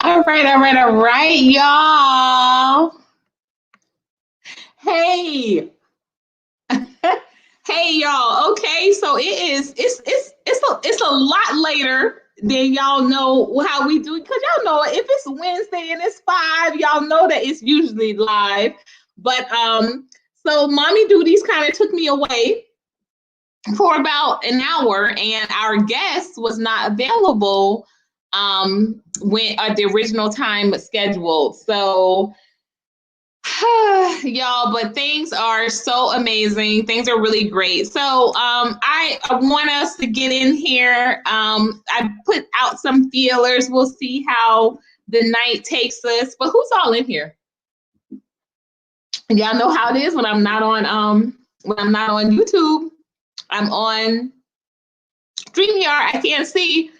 All right, y'all. Hey, hey, y'all. Okay, so it's a lot later than y'all know how we do it, because y'all know if it's Wednesday and it's 5, y'all know that it's usually live. But so mommy duties kind of took me away for about an hour, and our guest was not available when at the original time scheduled. So y'all, but things are so amazing. Things are really great. So I want us to get in here. I put out some feelers. We'll see how the night takes us. But who's all in here? Y'all know how it is when I'm not on YouTube. I'm on StreamYard. I can't see.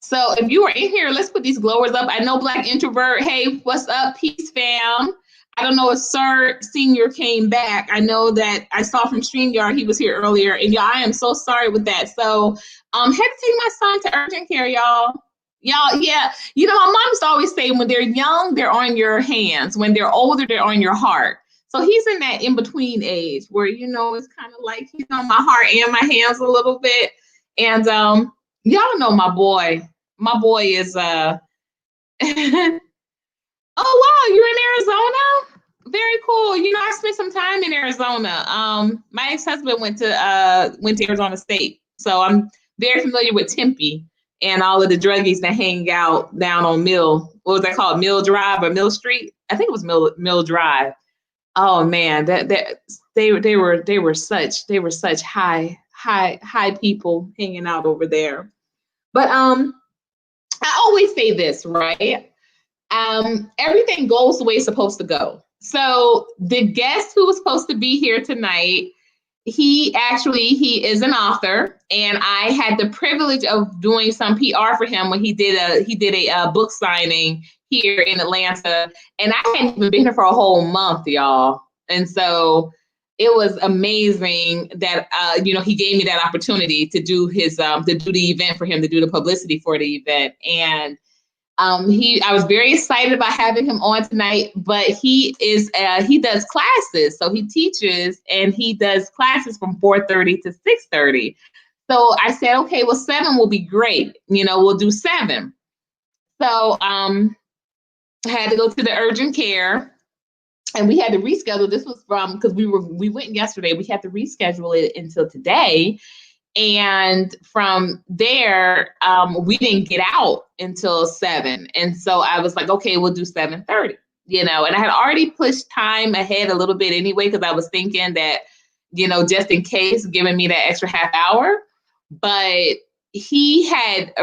So if you are in here, let's put these glowers up. I know Black Introvert. Hey, what's up? Peace, fam. I don't know if Sir Senior came back. I know that I saw from StreamYard he was here earlier. And y'all, I am so sorry with that. So had to take my son to urgent care, y'all. Y'all, yeah. You know, my mom used to always say when they're young, they're on your hands. When they're older, they're on your heart. So he's in that in-between age where, you know, it's kind of like he's on my heart and my hands a little bit. And y'all know my boy. My boy is oh wow, you're in Arizona? Very cool. You know, I spent some time in Arizona. My ex-husband went to Arizona State. So I'm very familiar with Tempe and all of the druggies that hang out down on Mill. What was that called? Mill Drive or Mill Street? I think it was Mill Drive. Oh man, they were such high people hanging out over there. But I always say this, right? Everything goes the way it's supposed to go. So the guest who was supposed to be here tonight, he is an author, and I had the privilege of doing some PR for him when he did a book signing here in Atlanta, and I hadn't even been here for a whole month, y'all. And so it was amazing that he gave me that opportunity to do his to do the event for him, to do the publicity for the event. And I was very excited about having him on tonight, but he does classes. So he teaches and he does classes from 4:30 to 6:30. So I said, okay, well, 7 will be great. We'll do 7. So I had to go to the urgent care, and we had to reschedule. This was because we went yesterday. We had to reschedule it until today. And from there, we didn't get out until 7. And so I was like, okay, we'll do 7:30, and I had already pushed time ahead a little bit anyway, because I was thinking that, just in case, giving me that extra half hour. But he had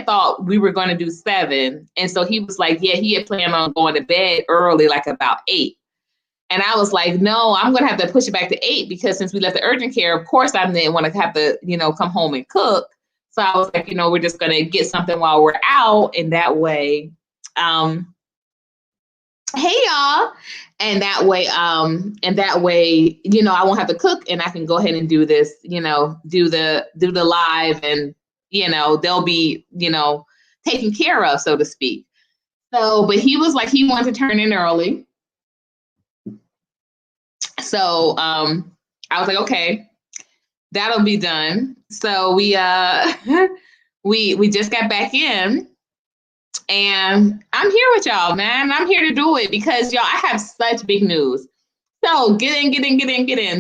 thought we were going to do 7. And so he was like, yeah, he had planned on going to bed early, like about 8. And I was like, no, I'm going to have to push it back to 8, because since we left the urgent care, of course, I didn't want to have to, come home and cook. So I was like, we're just going to get something while we're out. And that way, hey, y'all. And that way, I won't have to cook, and I can go ahead and do this, do the live, and, they'll be, taken care of, so to speak. So, but he was like, he wanted to turn in early. So I was like, okay, that'll be done. So we we just got back in, and I'm here with y'all, man. I'm here to do it because, y'all, I have such big news. So get in,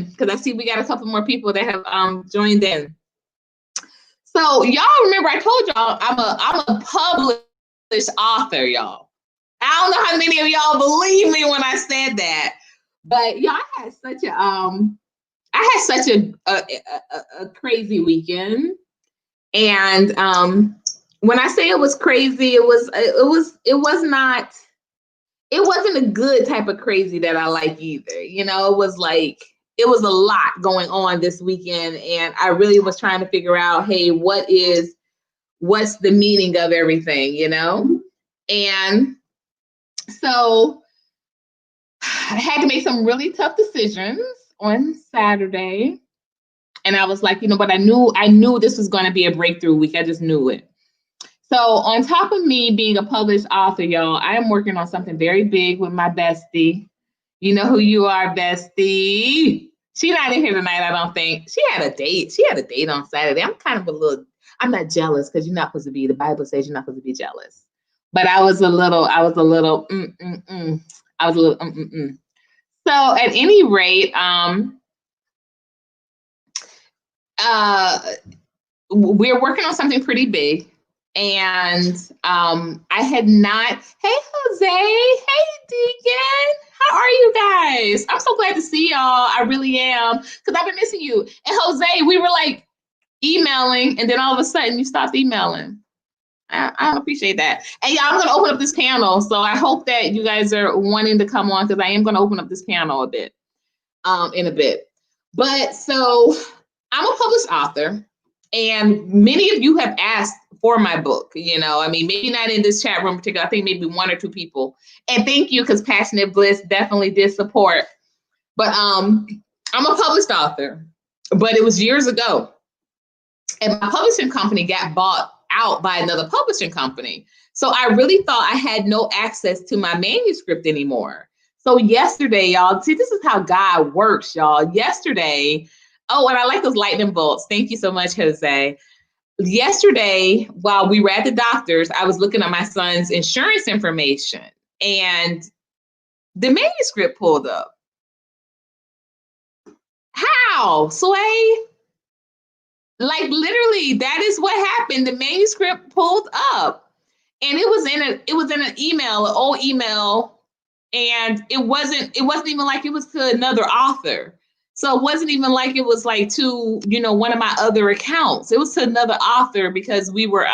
because I see we got a couple more people that have joined in. So y'all remember I told y'all I'm a published author, y'all. I don't know how many of y'all believe me when I said that. But y'all, I had such a crazy weekend, and when I say it was crazy, it wasn't a good type of crazy that I like either. It was a lot going on this weekend, and I really was trying to figure out, hey, what's the meaning of everything, and so I had to make some really tough decisions on Saturday. And I was like, but I knew this was going to be a breakthrough week. I just knew it. So on top of me being a published author, y'all, I am working on something very big with my bestie. You know who you are, bestie. She's not in here tonight, I don't think. She had a date. She had a date on Saturday. I'm not jealous, because you're not supposed to be, the Bible says you're not supposed to be jealous. But I was a little, So at any rate, we're working on something pretty big. And I had not, hey, Jose, hey, Deacon, how are you guys? I'm so glad to see y'all. I really am, because I've been missing you. And Jose, we were like emailing, and then all of a sudden you stopped emailing. I appreciate that. And yeah, I'm going to open up this panel. So I hope that you guys are wanting to come on, because I am going to open up this panel a bit in a bit. But so I'm a published author, and many of you have asked for my book. Maybe not in this chat room in particular. I think maybe 1 or 2 people. And thank you, because Passionate Bliss definitely did support. But I'm a published author, but it was years ago. And my publishing company got bought out by another publishing company. So I really thought I had no access to my manuscript anymore. So yesterday, y'all, see, this is how God works, y'all. Yesterday, oh, and I like those lightning bolts. Thank you so much, Jose. Yesterday, while we were at the doctor's, I was looking at my son's insurance information, and the manuscript pulled up. How, Sway? Like, literally, that is what happened. The manuscript pulled up, and it was in an email, an old email, and it wasn't even like it was to another author. So it wasn't even like it was like to, one of my other accounts. It was to another author, because we were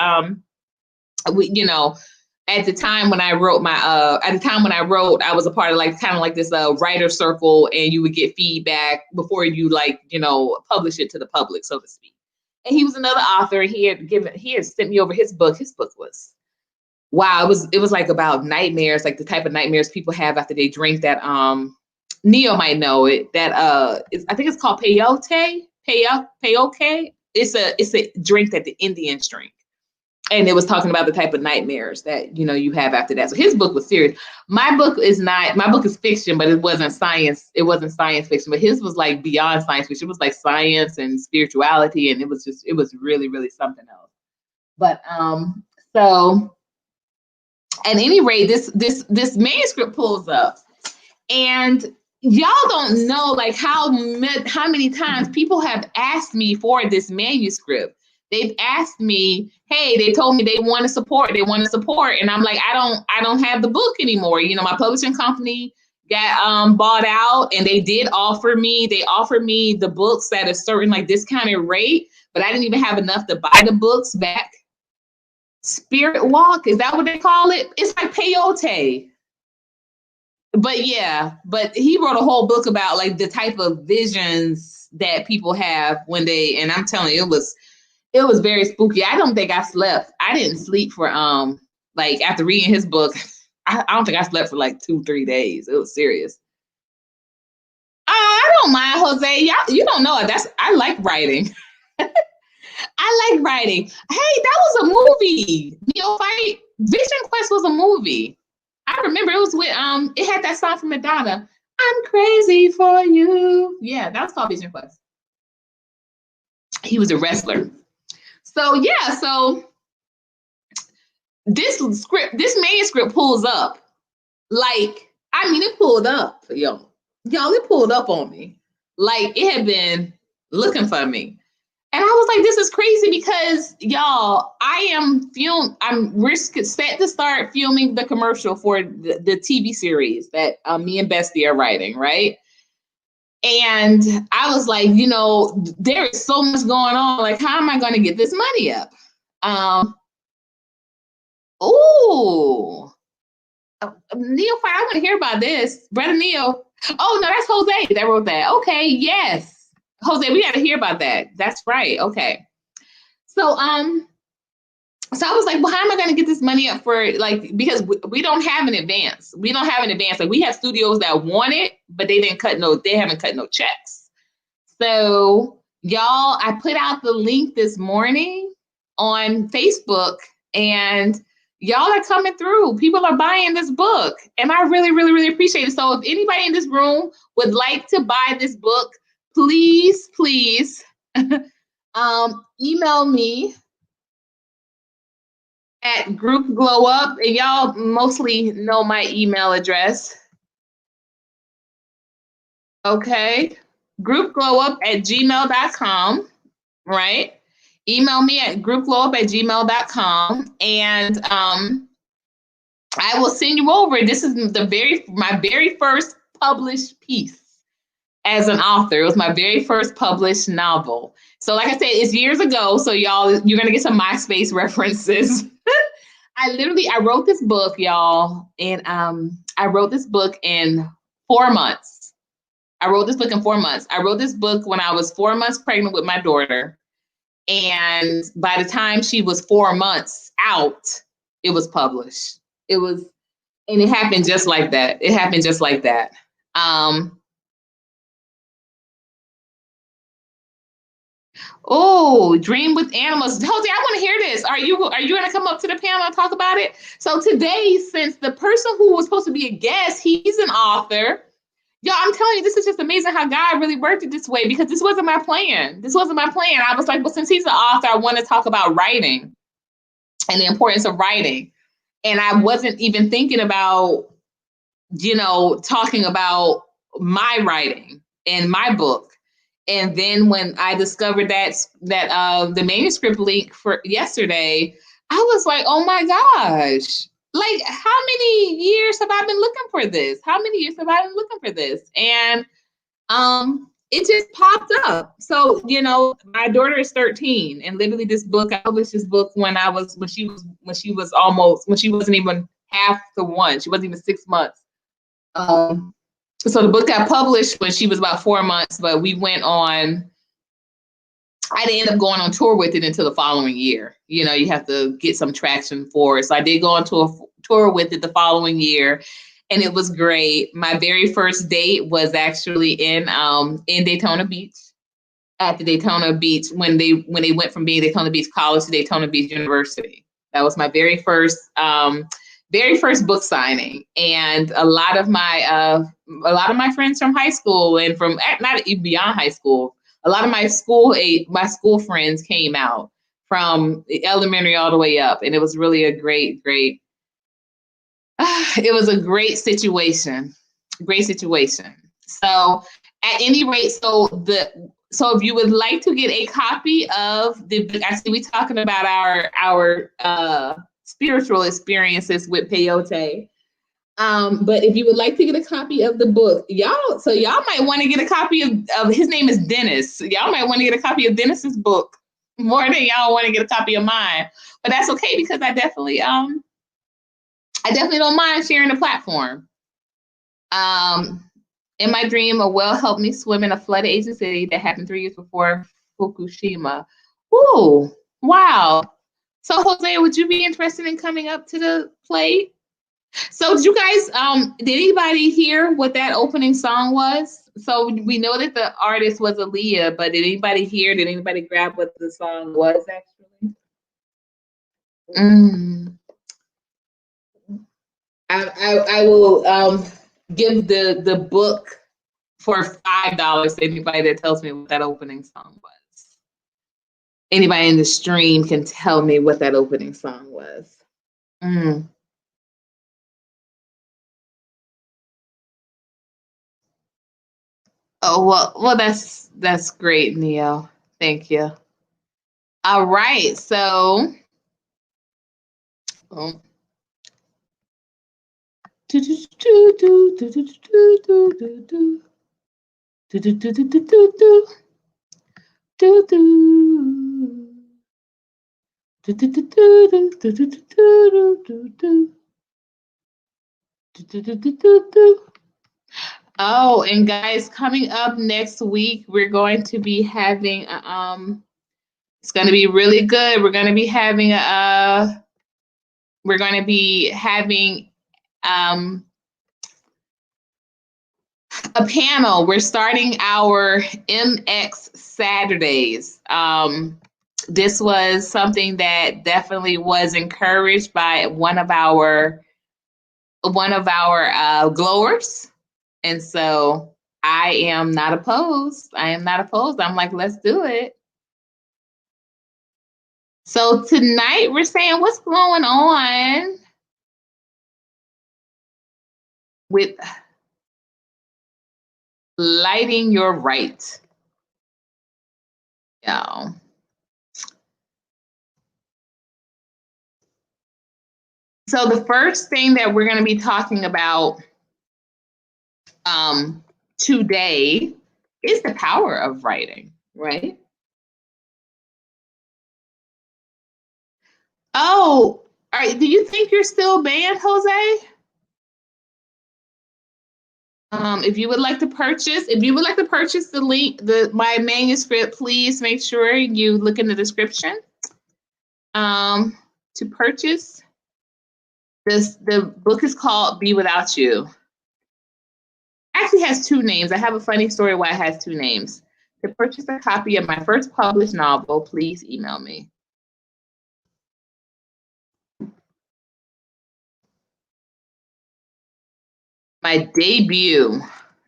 at the time when I wrote I was a part of like kind of like this writer circle, and you would get feedback before you like, you know, publish it to the public, so to speak. And he was another author. He had sent me over his book. His book was, wow, it was like about nightmares, like the type of nightmares people have after they drink that Neo might know it, that I think it's called peyote. It's a drink that the Indians drink. And it was talking about the type of nightmares that, you know, you have after that. So his book was serious. My book is fiction, but it wasn't science. It wasn't science fiction, but his was like beyond science fiction. It was like science and spirituality. And it was really, really something else. But so at any rate, this manuscript pulls up, and y'all don't know like how many times people have asked me for this manuscript. They've asked me, hey, they told me they want to support, and I'm like, I don't have the book anymore. You know, my publishing company got bought out, and they offered me the books at a certain like discounted rate, but I didn't even have enough to buy the books back. Spirit walk, is that what they call it? It's like peyote. But yeah, but he wrote a whole book about like the type of visions that people have when they, and I'm telling you, it was very spooky. I don't think I slept. I didn't sleep for like after reading his book, I don't think I slept for like 2-3 days. It was serious. I don't mind, Jose. You don't know it. I like writing. I like writing. Hey, that was a movie. Neophyte Vision Quest was a movie. I remember it was with it had that song from Madonna. I'm crazy for you. Yeah, that was called Vision Quest. He was a wrestler. So yeah, so this manuscript pulls up. Like, I mean, it pulled up, y'all. It pulled up on me. Like it had been looking for me. And I was like, this is crazy because y'all, we're set to start filming the commercial for the TV series that me and Bestie are writing, right? And I was like, you know, there is so much going on. Like, how am I going to get this money up? Neophyte, I want to hear about this. Brother Neo. Oh, no, that's Jose that wrote that. Okay, yes. Jose, we got to hear about that. That's right. Okay. So I was like, well, how am I going to get this money up for, like, because we don't have an advance. Like, we have studios that want it, but they haven't cut no checks. So y'all, I put out the link this morning on Facebook, and y'all are coming through. People are buying this book, and I really, really, really appreciate it. So if anybody in this room would like to buy this book, please email me at Group Glow Up, and y'all mostly know my email address. Okay, groupglowup@gmail.com, right? Email me at groupglowup@gmail.com, and I will send you over. This is my very first published piece as an author. It was my very first published novel. So like I said, it's years ago. So y'all, you're going to get some MySpace references. I wrote this book, y'all. And I wrote this book in 4 months. I wrote this book when I was 4 months pregnant with my daughter. And by the time she was 4 months out, it was published. And it happened just like that. Oh, dream with animals. Jose, I want to hear this. Are you going to come up to the panel and talk about it? So today, since the person who was supposed to be a guest, he's an author. Y'all, I'm telling you, this is just amazing how God really worked it this way, because this wasn't my plan. I was like, well, since he's an author, I want to talk about writing and the importance of writing. And I wasn't even thinking about, you know, talking about my writing and my book. And then when I discovered that the manuscript link for yesterday, I was like, oh my gosh, like how many years have I been looking for this? And it just popped up. So, you know, my daughter is 13, and literally this book, I published this book when she wasn't even half the one. She wasn't even 6 months. So the book got published when she was about 4 months, but we went on, I didn't end up going on tour with it until the following year. You know, you have to get some traction for it. So I did go on to a tour with it the following year, and it was great. My very first date was actually in Daytona Beach, at the Daytona Beach, when they went from being Daytona Beach College to Daytona Beach University. That was my very first book signing. And a lot of my friends from high school and from not even beyond high school, a lot of my school friends came out from elementary all the way up, and it was really a great. It was a great situation. So at any rate, so if you would like to get a copy of the book, I see we talking about our spiritual experiences with peyote. But if you would like to get a copy of the book, y'all might want to get a copy of his name is Dennis. Y'all might want to get a copy of Dennis's book more than y'all want to get a copy of mine. But that's okay, because I definitely don't mind sharing the platform. In my dream, a whale helped me swim in a flooded Asian city that happened 3 years before Fukushima. Ooh, wow. So Jose, would you be interested in coming up to the plate? So did you guys, did anybody hear what that opening song was? So we know that the artist was Aaliyah, but did anybody grab what the song was actually? I will give the book for $5 to anybody that tells me what that opening song was. Anybody in the stream can tell me what that opening song was. Oh, well, that's great, Neo. Thank you. All right, so oh, and guys, coming up next week, we're going to be having it's going to be really good. We're going to be having a panel. We're starting our MX Saturdays. This was something that definitely was encouraged by one of our glowers, and so I am not opposed. I'm like, let's do it. So tonight we're saying what's going on with lighting your right. Yeah. So the first thing that we're going to be talking about today is the power of writing, right? Oh, all right. Do you think you're still banned, Jose? If you would like to purchase the link, my manuscript, please make sure you look in the description. To purchase this, the book is called Be Without You. Actually has two names. I have a funny story why it has two names. To purchase a copy of my first published novel, please email me. My debut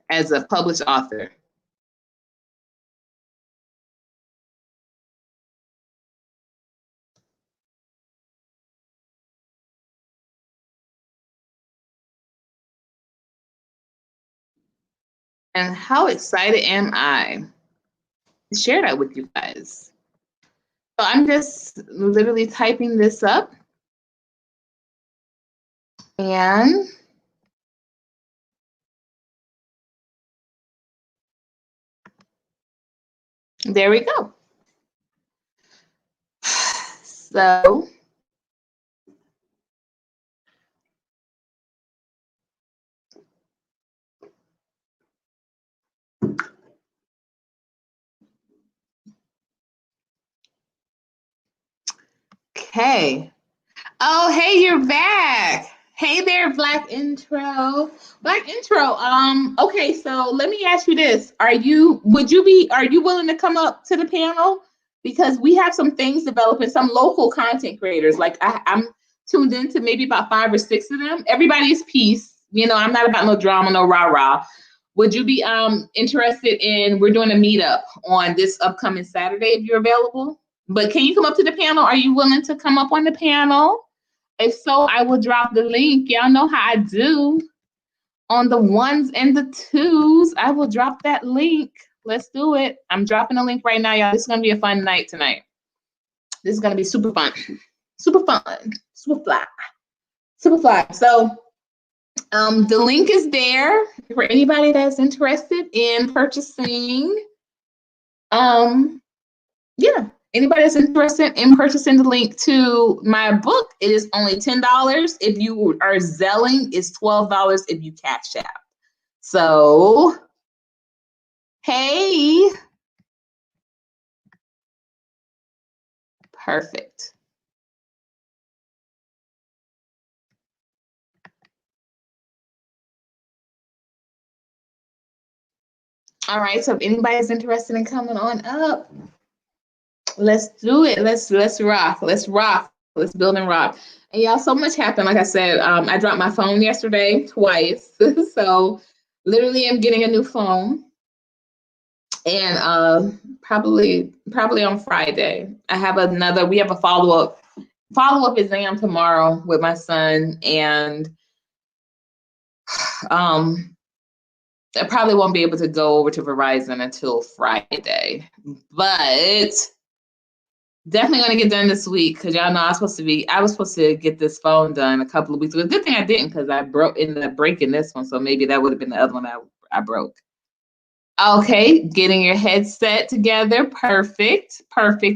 as a published author. And how excited am I to share that with you guys? So I'm just literally typing this up. And There we go. So okay. Oh, hey, you're back. Hey there, Black Intro. Black Intro. Okay, so let me ask you this. Are you willing to come up to the panel? Because we have some things developing, some local content creators. Like I'm tuned into maybe about 5 or 6 of them. Everybody's peace. You know, I'm not about no drama, no rah-rah. Would you be interested in, we're doing a meetup on this upcoming Saturday if you're available? But can you come up to the panel? Are you willing to come up on the panel? If so, I will drop the link. Y'all know how I do. On the 1s and the 2s, I will drop that link. Let's do it. I'm dropping a link right now, y'all. This is going to be a fun night tonight. This is going to be super fun. Super fun. Super fly. Super fly. So the link is there for anybody that's interested in purchasing. Yeah. Anybody that's interested in purchasing the link to my book, it is only $10. If you are Zelling, it's $12 if you Cash App. So, hey. Perfect. All right, so if anybody's interested in coming on up, let's do it. Let's rock. Let's rock. Let's build and rock. And y'all, so much happened. Like I said, I dropped my phone yesterday twice. So literally I'm getting a new phone. And probably on Friday. We have a follow-up exam tomorrow with my son, and I probably won't be able to go over to Verizon until Friday, but definitely gonna get done this week because y'all know I was supposed to get this phone done a couple of weeks ago. Good thing I didn't because I ended up breaking this one, so maybe that would have been the other one I broke. Okay, getting your headset together. Perfect,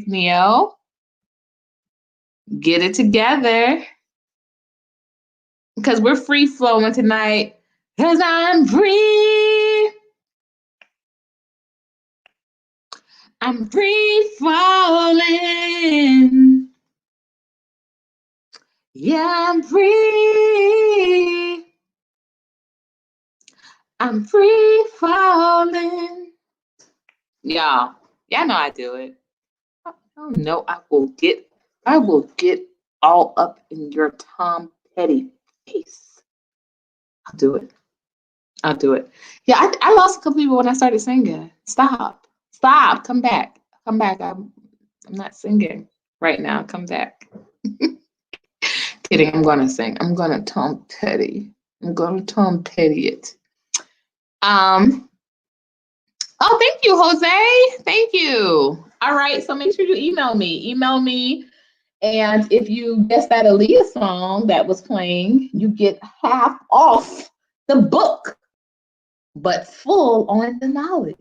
Neo. Get it together because we're free flowing tonight. Because I'm free. I'm free falling. Yeah, I'm free. I'm free falling. Y'all know I do it. Oh no, I will get all up in your Tom Petty face. I'll do it. Yeah, I lost a couple people when I started singing. Stop. Come back. I'm not singing right now. Come back. Kidding. I'm gonna sing. I'm gonna Tom Petty. I'm gonna Tom Petty it. Oh, thank you, Jose. Thank you. All right, so make sure you email me. And if you guess that Aaliyah song that was playing, you get half off the book, but full on the knowledge.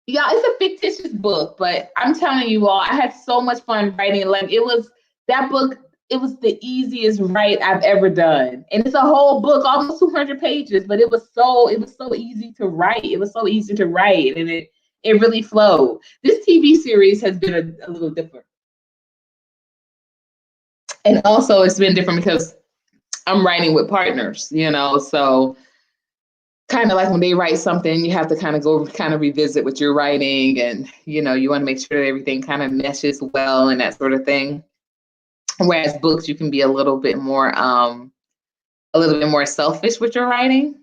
Yeah, it's a fictitious book, but I'm telling you all, I had so much fun writing. Like it was the easiest write I've ever done. And it's a whole book, almost 200 pages, but it was so easy to write. And it really flowed. This TV series has been a little different. And also it's been different because I'm writing with partners, so kind of like when they write something, you have to kind of revisit what you're writing, and you want to make sure that everything kind of meshes well and that sort of thing. Whereas books, you can be a little bit more selfish with your writing,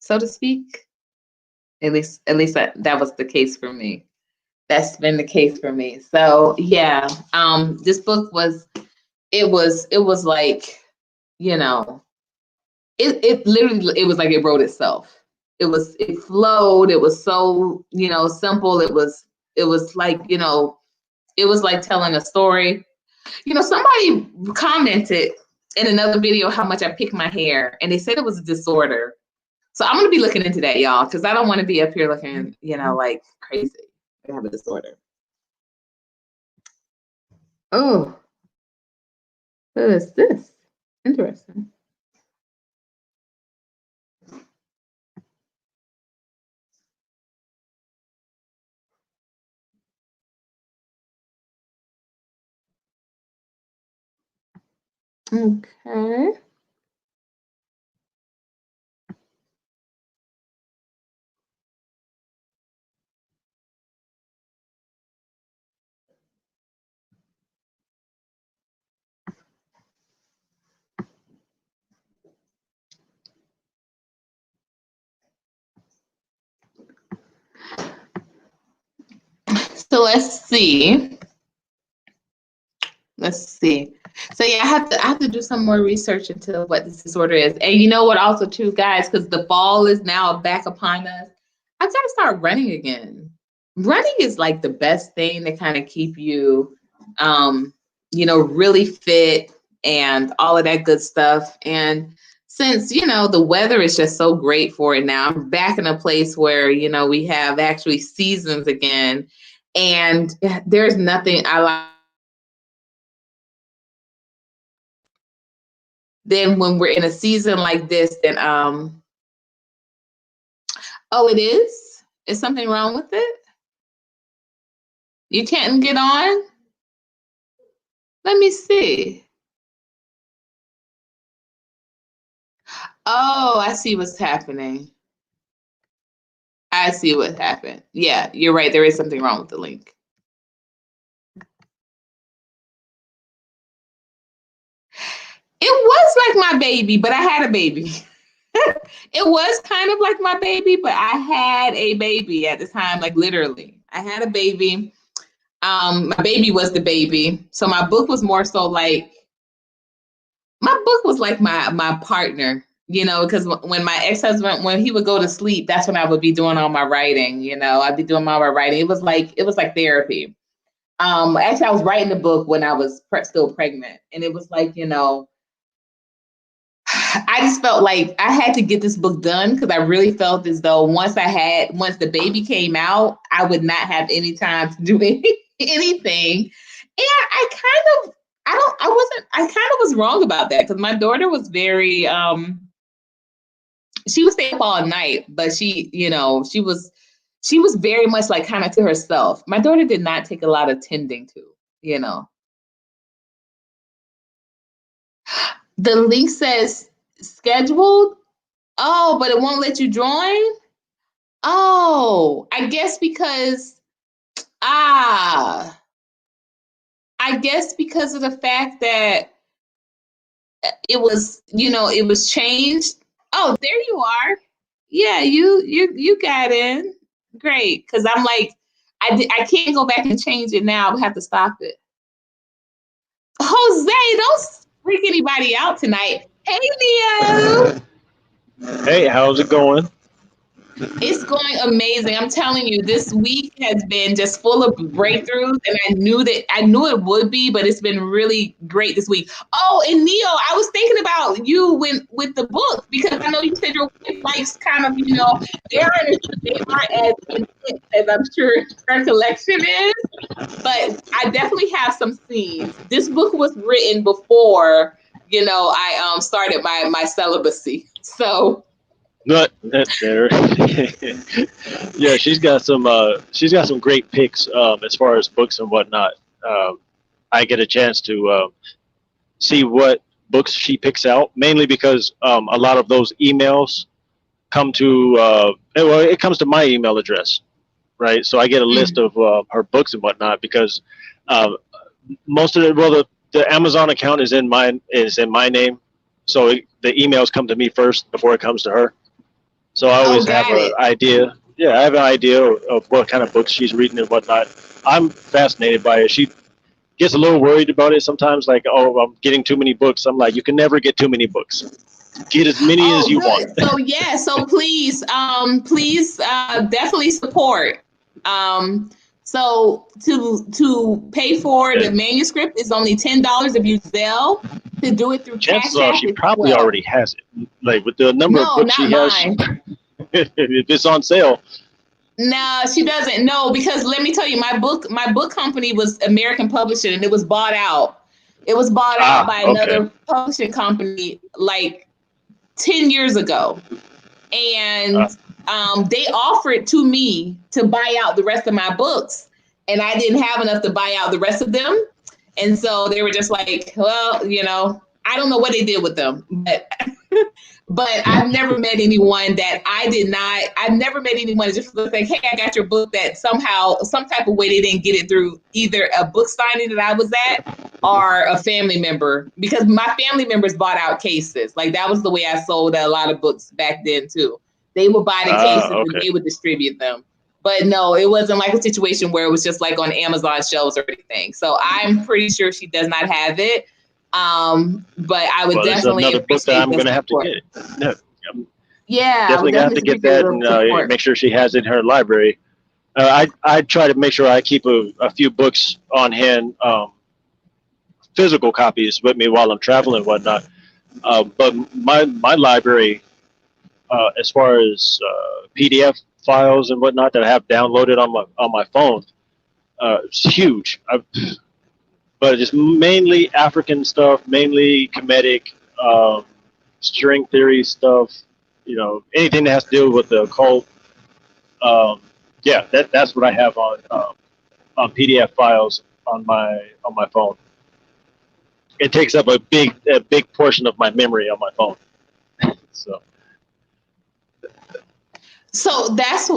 so to speak. At least that was the case for me. That's been the case for me. So yeah, this book was like, it literally, it was like it wrote itself. It flowed. It was so, simple. It was like, it was like telling a story. Somebody commented in another video how much I pick my hair, and they said it was a disorder. So I'm going to be looking into that, y'all, because I don't want to be up here looking, like crazy. I have a disorder. Oh, what is this? Interesting. Okay. So let's see. So yeah, I have to do some more research into what this disorder is. And you know what also too, guys, because the fall is now back upon us, I've got to start running again. Running is like the best thing to kind of keep you really fit and all of that good stuff. And since, the weather is just so great for it now, I'm back in a place where, we have actually seasons again. And there's nothing I like. Then when we're in a season like this, then it is? Is something wrong with it? You can't get on? Let me see. Oh, I see what's happening. I see what happened. Yeah, you're right. There is something wrong with the link. It was like my baby, but I had a baby. It was kind of like my baby, but I had a baby at the time, like literally. I had a baby. My baby was the baby. So my book was more so like, my book was like my partner, because when my ex-husband, when he would go to sleep, that's when I would be doing all my writing, I'd be doing all my writing. It was like therapy. Actually, I was writing the book when I was still pregnant. And it was like, I just felt like I had to get this book done because I really felt as though once the baby came out, I would not have any time to do anything. And I kind of was wrong about that because my daughter was very, she would stay up all night, but she was very much like kind of to herself. My daughter did not take a lot of tending to. The link says scheduled. Oh, but it won't let you join. Oh, I guess because I guess because of the fact that it was, it was changed. Oh, there you are. Yeah, you got in. Great, because I'm like, I can't go back and change it now. I have to stop it. Jose, don't freak anybody out tonight. Hey, Leo. Hey, how's it going? It's going amazing. I'm telling you, this week has been just full of breakthroughs, and I knew it would be, but it's been really great this week. Oh, and Neo, I was thinking about you with the book because I know you said your wife likes kind of, they aren't as intense as I'm sure her collection is, but I definitely have some scenes. This book was written before, I started my celibacy, so. That's better. Yeah, she's got some great picks as far as books and whatnot. I get a chance to see what books she picks out, mainly because a lot of those emails come to it comes to my email address, right? So I get a list of her books and whatnot because most of the Amazon account is in my name, so the emails come to me first before it comes to her. So I always have an idea. Yeah, I have an idea of what kind of books she's reading and whatnot. I'm fascinated by it. She gets a little worried about it sometimes, like, oh, I'm getting too many books. I'm like, you can never get too many books. Get as many as you want. So yeah, so please definitely support. So to pay for the manuscript is only $10 if you Zelle. To do it through chances are she probably already has it. Like with the number of books she has, if it's on sale. No, she doesn't. No, because let me tell you, my book company was American Publishing, and it was bought out. It was bought out by another publishing company like 10 years ago. And they offered to me to buy out the rest of my books, and I didn't have enough to buy out the rest of them. And so they were just like, well, you know, I don't know what they did with them, but I've never met anyone that I've never met anyone that just was like, hey, I got your book, that somehow, some type of way they didn't get it through either a book signing that I was at or a family member, because my family members bought out cases. Like, that was the way I sold a lot of books back then too. They would buy the cases and they would distribute them. But no, it wasn't like a situation where it was just like on Amazon shelves or anything. So I'm pretty sure she does not have it. But I would definitely another book that I'm going to have to get. No, yeah, definitely going to have to get that and make sure she has it in her library. I try to make sure I keep a few books on hand, physical copies with me while I'm traveling and whatnot. But my library, as far as PDF files and whatnot that I have downloaded on my phone, it's huge. But it's mainly African stuff, mainly Kemetic, string theory stuff. You know, anything that has to do with the occult. Yeah, that's what I have on PDF files on my phone. It takes up a big portion of my memory on my phone. So that's,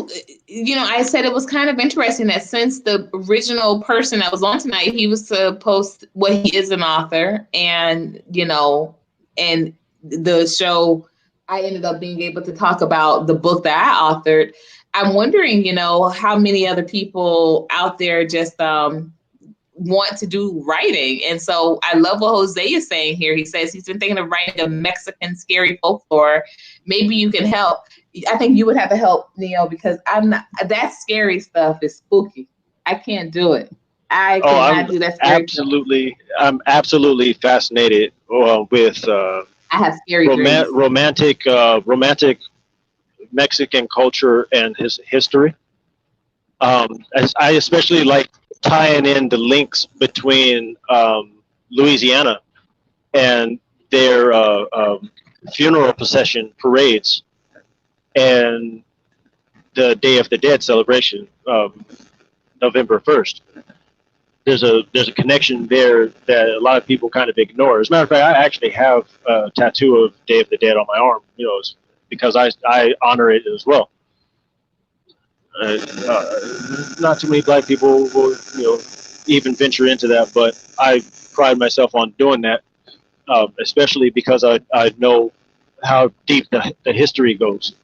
you know, I said it was kind of interesting that since the original person that was on tonight, he was supposed, well, he is an author, and, you know, and the show, I ended up being able to talk about the book that I authored. I'm wondering, you know, how many other people out there just want to do writing. And so I love what Jose is saying here. He says he's been thinking of writing a Mexican scary folklore. Maybe you can help. I think you would have to help, Neo, because I'm not, that scary stuff is spooky. I can't do it. I cannot do that scary stuff. I'm absolutely fascinated with I have scary romantic Mexican culture and his history. I especially like tying in the links between Louisiana and their funeral procession parades and the Day of the Dead celebration, November 1st. There's a connection there that a lot of people kind of ignore. As a matter of fact, I actually have a tattoo of Day of the Dead on my arm, you know, because I honor it as well. Not too many black people will, you know, even venture into that, but I pride myself on doing that, especially because I know how deep the history goes.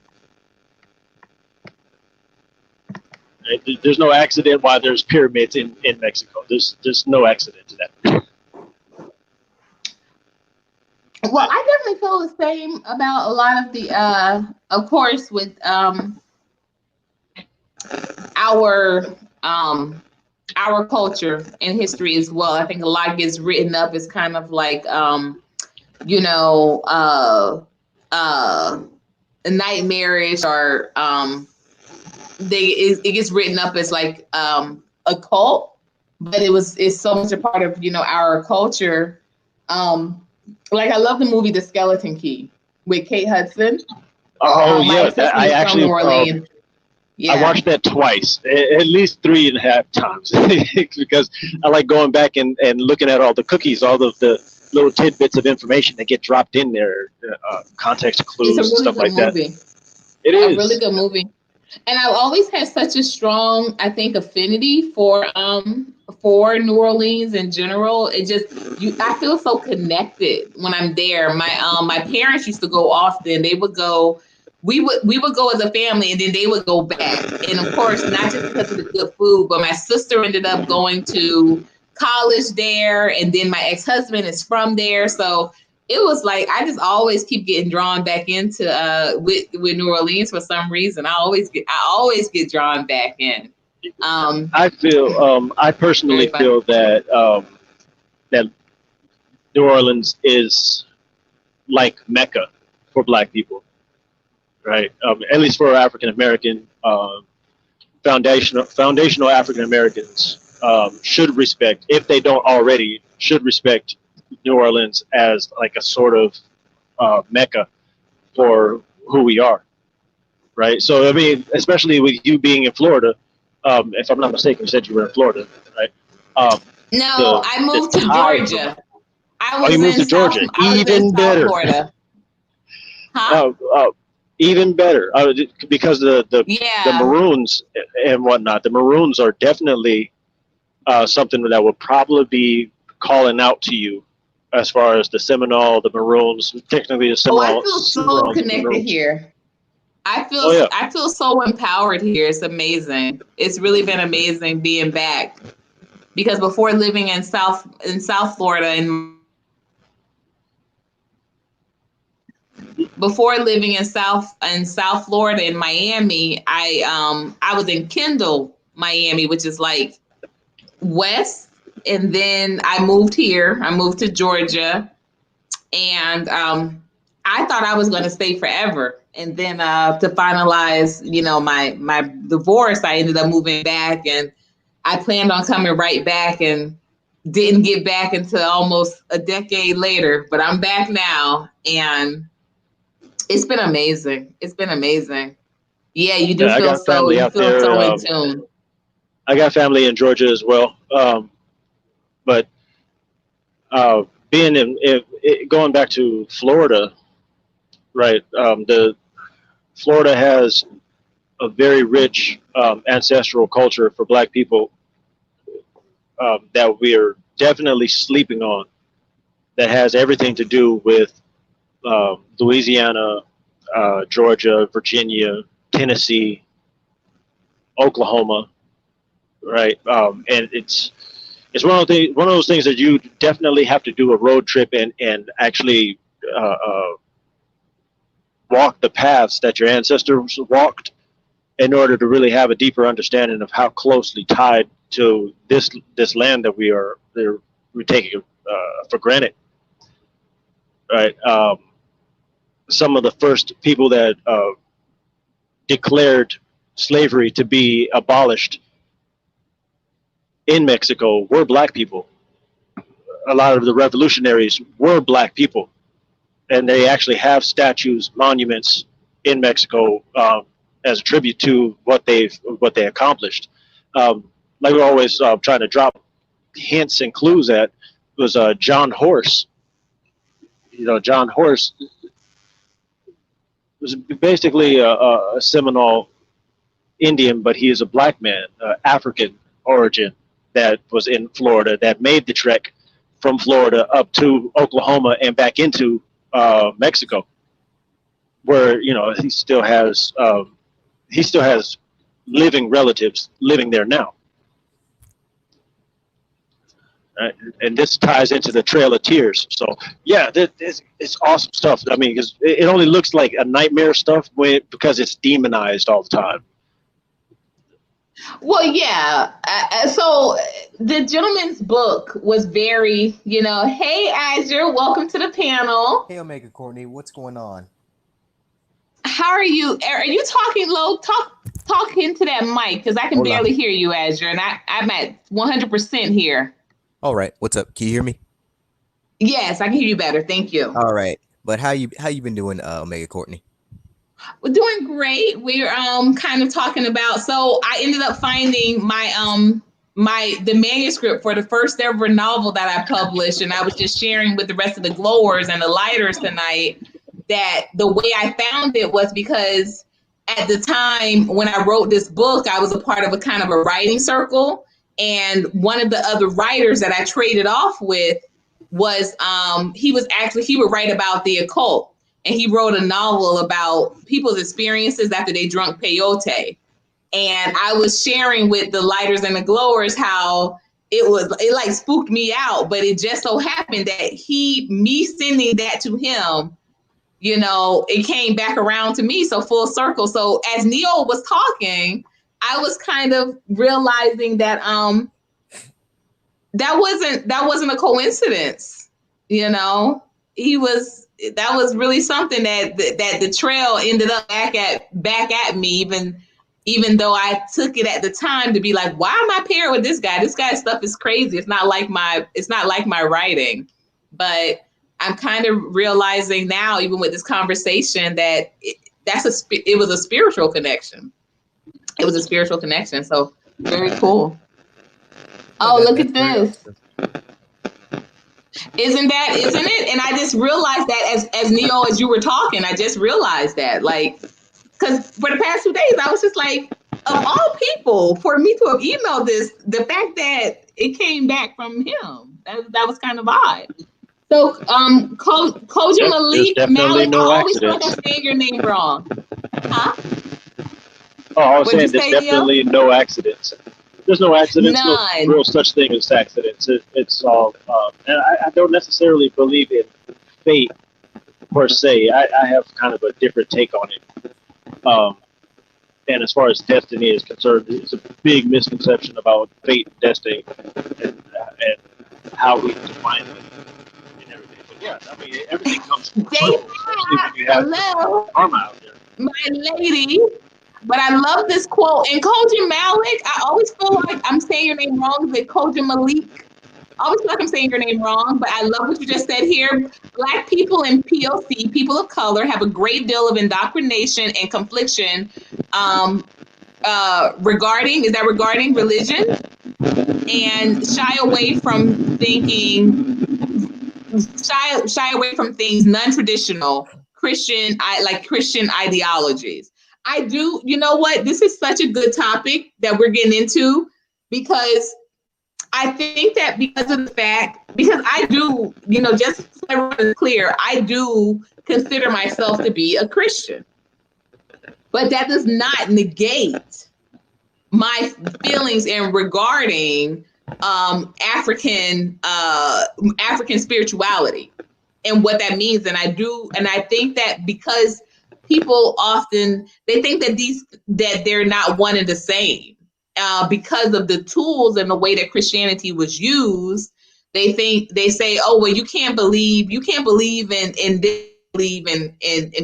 There's no accident why there's pyramids in Mexico. There's no accident to that. Well, I definitely feel the same about a lot of the, of course, with our culture and history as well. I think a lot gets written up as kind of like, you know, nightmarish, or it gets written up as like a cult, but it's so much a part of, you know, our culture. Like, I love the movie The Skeleton Key with Kate Hudson. Oh yeah, I actually yeah. I watched that twice, at least 3.5 times, because I like going back and looking at all the cookies, all of the little tidbits of information that get dropped in there, context clues, it's a really stuff like movie. That. It is a really good movie. And I've always had such a strong, I think, affinity for New Orleans in general. It just, I feel so connected when I'm there. My parents used to go often. They would go. We would go as a family, and then they would go back. And of course, not just because of the good food, but my sister ended up going to college there, and then my ex-husband is from there, so it was like I just always keep getting drawn back into with New Orleans for some reason. I always get drawn back in. I personally feel that that New Orleans is like Mecca for Black people, right? At least for African American foundational African Americans should respect, if they don't already, should respect New Orleans as like a sort of mecca for who we are, right? So I mean, especially with you being in Florida, if I'm not mistaken, you said you were in Florida, right? No, I moved to Georgia. I was you moved to Georgia. Even better. Florida. Huh? Even better, because the Maroons and whatnot. The Maroons are definitely something that will probably be calling out to you, as far as the Seminole, the Maroons, technically the Seminole. Oh, I feel so connected here. I feel so empowered here. It's amazing. It's really been amazing being back, because before living in South Florida and before living in South Florida in Miami, I was in Kendall, Miami, which is like west, and then I moved here. I moved to Georgia, and I thought I was going to stay forever. And then to finalize, my divorce, I ended up moving back, and I planned on coming right back, and didn't get back until almost a decade later. But I'm back now, and it's been amazing. It's been amazing. Yeah, you do feel so in tune. I got family in Georgia as well. But being going back to Florida, right? Florida has a very rich ancestral culture for Black people that we are definitely sleeping on. That has everything to do with Louisiana, Georgia, Virginia, Tennessee, Oklahoma, right? And it's one of those things that you definitely have to do a road trip and actually walk the paths that your ancestors walked in order to really have a deeper understanding of how closely tied to this land that we're taking for granted, right? Some of the first people that declared slavery to be abolished in Mexico were Black people. A lot of the revolutionaries were Black people, and they actually have statues, monuments in Mexico as a tribute to what they accomplished. Like we're always trying to drop hints and clues at was John Horse. John Horse was basically a Seminole Indian, but he is a Black man, African origin, that was in Florida, that made the trek from Florida up to Oklahoma and back into Mexico, where he still has living relatives living there now. And this ties into the Trail of Tears. So yeah, it's awesome stuff. I mean, it only looks like a nightmare stuff because it's demonized all the time. Well, yeah. So the gentleman's book was very, hey, Azure, welcome to the panel. Hey, Omega Courtney, what's going on? How are you? Are you talking low? Talk into that mic, because I can barely hear you, Azure, and I'm at 100% here. All right, what's up? Can you hear me? Yes, I can hear you better. Thank you. All right, but how you been doing, Omega Courtney? We're doing great. We're kind of talking about. So I ended up finding the manuscript for the first ever novel that I published, and I was just sharing with the rest of the glowers and the lighters tonight that the way I found it was because at the time when I wrote this book, I was a part of a kind of a writing circle. And one of the other writers that I traded off with was, he would write about the occult. And he wrote a novel about people's experiences after they drunk peyote. And I was sharing with the lighters and the glowers how it like spooked me out. But it just so happened that me sending that to him, it came back around to me. So full circle. So as Neo was talking, I was kind of realizing that that wasn't a coincidence, That was really something that the trail ended up back at me, even though I took it at the time to be like, why am I paired with this guy? This guy's stuff is crazy. It's not like my writing. But I'm kind of realizing now, even with this conversation, that it was a spiritual connection. It was a spiritual connection. So very cool. Oh, look at this. Isn't it? And I just realized that as Neo, as you were talking, I just realized that, like, because for the past 2 days, I was just like, of all people, for me to have emailed this, the fact that it came back from him, that was kind of odd. So, COJAMALIK, definitely no I always feel like accidents. I'm saying your name wrong. Huh? Oh, I was What'd saying you there's say, Leo? definitely no accidents. There's no accidents, None. no real such thing as accidents. It's all, and I don't necessarily believe in fate per se. I have kind of a different take on it. And as far as destiny is concerned, it's a big misconception about fate and destiny and how we define it and everything. But yeah, I mean, everything comes from especially when you have karma out there. My lady. But I love this quote. And COJAMALIK, I always feel like I'm saying your name wrong. Is it COJAMALIK? I always feel like I'm saying your name wrong, but I love what you just said here. Black people in POC, people of color, have a great deal of indoctrination and confliction regarding religion, and shy away from things non-traditional Christian ideologies. I do, you know what? This is such a good topic that we're getting into, because I think that because I do, just so everyone is clear, I do consider myself to be a Christian. But that does not negate my feelings in regarding African spirituality and what that means. And I think that because people often, they think that they're not one and the same. Because of the tools and the way that Christianity was used, they say, oh, well, you can't believe in this, believe in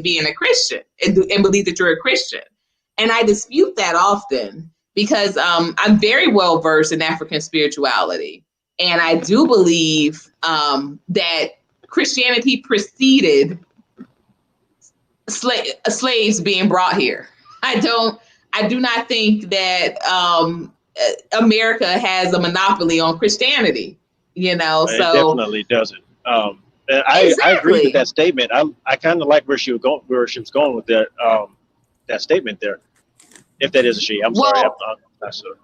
being a Christian and believe that you're a Christian. And I dispute that often, because I'm very well versed in African spirituality. And I do believe that Christianity preceded slaves being brought here. I do not think that America has a monopoly on Christianity, It definitely doesn't. And I agree with that statement. I kind of like where she was going with that statement there. If that is a she, I'm sorry, I'm not sure.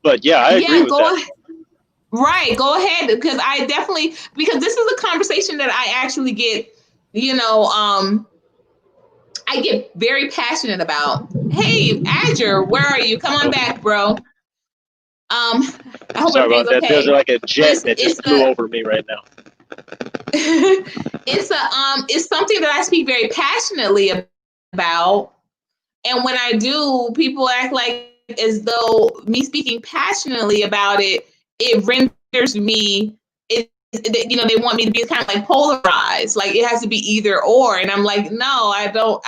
But yeah, I agree with that. Right, go ahead, because this is a conversation that I actually get, I get very passionate about. Hey, Azure, where are you? Come on back, bro. I hope sorry about that. Okay. There's like a jet that just flew over me right now. It's something that I speak very passionately about, and when I do, people act like as though me speaking passionately about it renders me. They want me to be kind of like polarized, like it has to be either or, and I'm like, no, I don't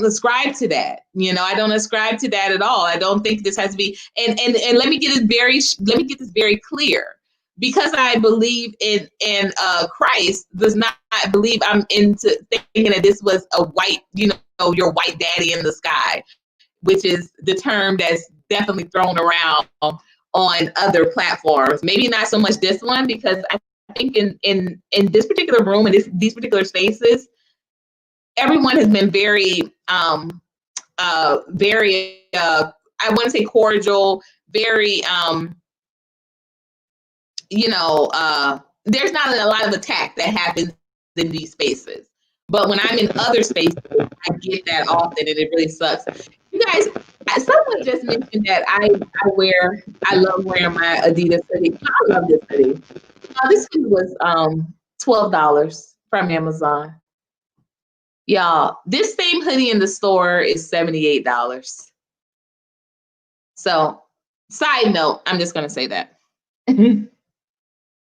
ascribe to that. I don't ascribe to that at all. I don't think this has to be. And let me get this very clear. Because I believe in Christ does not believe I'm into thinking that this was a white, your white daddy in the sky, which is the term that's definitely thrown around on other platforms. Maybe not so much this one, because I think in this particular room and these particular spaces, everyone has been very, very, I want to say cordial, very, there's not a lot of attack that happens in these spaces. But when I'm in other spaces, I get that often, and it really sucks. You guys, someone just mentioned that I love wearing my Adidas hoodie. I love this hoodie. This hoodie was $12 from Amazon. Y'all, this same hoodie in the store is $78. So, side note, I'm just going to say that.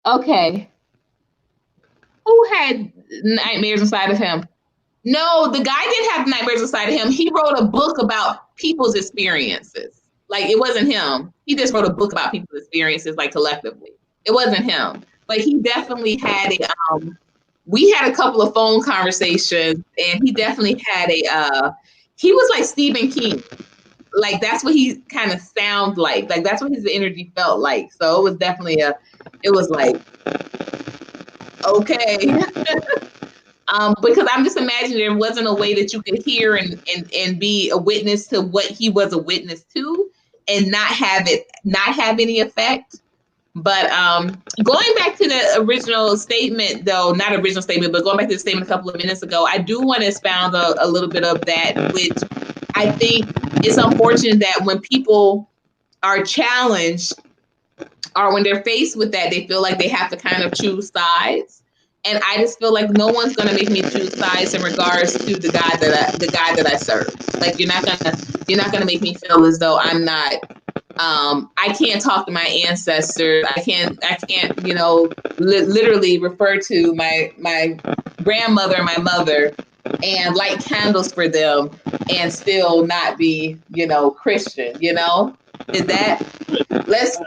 Okay. Who had nightmares inside of him? No, the guy didn't have nightmares inside of him. He wrote a book about people's experiences. Like, it wasn't him. He just wrote a book about people's experiences, like, collectively. It wasn't him. But he definitely had we had a couple of phone conversations, and he definitely had he was like Stephen King. Like, that's what he kind of sounds like. Like, that's what his energy felt like. So it was definitely it was like, okay. Because I'm just imagining there wasn't a way that you could hear and be a witness to what he was a witness to and not have any effect. But going back to the original statement, though, not original statement, but going back to the statement a couple of minutes ago, I do want to expound a little bit of that, which I think it's unfortunate that when people are challenged or when they're faced with that, they feel like they have to kind of choose sides. And I just feel like no one's gonna make me choose sides in regards to the God that I serve. Like, you're not gonna make me feel as though I'm not. I can't talk to my ancestors. I can't, literally refer to my grandmother and my mother and light candles for them and still not be, Christian. Is that?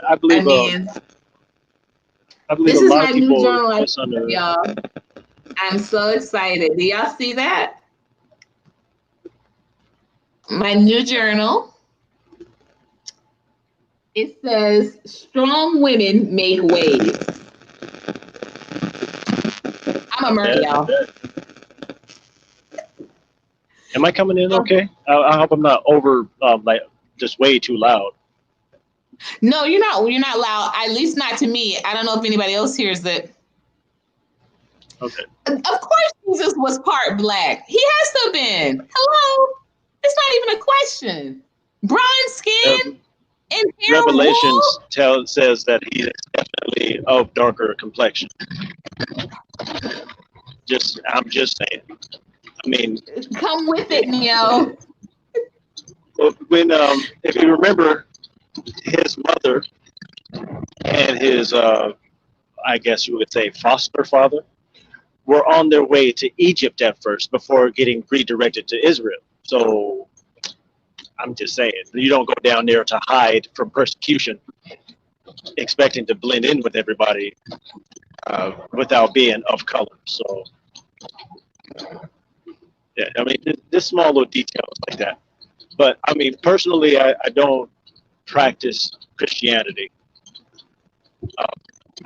I believe this a is lot my of new people journal, y'all. I'm so excited. Do y'all see that? My new journal. It says, "Strong women make waves." I'm a mermaid, y'all. Am I coming in okay? I hope I'm not over, like, just way too loud. No, you're not. You're not loud. At least not to me. I don't know if anybody else hears it. Okay. Of course, Jesus was part black. He has to have been. Hello, it's not even a question. Bronze skin and hair Revelations wool. says that he is definitely of darker complexion. I'm just saying. I mean, come with it, Neo. When if you remember, his mother and his I guess you would say foster father were on their way to Egypt at first before getting redirected to Israel. So I'm just saying, you don't go down there to hide from persecution expecting to blend in with everybody without being of color. So yeah, I mean, just small little details like that. But I mean, personally, I don't practice Christianity.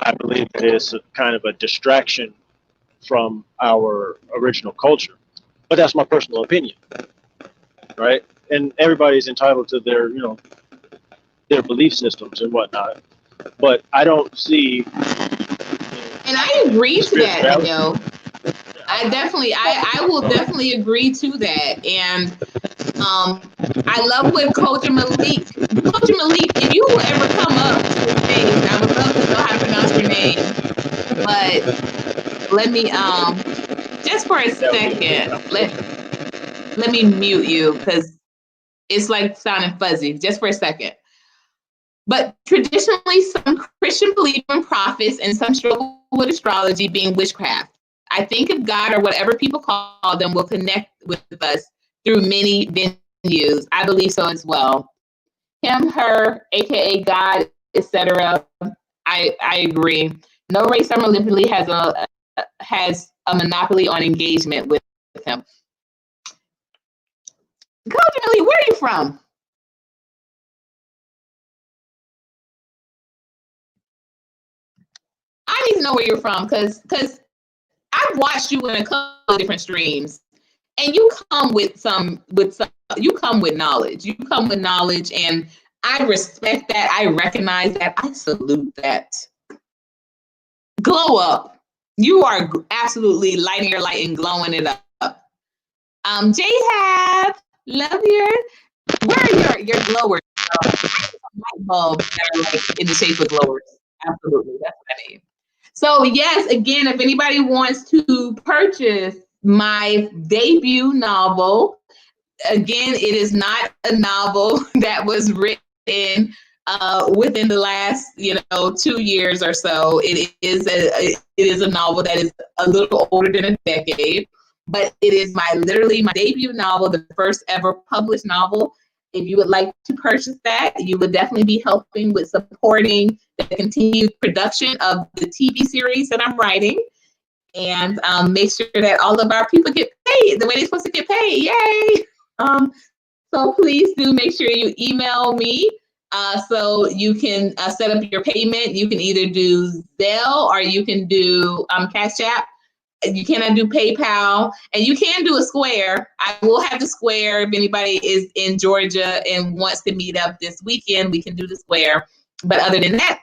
I believe it is a kind of a distraction from our original culture. But that's my personal opinion, right? And everybody's entitled to their, their belief systems and whatnot. But I don't see. And I agree to that, I will definitely agree to that. And I love what COJAMALIK, if you will ever come up to the stage, I would love to know how to pronounce your name. But let me, just for a second, let me mute you because it's like sounding fuzzy. Just for a second. But traditionally, some Christian believe in prophets and some struggle with astrology being witchcraft. I think if God or whatever people call them will connect with us through many venues. I believe so as well. Him, her, aka God, etc. I agree. No race or monopoly has a monopoly on engagement with him. Culturally, where are you from? I need to know where you're from because I've watched you in a couple of different streams, and you come with you come with knowledge. You come with knowledge, and I respect that. I recognize that. I salute that. Glow up. You are absolutely lighting your light and glowing it up. J-Hab, love where are your glowers? Light bulbs that are like in the shape of glowers. Absolutely, that's what I need. So yes, again, if anybody wants to purchase my debut novel, again, it is not a novel that was written within the last 2 years or so. It is a novel that is a little older than a decade, but it is literally my debut novel, the first ever published novel. If you would like to purchase that, you would definitely be helping with supporting the continued production of the TV series that I'm writing, and make sure that all of our people get paid the way they're supposed to get paid. Yay! So please do make sure you email me so you can set up your payment. You can either do Belle or you can do Cash App. You cannot do PayPal, and you can do a Square. I will have the Square. If anybody is in Georgia and wants to meet up this weekend, we can do the Square. But other than that,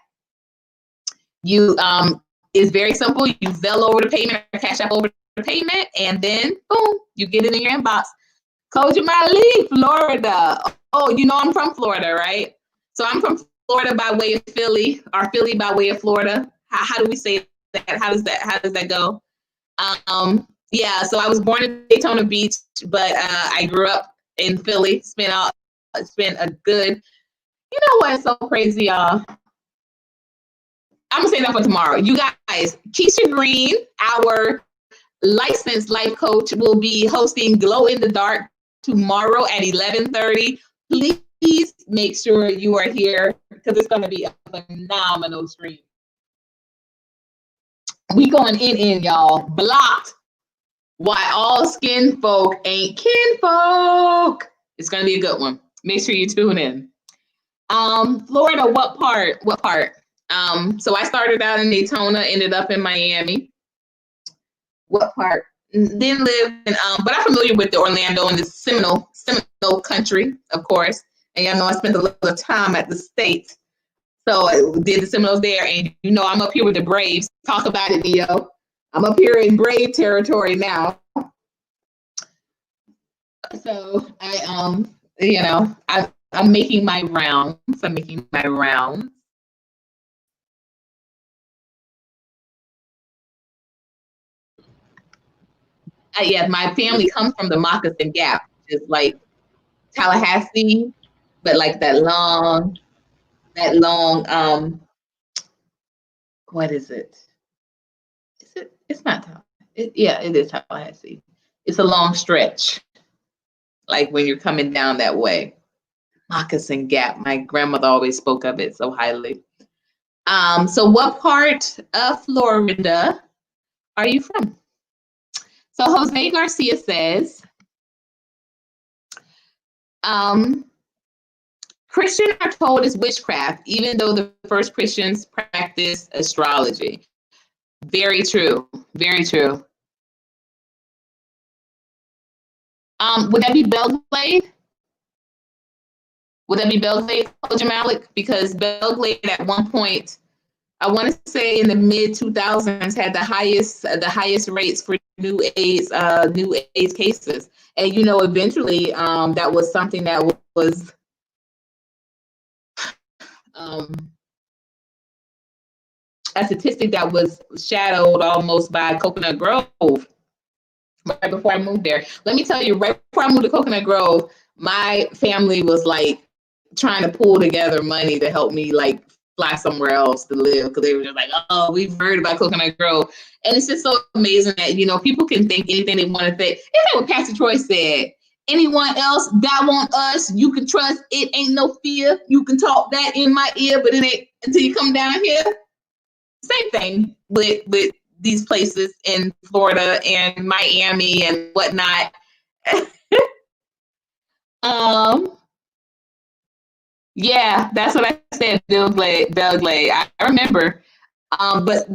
it's very simple. You Zelle over the payment or Cash App over the payment, and then boom, you get it in your inbox. COJAMALIK Floriduh. Oh, you know I'm from Florida, right? So I'm from Florida by way of Philly, or Philly by way of Florida. How do we say that? How does that go? Yeah, so I was born in Daytona Beach, but I grew up in Philly. Spent a good, you know what? It's so crazy, y'all. I'm gonna say that for tomorrow. You guys, Keisha Green, our licensed life coach, will be hosting Glow in the Dark tomorrow at 11:30. Please make sure you are here because it's gonna be a phenomenal stream. We going in, y'all. Blocked. Why all skin folk ain't kinfolk. It's gonna be a good one. Make sure you tune in. Florida, what part? So I started out in Daytona, ended up in Miami. What part? Didn't live in, but I'm familiar with the Orlando and the Seminole country, of course. And y'all know I spent a little time at the States. So I did the Seminoles there, and you know I'm up here with the Braves. Talk about it, Neo. I'm up here in Brave territory now. So I'm making my rounds. Yeah, my family comes from the Moccasin Gap, which is like Tallahassee, but like that long, what is it? It's not Tallahassee. Yeah, it is Tallahassee. It's a long stretch, like when you're coming down that way. Moccasin Gap. My grandmother always spoke of it so highly. So what part of Florida are you from? So Jose Garcia says, Christians are told it's witchcraft, even though the first Christians practiced astrology. Very true. Very true. Would that be Belle Glade? Would that be Belle Glade, COJAMALIK? Because Belle Glade at one point, I want to say in the mid 2000s, had the highest rates for new AIDS cases, and you know, eventually, that was something that was a statistic that was shadowed almost by Coconut Grove. Right before I moved there, let me tell you, right before I moved to Coconut Grove, my family was like trying to pull together money to help me like fly somewhere else to live, because they were just like, oh, we've heard about Coconut Grove. And it's just so amazing that, you know, people can think anything they want to think. Isn't that what Pastor Troy said? Anyone else that want us, you can trust. It ain't no fear. You can talk that in my ear, but it ain't until you come down here. Same thing with these places in Florida and Miami and whatnot. Yeah, that's what I said. Belle Glade. I remember. But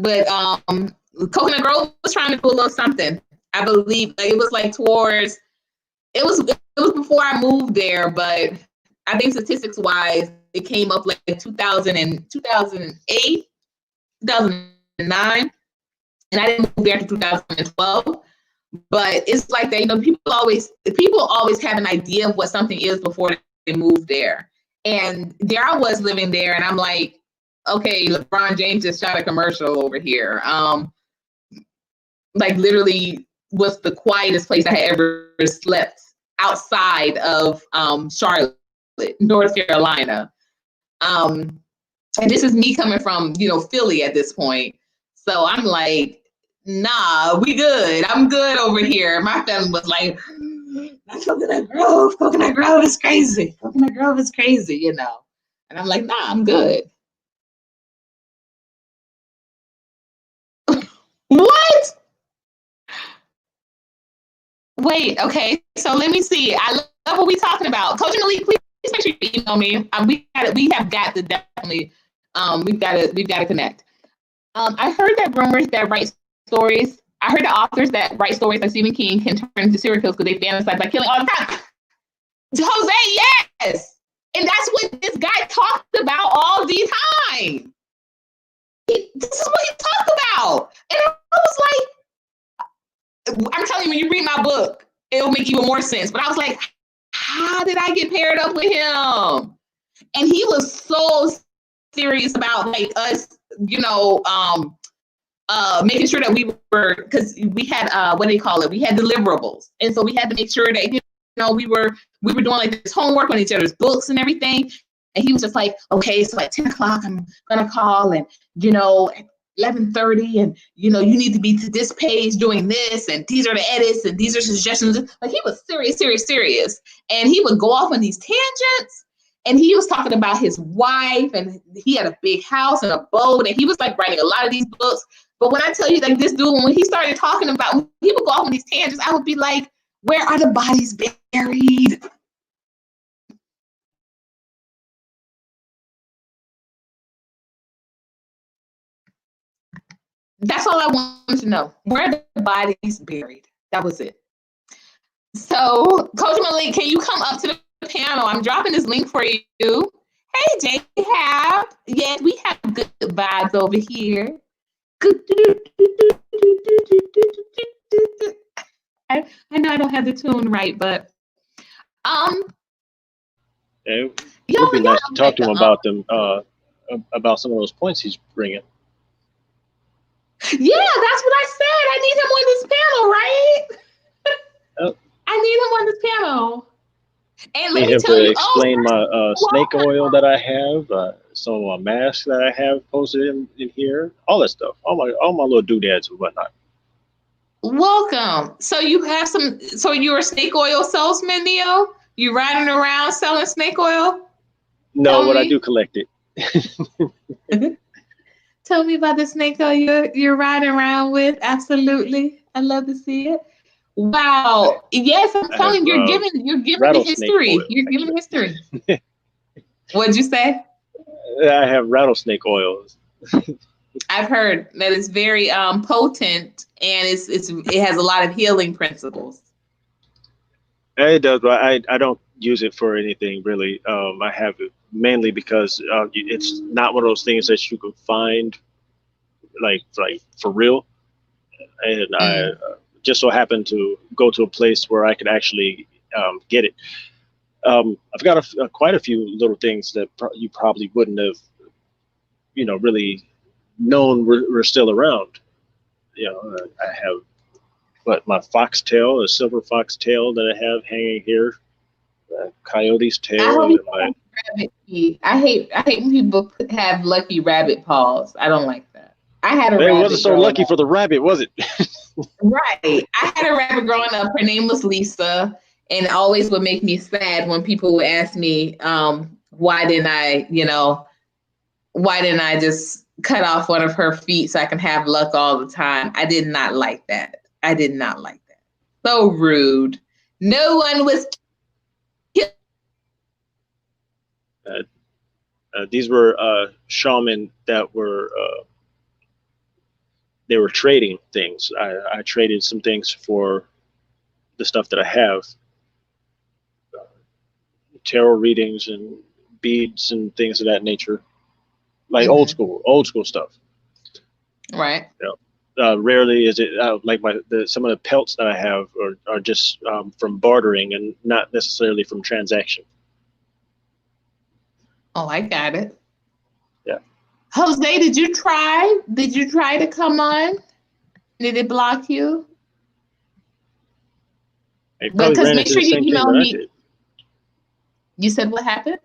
Coconut Grove was trying to do a little something. I believe it was like towards. It was before I moved there, but I think statistics wise, it came up like 2000 and 2008, 2009, and I didn't move there until 2012. But it's like that, you know, people always have an idea of what something is before they move there. And there I was living there, and I'm like, okay, LeBron James just shot a commercial over here. Like literally was the quietest place I had ever slept outside of Charlotte, North Carolina. And this is me coming from, you know, Philly at this point. So I'm like, nah, we good. I'm good over here. My family was like, Coconut Grove. Coconut Grove is crazy. Coconut Grove is crazy, you know. And I'm like, nah, I'm good. What? Wait, okay. So let me see. I love what we talking about. COJAMALIK, please make sure you email me. We have got to definitely we've got to connect. I heard that rumors that write stories. I heard that authors that write stories like Stephen King can turn into serial killers because they fantasize about killing all the time. Jose, yes. And that's what this guy talked about all the time. This is what he talked about. And I was like, I'm telling you, when you read my book, it'll make even more sense. But I was like, how did I get paired up with him? And he was so serious about like us, you know, making sure that we were, because we had what do you call it? We had deliverables, and so we had to make sure that, you know, we were doing like this homework on each other's books and everything. And he was just like, okay, so at 10 o'clock I'm gonna call, and you know, at 11:30, and you know, you need to be to this page doing this, and these are the edits, and these are suggestions. Like, he was serious, and he would go off on these tangents. And he was talking about his wife, and he had a big house and a boat, and he was like writing a lot of these books. But when I tell you, like, this dude, when he started talking about, when he would go off on these tangents, I would be like, where are the bodies buried? That's all I wanted to know. Where are the bodies buried? That was it. So, COJAMALIK, can you come up to the panel? I'm dropping this link for you. Hey, J-Hab. Yes, we have good vibes over here. I know I don't have the tune right, but it would be nice to talk to him about them, about some of those points he's bringing. Yeah, that's what I said. I need him on this panel, right? I need him on this panel. And let me tell you, explain my snake oil that I have, some of my masks that I have posted in here, all that stuff, all my little doodads and whatnot. Welcome. So you have some. So you're a snake oil salesman, Neo? You riding around selling snake oil? No, but I do collect it. Tell me about the snake oil you're riding around with. Absolutely, I love to see it. Wow. Yes, I'm telling you, you're giving the history. You're giving history. What'd you say? I have rattlesnake oils. I've heard that it's very potent, and it has a lot of healing principles. It does, but I don't use it for anything really. I have it mainly because it's not one of those things that you can find like for real, and I just so happened to go to a place where I could actually get it. I've got quite a few little things that you probably wouldn't have, you know, really known were still around. You know, I have my foxtail, a silver foxtail that I have hanging here, coyote's tail. I hate when people have lucky rabbit paws. I don't like that. I had a rabbit. It wasn't so lucky for the rabbit, was it? Right. I had a rabbit growing up. Her name was Lisa, and it always would make me sad when people would ask me, why didn't I just cut off one of her feet so I can have luck all the time? I did not like that. So rude. No one was. These were shaman that were they were trading things. I traded some things for the stuff that I have, tarot readings and beads and things of that nature, like old school stuff. Right. You know, rarely is it like some of the pelts that I have are just from bartering and not necessarily from transaction. Oh, I got it. Yeah. Jose, did you try to come on? Did it block you? Because make sure you email me. You said what happened?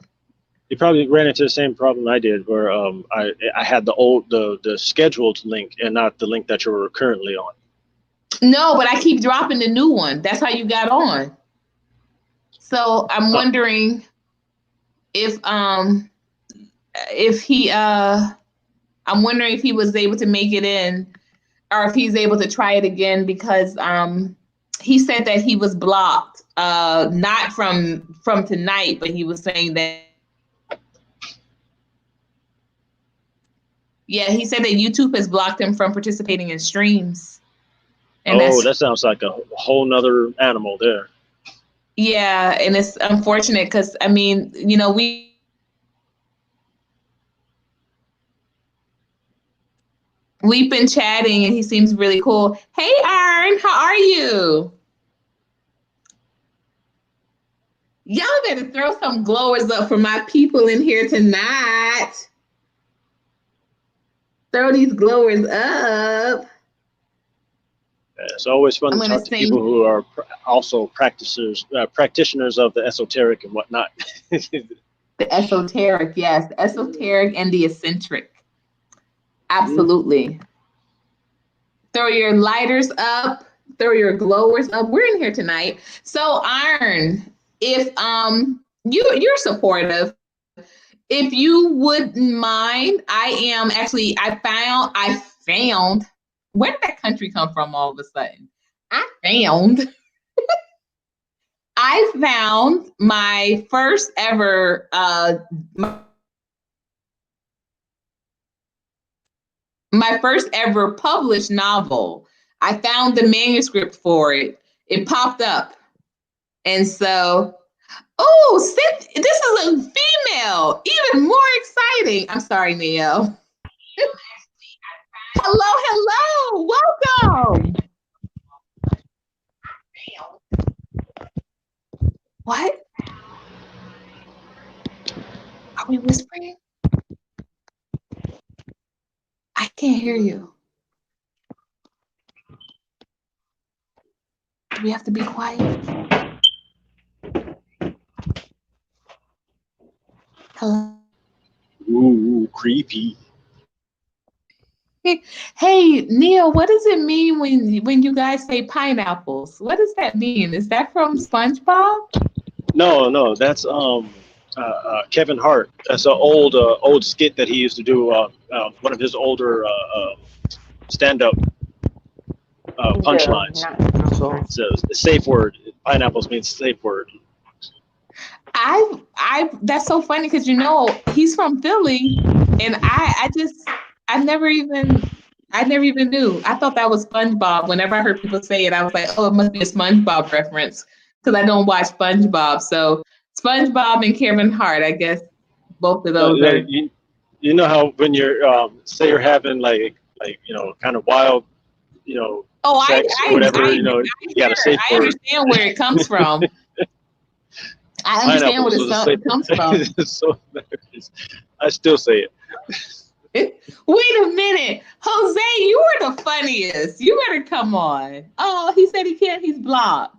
You probably ran into the same problem I did, where I had the scheduled link and not the link that you're currently on. No, but I keep dropping the new one. That's how you got on. So I'm wondering if he I'm wondering if he was able to make it in, or if he's able to try it again, because he said that he was blocked, not from tonight, but he was saying that, yeah, he said that YouTube has blocked him from participating in streams. And that sounds like a whole nother animal there. Yeah, and it's unfortunate because, I mean, you know, we've been chatting and he seems really cool. Hey, Arn, how are you? Y'all better throw some glowers up for my people in here tonight. Throw these glowers up. It's always fun to talk to people who are also practitioners of the esoteric and whatnot. The esoteric, yes. The esoteric and the eccentric. Absolutely. Throw your lighters up. Throw your glowers up. We're in here tonight. So, Arn, if you're supportive, if you wouldn't mind, I found, where did that country come from all of a sudden? I found my first ever published novel. I found the manuscript for it. It popped up. And so, this is a female, even more exciting. I'm sorry, Neo. Hello, welcome. What? Are we whispering? I can't hear you. Do we have to be quiet? Hello? Ooh, creepy. Hey, Neil, what does it mean when you guys say pineapples? What does that mean? Is that from SpongeBob? No, that's Kevin Hart. That's an old skit that he used to do. One of his older stand-up punchlines. So safe word. Pineapples means safe word. That's so funny because, you know, he's from Philly, and I never even knew. I thought that was SpongeBob. Whenever I heard people say it, I was like, oh, it must be a SpongeBob reference, because I don't watch SpongeBob. So SpongeBob and Kevin Hart, I guess both of those are. You know how when you're say you're having like kind of wild, sex or whatever, you got to say. I understand where it comes from. I understand where it comes from. So I still say it. Wait a minute, Jose, you are the funniest. You better come on. Oh, he said he can't. He's blocked.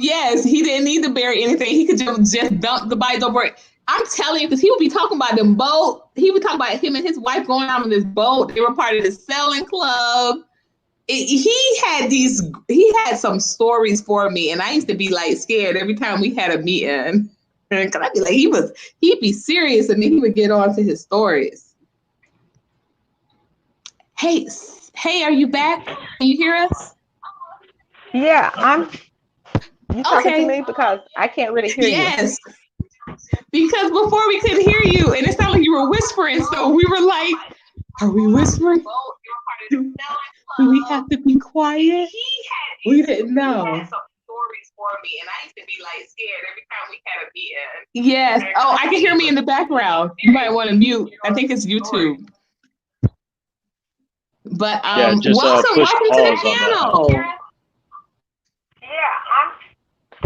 Yes, he didn't need to bury anything. He could just dump the bodies over. I'm telling you, because he would be talking about them boat. He would talk about him and his wife going out on this boat. They were part of the sailing club. He had some stories for me, and I used to be like scared every time we had a meeting. Because I'd be like, he'd be serious, and then he would get on to his stories. Hey, are you back? Can you hear us? Yeah, you talking to me because I can't really hear you. Yes, because before we could hear you, and it sounded like you were whispering, so we were like, are we whispering? Do we have to be quiet? We didn't know. Stories for me, and I used to be like scared every time we had a meeting. Yes. Oh, I can hear me in the background. You might want to mute. I think it's YouTube. But welcome to the panel.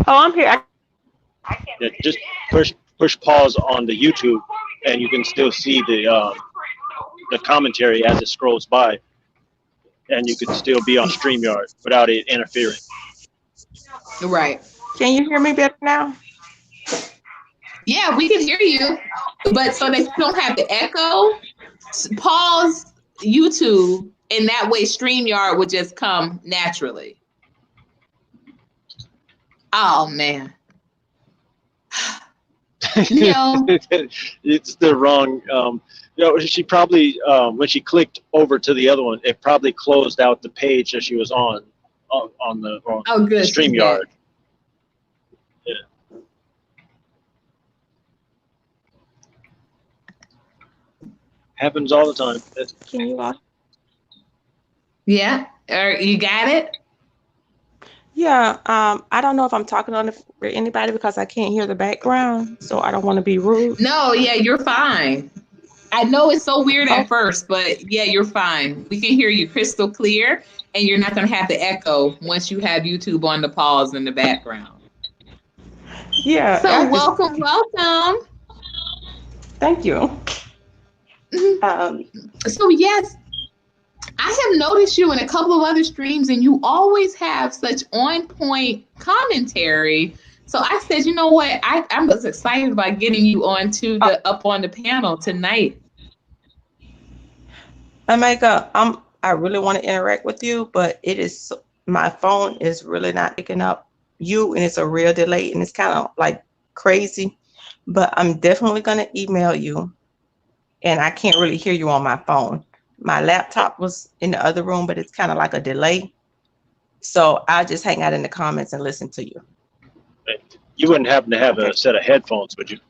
I'm here. Just push pause on the YouTube, and you can still see the commentary as it scrolls by, and you can still be on StreamYard without it interfering. Right. Can you hear me better now? Yeah, we can hear you, but so that you don't have the echo, pause YouTube, and that way StreamYard would just come naturally. Oh man. No. It's the wrong. She probably when she clicked over to the other one, it probably closed out the page that she was on the good. StreamYard. Yeah. Happens all the time. Can you all? Yeah, you got it? Yeah, I don't know if I'm talking on for anybody because I can't hear the background, so I don't want to be rude. No, yeah, you're fine. I know it's so weird at first, but yeah, you're fine. We can hear you crystal clear, and you're not going to have the echo once you have YouTube on the pause in the background. Yeah. So welcome. Thank you. So yes, I have noticed you in a couple of other streams, and you always have such on-point commentary. So I said, you know what? I was excited about getting you up on the panel tonight. Omega, I really want to interact with you, but my phone is really not picking up you, and it's a real delay, and it's kind of like crazy. But I'm definitely gonna email you, and I can't really hear you on my phone. My laptop was in the other room, but it's kind of like a delay. So I'll just hang out in the comments and listen to you. You wouldn't happen to have a set of headphones, would you?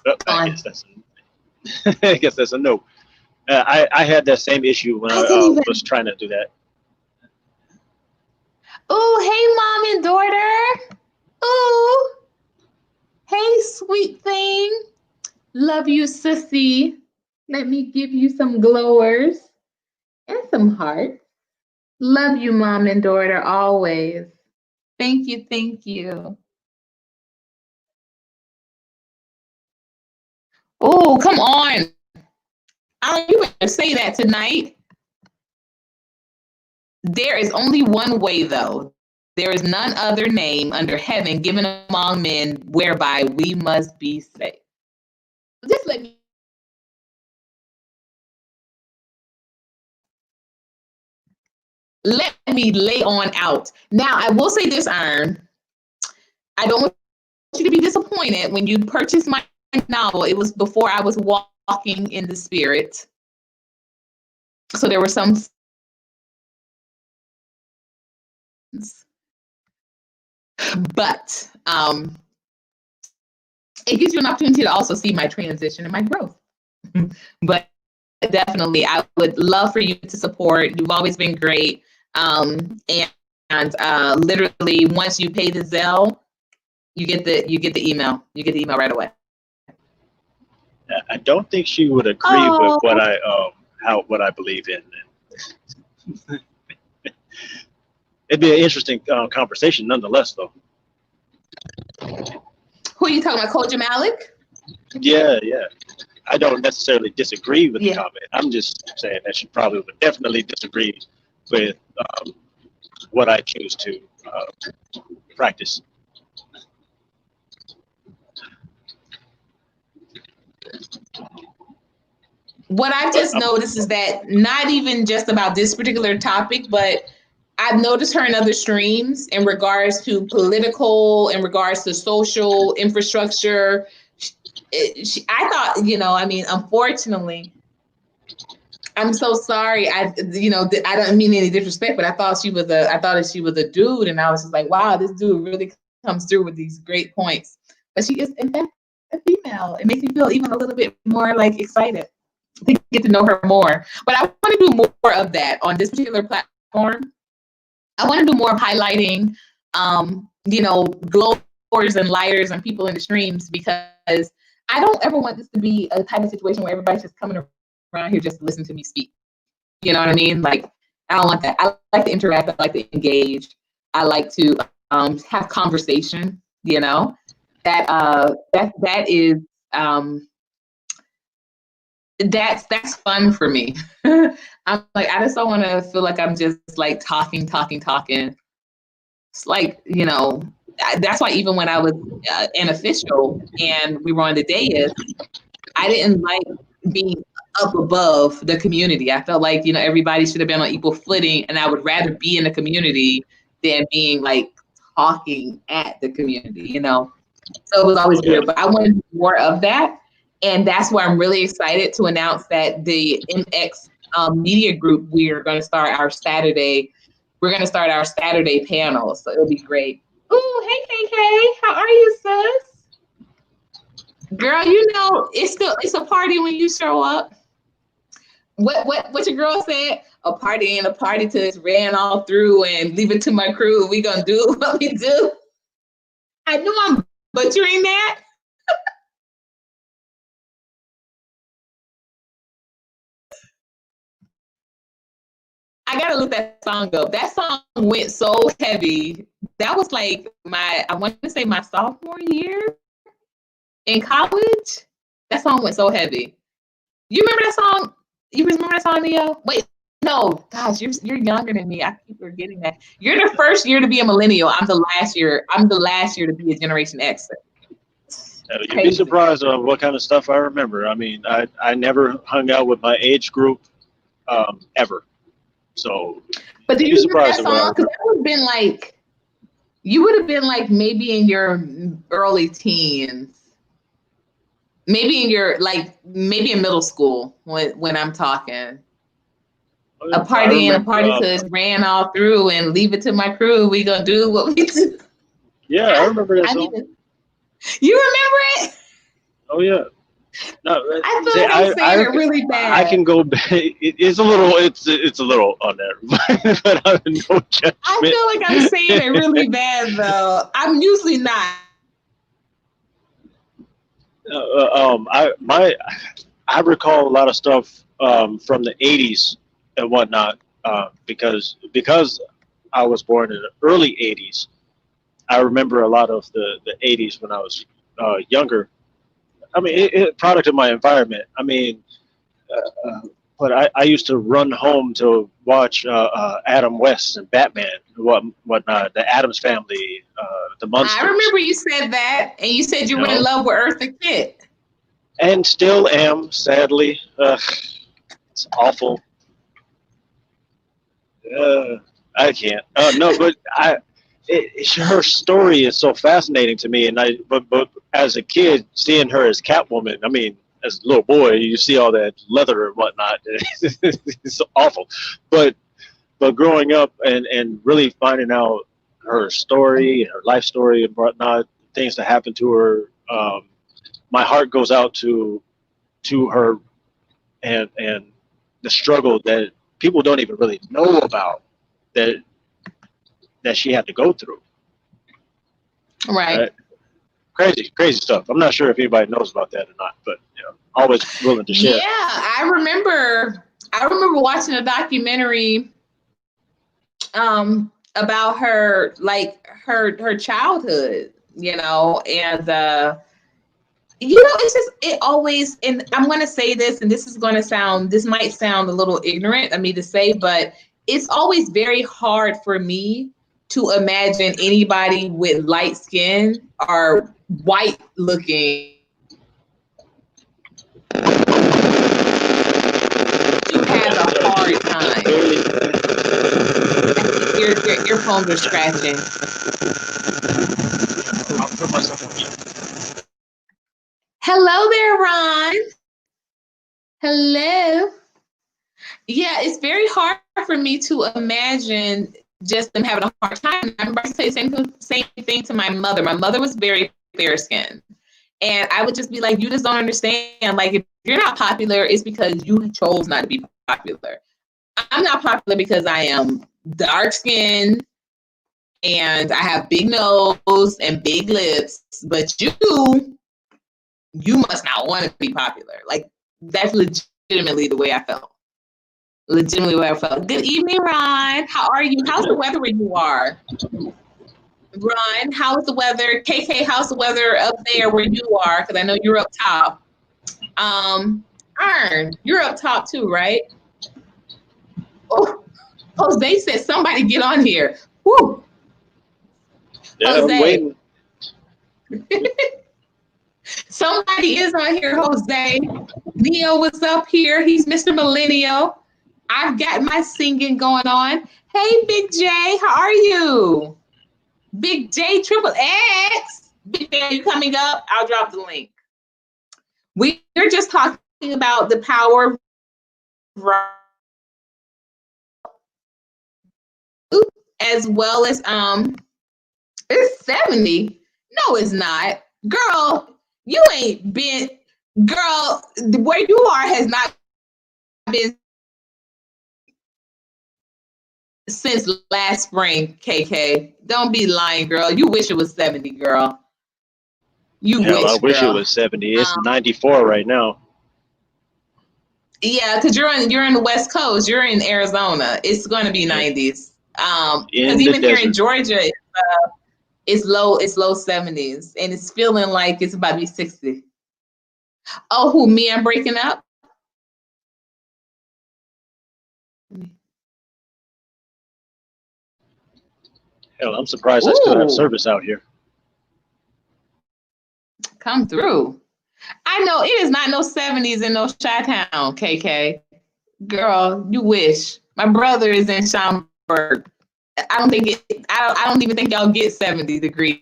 Oh, I guess that's a no. I had that same issue when I was trying to do that. Oh, hey, mom and daughter. Oh, hey, sweet thing. Love you, sissy. Let me give you some glowers and some hearts. Love you, mom and daughter, always. Thank you, thank you. Oh, come on. You better say that tonight. There is only one way, though. There is none other name under heaven given among men whereby we must be saved. Just let me lay on out. Now, I will say this, Iron. I don't want you to be disappointed when you purchased my novel. It was before I was walking in the spirit. So there were some. But it gives you an opportunity to also see my transition and my growth. But definitely, I would love for you to support. You've always been great. And literally, once you pay the Zelle, you get the email. You get the email right away. I don't think she would agree with what I believe in. It'd be an interesting conversation, nonetheless, though. Who are you talking about, COJAMALIK? Yeah. I don't necessarily disagree with the comment. I'm just saying that she probably would definitely disagree with what I choose to practice. What I've just noticed is that not even just about this particular topic, but I've noticed her in other streams in regards to political, in regards to social infrastructure. I thought, unfortunately, I'm so sorry. I don't mean any disrespect, but I thought she was a dude, and I was just like, wow, this dude really comes through with these great points. But she is, in fact, a female. It makes me feel even a little bit more like excited to get to know her more. But I want to do more of that on this particular platform. I want to do more of highlighting, glowers and lighters and people in the streams, because I don't ever want this to be a type of situation where everybody's just coming around here just to listen to me speak. You know what I mean? Like, I don't want that. I like to interact. I like to engage. I like to have conversation. That is that's fun for me. I'm like, I just don't want to feel like I'm just like talking. It's like, that's why even when I was an official and we were on the dais, I didn't like being up above the community. I felt like, everybody should have been on equal footing, and I would rather be in the community than being like talking at the community, So it was always weird, but I wanted more of that. And that's why I'm really excited to announce that the MX Media Group, we're going to start our Saturday panel. So it'll be great. Ooh, hey, how are you, sis? Girl, it's a party when you show up. What your girl said? A party ain't a party till it's ran all through, and leave it to my crew. We gonna do what we do. I knew I'm butchering that. I gotta look that song up. That song went so heavy. That was like I want to say my sophomore year in college. That song went so heavy. You remember that song? You remember that song, Neo? Wait, no. Gosh, you're younger than me. I keep forgetting that. You're the first year to be a millennial. I'm the last year to be a Generation X. You'd be surprised on what kind of stuff I remember. I mean, I never hung out with my age group ever. So, but do you remember that song? Because that would have been like, you would have been like maybe in your early teens, maybe in middle school when I'm talking. A party till it's ran all through, and leave it to my crew. We gonna do what we do. Yeah, I remember that song. You remember it? Oh yeah. No, I feel like I'm saying it really bad. I can go back. It's a little on there, but I'm no judgment. I feel like I'm saying it really bad though. I'm usually not. I recall a lot of stuff from the 80s and whatnot because I was born in the early 80s. I remember a lot of the 80s when I was younger. I mean, it product of my environment. I mean, but I used to run home to watch Adam West and Batman and whatnot, the Addams Family, the Munsters. I remember you said that, and you said you were in love with Eartha Kitt. And still am, sadly. It's awful. I can't. No, but her story is so fascinating to me, and but as a kid, seeing her as Catwoman, I mean, as a little boy, you see all that leather and whatnot. It's awful, but growing up and really finding out her story and her life story and whatnot, things that happened to her, my heart goes out to her and the struggle that people don't even really know about that she had to go through. Right. Crazy stuff. I'm not sure if anybody knows about that or not, but always willing to share. Yeah, I remember watching a documentary about her, like her childhood, and it's just, it always, and I'm going to say this, and this might sound a little ignorant of me to say, but it's always very hard for me to imagine anybody with light skin or white looking who has a hard time. Your earphones are scratching. I'll put myself on mute. Hello there, Ron. Hello. Yeah, it's very hard for me to imagine just them having a hard time. I remember I say the same thing to my mother. My mother was very fair skinned. And I would just be like, you just don't understand. Like, if you're not popular, it's because you chose not to be popular. I'm not popular because I am dark skinned and I have big nose and big lips, but you must not want to be popular. Like, that's legitimately the way I felt. Good evening, Ron. How are you? How's the weather where you are? Ron, how's the weather? KK, how's the weather up there where you are? Because I know you're up top. Darn, you're up top too, right? Oh, Jose said somebody get on here. Woo. Yeah, I'm Jose. waiting. Somebody is on here, Jose. Neo was up here. He's Mr. Millennial. I've got my singing going on. Hey, Big J, how are you? Big J triple X. Big J, are you coming up? I'll drop the link. We're just talking about the power of as well as it's 70. No, it's not. Girl, you ain't been, girl, where you are has not been since last spring, KK. Don't be lying, girl. You wish it was 70, girl. You Hell, I wish it girl. was 70. It's 94 right now. Yeah, because you're in the West Coast. You're in Arizona. It's going to be 90s. Because even here in Georgia, it's low 70s, and it's feeling like it's about to be 60. Oh, who, me? I'm breaking up? Hell, I'm surprised I still have service out here. Come through. I know it is not no 70s in no Chi-Town, KK. Girl, you wish. My brother is in Schaumburg. I don't even think y'all get 70 degrees.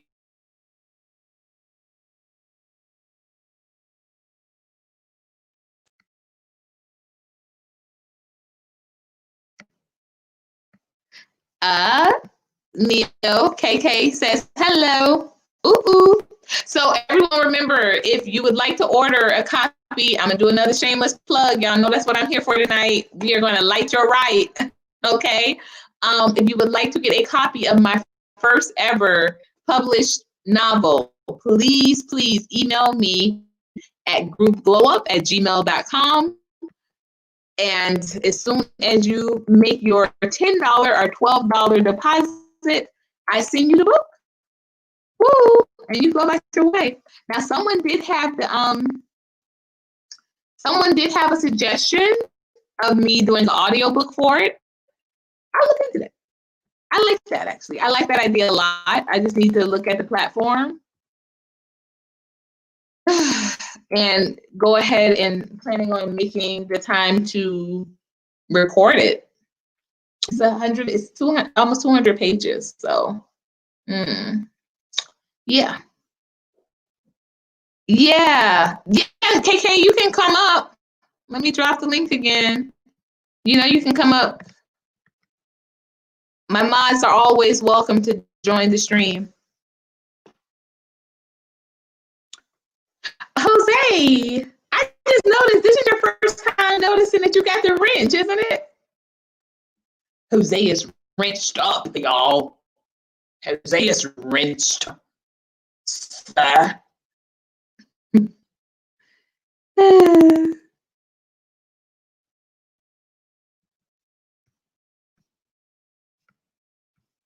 Neo, KK says hello. Ooh. So everyone remember, if you would like to order a copy, I'm gonna do another shameless plug. Y'all know that's what I'm here for tonight. We are gonna light your right. Okay. If you would like to get a copy of my first ever published novel, please email me at groupglowup@gmail.com. And as soon as you make your $10 or $12 deposit, I send you the book. Woo! And you go about your way. Now, someone did have a suggestion of me doing the audiobook for it. I'll look into that. I like that, actually. I like that idea a lot. I just need to look at the platform and go ahead and planning on making the time to record it. It's 200, almost 200 pages. So, yeah. KK, you can come up. Let me drop the link again. You can come up. My mods are always welcome to join the stream. Jose, I just noticed this is your first time noticing that you got the wrench, isn't it? Jose is wrenched up, y'all. Jose is wrenched.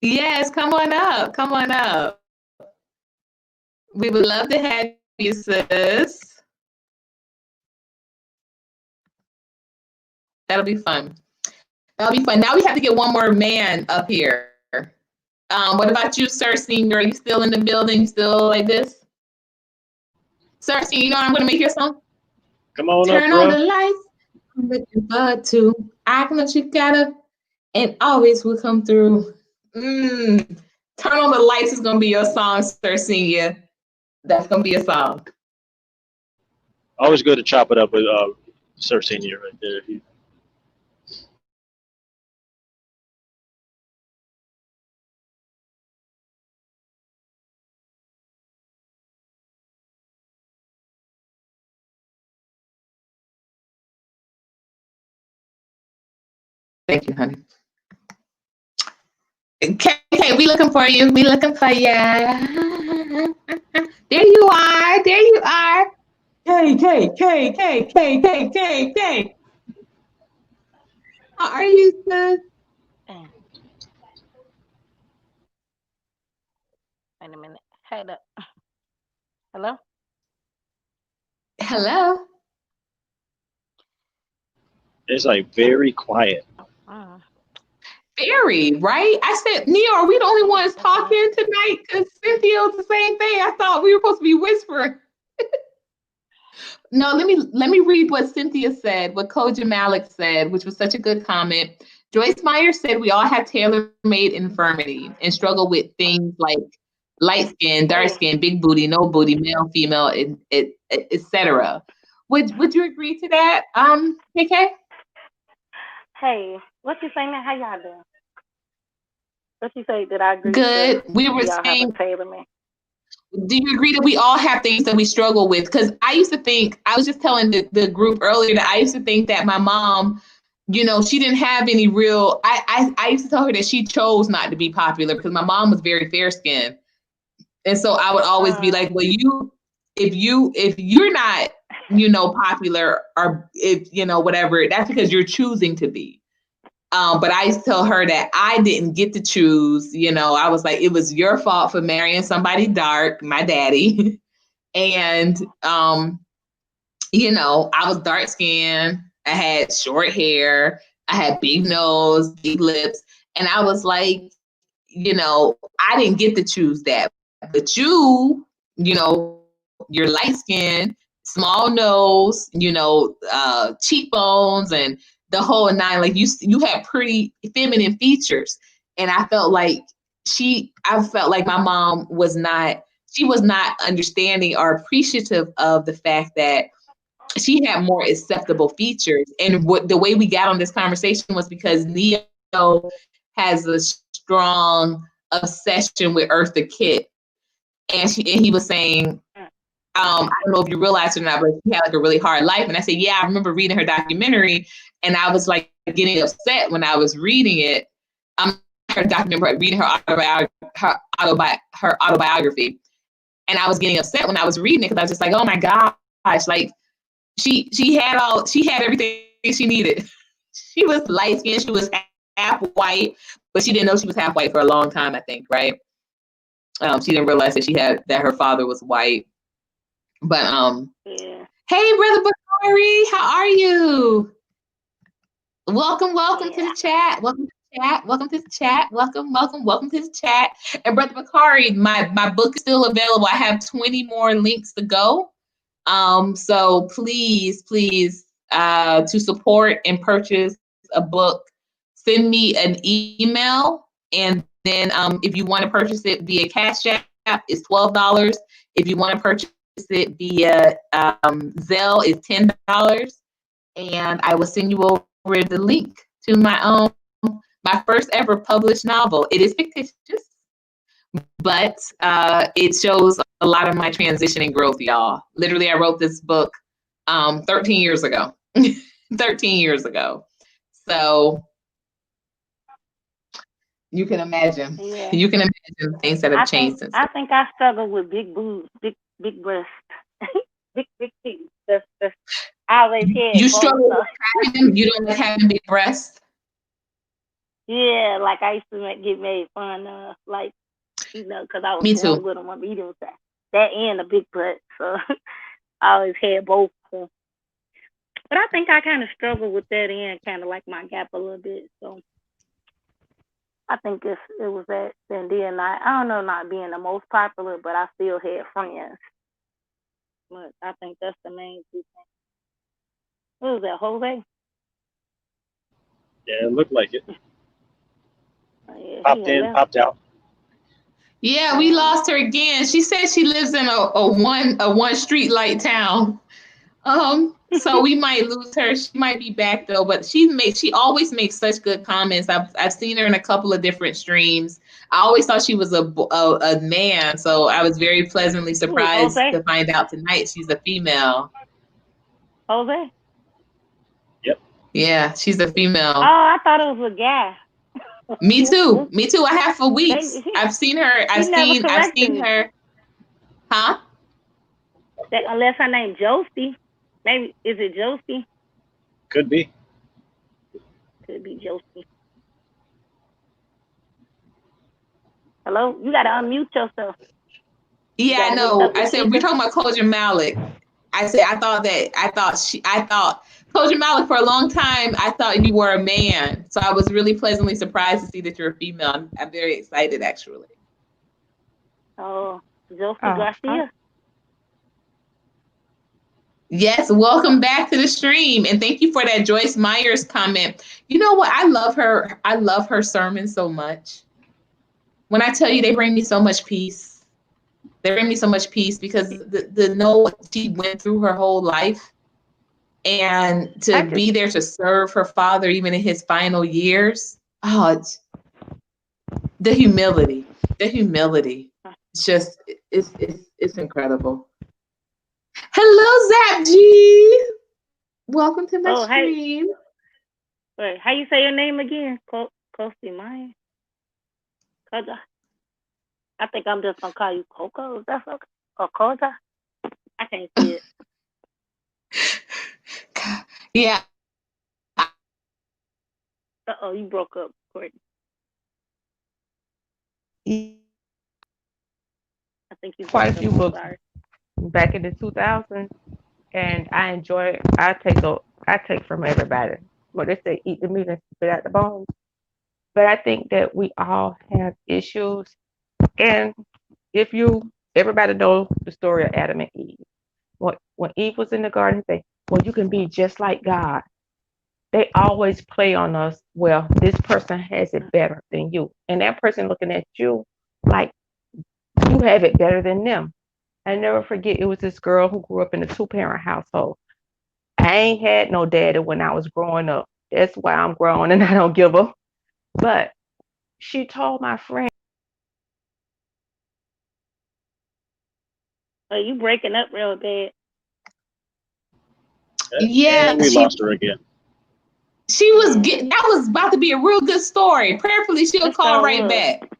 Yes, come on up. Come on up. We would love to have you, sis. That'll be fun. Now we have to get one more man up here. What about you, Sir Senior? Are you still in the building? Still like this? Sir Senior, you know I'm going to make your song? Come on Turn up, on bro. the lights. I'm looking forward to. I know you gotta, and always will come through. Turn on the lights is going to be your song, Sir Senior. That's going to be a song. Always good to chop it up with Sir Senior right there. Thank you, honey. Okay, we looking for you. We looking for you. There you are. There you are. K. How are you, sis? Wait a minute. Hello? Hello. It's like very quiet. Very, right? I said, Neo, are we the only ones talking tonight? Because Cynthia was the same thing. I thought we were supposed to be whispering. No, let me read what Cynthia said, what COJAMALIK said, which was such a good comment. Joyce Meyer said we all have tailor-made infirmity and struggle with things like light skin, dark skin, big booty, no booty, male, female, etc. Would you agree to that, KK? Hey, what you saying? How y'all doing? What you say? Did I agree? Good. We were saying, do you agree that we all have things that we struggle with? Because I used to think, I was just telling the group earlier that I used to think that my mom, you know, she didn't have any real, I used to tell her that she chose not to be popular because my mom was very fair skinned. And so I would always be like, well, if you're not, you know, popular, or if, you know, whatever, that's because you're choosing to be. But I used to tell her that I didn't get to choose. You know, I was like, it was your fault for marrying somebody dark, my daddy. And, you know, I was dark skinned. I had short hair. I had big nose, big lips. And I was like, you know, I didn't get to choose that. But you know, you're light skinned, small nose, you know, cheekbones and the whole nine. Like you had pretty feminine features. And I felt like my mom was not understanding or appreciative of the fact that she had more acceptable features. And the way we got on this conversation was because Neo has a strong obsession with Eartha Kitt. And he was saying, I don't know if you realize it or not, but she had like a really hard life. And I said, yeah, I remember reading her documentary, and I was like getting upset when I was reading it. Her documentary, reading her autobiography, and I was getting upset when I was reading it because I was just like, oh my gosh, like she had everything she needed. She was light skinned, she was half white, but she didn't know she was half white for a long time, I think, right? She didn't realize that her father was white. But yeah. Hey, Brother Bokor, how are you? Welcome to the chat. Welcome to the chat. Welcome to the chat. Welcome to the chat. And Brother Bokor, my book is still available. I have 20 more links to go. So please, to support and purchase a book, send me an email, and then if you want to purchase it via Cash App, it's $12. If you want to purchase it via Zelle, it's $10, and I will send you over the link to my first ever published novel. It is fictitious, but it shows a lot of my transition and growth, y'all. Literally, I wrote this book 13 years ago. 13 years ago. So you can imagine. Yeah. You can imagine things that have changed since. I think I struggle with big boobs, big breasts, big teeth. That's I always had. You struggle with having, you don't like having big breasts? Yeah, like I used to get made fun of, like, you know, because I was Me too. one with them. I mean, it was that and a big butt, so I always had both. So. But I think I kind of struggle with that and kind of like my gap a little bit. So I think it was that. And then I don't know, not being the most popular, but I still had friends. But I think that's the main two things. What was that, Jose? Yeah, it looked like it. Yeah, Popped in, popped out. Yeah, we lost her again. She said she lives in a one street light town. So we might lose her. She might be back though, but she always makes such good comments. I've seen her in a couple of different streams. I always thought she was a man, so I was very pleasantly surprised to find out tonight she's a female. Jose? Yep. Yeah, she's a female. Oh, I thought it was a guy. Me too. I have for weeks. I've seen her. I've seen her. Huh? Unless her name Josie. Maybe, is it Josie? Could be. Could be Josie. Hello? You got to unmute yourself. Yeah, I know. I said, we're talking about COJAMALIK. I thought COJAMALIK for a long time. I thought you were a man, so I was really pleasantly surprised to see that you're a female. I'm very excited, actually. Oh, Garcia. Yes, welcome back to the stream, and thank you for that Joyce Myers comment. You know what? I love her. I love her sermons so much. When I tell you, they bring me so much peace. They bring me so much peace because the know what she went through her whole life, and to be there to serve her father even in his final years. Oh, it's the humility. It's just it's incredible. Hello, Zap G. Welcome to my stream. Wait, how you say your name again? Courtney Meyer. I think I'm just gonna call you Coco. Is that okay? Or Koja? I can't see it. Yeah. Uh-oh, you broke up, Courtney. I think you quite a few books back in the 2000s, and I take from everybody. Well, they say eat the meat and spit out the bones. But I think that we all have issues, and everybody knows the story of Adam and Eve. When Eve was in the garden, they say, well, you can be just like God. They always play on us, well, this person has it better than you. And that person looking at you like you have it better than them. I never forget, it was this girl who grew up in a 2-parent household. I ain't had no daddy when I was growing up. That's why I'm grown and I don't give a. But she told my friend. Are you breaking up real bad? Yeah, and we lost her again. She was that was about to be a real good story. Prayerfully, she'll call right back.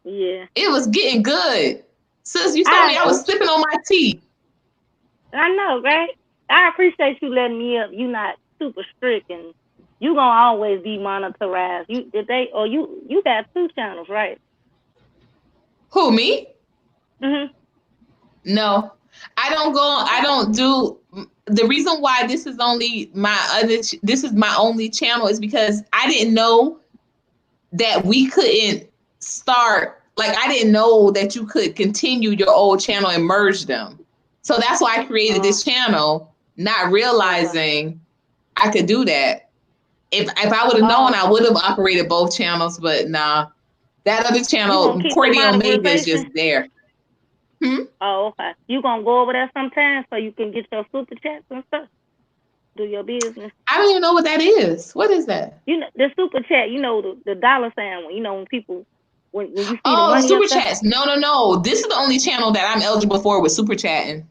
Yeah. It was getting good. Sis, you saw me, I was sipping on my tea. I know, right? I appreciate you letting me up. You not super strict, and you gonna always be monitored. You got 2 channels, right? Who, me? Mhm. No, I don't do. The reason why this is only this is my only channel is because I didn't know that we couldn't start. Like, I didn't know that you could continue your old channel and merge them. So that's why I created this channel, not realizing I could do that. If I would have known, I would have operated both channels, but nah. That other channel, Courtney Omega, is just there. Oh, okay. You gonna go over there sometime so you can get your super chats and stuff? Do your business. I don't even know what that is. What is that? You know, the super chat, you know, the dollar sign one. You know, when people when you see the money. Super chats. No. This is the only channel that I'm eligible for with super chatting.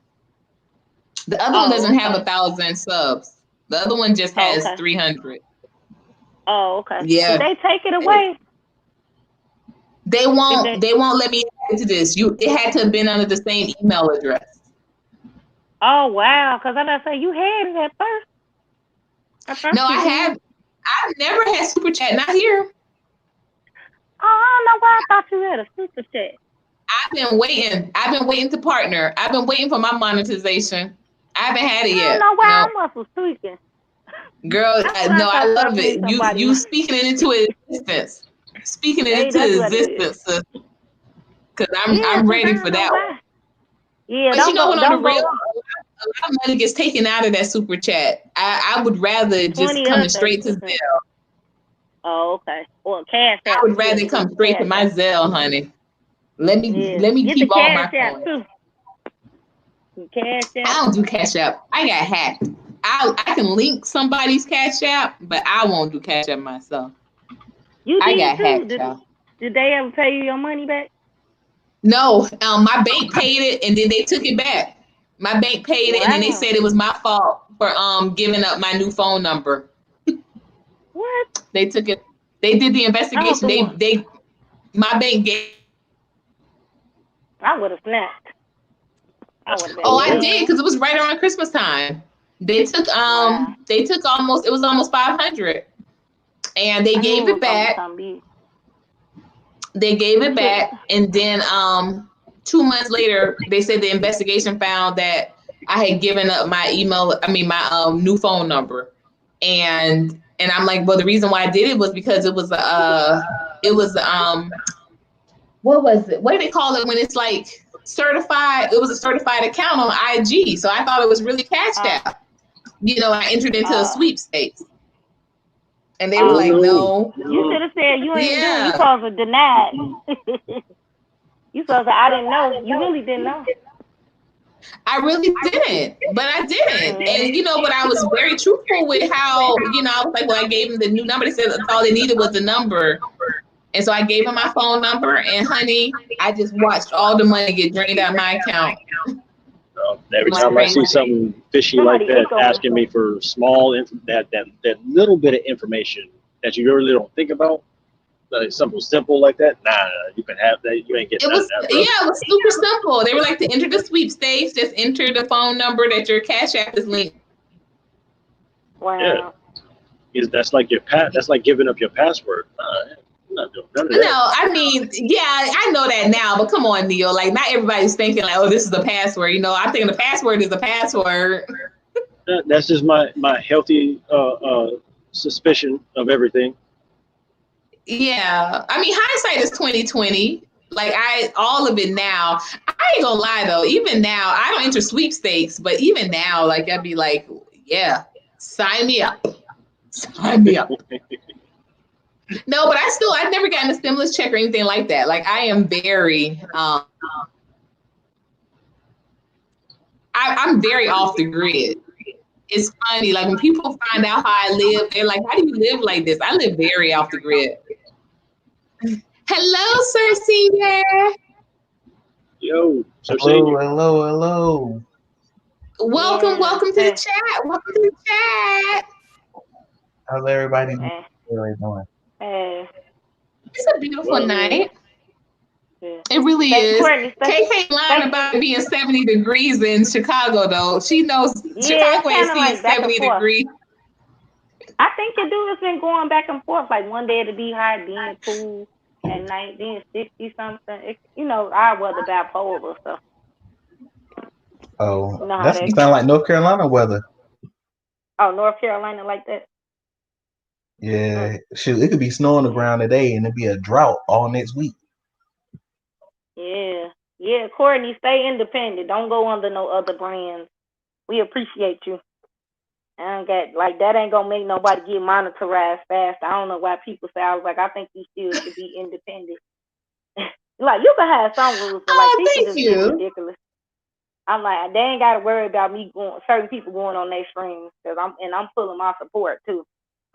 The other one doesn't have 1,000 subs. The other one just has 300. Oh, okay. Yeah. Did they take it away? They won't let me add to this. It had to have been under the same email address. Oh wow, because I'm gonna say you had it at first. No, I've never had super chat, not here. Oh, I don't know why I thought you had a super chat. I've been waiting to partner. I've been waiting for my monetization. I haven't had it yet. I don't know why I must was tweaking. Girl, I love it. You speaking it into existence. Speaking it into existence, because I'm ready for that one. Yeah, but you know what? On the real, a lot of money gets taken out of that super chat. I would rather just come straight to Zelle. Oh, okay. Well, cash app. I would rather come straight to my Zelle, honey. Let me keep all my coins. Cash app. I don't do Cash App. I got hacked. I can link somebody's Cash App, but I won't do Cash App myself. I got hacked. Did they ever pay you your money back? No. My bank paid it, and then they took it back. My bank paid it, and then they said it was my fault for giving up my new phone number. What? They took it. They did the investigation. My bank gave. I would have snapped. I did, because it was right around Christmas time. They took almost, it was almost 500, and they gave it back. They gave it back, and then 2 months later, they said the investigation found that I had given up my email, my new phone number. And I'm like, well, the reason why I did it was because it was what was it? What do they call it when it's like certified? It was a certified account on IG. So I thought it was really Cash App. I entered into a sweepstakes. And they were like, no. You should have said you ain't do it. You supposed to deny it. You supposed to, I didn't know. You really didn't know. I really didn't, but I didn't. And, but I was very truthful with how, I was like, well, I gave them the new number. They said that's all they needed was the number. And so I gave him my phone number, and honey, I just watched all the money get drained out of my account. Every time I see something fishy like that, asking me for that little bit of information that you really don't think about, like something simple like that, nah, you can have that. You ain't getting that. It was super simple. They were like, to enter the sweepstakes, just enter the phone number that your Cash App is linked. Wow. Yeah. That's like that's like giving up your password. I'm not doing none of that. No, I know that now, but come on, Neil. Like, not everybody's thinking like, oh, this is the password. I'm thinking the password is the password. That's just my healthy suspicion of everything. Yeah, hindsight is 20/20. Like, all of it now. I ain't gonna lie though. Even now, I don't enter sweepstakes, but even now, like, I'd be like, yeah, sign me up. Sign me up. No, but I've never gotten a stimulus check or anything like that. Like, I am very, I'm very off the grid. It's funny, like, when people find out how I live, they're like, how do you live like this? I live very off the grid. Hello, Sir Senior. Yo, Sir Senior. Hello. Welcome to the chat. Welcome to the chat. How's everybody doing? It's a beautiful night. Yeah. It really is. Courtney, KK lying about it being 70 degrees in Chicago, though. She knows Chicago ain't seeing 70 degrees. I think it's been going back and forth. Like, one day it'll be hot, then cool, at night, then 60 something. Our weather bipolar stuff. Oh, that sounds like North Carolina weather. Oh, North Carolina like that? Yeah, shoot, it could be snow on the ground today, and it'd be a drought all next week. Yeah, Courtney, stay independent. Don't go under no other brands. We appreciate you. That ain't gonna make nobody get monetized fast. I don't know why people say. I was like, I think you still should be independent. Like, you can have some rules, but like, people just get ridiculous. I'm like, they ain't gotta worry about certain people going on their streams, because I'm pulling my support too.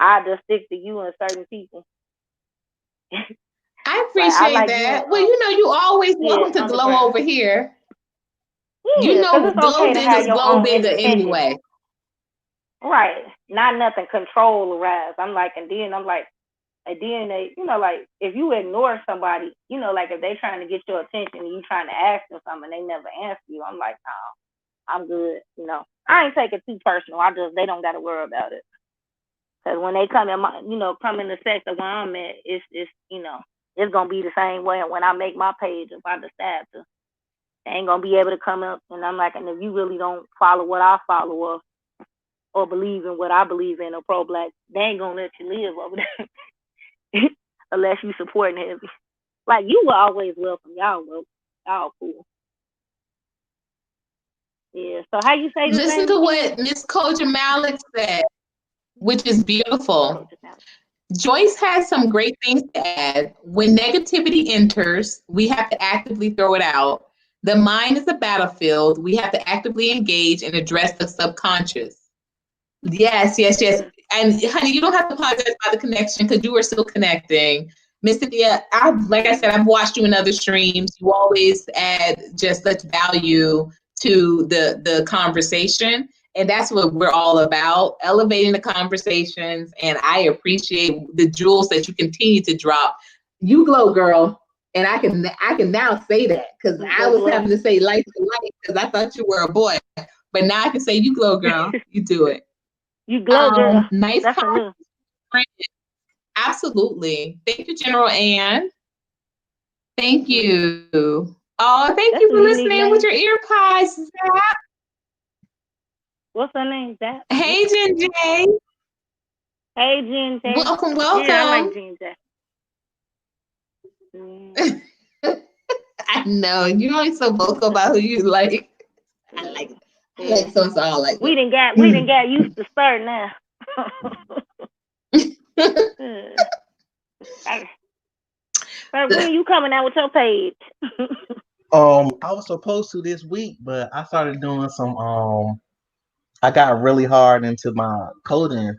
I just stick to you and certain people. I appreciate that. Well, you always welcome to glow over here. Yeah, glow diggers glow bigger anyway. Right. Not nothing control-arized. And then they, like, if you ignore somebody, like, if they trying to get your attention and you trying to ask them something and they never answer you, I'm like, no, I'm good. I ain't take it too personal. They don't got to worry about it. Because when they come in, come in the sector where I'm at, it's it's going to be the same way when I make my page if I decide to. They ain't going to be able to come up. And I'm like, and if you really don't follow what I follow or believe in what I believe in or pro-black, they ain't going to let you live over there. Unless you supporting heavy. Like, you were always welcome. Y'all cool. Yeah, so how you say this? Listen to what Miss COJAMALIK said, which is beautiful. Joyce has some great things to add. When negativity enters, we have to actively throw it out. The mind is a battlefield. We have to actively engage and address the subconscious. Yes. And honey, you don't have to apologize about the connection because you are still connecting. Miss Cynthia, like I said, I've watched you in other streams. You always add just such value to the conversation. And that's what we're all about, elevating the conversations. And I appreciate the jewels that you continue to drop. You glow, girl. And I can now say that because I was having to say light to light because I thought you were a boy. But now I can say you glow, girl. You do it. You glow, girl. Nice comment. Absolutely. Thank you, General Ann. Thank you. Oh, thank you for listening with your ear pods, Zach. What's her name? That. Hey, Jen J. Hey, Jen J. Welcome, Yeah, I like welcome. Jen J. Mm. I know you're always so vocal about who you like. I like so it's all like we done got used to start now. When you coming out with your page? I was supposed to this week, but I started doing some I got really hard into my coding,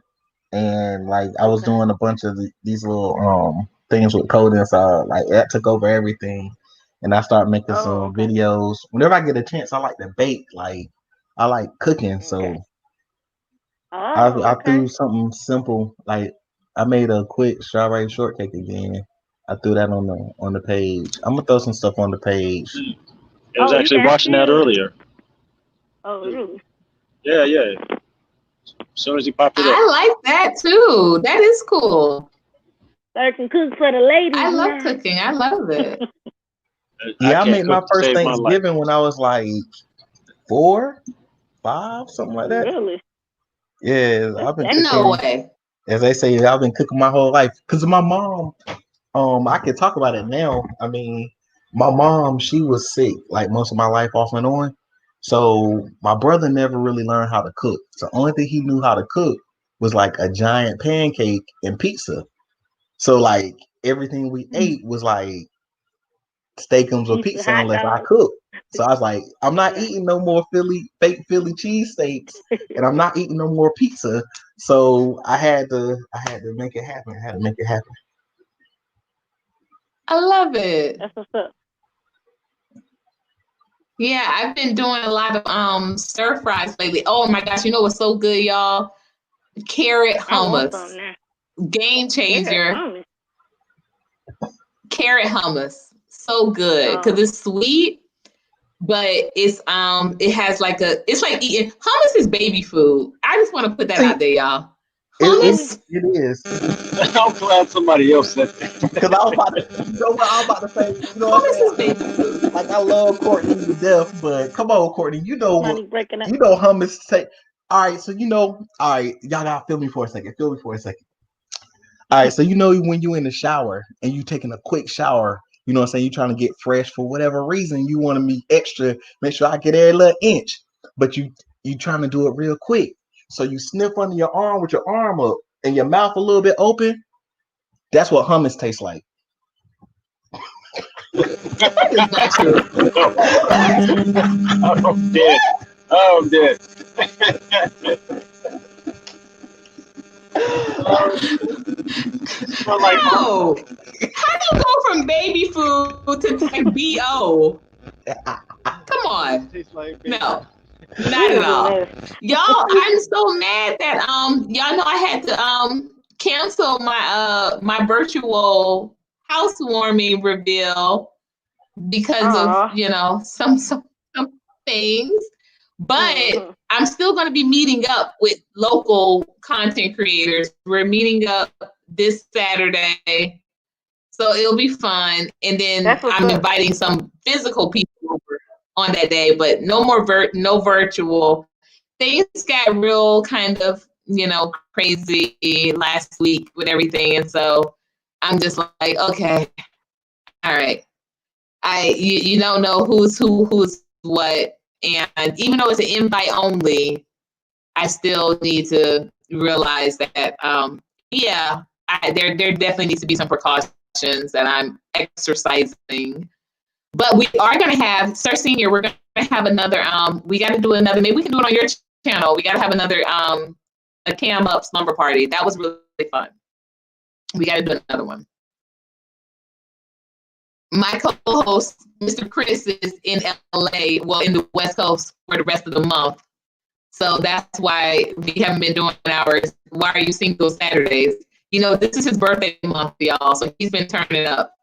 and like I was doing a bunch of these little things with coding, so like that took over everything. And I started making some videos. Whenever I get a chance, I like to bake. Like I like cooking, so I threw something simple. Like I made a quick strawberry shortcake again. I threw that on the page. I'm gonna throw some stuff on the page. I was actually watching that earlier. Oh, really? Yeah. As soon as he popped it up. I like that too. That is cool. So I can cook for the ladies. I love cooking. I love it. Yeah, I made my first Thanksgiving when I was like 4, 5, something like that. Really? Yeah, I've been cooking. No way. As they say, I've been cooking my whole life. Because my mom, I can talk about it now. I mean, my mom, she was sick like most of my life off and on. So my brother never really learned how to cook. So the only thing he knew how to cook was like a giant pancake and pizza. So like everything we ate was like steakums or pizza unless I cook. So I was like, I'm not eating no more fake Philly cheesesteaks, and I'm not eating no more pizza. So I had to make it happen. I had to make it happen. I love it. That's what's up. Yeah, I've been doing a lot of stir fries lately. Oh my gosh, you know what's so good, y'all? Carrot hummus. Game changer. Carrot hummus. So good. Because it's sweet, but it's it has like it's like eating hummus is baby food. I just want to put that out there, y'all. Hummus? It is. I'm glad somebody else said that. Because I was about to, you know what I'm about to say. You know what I'm saying? Like I love Courtney to death, but come on, Courtney. You know what? You know hummus say. All right, so all right, y'all gotta feel me for a second. All right, so when you in the shower and you taking a quick shower, you know what I'm saying? You trying to get fresh for whatever reason. You want to be extra, make sure I get every little inch, but you trying to do it real quick. So you sniff under your arm with your arm up and your mouth a little bit open. That's what hummus tastes like. I'm dead. I'm dead. No. How do you go from baby food to like BO? Come on. No. Not at all. Y'all, I'm so mad that y'all know I had to cancel my my virtual housewarming reveal because of some things. But I'm still going to be meeting up with local content creators. We're meeting up this Saturday, so it'll be fun. And then I'm inviting some physical people over on that day, but no more no virtual. Things got real kind of crazy last week with everything, and so I'm just like, okay, all right. You don't know who's what. And even though it's an invite only, I still need to realize that, there definitely needs to be some precautions that I'm exercising. But we are going to have, Sir Senior, we're going to have another, we got to do another, maybe we can do it on your channel. We got to have another, a cam up slumber party. That was really fun. We got to do another one. My co-host, Mr. Chris, is in LA, well, in the West Coast for the rest of the month. So that's why we haven't been doing ours. Why Are You Single Saturdays? This is his birthday month, y'all. So he's been turning up.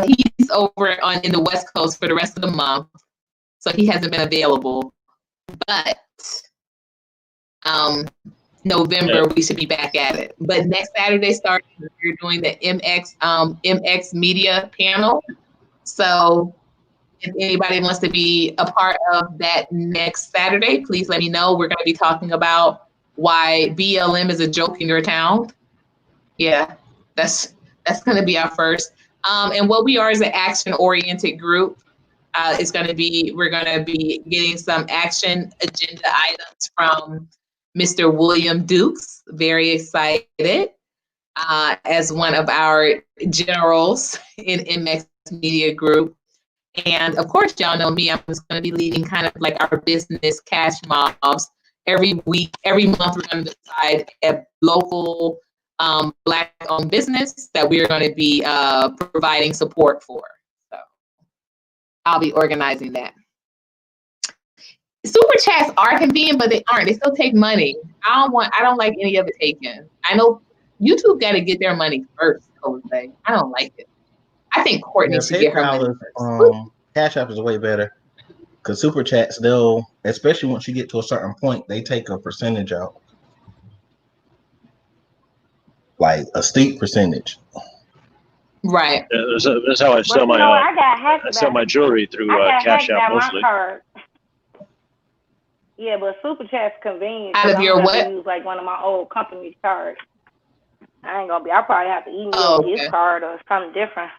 He's over in the West Coast for the rest of the month. So he hasn't been available. But November, we should be back at it. But next Saturday starting, we're doing the MX Media panel. So if anybody wants to be a part of that next Saturday, please let me know. We're going to be talking about why BLM is a joke in your town. Yeah, that's going to be our first. And what we are is an action-oriented group. We're going to be getting some action agenda items from Mr. William Dukes. Very excited as one of our generals in MX Media Group. And of course, y'all know me. I'm just going to be leading kind of like our business cash mobs. Every week, every month, we're going to decide a local Black-owned business that we're going to be providing support for. So I'll be organizing that. Super chats are convenient, but they aren't. They still take money. I don't like any of it taken. I know YouTube got to get their money first, Jose. I don't like it. I think Courtney should get her money first. Cash App is way better because super chats, they'll, especially once you get to a certain point, they take a percentage out, like a steep percentage. Right. Yeah, that's how I sell my I sell my jewelry through Cash App mostly. Yeah, but super chat's convenient. Out of your what? Use like one of my old company's cards. I probably have to email his card or something different.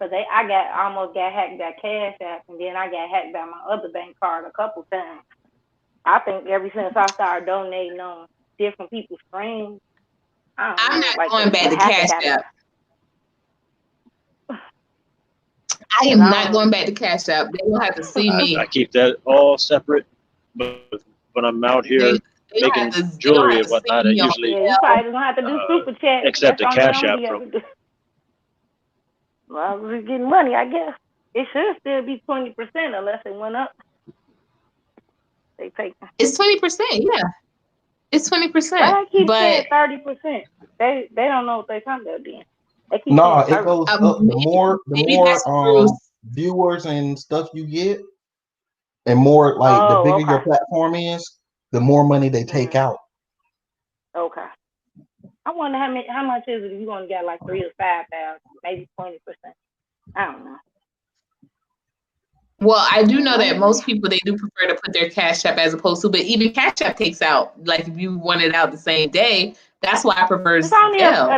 Cause I almost got hacked by Cash App, and then I got hacked by my other bank card a couple times. I think ever since I started donating on different people's streams, I'm not going back to Cash App. I am not going back to Cash App. They will have to see me. I keep that all separate, but when I'm out here making jewelry and whatnot, I usually you probably don't have to do super chat. Accept the Cash App from. Well, we're getting money, I guess. It should still be 20% unless it went up. They take. It's 20%, yeah. It's 20%. Why keep saying 30%? They don't know what they're talking about then. No, it goes up. The more viewers and stuff you get, and more like the bigger your platform is, the more money they take out. Okay. I wonder how much is it if you only got like 3,000 or 5,000, maybe 20%. I don't know. Well, I do know that most people, they do prefer to put their Cash App as opposed to, but even Cash App takes out, like if you want it out the same day, that's why I prefer It's only $1 or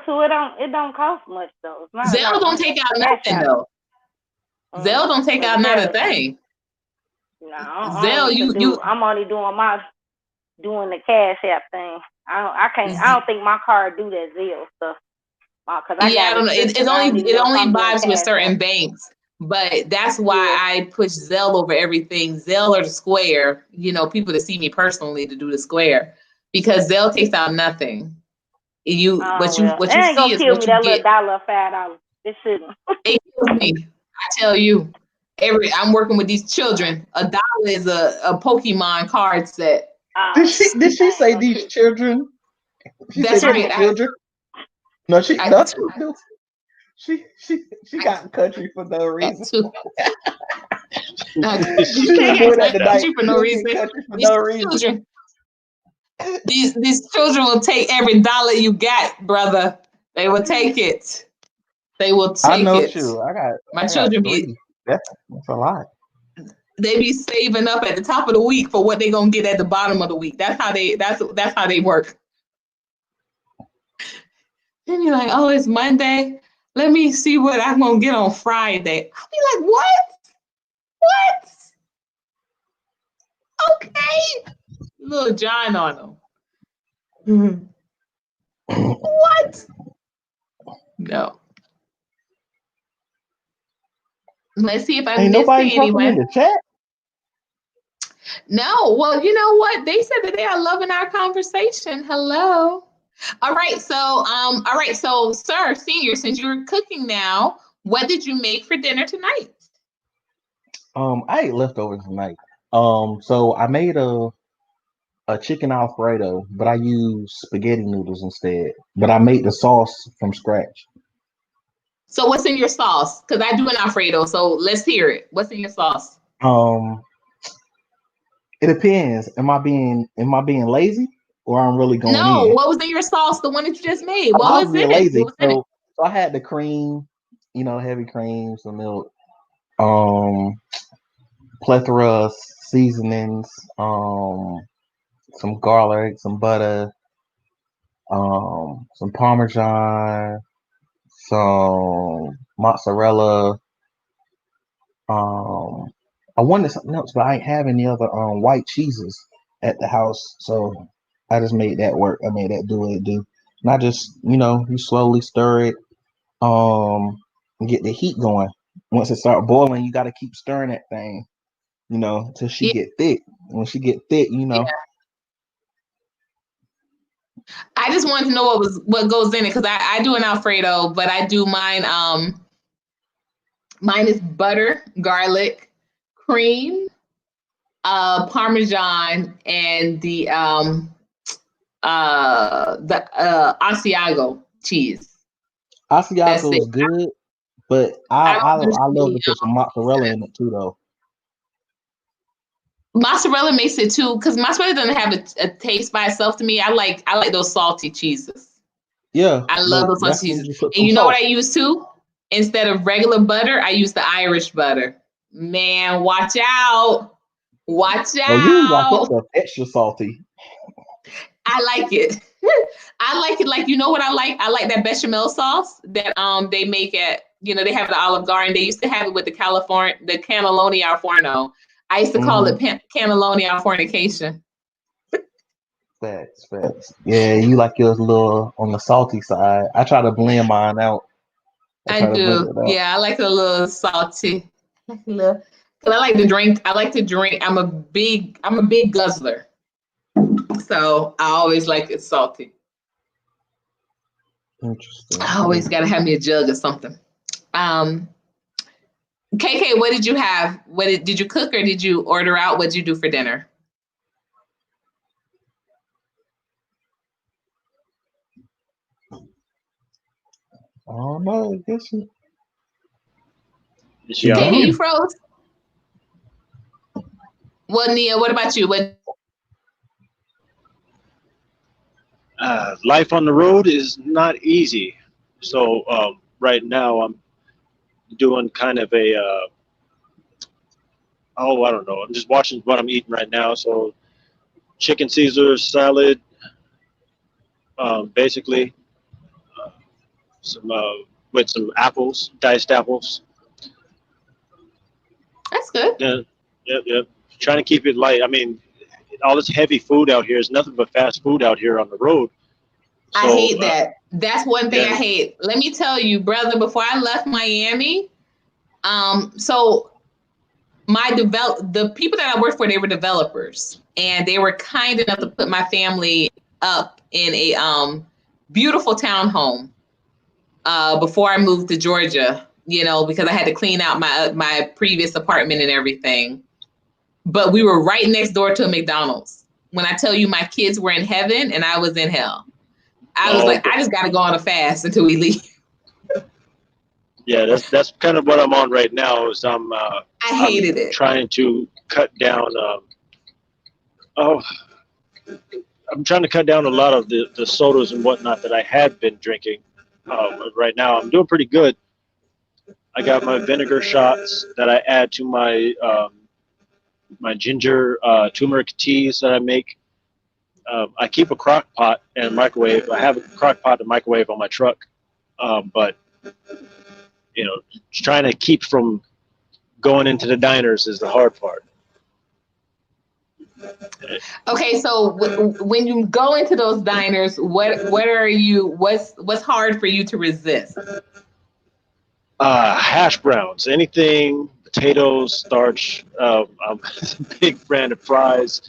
$2. It don't cost much though. Zelle don't take out nothing though. Zelle don't take out not a thing. No, Zelle, I'm only doing the Cash App thing. I don't think my card do that Zelle stuff. I don't know. It only vibes with certain banks, but that's why I push Zelle over everything. Zelle or the Square. People that see me personally to do the Square, because Zelle takes out nothing. What you see is what you get. $1, $5. It shouldn't. It kills me. I tell you, I'm working with these children. $1 is a Pokemon card set. Did she say these children? That's right. Children. She got country for no reason. She got country for no reason. These children will take every dollar you got, brother. They will take it. They will take it. I know you. My children be. That's a lot. They be saving up at the top of the week for what they gonna get at the bottom of the week. That's how they work. Then you're like, oh, it's Monday. Let me see what I'm gonna get on Friday. I'll be like, what? Okay. Little John on them. What? No. Let's see if I missed anyone. In the chat? No. Well, you know what? They said that they are loving our conversation. Hello. All right. So, sir, senior, since you're cooking now, what did you make for dinner tonight? I ate leftovers tonight. So I made a chicken Alfredo, but I used spaghetti noodles instead. But I made the sauce from scratch. So what's in your sauce? Because I do an Alfredo, so let's hear it. What's in your sauce? It depends. Am I being lazy, or I'm really going in? No, what was in your sauce? The one that you just made. What was in it? Lazy. So I had the cream, heavy cream, some milk, plethora of seasonings, some garlic, some butter, some Parmesan, some mozzarella. I wanted something else, but I ain't have any other white cheeses at the house, so I just made that work. I made that do what it do. And I just, you slowly stir it, and get the heat going. Once it start boiling, you got to keep stirring that thing, till she Yeah. get thick. When she get thick, Yeah. I just wanted to know what goes in it, because I do an Alfredo, but I do mine. Mine is butter, garlic, cream, Parmesan, and the Asiago cheese. Asiago is good, but I love to put some mozzarella in it too, though. Mozzarella makes it too, because mozzarella doesn't have a taste by itself to me. I like those salty cheeses. Yeah, I love those salty cheeses. And you know salt. what I use too? Instead of regular butter, I use the Irish butter. Man, watch out. Watch out. Oh, you like that extra salty. I like it. I like it like, you know what I like? I like that bechamel sauce that they make at, they have the Olive Garden. They used to have it with the cannelloni al forno. I used to call it cannelloni al fornication. Facts. Yeah, you like yours a little on the salty side. I try to blend mine out. I do. Yeah, I like it a little salty. Cause I like to drink. I'm a big guzzler. So I always like it salty. Interesting. I always gotta have me a jug or something. KK, what did you have? Did you cook or did you order out? What did you do for dinner? Oh no, I guess KK, you froze? Well, Nia, what about you? Life on the road is not easy. So right now I'm doing kind of a, I don't know. I'm just watching what I'm eating right now. So chicken Caesar salad, basically, some with some apples, diced apples. That's good. Yep. Trying to keep it light. I mean, all this heavy food out here is nothing but fast food out here on the road. So, I hate that. That's one thing I hate. Let me tell you, brother, before I left Miami, so the people that I worked for, they were developers, and they were kind enough to put my family up in a beautiful townhome before I moved to Georgia, because I had to clean out my previous apartment and everything. But we were right next door to a McDonald's. When I tell you my kids were in heaven and I was in hell. I was like, I just got to go on a fast until we leave. Yeah, that's kind of what I'm on right now. Is I'm trying to cut down. I'm trying to cut down a lot of the sodas and whatnot that I had been drinking. Right now, I'm doing pretty good. I got my vinegar shots that I add to my my ginger turmeric teas that I make. I keep a crock pot and a microwave. I have a crock pot and microwave on my truck, but trying to keep from going into the diners is the hard part. Okay, so when you go into those diners, what's hard for you to resist? Hash browns, anything, potatoes, starch. I'm a big fan of fries.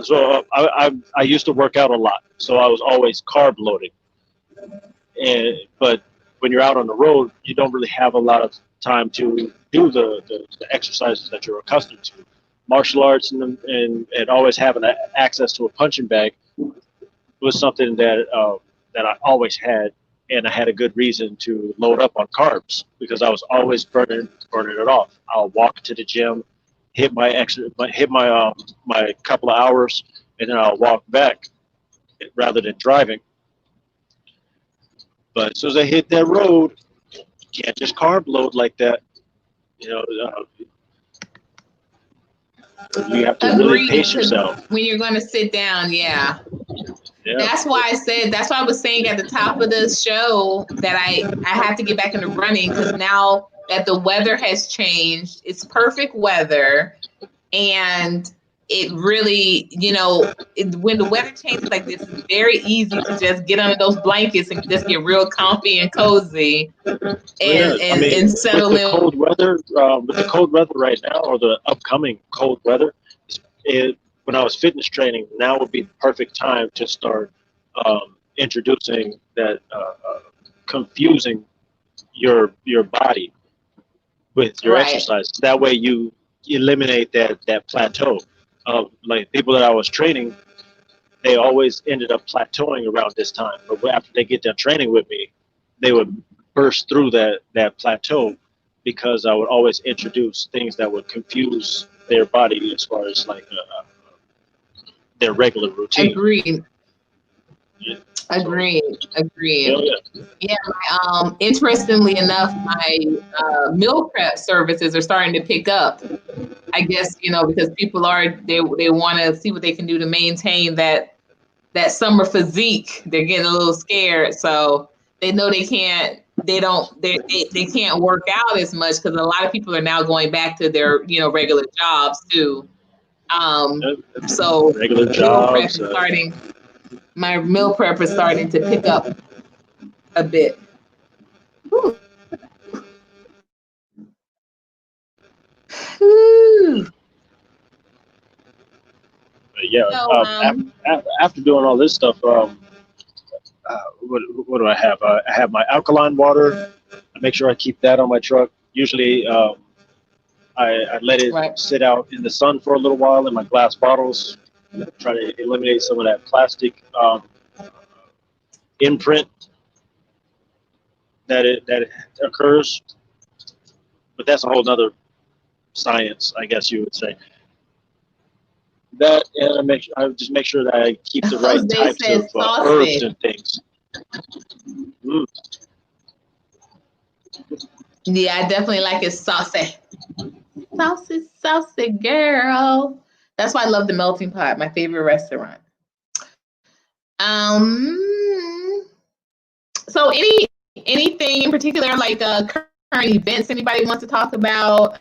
So I used to work out a lot, so I was always carb loading. But when you're out on the road, you don't really have a lot of time to do the exercises that you're accustomed to. Martial arts and always having access to a punching bag was something that I always had, and I had a good reason to load up on carbs because I was always burning it off. I'll walk to the gym, hit my couple of hours, and then I'll walk back rather than driving. But as soon as I hit that road, you can't just carb load like that. You know, you have to really pace yourself when you're going to sit down. Yeah. Yeah. That's why I was saying at the top of the show that I have to get back into running, because now that the weather has changed, it's perfect weather. And it really, when the weather changes like this, it's very easy to just get under those blankets and just get real comfy and cozy and settle with the in. cold weather, with the cold weather right now, or the upcoming cold weather, when I was fitness training, now would be the perfect time to start introducing that, confusing your body with your exercise. That way you eliminate that plateau. Like people that I was training, they always ended up plateauing around this time. But after they get done training with me, they would burst through that plateau, because I would always introduce things that would confuse their body as far as like their regular routine. Agreed. Yeah. Agreed. Yeah. Interestingly enough, my meal prep services are starting to pick up. I guess, because people they want to see what they can do to maintain that summer physique. They're getting a little scared, so they know they can't work out as much, because a lot of people are now going back to their regular jobs too. So regular jobs. My meal prep is starting to pick up a bit. Ooh. Yeah. So, after doing all this stuff, what do I have? I have my alkaline water. I make sure I keep that on my truck. Usually, I let it sit out in the sun for a little while in my glass bottles. Try to eliminate some of that plastic imprint that occurs. But that's a whole nother science, I guess you would say. That, and I just make sure that I keep the right types of herbs and things. Mm. Yeah, I definitely like it saucy. Saucy girl. That's why I love the Melting Pot, my favorite restaurant. So anything in particular, like current events anybody wants to talk about?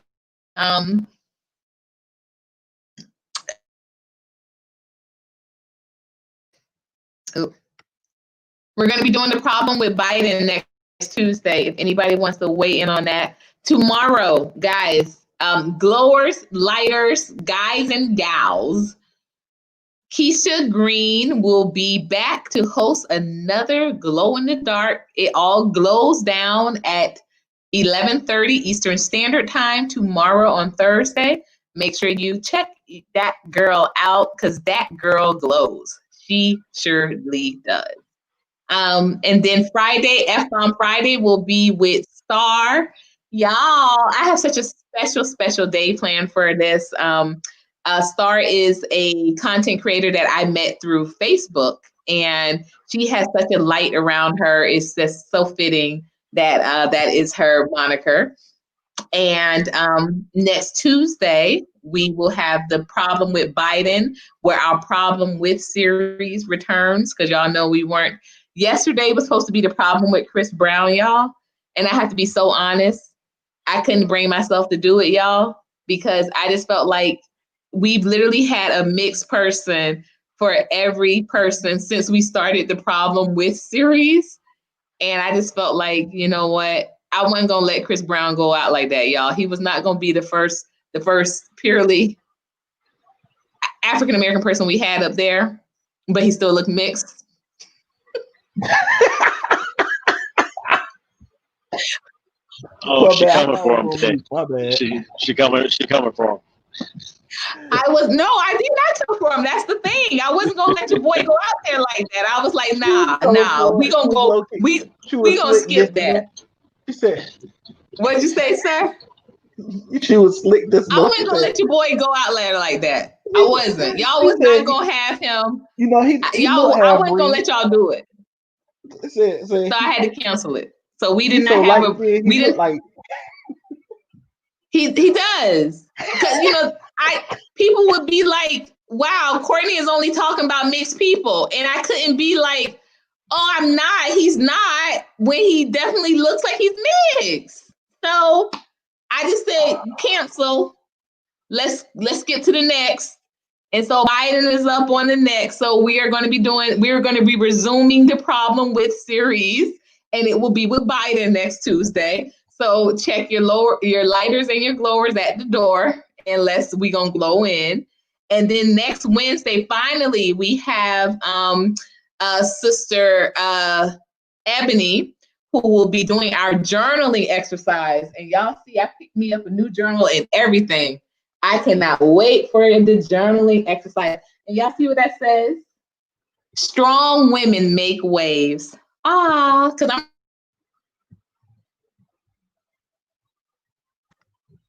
We're going to be doing the problem with Biden next Tuesday. If anybody wants to weigh in on that. Tomorrow, guys, glowers, lighters, guys and gals, Keisha Green will be back to host another Glow in the Dark. It all glows down at 11:30 Eastern Standard Time tomorrow on Thursday. Make sure you check that girl out, because that girl glows. She surely does. And then Friday, F-Bomb Friday will be with Star. Y'all, I have such a special day planned for this. Star is a content creator that I met through Facebook, and she has such a light around her. It's just so fitting that that is her moniker. And next Tuesday, we will have the problem with Biden, where our problem with series returns, because y'all know we weren't. Yesterday was supposed to be the problem with Chris Brown, y'all. And I have to be so honest, I couldn't bring myself to do it, y'all, because I just felt like we've literally had a mixed person for every person since we started the problem with series. And I just felt like, you know what? I wasn't going to let Chris Brown go out like that, y'all. He was not going to be the first purely African-American person we had up there, but he still looked mixed. Oh, she coming for him today. My bad. She coming for him. I did not come for him. That's the thing. I wasn't gonna let your boy go out there like that. I was like, nah. We gonna go. We gonna skip that. She said. What'd you say, sir? She was slick. I wasn't gonna let your boy go out there like that. I wasn't. Y'all was not gonna have him. I wasn't gonna let y'all do it. So I had to cancel it. So we did not have a. We didn't. He does. Because people would be like, wow, Courtney is only talking about mixed people. And I couldn't be like, oh, I'm not. He's not, when he definitely looks like he's mixed. So I just said, cancel. Let's get to the next. And so Biden is up on the next. So we're going to be resuming the problem with series, and it will be with Biden next Tuesday. So check your lighters and your glowers at the door, unless we gonna glow in. And then next Wednesday, finally, we have Sister Ebony, who will be doing our journaling exercise. And y'all see, I picked me up a new journal and everything. I cannot wait for the journaling exercise. And y'all see what that says? Strong women make waves.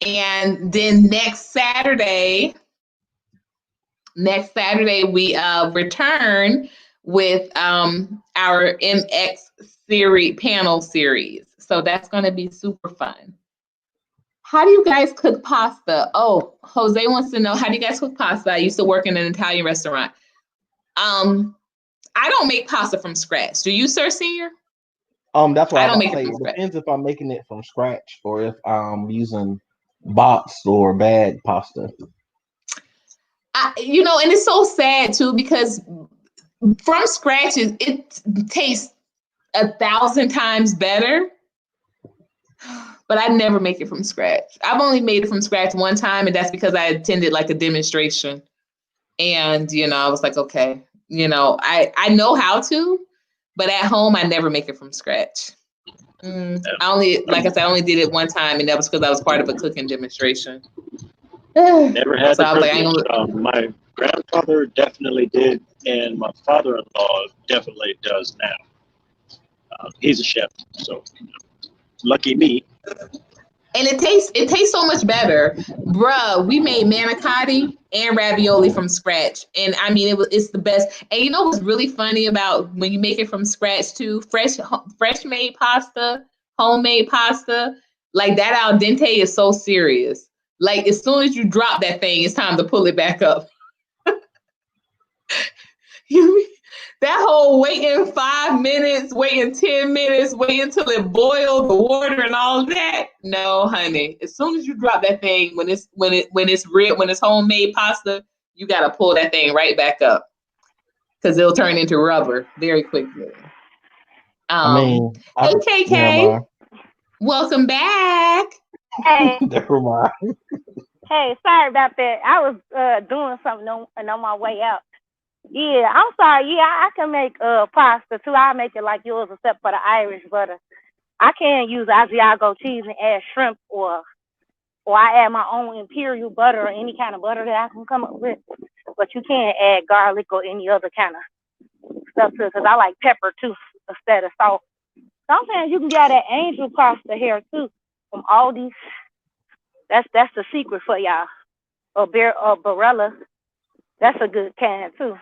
And then next Saturday we return with our MX panel series. So that's going to be super fun. How do you guys cook pasta? Oh, Jose wants to know, how do you guys cook pasta? I used to work in an Italian restaurant. I don't make pasta from scratch. Do you, Sir Senior? That's why I don't make it say from it scratch. depends if I'm making it from scratch or if I'm using boxed or bag pasta. And it's so sad too, because from scratch it tastes 1,000 times better. But I never make it from scratch. I've only made it from scratch one time, and that's because I attended like a demonstration. And, I was like, okay, I know how to, but at home, I never make it from scratch. I only did it one time, and that was because I was part of a cooking demonstration. Never had So the I was like, privilege. My grandfather definitely did, and my father-in-law definitely does now. He's a chef, so lucky me. And it tastes so much better. Bruh, we made manicotti and ravioli from scratch. And I mean, it's the best. And you know what's really funny about when you make it from scratch too? Fresh made pasta, homemade pasta, like that al dente is so serious. Like as soon as you drop that thing, it's time to pull it back up. That whole waiting 5 minutes, waiting 10 minutes, waiting until it boiled, the water and all that. No, honey. As soon as you drop that thing, when it's homemade pasta, you gotta pull that thing right back up, because it'll turn into rubber very quickly. Hey KK, welcome back. Hey, Never mind. hey, sorry about that. I was doing something on my way out. Yeah, I'm sorry. Yeah, I can make pasta too. I make it like yours, except for the Irish butter. I can use Asiago cheese and add shrimp, or I add my own imperial butter or any kind of butter that I can come up with. But you can't add garlic or any other kind of stuff to it, because I like pepper too instead of salt. Sometimes you can get that angel pasta here too from Aldi's. That's the secret for y'all. Or Barilla. That's a good can too.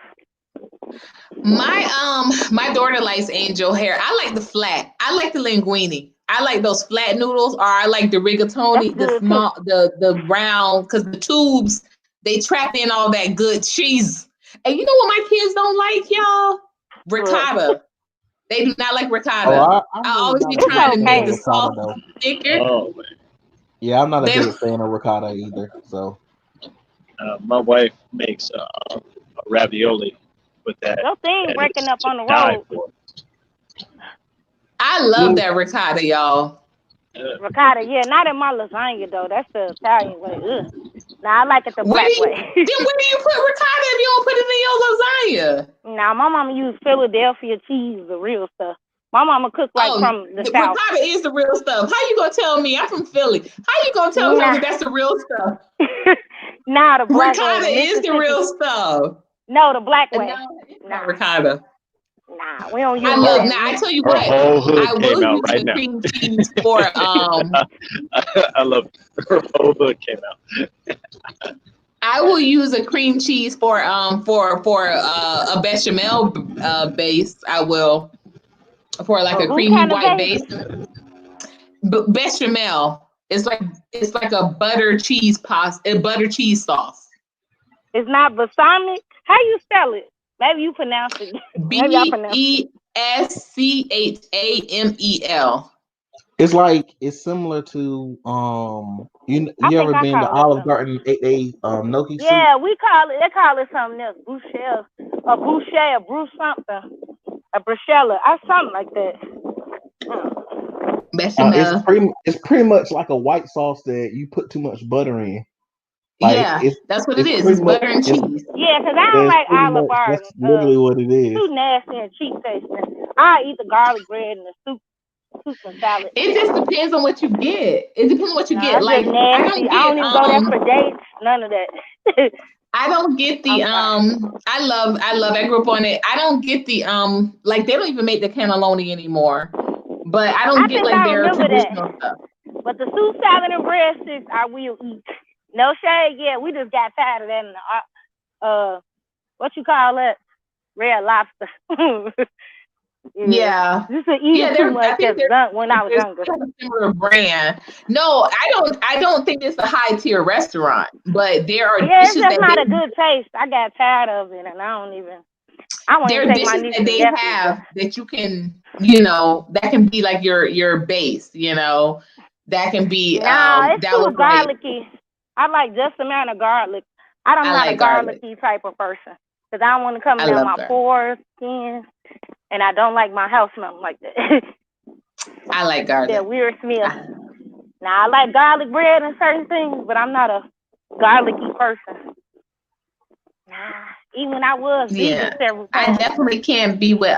My daughter likes angel hair. I like the flat. I like the linguine. I like those flat noodles, or I like the rigatoni, the small, the round, because the tubes, they trap in all that good cheese. And you know what my kids don't like, y'all? Ricotta. They do not like ricotta. I always be trying to make the sauce thicker. Oh man. Yeah, I'm not a big fan of ricotta either. So my wife makes a ravioli with that. Those things breaking up on the road. I love that ricotta, y'all. Ricotta, yeah, not in my lasagna though. That's the Italian way. Ugh. Now I like it the black way. Then where do you put ricotta if you don't put it in your lasagna? Now my mama used Philadelphia cheese, the real stuff. My mama cooked from the South. Ricotta is the real stuff. How you gonna tell me? I'm from Philly. How you gonna tell me that that's the real stuff? Nah, the black ricotta way. Is the real stuff. No, the black way. Nah, ricotta. Nah, we don't use I tell you what, I will use right the cream cheese for I love it. Her whole hood came out. I will use a cream cheese for a bechamel base. I will, for like a creamy white base. Bechamel. It's like a butter cheese pasta, a butter cheese sauce. It's not balsamic. How you spell it? Maybe you pronounce it. Maybe I pronounce it. BESCHAMEL. It's similar to you ever been to Olive Garden? They gnocchi soup? Yeah, they call it something else. Bruschetta, or bruce something, a bruschetta, or something like that. It's pretty much like a white sauce that you put too much butter in. Like, that's what it is. It's butter and cheese. Yeah, because I don't like Olive Garden. That's literally what it is. Too nasty and cheap tasting. I eat the garlic bread and the soup and salad. It just depends on what you get. It depends on what you get. Like, I don't even go there for dates. None of that. I don't get the I grew up on it. I don't get the like they don't even make the cannelloni anymore. But I don't get like their traditional stuff. But the soup, salad, and breadsticks I will eat. No shade, yeah. We just got tired of that in the what you call that? Red Lobster. Yeah. This is eating too much when I was younger. Similar brand. No, I don't think it's a high tier restaurant, but there are it's just not a good taste. I got tired of it, and I want to take my niece that they have that you can, that can be like your base, that can be it's too garlicky. I like just the amount of garlic. I'm not a garlicky type of person because I don't want to come down my pores, skin, and I don't like my house smelling like that. I like garlic. That weird smell. Now I like garlic bread and certain things, but I'm not a garlicky person. Even when I was vegan several times. I definitely can't be with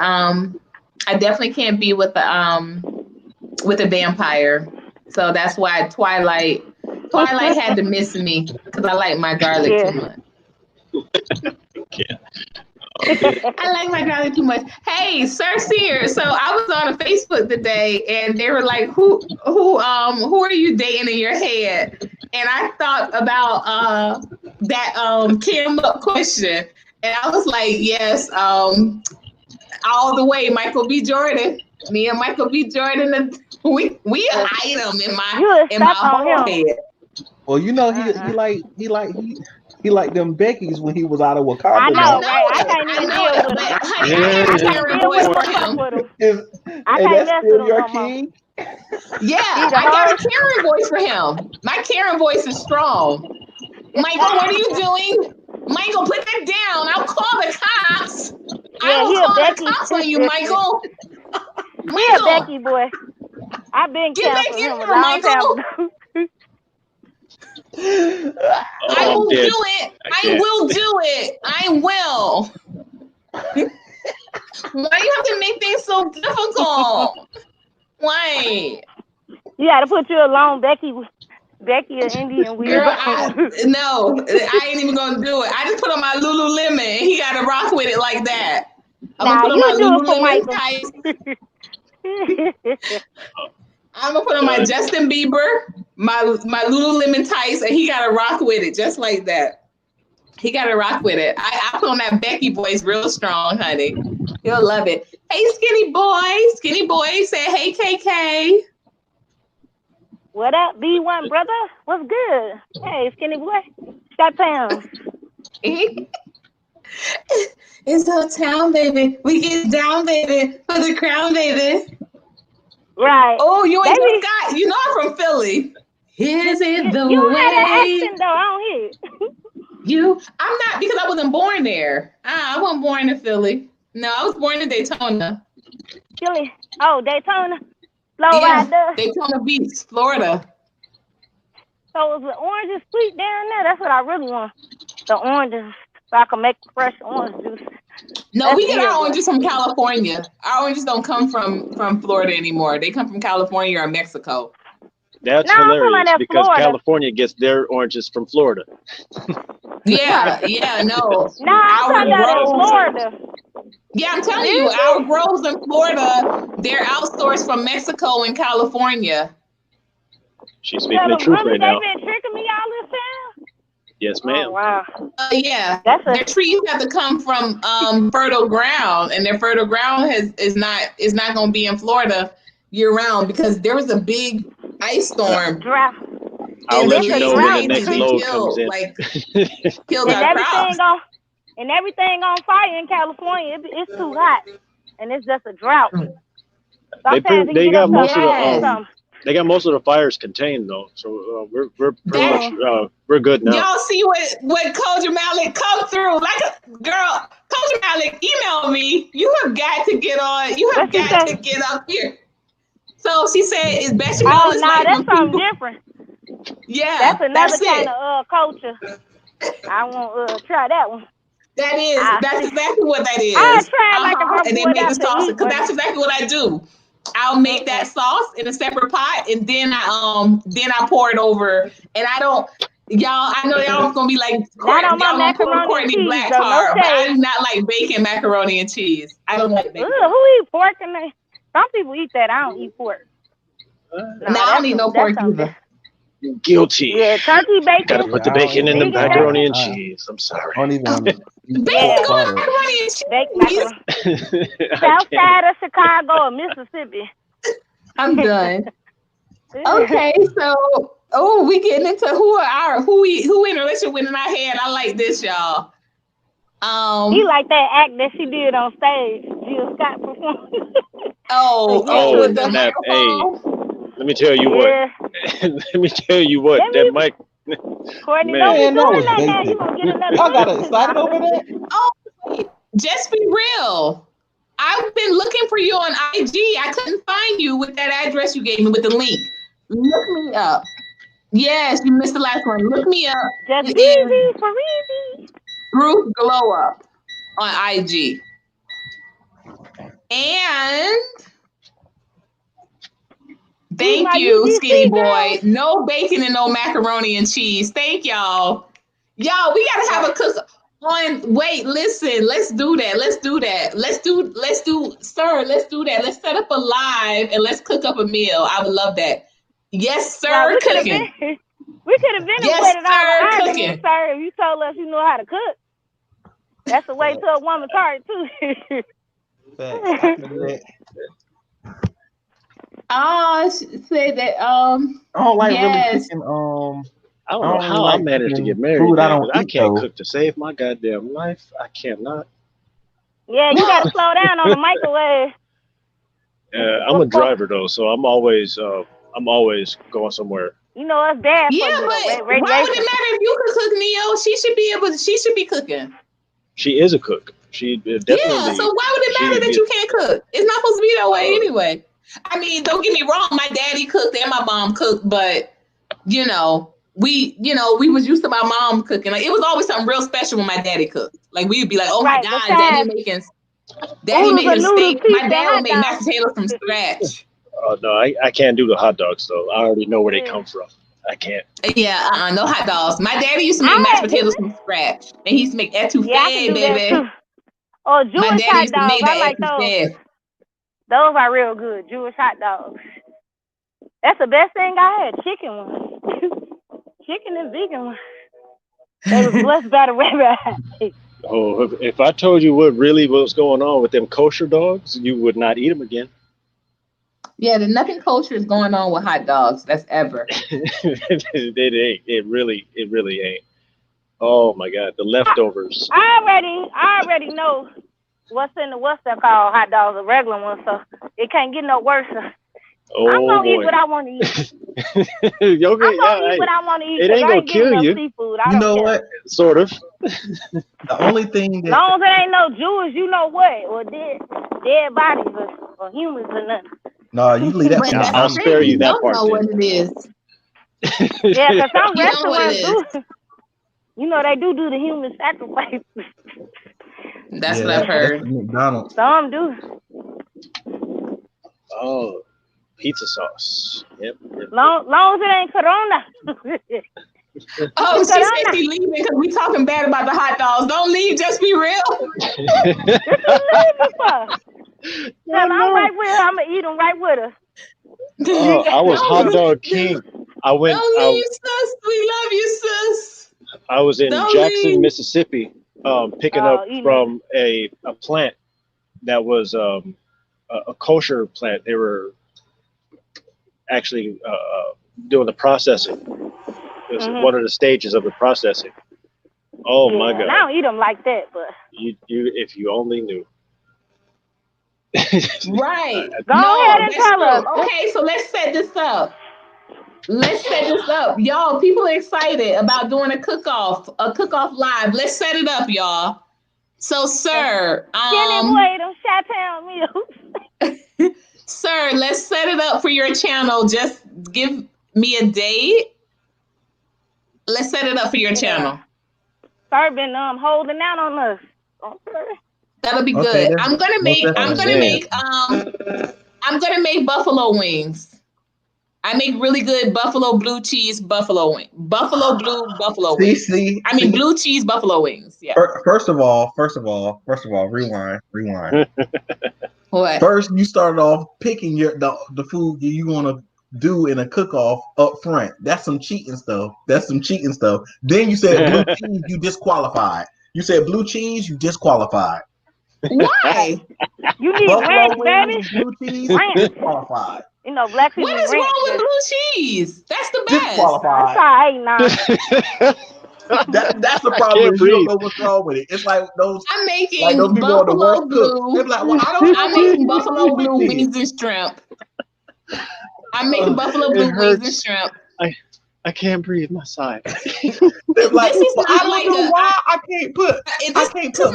the vampire. So that's why Twilight had to miss me because I like my garlic too much. I like my garlic too much. Hey, Sir Seer. So I was on a Facebook today, and they were like, "Who are you dating in your head?" And I thought about that Kim question, and I was like, "Yes, all the way, Michael B. Jordan. Me and Michael B. Jordan, we an item in my whole head." Well, he liked them Becky's when he was out of Wakanda. I know, right? I can't even deal with him. I can't deal with him. I can't mess with him no more. Yeah, I got a Karen voice for him. My Karen voice is strong. Michael, what are you doing? Michael, put that down. I'll call the cops. I will call the cops on you, Michael. We're a Becky boy. I've been counseling him a long time ago. I will do it. I will do it. I will. Why do you have to make things so difficult? Why? You got to put you alone, Becky or Indian weird. Girl, no, I ain't even gonna do it. I just put on my Lululemon, and he got to rock with it like that. I'm gonna put on my Lululemon tights. I'm gonna put on my Justin Bieber, my Lululemon tights, and he gotta rock with it just like that. He gotta rock with it. I put on that Becky voice real strong, honey. He'll love it. Hey, Skinny Boy. Skinny Boy said, "Hey, KK." What up, B1 brother? What's good? Hey, Skinny Boy. Stop pounds. It's our town, baby. We get down, baby, for the crown, baby. Right. Oh, you ain't just got, I'm from Philly. Is it the way? You had an accent, though. I don't hear it. I'm not, because I wasn't born there. I wasn't born in Philly. No, I was born in Daytona. Philly. Oh, Daytona. Florida. Daytona Beach, Florida. So is the oranges sweet down there? That's what I really want. The oranges, so I can make fresh orange juice. No, we get our oranges from California. Our oranges don't come from Florida anymore. They come from California or Mexico. That's hilarious because Florida. California gets their oranges from Florida. Yeah, no. No, I'm talking about Florida. Yeah, I'm telling you, our groves in Florida, they're outsourced from Mexico and California. She's speaking the truth right now. They've been tricking me all this time? Yes, ma'am. Oh, wow. Yeah, their trees have to come from fertile ground, and their fertile ground is not going to be in Florida year round because there was a big ice storm. Drought. I'll And let the you it's a know trees when the drought. crazy. next They load killed, comes in. like, killed And our crops. everything on fire in California. It's too hot, and it's just a drought. Sometimes it can They get up got to most of 100 and Yes. something. they got most of the fires contained though, so we're pretty That- much we're good now. Y'all see what COJAMALIK come through? Like a girl, COJAMALIK, email me. You have got to get on. You have What she got say? to get up here. So she said, "It's bechamel." Oh, It's no, like that's when something people, different. yeah, That's another kind it. of culture. I won't try that one. That's exactly what that is. I'll try it like if I'm And they going make out the to sauce eat, because but that's exactly what I do. I'll make that sauce in a separate pot, and then I pour it over. And I don't, y'all. I know y'all gonna be like, not on my y'all gonna pull macaroni and Courtney cheese, Black though. No card, but I shade. do not like bacon macaroni and cheese. I don't like bacon. Who eat pork? Some people eat that. I don't eat pork. No, I don't eat no pork either. Guilty. Yeah, turkey bacon. Gotta put the bacon in the Vegan macaroni bacon. and cheese. I'm sorry. I don't even. Bacon going macaroni and cheese. Baked macaroni. South side of Chicago or Mississippi. I'm done. Okay, so we getting into who in a relationship with in our head. I like this, y'all. He like that act that she did on stage. Jill Scott performed. with the that, microphone. let me tell you what. Let me tell you what. That mic. Courtney, Man, don't be doing that now. You gonna get another. Y'all got excited over that? Oh, just be real. I've been looking for you on IG. I couldn't find you with that address you gave me with the link. Look me up. Yes, you missed the last one. Look me up. Just easy for easy. Ruth Glow Up on IG. And thank you, Skinny Boy. No bacon and no macaroni and cheese. Thank y'all. Y'all, we gotta have a cook on. Wait, listen. Let's do that. Let's do that. Let's do, sir. Let's do that. Let's set up a live and let's cook up a meal. I would love that. Yes, sir. Well, we cooking. We could have been Yes, avoided all the sir, arguments, cooking. sir, if you told us you know how to cook. That's the way to a woman's heart, too. Oh, say that. I don't like yes. really cooking. I don't know how I managed to get married. I can't cook to save my goddamn life. I cannot. Yeah, you gotta slow down on the microwave. I'm a driver though, so I'm always going somewhere. You know us bad. Yeah, but why would it matter if you could cook, Neo? She should be cooking. She is a cook. She definitely. Yeah, so why would it matter that you can't cook? It's not supposed to be that way anyway. I mean, don't get me wrong. My daddy cooked and my mom cooked, but we was used to my mom cooking. Like it was always something real special when my daddy cooked. Like we'd be like, oh my God, daddy making steak. My dad would make mashed potatoes from scratch. Oh no, I can't do the hot dogs though. I already know where they come from. I can't. Yeah, no hot dogs. My daddy used to make mashed potatoes from scratch, and he used to make etouffee, baby. Oh, Jewish my daddy hot used to dogs. make I like etouffee. Those are real good. Jewish hot dogs. That's the best thing I had. Chicken ones. Chicken and vegan ones. They was blessed by the rabbi. Oh, if I told you what really was going on with them kosher dogs, you would not eat them again. Yeah, there's nothing kosher is going on with hot dogs. That's ever. It ain't. It really ain't. Oh my God, the leftovers. I already know what's in the what's that called hot dogs, the regular one, so it can't get no worse. I'm gonna eat what I want to eat. I'm gonna eat what I want to eat. It ain't gonna kill you. Seafood. You know what? Sort of. The only thing that, long as it ain't no Jewish, you know what, or dead bodies or humans or nothing. No, you leave that. I'll spare you that part. You don't know what it is. Yeah, because some you restaurants do. You know they do the human sacrifice. That's what I've heard. McDonald's. Some do. Oh, pizza sauce. Yep. Long as it ain't Corona. Oh, she said she leaving because we talking bad about the hot dogs. Don't leave, just be real. What you leaving for? Tell I'm right with her. I'm gonna eat them right with her. Oh, I was hot dog king. I went. Don't leave, sis. We love you, sis. I was in Jackson, Mississippi, picking up from a plant that was a kosher plant. They were actually doing the processing. It's one of the stages of the processing. Oh my God! I don't eat them like that, but you if you only knew. Right. Go ahead and tell us. Okay, so let's set this up. Y'all, people are excited about doing a cook-off live. Let's set it up, y'all. So, sir, sir, let's set it up for your channel. Just give me a date. Let's set it up for your channel. Sir been holding out on us. That'll be good. I'm gonna make buffalo wings. I make really good buffalo blue cheese buffalo wing. Buffalo wings. Blue cheese buffalo wings. Yeah. First of all, rewind. What? First, you started off picking the food you want to do in a cook-off up front. That's some cheating stuff. Then you said blue cheese, you disqualified. You said blue cheese, you disqualified. Why? You need ranch, baby. Blue cheese, disqualified. You know, black people. What is wrong with blue cheese? That's the best. Disqualified. That's the problem. You don't know what's wrong with it. It's like those. I'm making those buffalo blue. They're like, well, I'm making buffalo blue wings and shrimp. I'm making buffalo blue wings and shrimp. I can't breathe. My side. They're like, this is not I don't know why I can't put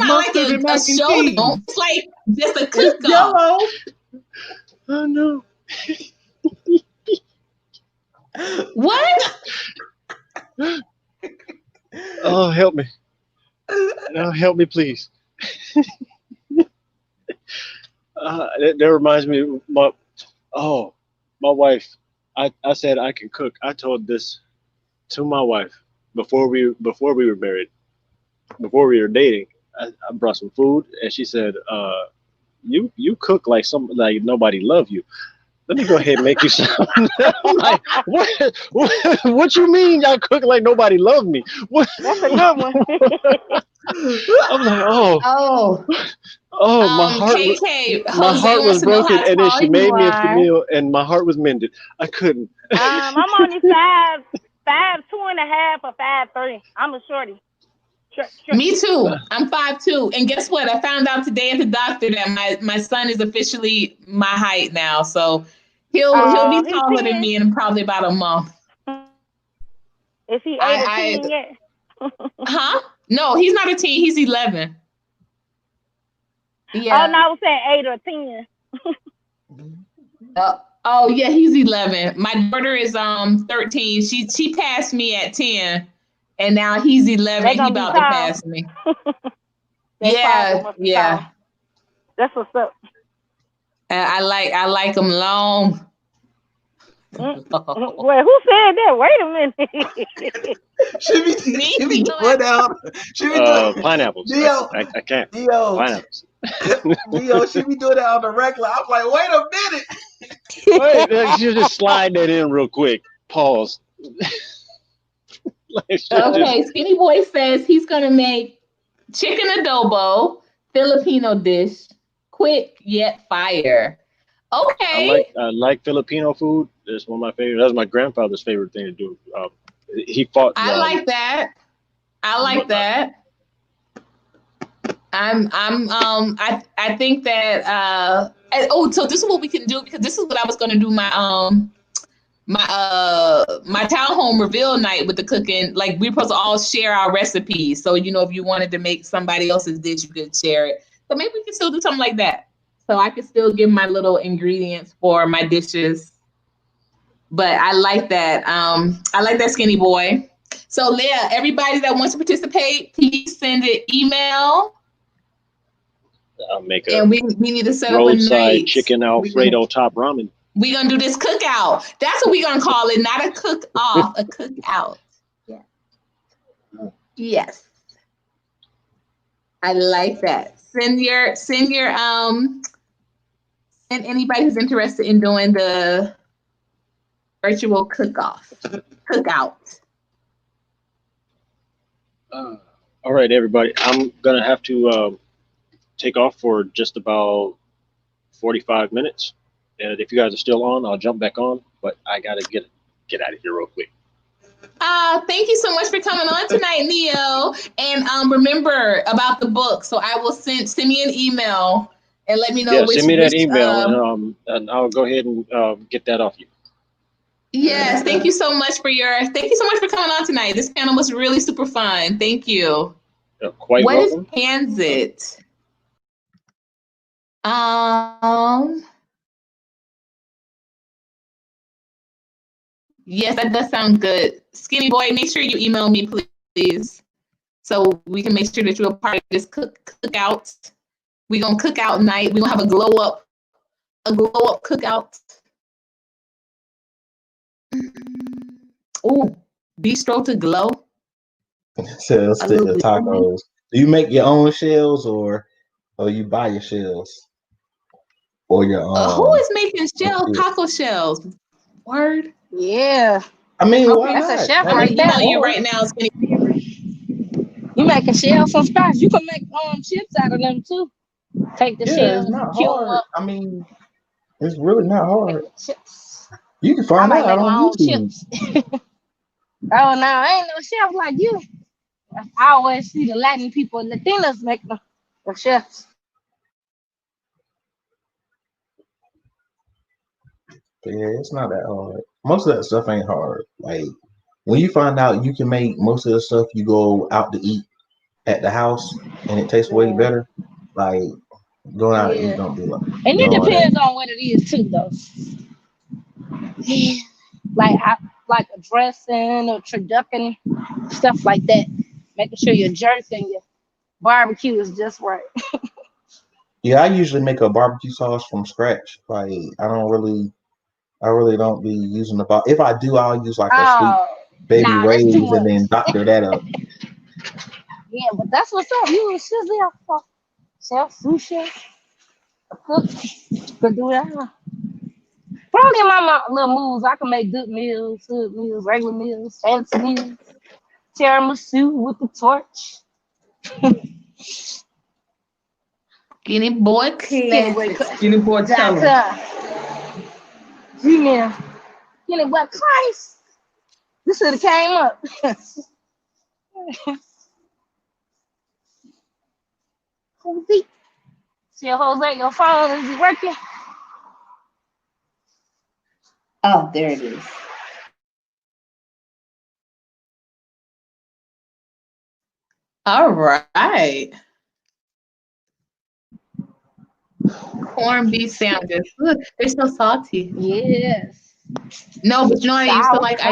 mustard in mac and cheese. It's like just a cook-off. Yellow. Oh no. What? Oh, help me. No, help me, please. That reminds me of my wife. I said I can cook. I told this to my wife before we were married, before we were dating. I brought some food, and she said, "You cook like nobody love you. Let me go ahead and make you some." I'm like, what you mean I cook like nobody loved me? What? That's a good one. I'm like, my heart was broken, and then she made me a meal, and my heart was mended. I couldn't. I'm only 5'2.5" or 5'3". I'm a shorty. Me too. I'm 5'2", and guess what? I found out today at the doctor that my son is officially my height now. So he'll be taller than me in probably about a month. Is he 8 or 10 yet? Huh? No, he's not a teen. He's 11. Yeah. Oh, no, I was saying 8 or 10. Oh yeah, he's 11. My daughter is 13. She passed me at 10. And now he's 11. He about to pass me. Yeah. That's what's up. I like them long. Well, who said that? Wait a minute. She be doing pineapples. I can't. Pineapples. She be doing that on the regular. I was like, wait a minute. Wait, you just slide that in real quick. Pause. Okay, Skinny Boy says he's gonna make chicken adobo, Filipino dish, quick yet fire. Okay. I like Filipino food. It's one of my favorite. That was my grandfather's favorite thing to do. He fought. I like that. I think that so this is what we can do, because this is what I was gonna do my townhome reveal night with the cooking. Like, we're supposed to all share our recipes. So, if you wanted to make somebody else's dish, you could share it. So maybe we can still do something like that. So I could still give my little ingredients for my dishes. But I like that. I like that, Skinny Boy. So Leah, everybody that wants to participate, please send an email. I'll make and we need to set up a roadside chicken Alfredo top ramen. We're going to do this cookout. That's what we're going to call it. Not a cook-off, a cookout. Yeah. Yes. I like that. Send anybody who's interested in doing the virtual cookout. All right, everybody. I'm going to have to take off for just about 45 minutes. And if you guys are still on, I'll jump back on. but I gotta get out of here real quick. Thank you so much for coming on tonight, Neo. And remember about the book. So I will send me an email and let me know Yeah, which. send me that email, and I'll go ahead and get that off you. Yes, thank you so much for coming on tonight. This panel was really super fun. Thank you. You're quite welcome. What is Pansit? Yes, that does sound good. Skinny boy, make sure you email me, please, so we can make sure that you're a part of this cookout. We're gonna cook out night. We're gonna have a glow up cookout. Oh, bistro to glow. So let's stick to tacos. Do you make your own shells or you buy your shells? Or your who is making shells? Taco shells. Word. Yeah. I mean, why That's not? a chef I'm right there. emailing you right now. You make a shell from scratch. You can make chips out of them too. Take the shell, it's not cube hard. up. I mean, it's really not hard. Chips. You can find out on YouTube. Chips. Oh no, I ain't no chef like you. I always see the Latin people, Latinos make the chefs. But yeah, it's not that hard. Most of that stuff ain't hard. Like when you find out you can make most of the stuff you go out to eat at the house and it tastes way better, like going out to eat don't be like. And it depends on what it is too, though. Like a dressing or turducken, stuff like that. Making sure your jerk and your barbecue is just right. Yeah, I usually make a barbecue sauce from scratch. Like I really don't be using the If I do, I'll use like a sweet baby Ray's and then doctor that up. Yeah, but that's what's up. You a chef, sous chef, a cook, could do that. Probably in my little moves, I can make good meals, regular meals, fancy meals, tiramisu with the torch. Skinny boy classic. Skinny boy talent. G-Man. Skinny boy Christ. This should have came up. See, Jose, your phone is working. Oh, there it is. All right. Corned beef sandwiches. Look, they're so salty. Yes. No, but you know what I used to like? I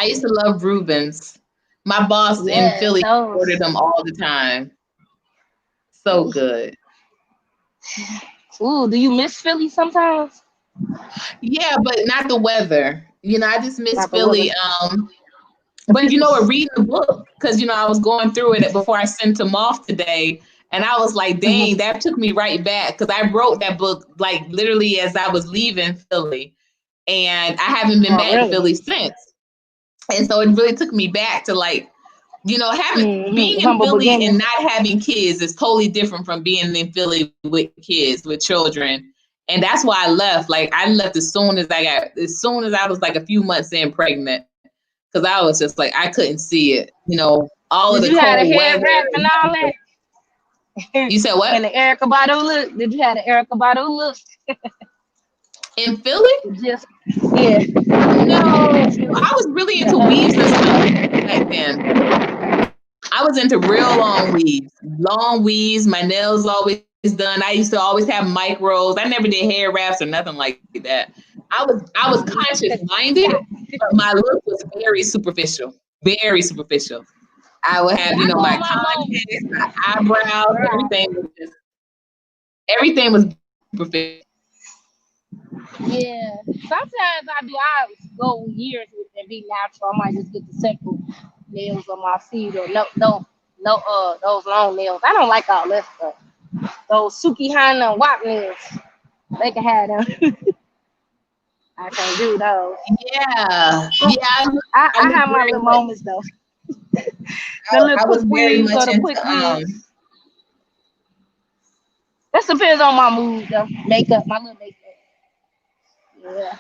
used to love Reuben's. My boss in Philly ordered them all the time. So good. Ooh, do you miss Philly sometimes? Yeah, but not the weather. I just miss Philly. But you know what, reading the book, because I was going through it before I sent them off today, and I was like, dang, that took me right back, because I wrote that book like literally as I was leaving Philly, and I haven't been back to Philly since. And so it really took me back to like, being in Philly and not having kids is totally different from being in Philly with kids, with children. And that's why I left. Like I left as soon as I was like a few months in pregnant. Because I was just like, I couldn't see it. All of the cold weather. And all that? You said what? And the Erykah Badu look. Did you have the Erykah Badu look? In Philly? Yeah. No, I was really into weaves and stuff back then. I was into real long weaves. Long weaves. My nails always done. I used to always have micros. I never did hair wraps or nothing like that. I was conscious minded, but my look was very superficial. Very superficial. I would have, my contacts, my eyebrows, everything was superficial. Yeah. Sometimes I go years with it and be natural. I might just get the simple nails on my feet or no those long nails. I don't like all that stuff. Those Suki Hana and Wap nails. They can have them. I can't do those. Yeah. Yeah. I have my little moments though. I was very much into that depends on my mood though. My little makeup. Yeah.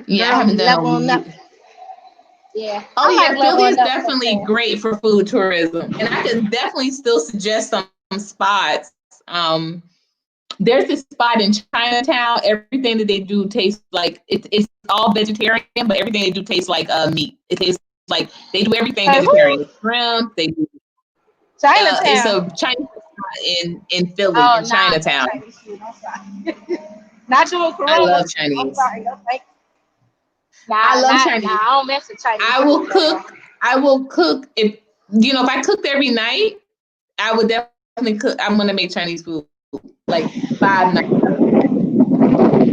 Yeah, I haven't done no. Yeah. Oh yeah, like Philly is leveling up definitely sometimes. great for food tourism, and I could definitely still suggest some spots. There's this spot in Chinatown. Everything that they do tastes like it's all vegetarian, but everything they do tastes like meat. It tastes like they do everything vegetarian. Shrimp. They do. Chinatown. It's a Chinese spot in Philly, in Chinatown. Chinese food. I'm sorry. Not doing Corona. I love Chinese. I'm sorry. No, thank you. I love Chinese. Nah, I don't mess with Chinese. I will cook. I will cook if I cooked every night. I would definitely cook. I'm gonna make Chinese food like 5 nights.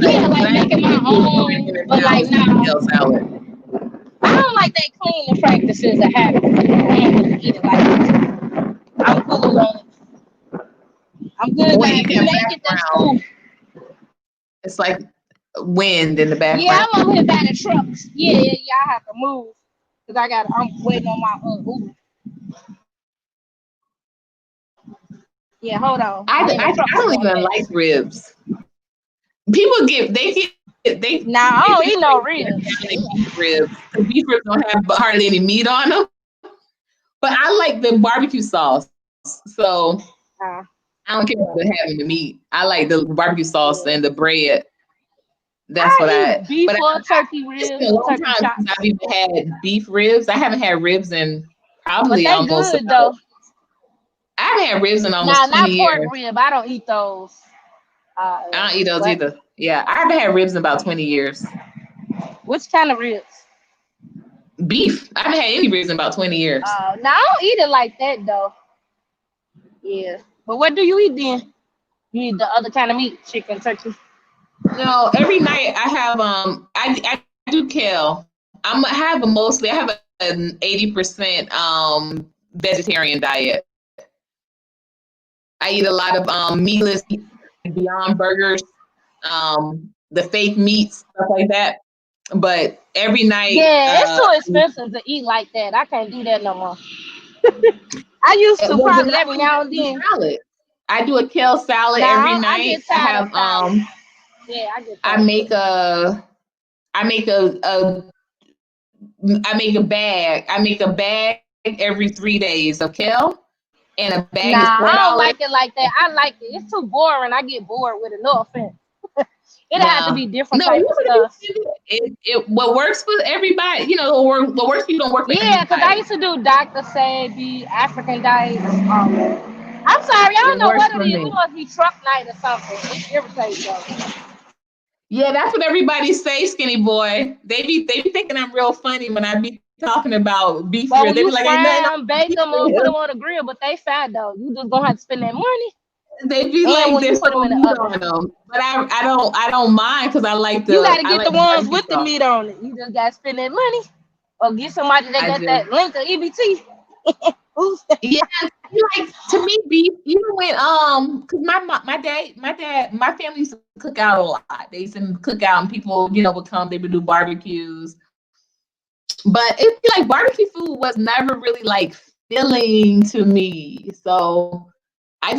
Yeah, like making my own, but like now. Salad. I don't like that cleaning practices of habit. I don't really eat it like that. I'm cool on it. I'm good. Wait, If you make it, that's cool. It's like wind in the background. Yeah, I'm over here by the trucks. Yeah, I have to move because I'm waiting on my Uber. Yeah, hold on. I don't even like ribs. People they Nah, I don't eat no ribs. Beef ribs. The beef ribs don't have hardly any meat on them. But I like the barbecue sauce. So I don't care about having the meat. I like the barbecue sauce and the bread. That's what I beef or turkey ribs. It's been a long time since I've even had beef ribs. I haven't had ribs in probably almost. Good, though. I haven't had ribs in almost 20 years. Not pork rib. I don't eat those. I don't eat those either. Yeah, I haven't had ribs in about 20 years. Which kind of ribs? Beef. I haven't had any ribs in about 20 years. I don't eat it like that though. Yeah, but what do you eat then? You eat the other kind of meat, chicken, turkey. No, every night I have I do kale. I have an 80% vegetarian diet. I eat a lot of meatless Beyond Burgers, the fake meats, stuff like that. But every night, it's too expensive to eat like that. I can't do that no more. I used to probably every now and then. Salad. I do a kale salad every night. I have I make a bag. I make a bag every 3 days of kale. And a bag is $4. I don't like it like that. I like it. It's too boring. I get bored with it. No offense. It has to be different type of stuff. What works for everybody, what works for you don't work for everybody. Yeah, because I used to do Dr. Sadie, African diets. I'm sorry, I don't know what it is. It must be truck night or something. It's irritating though. Yeah, that's what everybody say, skinny boy. They be thinking I'm real funny when I be talking about beef ribs. They be like, bake them or put them on the grill, but they fat though. You just gonna have to spend that money. They be like, there's some meat on them, but I don't mind because I like the. You gotta get the ones with the meat on it. You just gotta spend that money, or get somebody that got that link to EBT. Yeah, like to me, beef. Even when because my family used to cook out a lot. They used to cook out, and people would come. They would do barbecues. But it's like barbecue food was never really like filling to me. So I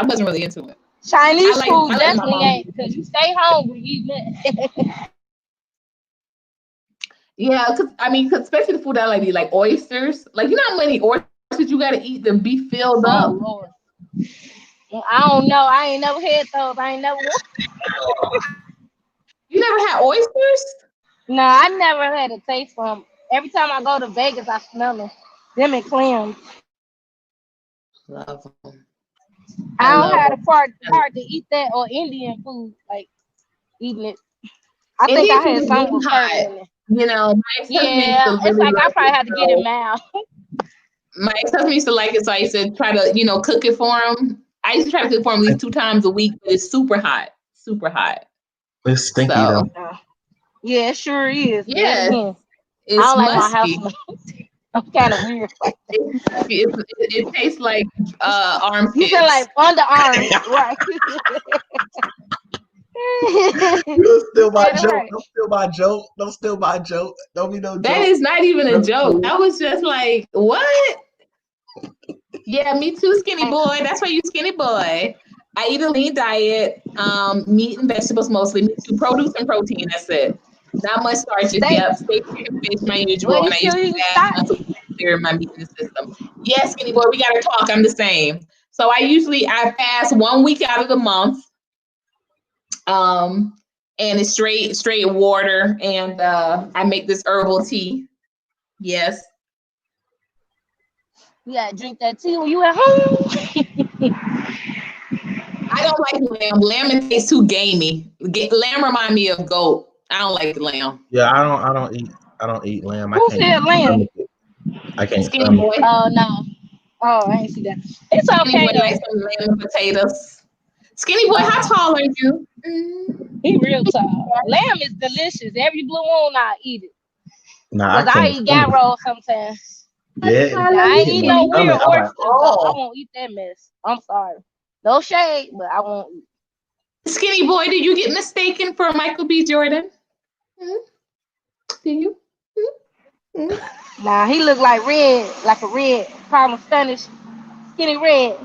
wasn't really into it. Chinese food definitely ain't, because you stay hungry eating it. Yeah, because especially the food I like to eat, like oysters. Like, you know how many oysters you got to eat to be filled up? Lord. I don't know. I ain't never had those. I ain't never. You never had oysters? No, I never had a taste for them. Every time I go to Vegas, I smell them. Them and clams. Love them. I don't have the part to eat that or Indian food, like eating it. I think I had some with hot in it. My ex-husband it's like I probably had to get it mild. My ex-husband used to like it, so I used to try to, cook it for him. I used to try to cook for him at least 2 times a week, but it's super hot. Super hot. It's stinky though. Yeah, it sure is. Yeah. It's I don't musky. like my house. I'm kind of weird. It tastes like armpits. You feel like underarms, right? Don't steal my joke. Right. Don't steal my joke. Don't steal my joke. Don't be no joke. That is not even a joke. That was just like, what? Yeah, me too, skinny boy. That's why you skinny boy. I eat a lean diet, meat and vegetables mostly, meat to produce and protein. That's it. Not much starches. Steak. Yep, steak and fish, my usual. Well, you And I still use eating fast stock? to clear my meat in the system. Yes, skinny boy, we gotta talk. I'm the same. So I fast 1 week out of the month. And it's straight water, and I make this herbal tea. Yes. You gotta drink that tea when you at home. I don't like lamb. Lamb tastes too gamey. Lamb remind me of goat. I don't like lamb. Yeah, I don't eat lamb. Who said lamb? I can't Skinny stomach boy. it. Oh no. Oh, I ain't see that. It's Skinny okay boy though. likes some lamb and potatoes. Skinny boy, how tall are you? He real tall. Lamb is delicious. Every blue moon I eat it. Nah, I Cause I can't eat stomach gyro sometimes. it. How Yeah, Yeah, I it ain't hit eat my no weird stomach. I'm like, oysters though. I oh. won't eat that mess. I'm sorry. No shade, but I won't eat. Skinny boy, did you get mistaken for Michael B. Jordan? Did you? Nah, he look like a red, problem Spanish, skinny red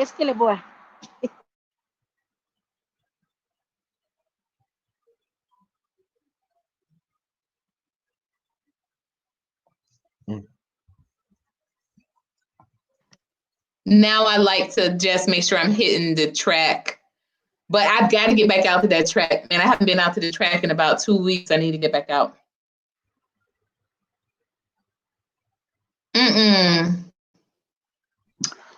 skinny boy. Now I like to just make sure I'm hitting the track. But I've got to get back out to that track. Man, I haven't been out to the track in about 2 weeks. I need to get back out.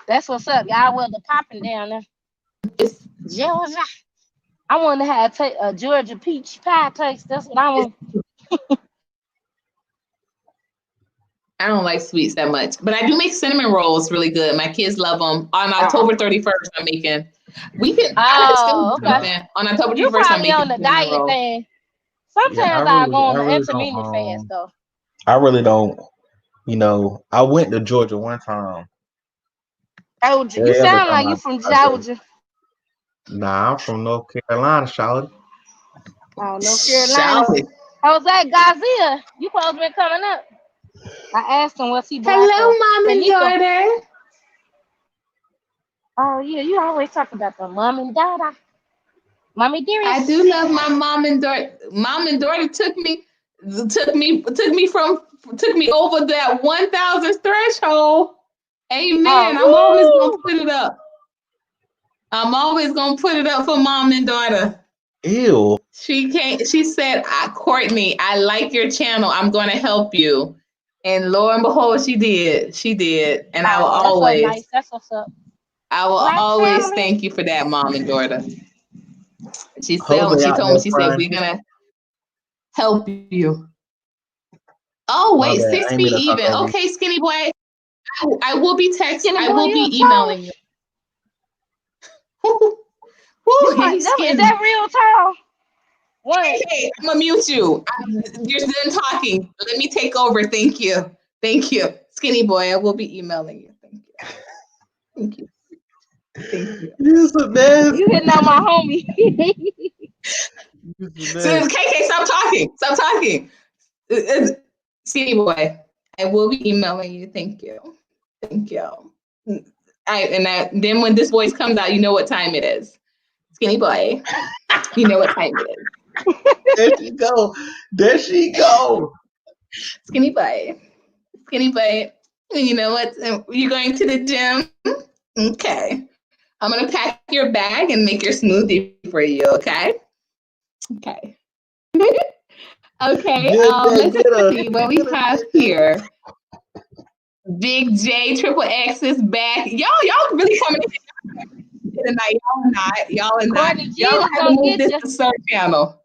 That's what's up, y'all. Well, the popping down there. Georgia. I want to have a Georgia peach pie taste. That's what I want. I don't like sweets that much, but I do make cinnamon rolls really good. My kids love them. On October 31st, I'm making. I can still do something. On October 31st, You I'm probably making on the cinnamon diet rolls. thing. Sometimes I go on the intermittent fast though. I really don't. You know, I went to Georgia one time. Georgia. You sound like you from Georgia. Nah, I'm from North Carolina, Charlotte. Oh, North Carolina. Jose Garcia, you supposed to be coming up. I asked him, what's he black? Hello, mom and daughter. Oh yeah, you always talk about the mom and daughter. Mommy dearest. I do love my mom and daughter. Mom and daughter took me over that 1,000 threshold. Amen. I'm always gonna put it up. I'm always gonna put it up for mom and daughter. Ew. She said, Courtney, I like your channel. I'm gonna help you. And lo and behold, she did. She did. And I will always, nice. That's what's up. I will always thank you for that, mom and daughter. She told me, she said, we're gonna help you. Oh, wait, 6 feet even. Okay, skinny boy. I will be texting. I will be emailing you. Is that real tall? Hey, I'm gonna mute you. You're done talking. Let me take over. Thank you. Thank you. Skinny boy, I will be emailing you. Thank you. Thank you. You hitting on my homie. So, KK, stop talking. Stop talking. Skinny boy, I will be emailing you. Thank you. Thank you. Then when this voice comes out, you know what time it is. Skinny boy, you know what time it is. There she go. There she go. Skinny boy. Skinny boy. You know what? You're going to the gym? Okay. I'm going to pack your bag and make your smoothie for you, okay? Okay. Okay. Let's see what we have here. Big J, Triple X is back. Y'all really coming in tonight. Y'all are not. Y'all are not. Y'all have to move this to Sir Channel.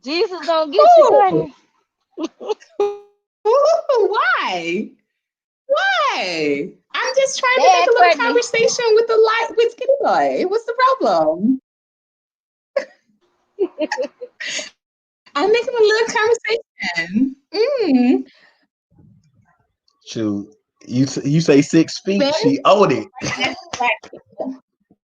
Jesus gonna get you, Courtney. Why? Why? I'm just trying to make a little conversation with Skinny Boy. What's the problem? I'm making a little conversation. Shoot, you say 6 feet, she owed it.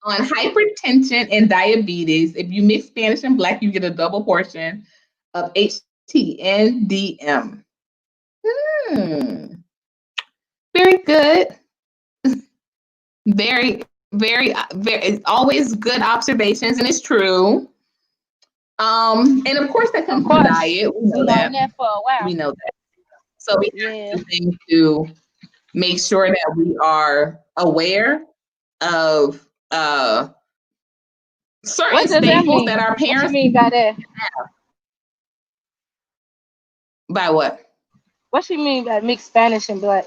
On hypertension and diabetes, if you mix Spanish and Black, you get a double portion of HTNDM. Very good. Very, very, always good observations, and it's true. And of course that comes from diet. We know that. For a while. We know that. So we have to things to make sure that we are aware of certain staples that our parents. What you mean by that? By what? What you mean by mixed Spanish and black?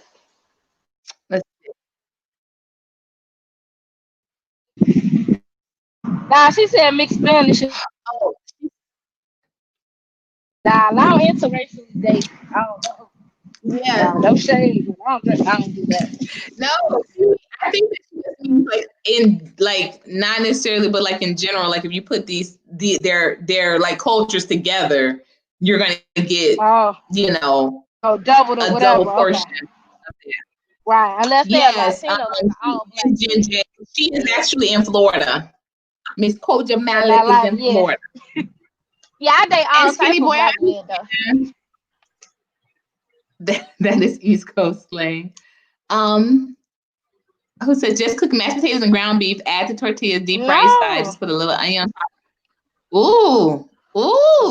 Nah, she said mixed Spanish. Oh. Nah, I don't interracial dates. I don't know. Yeah. No shade. I don't do that. No, I think that she just means like in like not necessarily, but like in general, like if you put their like cultures together, you're gonna get you know double the whatever. Double portion. Okay. Right, unless they're Latino, like all black. She is actually in Florida. Miss COJAMALIK is in Florida. Yeah, I date all types of black men though. That is East Coast slang. Who said just cook mashed potatoes and ground beef, add the tortillas, deep fry side, just put a little onion on top. Ooh.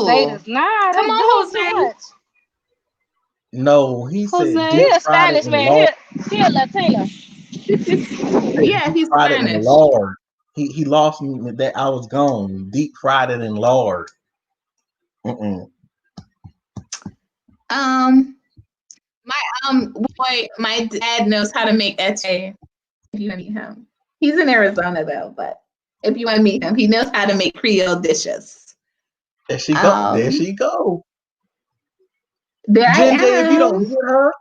Potatoes. Nah, come on, Jose. No, he said he a Spanish man. He a Latino. Yeah, he's Spanish. Lord. He lost me that I was gone. Deep fried it in lard. My dad knows how to make etche. If you want to meet him, he's in Arizona though. But if you want to meet him, he knows how to make Creole dishes. There she go. There she go. There Ginger, if you don't get her,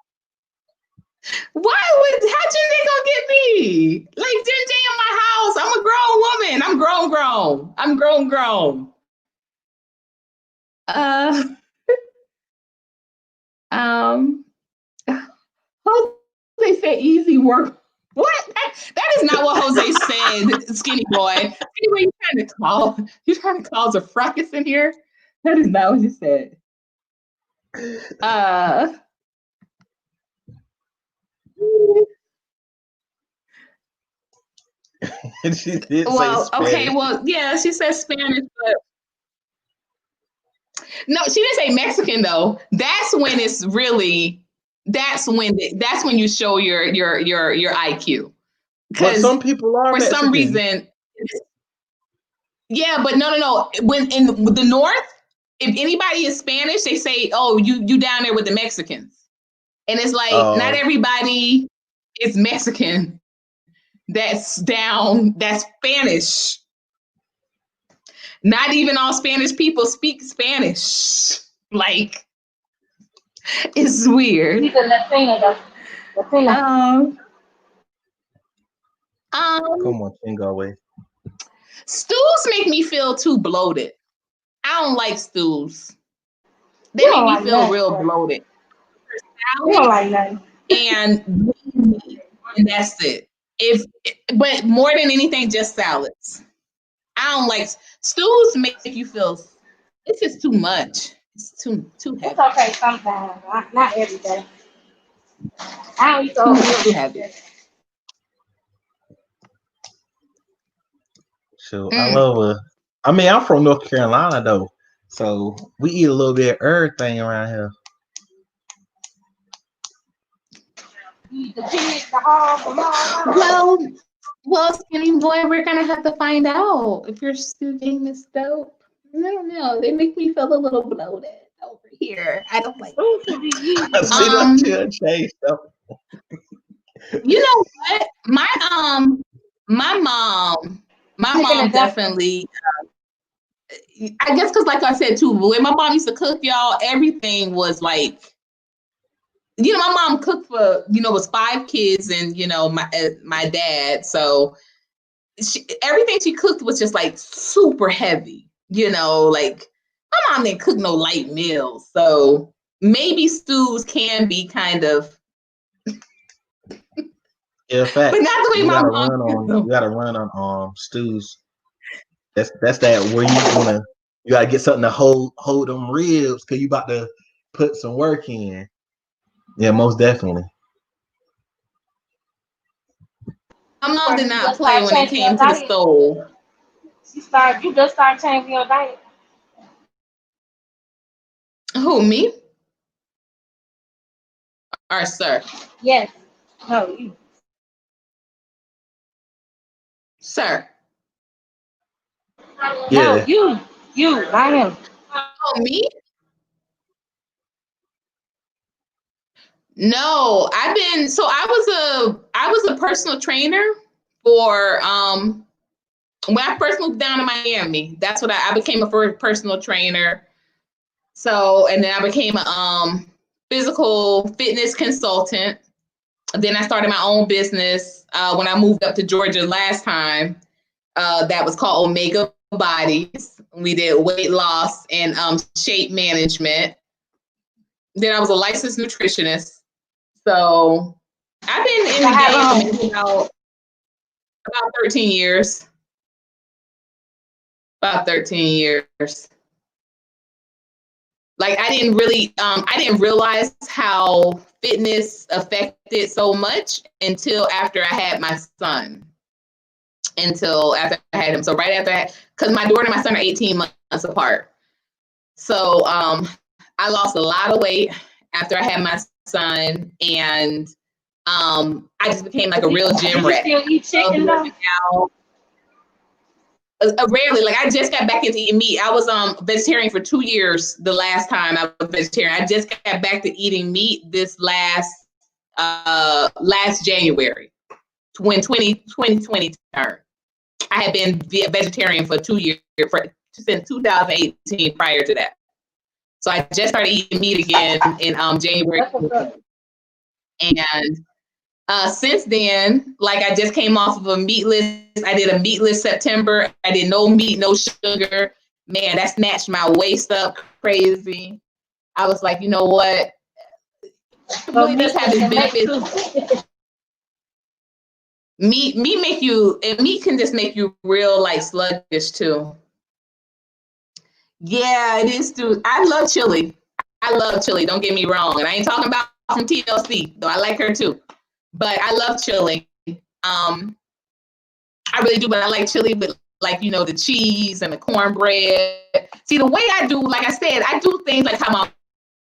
how Ginger gonna get me? Like Ginger in my house. I'm a grown woman. I'm grown. I'm grown. Jose said easy work. What? That is not what Jose said, skinny boy. Anyway, you trying to cause a fracas in here? That is not what you said. She did say Spanish. Okay, well, yeah, she said Spanish, but no, she didn't say Mexican though. That's when it's really. That's when you show your IQ. Because some people are for Mexican. some reason. Yeah, but no. When in the North, if anybody is Spanish, they say, "Oh, you down there with the Mexicans," and it's like not everybody is Mexican. That's Spanish. Not even all Spanish people speak Spanish. Like, it's weird. He's a Latino though. Come on, Chingo away. Stews make me feel too bloated. I don't like stews. They make me feel real bloated. You don't like nothing. And that's it. But more than anything, just salads. I don't like stews. Make you feel. It's just too much. It's too heavy. It's okay sometimes, not every day. I don't eat so too heavy. So I love I mean, I'm from North Carolina though, so we eat a little bit of everything around here. Well, skinny boy, we're gonna have to find out if your stew game is dope. I don't know. They make me feel a little bloated over here. I don't like. You know what? My mom definitely. I guess because, like I said too, when my mom used to cook, y'all, everything was like. You know, my mom cooked for, was 5 kids and, my dad. So everything she cooked was just like super heavy, like my mom didn't cook no light meals. So maybe stews can be kind of. Yeah, in fact, but not the way my mom. You gotta run on stews. That's that where you gotta get something to hold them ribs because you about to put some work in. Yeah, most definitely. mom did not play when it came to the stove. You just started changing your diet. Who, me? Or sir? Yes. No, you. Sir. No, you, not him. Oh, me? No, I was a personal trainer for when I first moved down to Miami. That's what I became a personal trainer. So, and then I became a physical fitness consultant. Then I started my own business when I moved up to Georgia last time. That was called Omega Bodies. We did weight loss and shape management. Then I was a licensed nutritionist. So I've been in the game for about 13 years. About 13 years. Like I didn't realize how fitness affected so much until after I had my son. Until after I had him. So right after that, because my daughter and my son are 18 months apart. So I lost a lot of weight after I had my son, and I just became like a real gym rat. You still eat chicken though? Rarely. Like I just got back into eating meat. I was vegetarian for 2 years the last time I was vegetarian. I just got back to eating meat this last January when 2020 turned. I had been vegetarian for 2 years, since 2018 prior to that. So I just started eating meat again in January. And since then, like I just came off of a meatless. I did a meatless September. I did no meat, no sugar. Man, that snatched my waist up crazy. I was like, you know what? It really does have its benefits. Meat can just make you real like sluggish too. Yeah, it is too. I love chili. Don't get me wrong. And I ain't talking about from TLC, though I like her too. But I love chili. I really do, but I like chili with like, you know, the cheese and the cornbread. See, the way I do, like I said, I do things like how my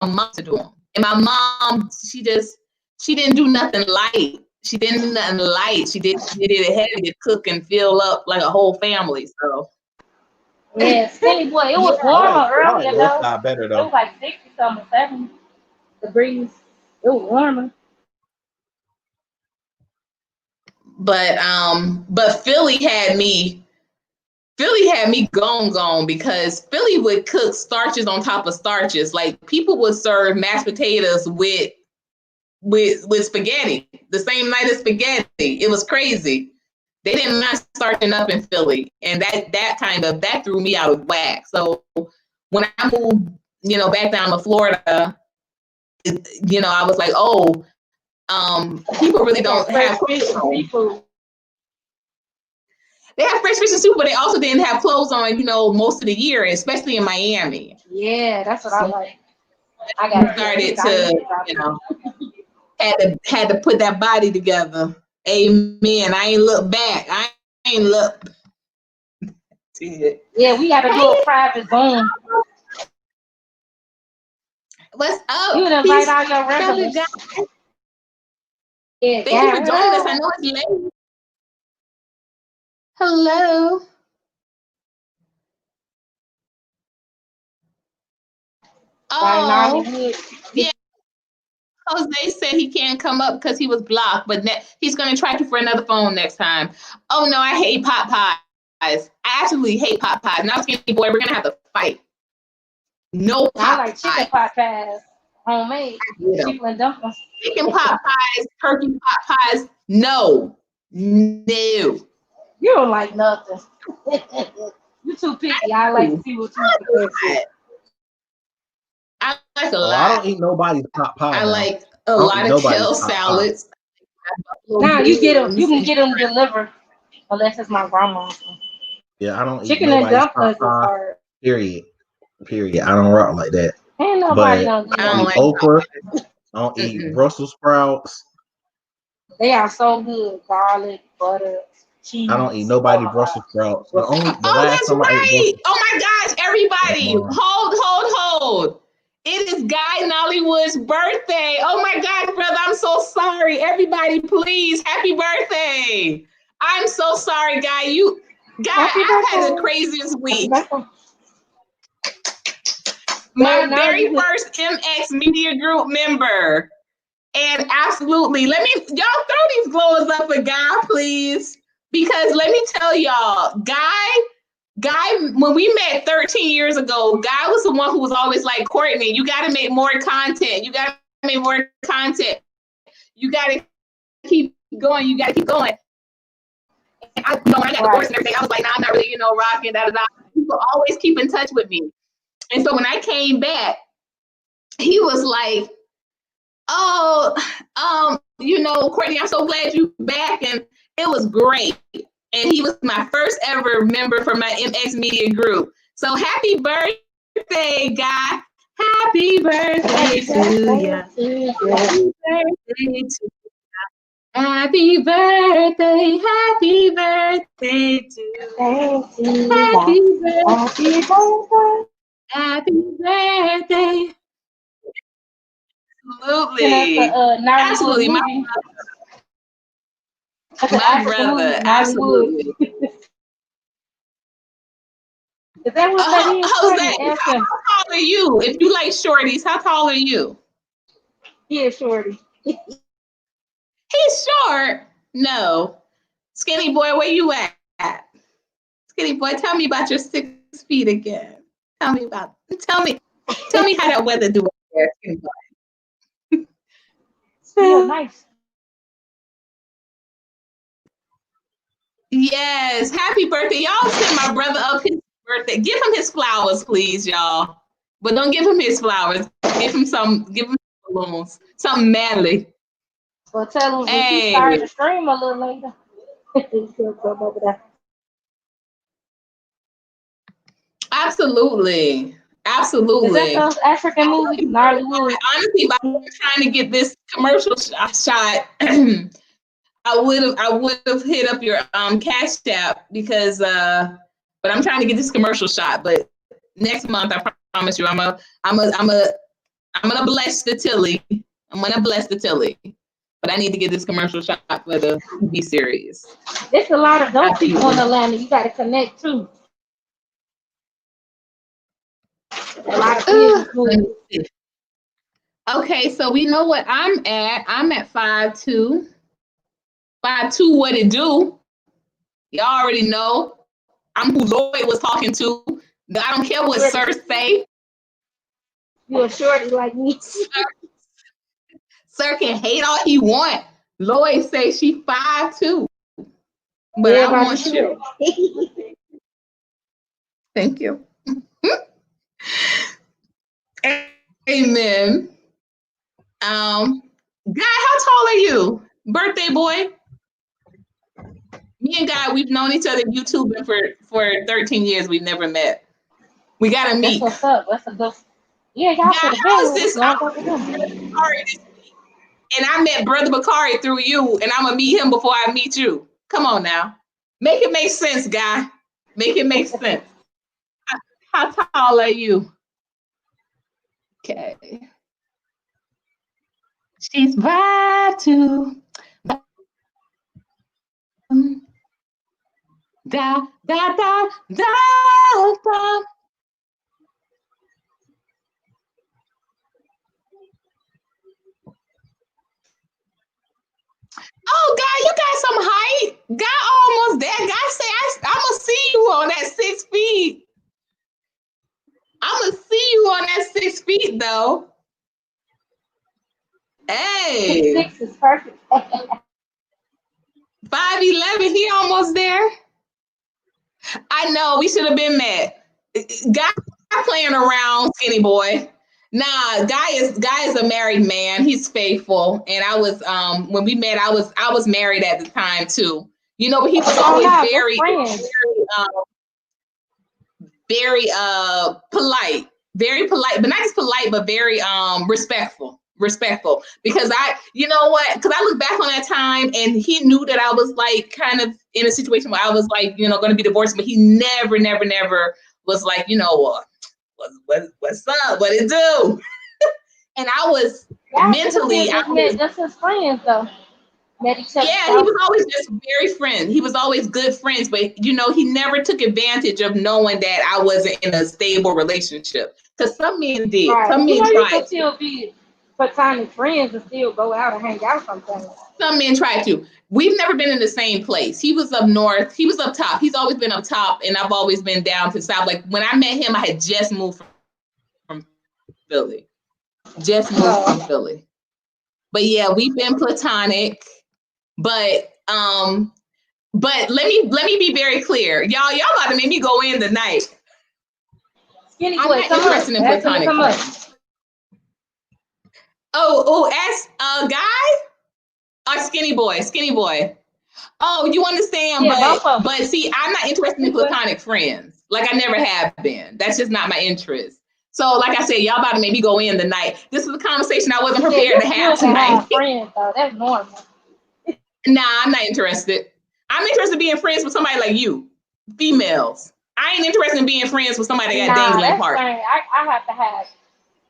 mom used to do them. And my mom, she didn't do nothing light. She didn't do nothing light. She did it heavy to cook and fill up like a whole family. So yeah, skinny boy. It was warmer earlier though. Not better though. It was like 60-something, 70 degrees. It was warmer. But Philly had me gone because Philly would cook starches on top of starches. Like people would serve mashed potatoes with spaghetti the same night as spaghetti. It was crazy. They didn't mind starching up in Philly, and that threw me out of whack. So when I moved, you know, back down to Florida, you know, I was like, oh, people really don't have seafood. They have fresh fish and soup, but they also didn't have clothes on, you know, most of the year, especially in Miami. Yeah, that's what I like. I got started to, you know, had to put that body together. Amen. I ain't look back. I ain't look. Yeah, we got to do a private Zoom. What's up? You would invite all your regulars. Yeah, thank you for joining us. I know it's late. Hello. Oh, yeah. Jose said he can't come up because he was blocked, but he's going to try for another phone next time. Oh, no, I hate pot pies. I absolutely hate pot pies. Now, skinny boy, we're going to have to fight. No pot I like chicken pot pies, homemade. Chicken and dumplings. Chicken pot pies, turkey pot pies, no. You don't like nothing. You too picky. I like to see what you like. I like a lot. I don't eat nobody's pot pie. I like a lot of kale salads. Now you get them. You can get them delivered, unless it's my grandma's. Yeah, I don't eat chicken and dumplings. Period. I don't rock like that. Ain't nobody I don't like okra. I don't eat Brussels sprouts. They are so good. Garlic, butter, cheese. I don't eat nobody Brussels sprouts. The Oh, last that's time I ate right. Brussels Oh my gosh, everybody. sprouts, Hold. It is Guy Nollywood's birthday. Oh my gosh, brother, I'm so sorry. Everybody, please, happy birthday. I'm so sorry, Guy. I've had the craziest week. My very first MX Media Group member. And absolutely, y'all throw these glowers up for Guy, please. Because let me tell y'all, Guy, when we met 13 years ago, Guy was the one who was always like, Courtney, you got to make more content. You got to make more content. You got to keep going. You got to keep going. And when I got divorced and everything, I was like, nah, I'm not really, rocking, People always keep in touch with me. And so when I came back, he was like, oh, Courtney, I'm so glad you're back. And it was great. And he was my first ever member for my MX Media Group. So happy birthday, Guy. Happy birthday to you. Happy birthday to you. Happy birthday. Happy birthday to you. Happy birthday. Happy birthday. Absolutely. My brother. Absolutely. Is that what that is? How's that? How tall are you? If you like shorties, how tall are you? He is shorty. He's short. No. Skinny boy, where you at? Skinny boy, tell me about your 6 feet again. Tell me how that weather do there, skinny boy. Still nice. Yes, happy birthday. Y'all send my brother up his birthday. Give him his flowers, please, y'all. But don't give him his flowers. Give him some balloons. Something manly. Well, tell him if he started to stream a little later. He'll go over there. Absolutely. Absolutely. Is that those African movies? Honestly, by trying to get this commercial shot, I would have hit up your Cash App because but I'm trying to get this commercial shot. But next month, I promise you, I'm gonna bless the Tilly. I'm gonna bless the Tilly. But I need to get this commercial shot for the TV series. There's a lot of dope people in Atlanta. You got to connect too. A lot of business movies. Okay, so we know what I'm at. I'm at 5'2". 5'2", what it do? Y'all already know. I'm who Lloyd was talking to. I don't care what Sir say. You're a shorty like me. Sir can hate all he want. Lloyd say she 5'2". But yeah, I want you. Thank you. Amen. Guy, how tall are you? Birthday boy? Me and Guy, we've known each other YouTubing for 13 years. We've never met. We gotta meet. That's what's up. That's a good. Yeah, y'all should have been. And I met Brother Bakari through you, and I'm gonna meet him before I meet you. Come on now. Make it make sense, Guy. Make it make sense. How tall are you? Okay. She's 5'2". Da da da da da. Oh, Guy, you got some height. Guy almost there. Guy say, I'm gonna see you on that 6 feet. I'm gonna see you on that 6 feet, though. Hey. 6 is perfect. 5'11", he almost there. I know, we should have been met. Guy playing around, skinny boy. Nah, Guy is a married man. He's faithful. And I was when we met, I was married at the time too. You know, but he was always very polite. Very polite, but not just polite, but very respectful. respectful, because you know what? Because I look back on that time, and he knew that I was like kind of in a situation where I was like, you know, going to be divorced, but he never was like, you know, what's up? What it do? And I was mentally, just his friends though. Met each other. Yeah, he was always just very friends. He was always good friends, but you know, he never took advantage of knowing that I wasn't in a stable relationship. Because some men did. Right. Some men you tried. can still be platonic friends and still go out and hang out sometimes. Some men tried to. We've never been in the same place. He was up north. He was up top. He's always been up top, and I've always been down to the south. Like when I met him, I had just moved from Philly. From Philly. But yeah, we've been platonic. But let me be very cleare. Y'all about to make me go in tonight. Skinny I'm boy, not interested in platonic. As a guy or skinny boy. Oh, you understand? Yeah, but see, I'm not interested in platonic friends. Like I never have been. That's just not my interest. So, like I said, y'all about to make me go in tonight. This is a conversation I wasn't prepared to have tonight. Friends, though. That's normal. Nah, I'm not interested. I'm interested in being friends with somebody like you, females. I ain't interested in being friends with somebody that got dangling parts. I have to have.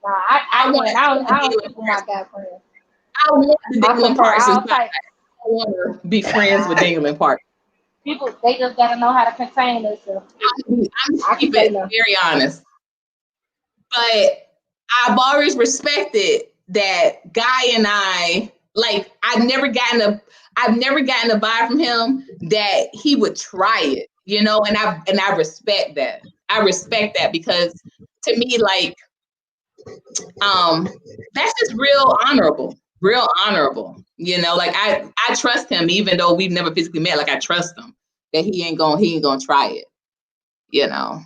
I don't keep my guy friends. I want the dangling parts. I want to be friends with dangling parts. People, they just gotta know how to contain themselves. I'm keep it very honest. But I've always respected that Guy and I, like, I've never gotten a vibe from him that he would try it, you know, and I respect that. I respect that because to me, like, that's just real honorable, you know, like I trust him, even though we've never physically met, like I trust him that he ain't gonna try it, you know.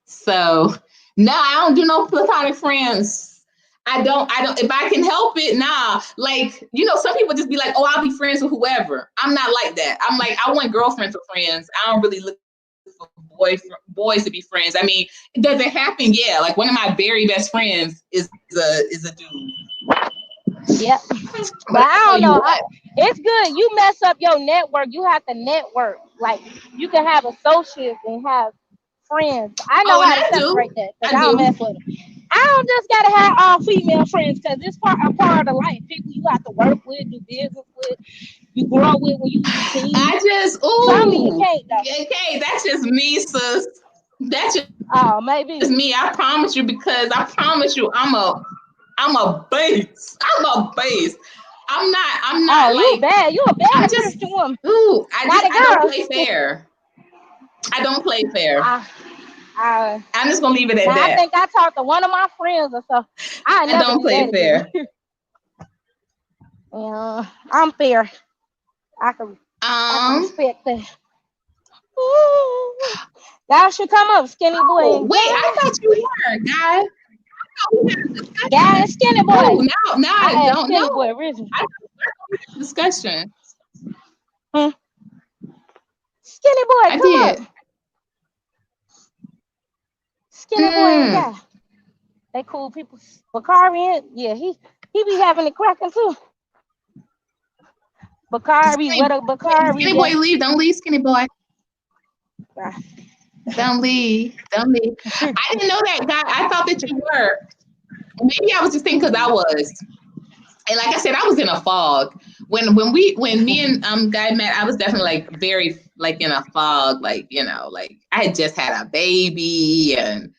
So no, I don't do no platonic friends. I don't, if I can help it, nah. Like, you know, some people just be like, oh, I'll be friends with whoever. I'm not like that. I'm like, I want girlfriends or friends. I don't really look for boys to be friends. I mean, does it happen? Yeah. Like one of my very best friends is a dude. Yeah. But I don't know. It's good. You mess up your network. You have to network. Like you can have associates and have friends. I know how to separate that because I don't mess with them. I don't just gotta have all female friends because it's a part of the life. People you have to work with, do business with, you grow with when you teen. You can't though. Okay, that's just me, sis. That's just maybe it's me. I promise you, because I promise you, I'm a base. I'm not like you bad. You a bad Christian woman. I don't play fair. I don't play fair. I'm just gonna leave it at that. I think I talked to one of my friends or so. I don't play fair. Yeah, I'm fair. I can respect that. Ooh. Y'all should come up, skinny boy. Wait, I thought you were, guy. Guy and skinny boy. Oh, now I don't skinny know. Boy, really. Discussion. Skinny boy, come up. Skinny boy and guy. They cool people. Bakari, yeah, he be having it cracking too. Bakari, what a Bakari. Skinny boy, leave. Don't leave, skinny boy. Don't leave. I didn't know that, guy. I thought that you were. Maybe I was just thinking because I was. And like I said, I was in a fog. When me and Guy met, I was definitely like very like in a fog, like, you know, like I had just had a baby and,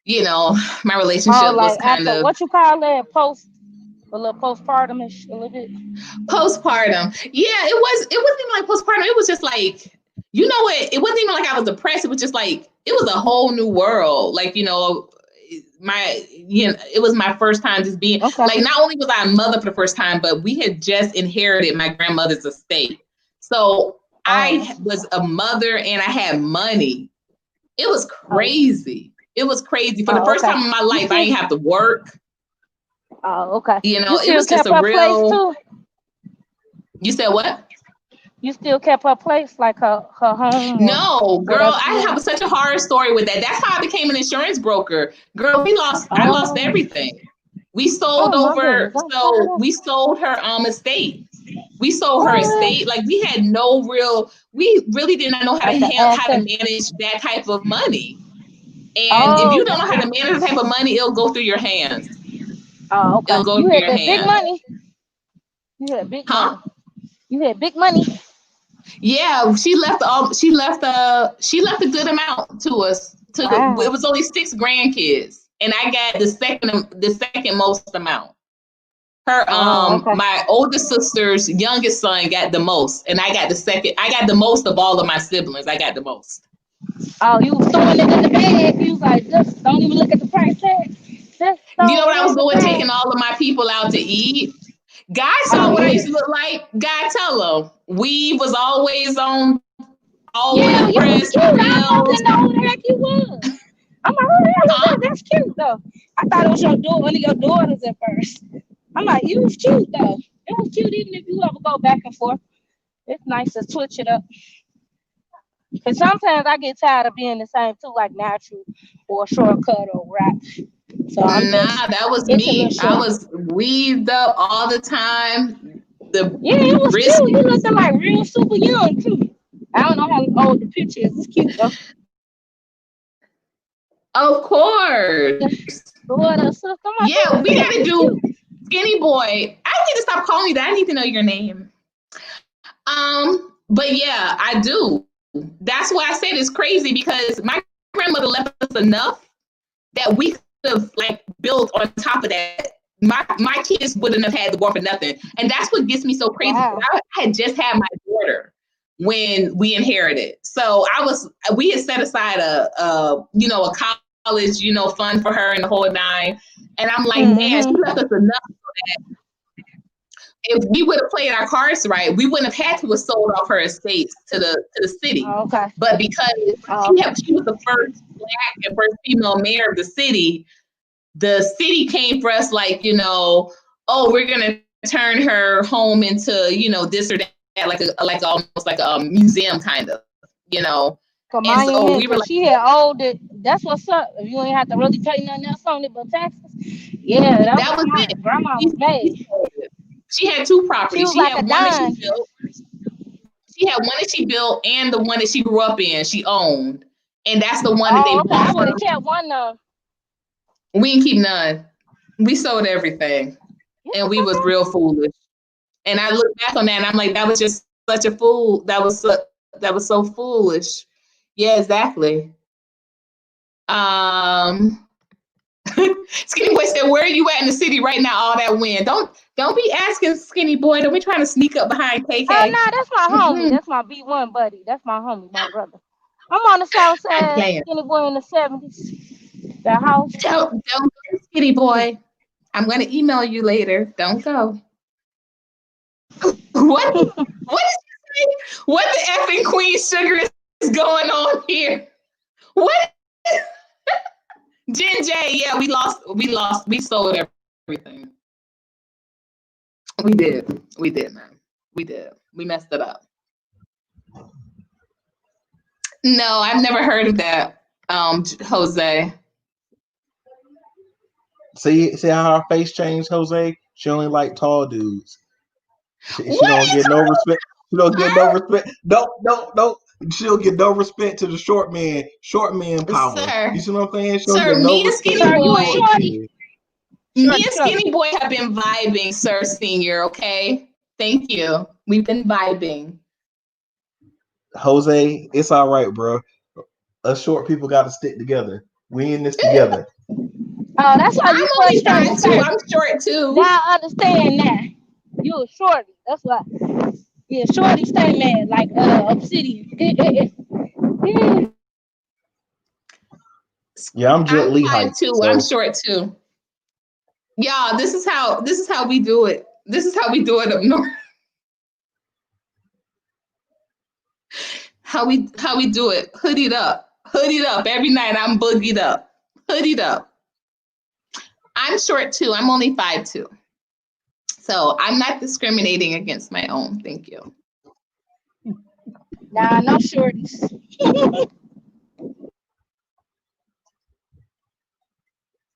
you know, my relationship was kind of what you call that, a little postpartum-ish, a little bit. Postpartum. Yeah, it wasn't even like postpartum. It was just like, you know what? It wasn't even like I was depressed. It was just like, it was a whole new world. Like, you know, it was my first time just being like, not only was I a mother for the first time, but we had just inherited my grandmother's estate. So I was a mother and I had money. It was crazy. It was crazy. For the first time in my life, I didn't have to work. Oh, okay. You know, it was just a real. Place too? You said what? You still kept her place, like her home? No, girl, I have such a horror story with that. That's how I became an insurance broker. Girl, I lost everything. We sold over, so we sold her estate. We sold her estate. Like we had no real, we really did not know how to manage that type of money. And if you don't know how to manage that type of money, it'll go through your hands. Oh, okay. It'll go through your hands. Big money. You had big money. You had big money. Yeah, she left a good amount to us. It was only 6 grandkids, and I got the second most amount. Her my oldest sister's youngest son got the most, and I got the second. I got the most of all of my siblings. I got the most. Oh, you was throwing it in the bag. You was like, just don't even look at the price tag. You know what I was doing? Taking all of my people out to eat. God saw what I used to look like. God tell him. We was always on, always dressed. I didn't know who the heck you was. I'm like, who the hell is that? That's cute though. I thought it was one of your daughters at first. I'm like, you was cute though. It was cute even if you ever go back and forth. It's nice to switch it up. Because sometimes I get tired of being the same too, like natural or shortcut or rap. So that was me. I was weaved up all the time. It was cute. You looked like real super young too. I don't know how old the picture is. It's cute though. Of course. Yeah, we gotta do Skinny Boy. I need to stop calling you that. I need to know your name. But yeah, I do. That's why I said it's crazy, because my grandmother left us enough that we could have like built on top of that. My kids wouldn't have had to go for nothing. And that's what gets me so crazy. Wow. I had just had my daughter when we inherited. So we had set aside a college, fund for her and the whole nine. And I'm like, man, she left us enough so that if we would have played our cards right, we wouldn't have had to have sold off her estates to the city. Oh, okay. But because she was the first Black and first female mayor of the city came for us like, we're gonna turn her home into, this or that, like almost like a museum kind of, And so we were like, she had owed it. That's what's up. If you ain't have to really pay nothing else on it but taxes. Yeah, that was it. Grandma was made. She had 2 properties. She had one that she built. She had one that she built and the one that she grew up in. She owned, and that's the one that they bought. I would have kept one though. We didn't keep none. We sold everything, and we was real foolish. And I look back on that, and I'm like, that was just such a fool. That was so foolish. Yeah, exactly. Skinny Boy said, "Where are you at in the city right now? All that wind. Don't be asking, Skinny Boy. Don't be trying to sneak up behind KK." Oh no, that's my homie. That's my B1 buddy. That's my homie, my brother. I'm on the south side. Skinny Boy in the 70s. The house. Don't go, Skinny Boy. I'm gonna email you later. Don't go. What is this? What the effing Queen Sugar is going on here? What? Jen J, yeah, we sold everything. We did, man. We messed it up. No, I've never heard of that, Jose. See how her face changed, Jose? She only like tall dudes. She don't get no respect. She don't get no respect. No. She don't get no respect to the short man power. Sir, you see what I'm saying? Sir, me and Skinny Boy have been vibing, Sir Senior, okay? Thank you. We've been vibing. Jose, it's all right, bro. Us short people got to stick together. We in this together. Oh, that's why you only 5'2". I'm short too. Now I understand that. You a shorty. That's why. Yeah, shorty stay mad like obsidian. Yeah, I'm Jet Li height. So. I'm short too. Y'all, this is how we do it. This is how we do it up north. How we do it. Hoodied up every night. I'm boogied up. Hoodied up. I'm short too. I'm only 5'2". So I'm not discriminating against my own. Thank you. Nah, no shorties.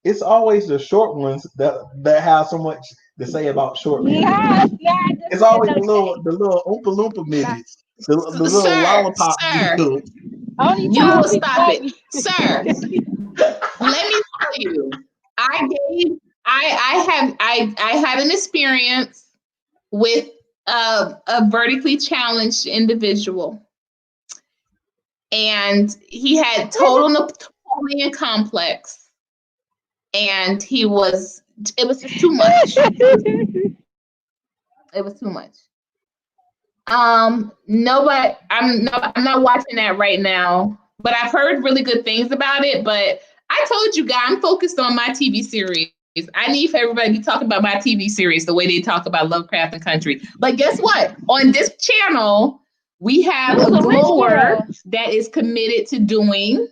it's always the short ones that have so much to say about short people. It's always the little Oompa Loompa midgets, the little lollipop dudes. You will stop it, sir. Let me tell you, I had an experience with a vertically challenged individual, and he had total Napoleon complex, and it was just too much. It was too much. Nobody, I'm not watching that right now, but I've heard really good things about it. But I told you guys, I'm focused on my TV series. I need for everybody to be talking about my TV series the way they talk about Lovecraft and Country. But guess what? On this channel, we have a glower that is committed to doing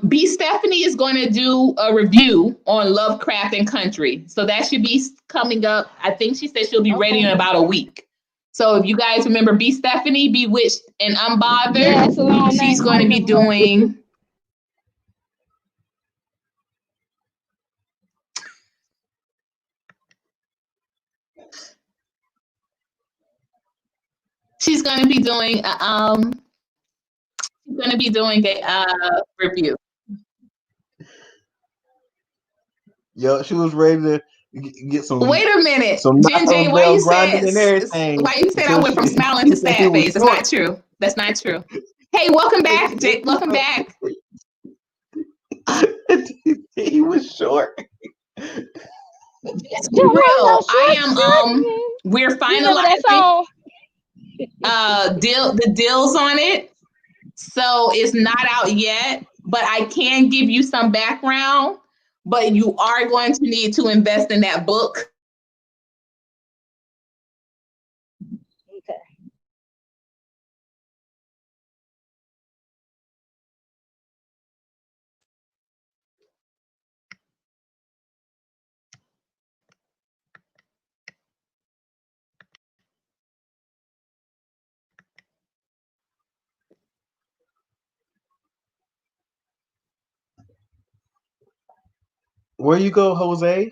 B. Stephanie is going to do a review on Lovecraft and Country. So that should be coming up. I think she said she'll be ready in about a week. So if you guys remember B. Stephanie, Bewitched and Unbothered, she's going to be doing... She's going to be doing a review. Yo, she was ready to get some. Wait a minute, some JJ, why you said I went from she, smiling to sad face? That's not true. That's not true. Hey, welcome back, Jake. Welcome back. He was short. It's real. I am. We're finalizing the deals on it, so it's not out yet. But I can give you some background. But you are going to need to invest in that book. Okay. Where you go, Jose?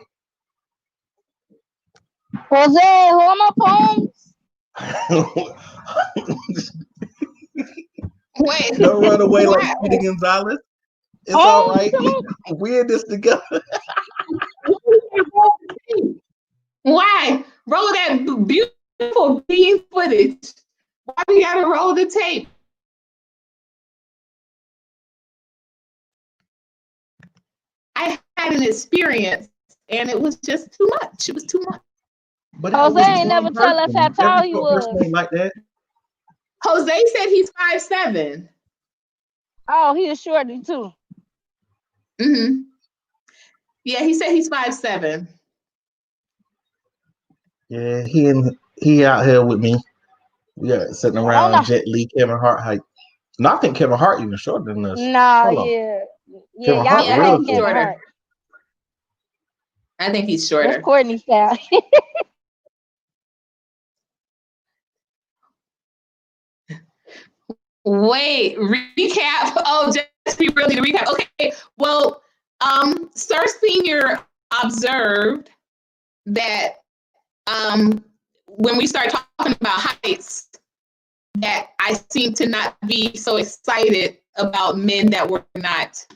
Jose, who are my poems? Wait. Don't run away like Speedy Gonzalez. It's all right. We're in this together. Why? Roll that beautiful bean footage. Why we gotta roll the tape? I had an experience and it was just too much. It was too much. But Jose ain't never tell us how tall he was. Like that. Jose said he's 5'7". Oh, he is shorty too. Mm-hmm. Yeah, he said he's 5'7". Yeah, he out here with me. We got sitting around Jet Li, Kevin Hart height. No, I think Kevin Hart even shorter than us. No, yeah, y'all Kevin Hart. I think he's shorter. That's Courtney style. Wait, recap. Oh, just be really to recap. Okay, well, Sir Senior observed that when we start talking about heights, that I seem to not be so excited about men that were not.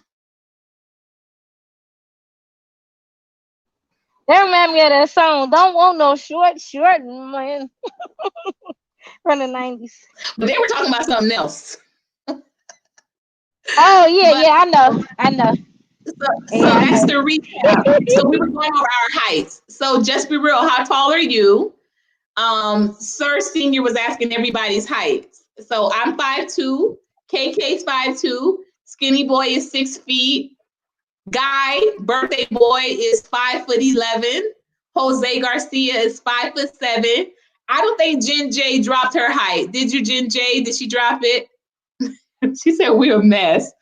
That remind me of that song. Don't want no short man. From the 90s. But they were talking about something else. Oh yeah, I know. So that's the recap. So we were going over our heights. So just be real, how tall are you? Sir Senior was asking everybody's heights. So I'm 5'2", KK's 5'2", Skinny Boy is 6 feet, Guy, birthday boy, is 5'11", Jose Garcia is 5'7". I don't think Jen J dropped her height. Did you, Jen J? Did she drop it? She said we're a mess.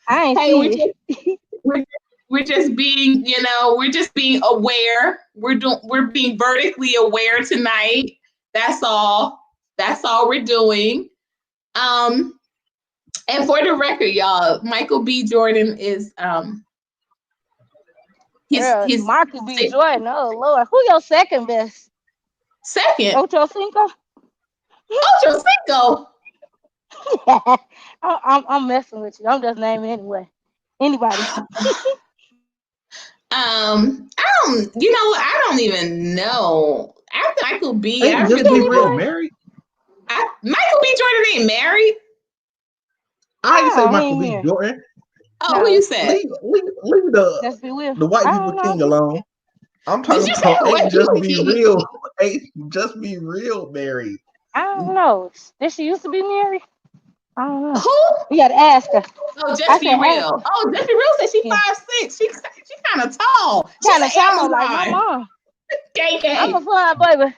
We're just being, we're just being aware. We're being vertically aware tonight. That's all. That's all we're doing. And for the record, y'all, Michael B. Jordan is he's Michael B. Jordan. Oh Lord, who your second best? Second, Ocho Cinco. Ocho Cinco. I'm messing with you. I'm just naming anyway. Anybody? I don't. You know what? I don't even know. After Michael B, Ain't just be real married. Michael B. Jordan ain't married. I ain't say Michael B. Jordan. Oh, who you said? Leave the white people king alone. I'm talking about ain't just be real married. I don't know. Did she used to be married? I don't know. Who? You gotta ask her. Oh, just be real. Oh, just be real said she 5'6". She kind of tall. Kind of tall, like my mom. KK. I'm a fun baby.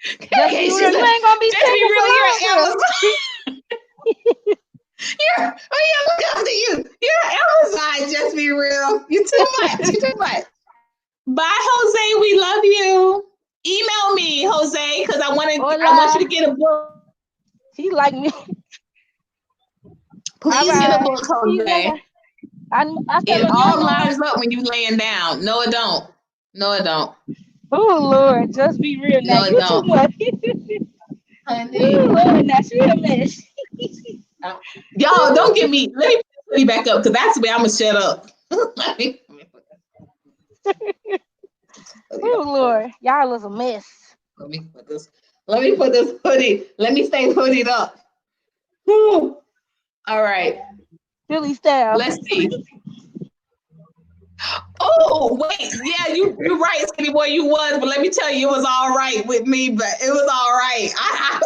Just be real. You ain't gonna be just be real. You're an Amazon. Look up to you. You're an Amazon. Just be real. You too much. You too much. Bye, Jose. We love you. Email me, Jose, because I want you to get a book. She like me. Please get a book, Jose. It all lines up when you laying down. No, it don't. No, it don't. Oh Lord, just be real now. No, it you don't. Too much. Oh Lord, now she a mess. Y'all, don't get me. Let me put it back up because that's where I'm gonna shut up. Oh Lord, y'all is a mess. Let me put this hoodie. Let me stay hoodied up. Whew. All right. Philly style. Let's see. Oh, wait. Yeah, you're right, Skinny Boy. You was, but let me tell you, it was all right with me, but it was all right.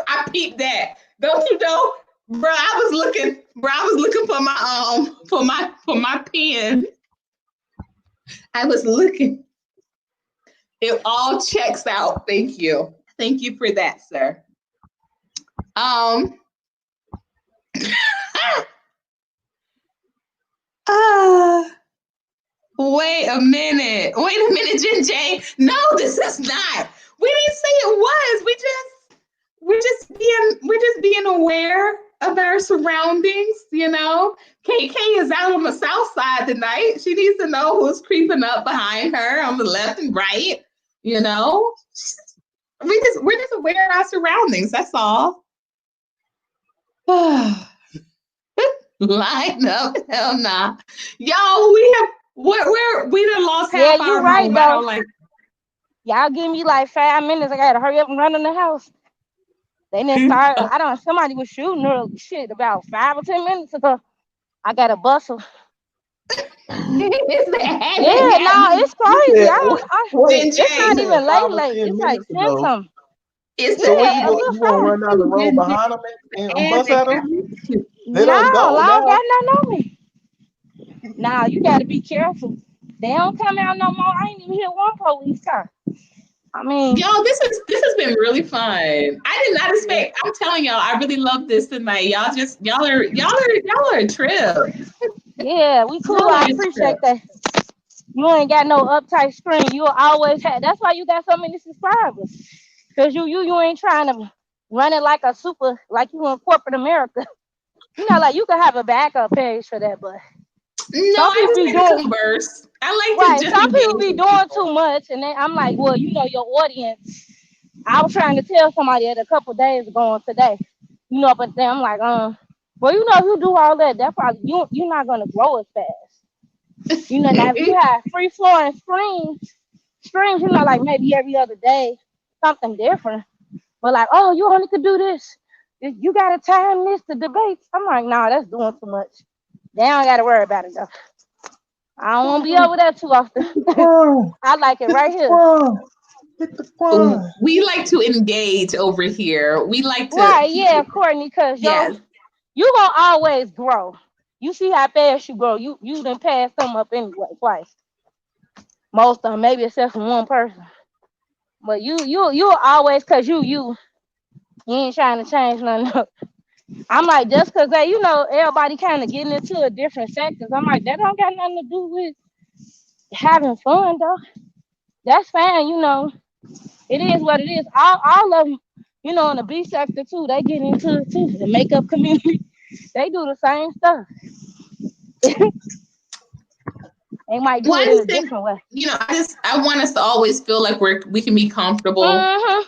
I peeped that. Don't you know? Bro, I was looking for my pen. I was looking. It all checks out. Thank you. Thank you for that, sir. Wait a minute, Jen J. No, this is not. We didn't say it was. We're just being aware of our surroundings, you know. KK is out on the south side tonight. She needs to know who's creeping up behind her on the left and right, you know. We're just aware of our surroundings, that's all. Line up, hell nah. Y'all, we done lost half our right, though. Y'all give me like 5 minutes. I gotta hurry up and run in the house. They didn't start. Somebody was shooting her shit about 5 or 10 minutes ago. I got a bustle. It's crazy. It's not even late. It's like 10 something. So you want to run down the road behind them and bust at them? No, I don't got nothing on me. Nah, you got to be careful. They don't come out no more. I ain't even hear one police car. I mean, y'all, this has been really fun. I did not expect. I'm telling y'all, I really love this tonight. Y'all are a trip. Yeah, we cool. I appreciate that. You ain't got no uptight screen. You always have. That's why you got so many subscribers. Cause you ain't trying to run it like a super, like you in corporate America. You know, like you could have a backup page for that, but no, I just be doing bursts. I like right. Some people be doing too much, and then I'm like, well, you know, your audience. I was trying to tell somebody that a couple days ago on today, you know, but then I'm like, well, you know, if you do all that, that probably you're not gonna grow as fast. You know, now if you have free flowing streams, you know, like maybe every other day, something different. But like, oh, you only could do this. You gotta time this to debates. I'm like, nah, that's doing too much. They don't gotta worry about it though. I don't want to be over there too often. I like it right here. We like to engage over here. We like to. Right, yeah, Courtney, because you gonna always grow. You see how fast you grow. You done passed them up anyway twice. Most of them, maybe except for one person. But you always, cause you ain't trying to change nothing up. I'm like, just cause they, you know, everybody kind of getting into a different sectors. I'm like, that don't got nothing to do with having fun though. That's fine, you know. It is what it is. All of them, you know, in the B sector too, they get into it too. The makeup community, They do the same stuff. They might do Well, it I in a just think, different way. I want us to always feel like we can be comfortable. Right,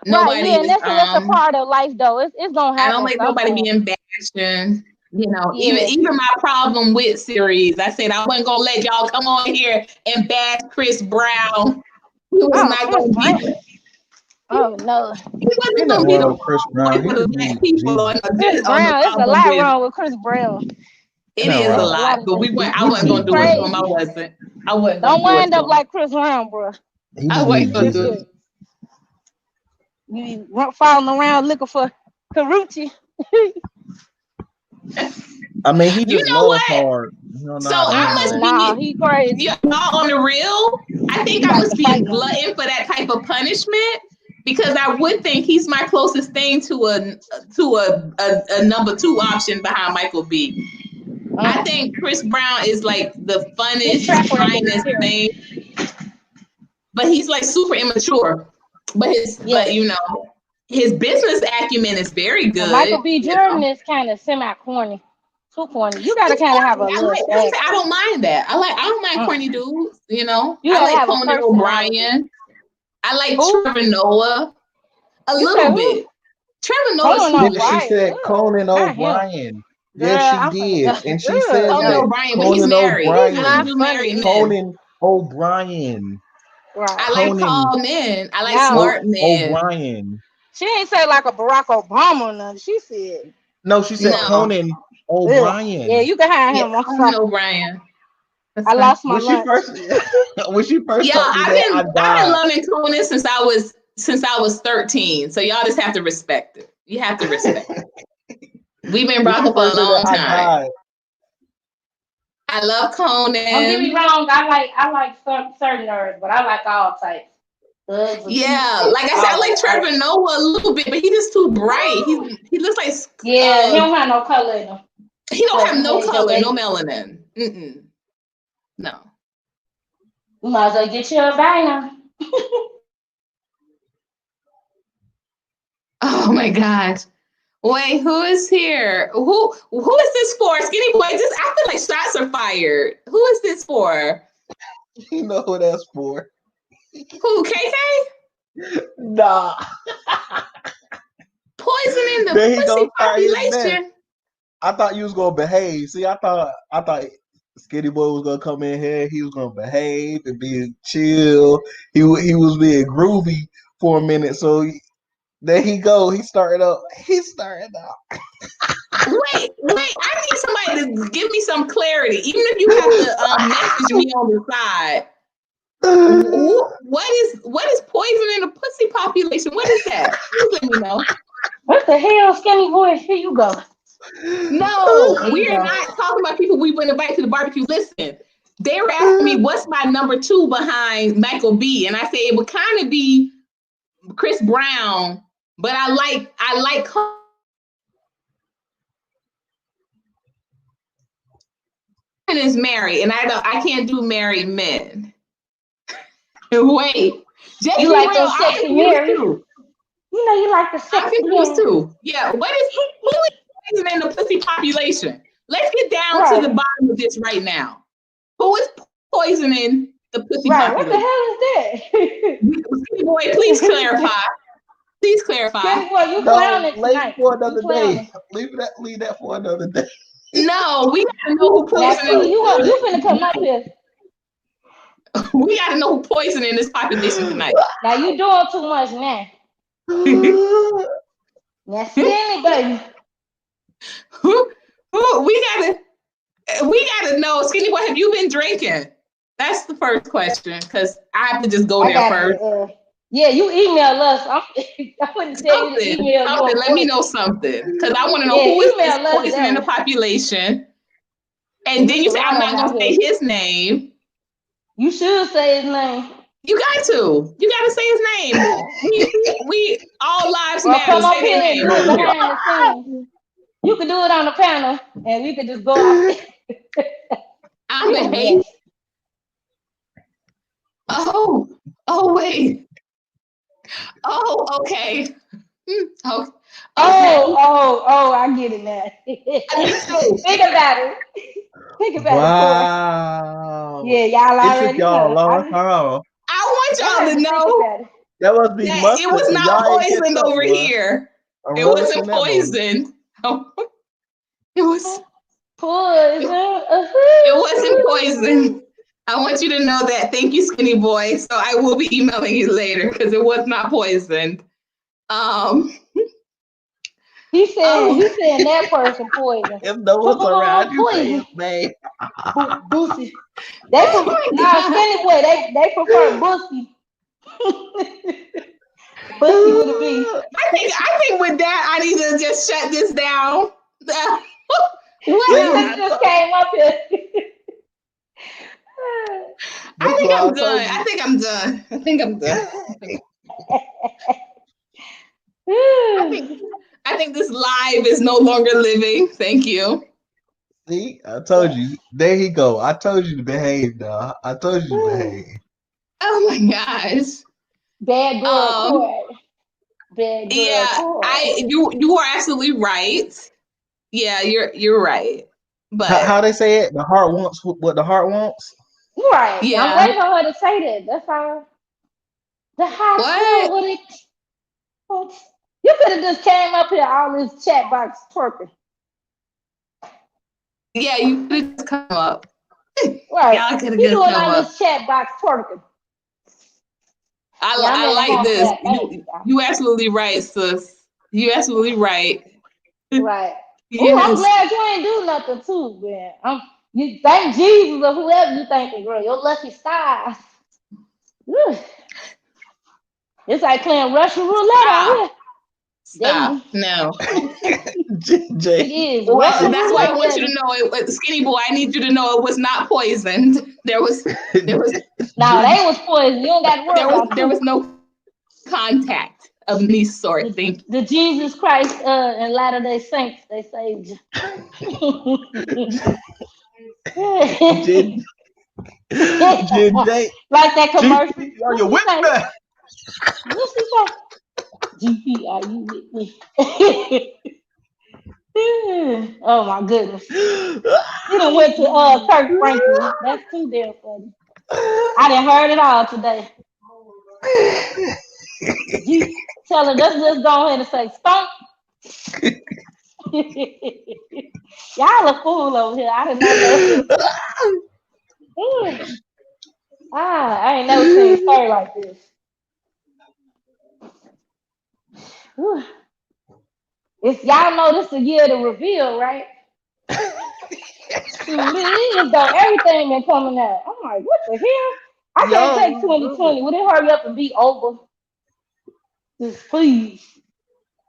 Nobody yeah, and is that's a part of life though. It's gonna I happen don't like nobody sometime. being bashing. Yeah. Even my problem with series, I said I wasn't gonna let y'all come on here and bash Chris Brown. He was not Chris gonna Brown. be. Oh no. He wasn't gonna be the Chris Brown, he for the could black be people Jesus. Chris Brown. It's a lot wrong with Chris Brown. It is a lot, but I wasn't gonna do it to him. I wasn't. I wasn't. Don't wind up like Chris Brown, bro. I wasn't gonna do it. You following around looking for Karuchi. I mean, he just what? Hard. So I must be. He crazy. Y'all on the real. I think I must be a glutton for that type of punishment because I would think he's my closest thing to a number 2 option behind Michael B. I think Chris Brown is like the funnest, finest thing, but he's like super immature. But his business acumen is very good. Michael B. Jordan is kind of semi-corny. Too corny. You gotta kind of have a little. I don't mind that. I don't mind corny dudes. You I like Conan O'Brien. I like Trevor Noah a little bit. Trevor Noah. She said Conan O'Brien. Yes, she did, and she said Conan O'Brien, but he's married. Conan O'Brien. Right. I like tall men. I like smart men. O'Brien. She ain't say like a Barack Obama or nothing. She said. No, she said Conan O'Brien. Yeah, you can have him. Conan O'Brien. I lost my lunch. When she first told me that, I've been loving Conan since I was 13. So y'all just have to respect it. You have to respect it. We've been rocking for a long time. I love Conan. Don't get me wrong. I like certain nerds, but I like all types. Yeah, like I said, I like Trevor Noah a little bit, but he's just too bright. He looks like he don't have no color in him. He don't have no color, no melanin. No. You might as well get you a banger. Oh my gosh. Wait, who is here? Who is this for? Skinny boy, I feel like shots are fired. Who is this for? You know who that's for. Who, KK? Nah. Poisoning the pussy population. I thought you was gonna behave. See, I thought Skinny Boy was gonna come in here. He was gonna behave and be chill. He was being groovy for a minute. So there he go. He started up. Wait. I need somebody to give me some clarity. Even if you have to message me on the side. What is poisoning the pussy population? What is that? Please let me know. What the hell, Skinny Boy? Here you go. No, we are not talking about people we would invite to the barbecue. Listen, they were asking me what's my number 2 behind Michael B, and I said it would kind of be Chris Brown, but I like Conan is married, and I can't do married men. Wait, you like those sexy married? You know you like the sexy. I'm confused too. Yeah, who is in the pussy population? Let's get down to the bottom of this right now. Who is poisoning the pussy population? What the hell is that? Boy, please clarify. Please clarify. Skinny Boy, you clowning tonight. For another day. Leave that for another day. No, we gotta know who poisoning. You finna come up here. We gotta know who poisoning this population tonight. Now you doing too much now. Now Skinny baby. We gotta know, Skinny Boy, have you been drinking? That's the first question, because I have to just go there first. Yeah, you email us. I wouldn't tell you to email you. Let me know something, because I want to know who is this poisoning the population. And then you say I'm not gonna say his name. You should say his name. You got to. You got to say his name. we all lives matter. Say their name. You could do it on the panel, and we could just go out. I'm a hate. Oh, wait. Oh, okay. Oh, I get it now. Think about it. Think about it, Corey. Wow. Yeah, y'all It took already y'all a know. long time. I want y'all to Think know about it. That must be that mustard. it was and not y'all ain't catch poisoned up, over boy. here. I'm It relishing wasn't that moment. poisoned. It was. Poison. It wasn't poison. I want you to know that. Thank you, Skinny Boy. So I will be emailing you later because it was not poisoned. He said that person poison. If no one's around, you say Poison. it's bad. Boosie. They Skinny Boy. They prefer Boosie. Boosie with a B. I think with that, I need to just shut this down. Well, just came up here. I think I'm done. I think I'm done. I think this live is no longer living. Thank you. See, I told you. There he go. I told you to behave, dog. I told you to behave. Oh my gosh. Bad girl Court. Bad girl Yeah, you are absolutely right. Yeah, you're right. But how they say it? The heart wants what the heart wants. Right. Yeah. I'm waiting for her to say that. That's how. The hospital with it. What? You could have just came up here all this chat box twerking. Yeah, you could have just come up. Right. Y'all could have You just doing come all up. this chat box twerking. I like this. You absolutely right, sis. You absolutely right. Right. Yes. Oh, I'm glad you ain't do nothing too, man. You thank Jesus or whoever you thanking, girl. Your lucky stars. It's like playing Russian roulette on here. Stop. No. It is. Well, Russian that's why I roulette, want you to know, Skinny Boy. I need you to know it was not poisoned. There was. No, they was poisoned. You don't got to worry about there was no contact of any sort. The Jesus Christ and Latter-day Saints, they saved you. Like that commercial. Are you with me? What's he say? GP, are you with me? Oh my goodness. You done went to Kirk Franklin. That's too damn funny. I done heard it all today. Tell her, let's just go ahead and say stomp. Y'all a fool over here. I did not know. I ain't never seen a story like this. If y'all know this is the year to reveal, right? It is though. Everything been coming out. I'm like, what the hell? I can't take 2020. Would it hurry up and be over? Just please.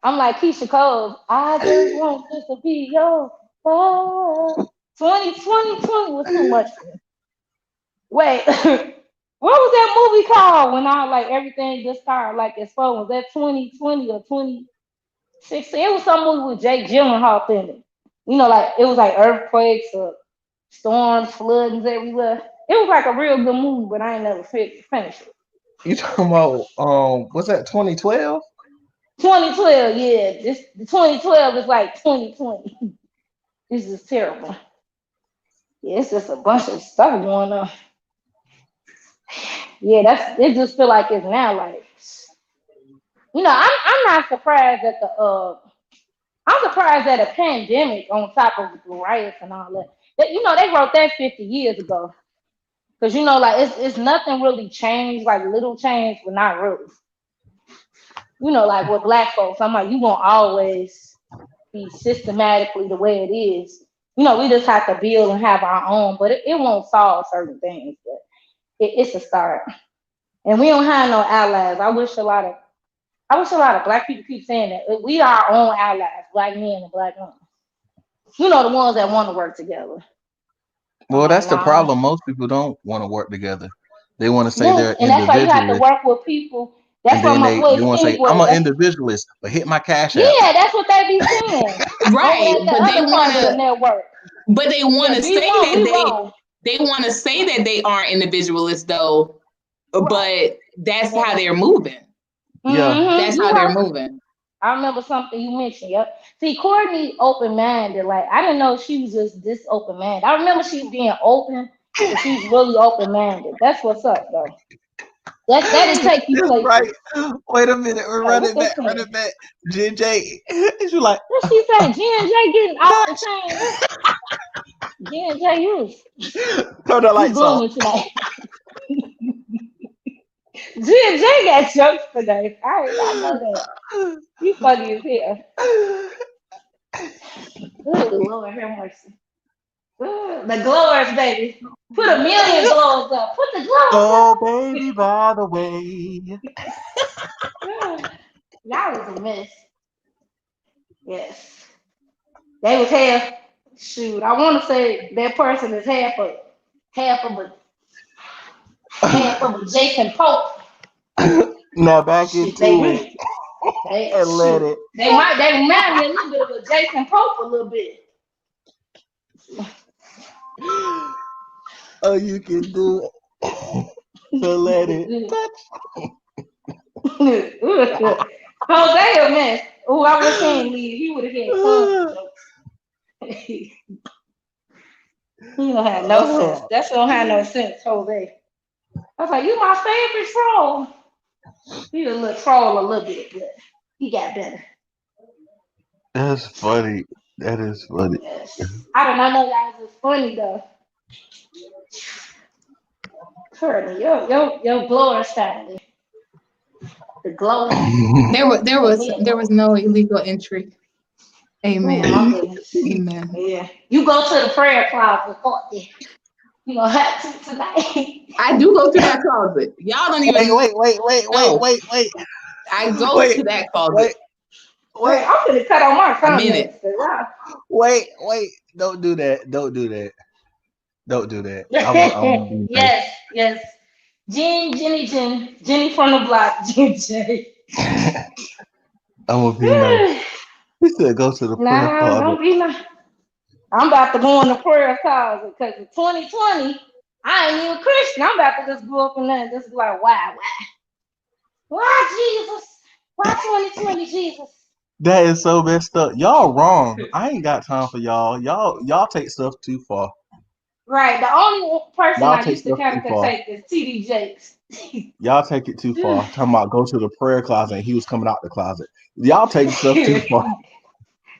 I'm like Keisha Cole. I just want this to be your 2020 was too much for me. Wait, what was that movie called when everything just started as far? Was that 2020 or 2016? It was some movie with Jake Gyllenhaal in it. It was earthquakes or storms, floodings everywhere. It was a real good movie, but I ain't never finished it. You talking about what's that? 2012? 2012, yeah. The 2012 is like 2020. This is terrible. Yeah, it's just a bunch of stuff going on. Yeah, it just feel like it's now I'm not surprised at I'm surprised at a pandemic on top of the riots and all that. They wrote that 50 years ago. Because it's nothing really changed, little change, but not really. With Black folks, I'm like, you gonna always be systematically the way it is. We just have to build and have our own, but it won't solve certain things. But it's a start. And we don't have no allies. I wish a lot of Black people keep saying that. We are our own allies, Black men and Black women. The ones that want to work together. Well, that's the problem. Most people don't want to work together. They want to say they're and that's why you have to work with people. That's why my boy want to say, I'm an individualist, but hit my cash out. Yeah, that's what they be saying. Right, but they want to network. But they want to say that they want to say that they aren't individualists though. But that's how they're moving. Yeah, that's how they're moving. I remember something you mentioned. Yep. See, Courtney open-minded. Like, I didn't know she was just this open-minded. I remember she was being open, but she's really open-minded. That's what's up, though. That'll take you That's places. right. Wait a minute. We're Like, running back. Running back. JJ. And you like, what she saying? G&J getting off the chain. G&J, turn the you lights off. blooming tonight. G&J got jokes today. I know that. You funny as hell. Good Lord, have mercy. The glowers, baby. Put a million glowers up. Put the glowers Oh, up. baby, by the way. Y'all was a mess. Yes. They was half. Shoot, I want to say that person is half of a Jason Pope. Now back Shit, into they it and let it. They remind me a little bit of a Jason Pope a little bit. Oh, you can do it. So let it touch. Jose a mess. Oh, I was saying he would have had fun jokes. He don't have no sense. That shit don't have no sense, Jose. I was like, you my favorite troll. He was a little troll a little bit, but he got better. That's funny. That is funny. Yes. I did not know that was funny though. Courtney, your glowers family. The glow. There was no illegal entry. Amen. Oh my goodness. Amen. Yeah. You go to the prayer closet, Courtney. You gonna have to tonight. I do go to that closet. Y'all don't even Wait. I go to that closet. Wait. I'm gonna cut on my comments. minute. Wait. Don't do that. Yes. Jenny from the block, J. I'm gonna be nice. We said go to the prayer closet. Don't be nice. I'm about to go in the prayer closet because in 2020, I ain't even Christian. I'm about to just go up in there and just be like, why, Jesus? Why 2020, Jesus? That is so messed up. Y'all wrong. I ain't got time for y'all. Y'all take stuff too far. Right. The only person Y'all I take used to stuff kind too of far. take is TD Jakes. Y'all take it too far. Talking about go to the prayer closet and he was coming out the closet. Y'all take stuff too far.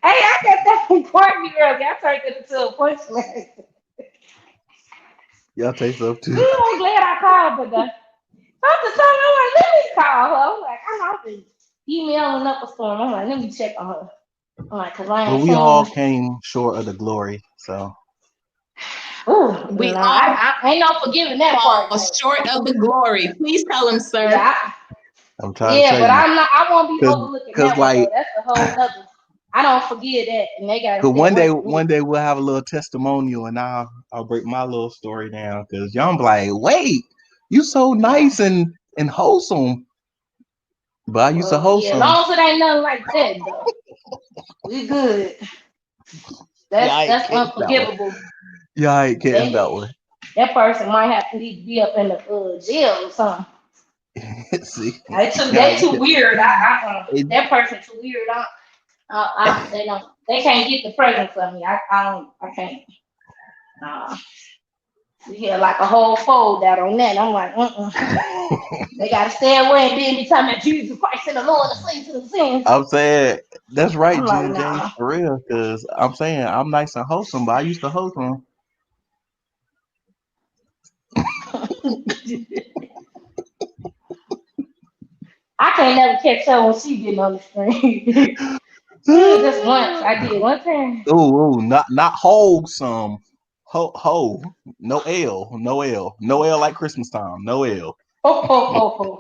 Hey, I got that from Courtney earlier. I turned it into a punchline. Y'all take stuff too. I'm glad I called, but after something, I'm like, let me call her. I'm like, I've been emailing up a storm. I'm like, let me check on her. I'm like, cause I ain't But we all came short of the glory, so. all I ain't no forgiving that part. Short of the glory. Please tell him, sir. Yeah, I'm trying to tell you. I'm not. I won't be overlooking that one, like, though. That's a whole nother. I don't forget that, and they got. But one day we'll have a little testimonial, and I'll break my little story down because y'all be like, wait, you so nice and wholesome. But I used to wholesome. As long as it ain't nothing like that, though, we good. That's unforgivable. Yeah, I ain't kidding that one. That person might have to be up in the jail or something. See, they too weird. That person too weird. They can't get the presence of me. I can't. You hear like a whole fold out on that. I'm like, They gotta stay away and then be talking about Jesus Christ and the Lord to sing to the sins. I'm saying that's right, like, J, for real. Because I'm saying I'm nice and wholesome, but I used to wholesome. I can't never catch her when she getting on the screen. Just once. I did one time. Oh, not wholesome. Ho. No L like Christmas time. No L. Ho.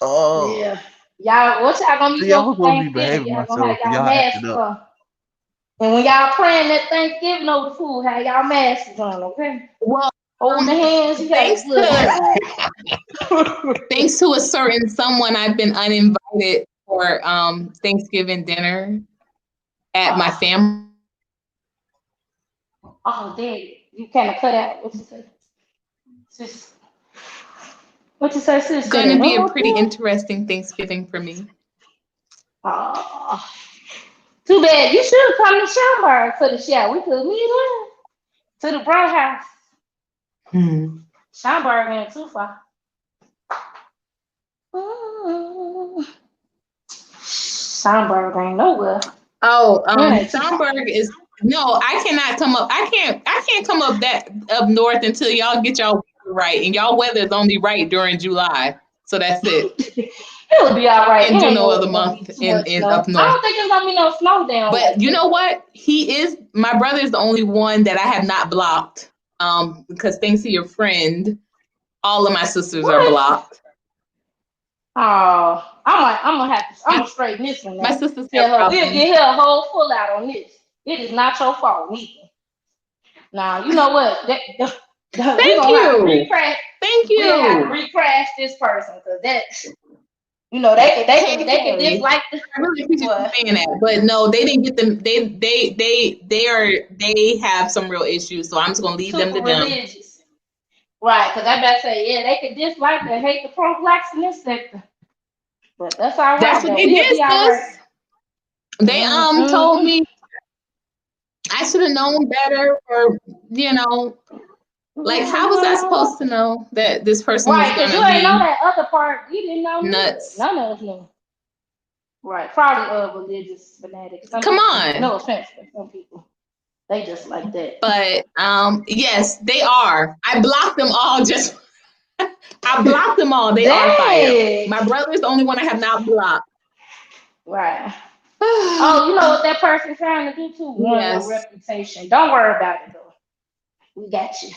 Oh. Yeah. Y'all, what y'all gonna be doing for Thanksgiving? Y'all gonna have y'all masks on. And when y'all praying that Thanksgiving over the food, have y'all masks on, okay? Well, hold the hands. You thanks to a certain someone, I've been uninvited for Thanksgiving dinner at my family. Oh, dang. You kind of cut out what you said. What you say, sis? It's going to be a pretty interesting Thanksgiving for me. Oh, too bad. You should have come to Schaumburg for the show. We could meet up to the Brown House. Schaumburg ain't too far. Schaumburg ain't nowhere. Oh, Schaumburg is no. I cannot come up. I can't come up north until y'all get y'all weather right, and y'all weather is only right during July. So that's it. It'll be all right. And do no other month in up north. I don't think there's gonna be no snow down. But you know what? My brother is the only one that I have not blocked. Because thanks to your friend, all of my sisters are blocked. Oh, I'm gonna straighten this one. My sisters we'll get her a whole full out on this. It is not your fault neither. Now you know what? Thank you. Thank you. We have to recrash this person because that's, you know, they can dislike the. I really appreciate you saying that, but no, they didn't get them. They have some real issues, so I'm just gonna leave them to them. Right, because I better say, yeah, they could dislike and hate the pro-blacks in this sector, but that's all right. That's what they did, sis. Right. They told me I should have known better, or you know. Like, how was I supposed to know that this person was going to be? Right, because you ain't know that other part. You didn't know. Nuts. None of us knew. Right, probably religious fanatics. Come on. No offense to some people. They just like that. But, yes, they are. I blocked them all just... I blocked them all. They are fired. My brother's the only one I have not blocked. Right. Oh, you know what that person's trying to do too? Yes. Your reputation. Don't worry about it, though. We got you.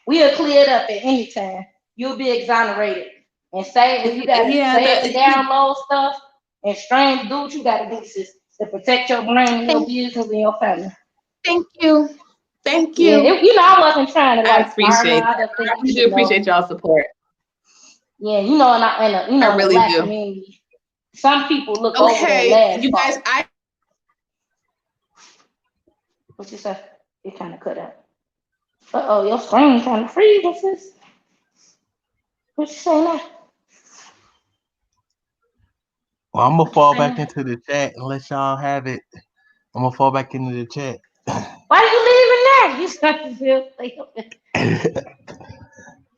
We'll clear it up at any time. You'll be exonerated. And say if you gotta save and download stuff and strange, do what you gotta do, sis, to protect your brain and your business and your family. Thank you. Thank you. Yeah, you know I wasn't trying to I appreciate that. I do appreciate y'all's support. Yeah, you know, and I really do. Community, some people look over their last you guys, what you say? It kind of cut out. Uh-oh, your screen kind of freezing, sis. What you say now? Well, I'm going to fall back into the chat and let y'all have it. I'm going to fall back into the chat. Why are you leaving now? You start to feel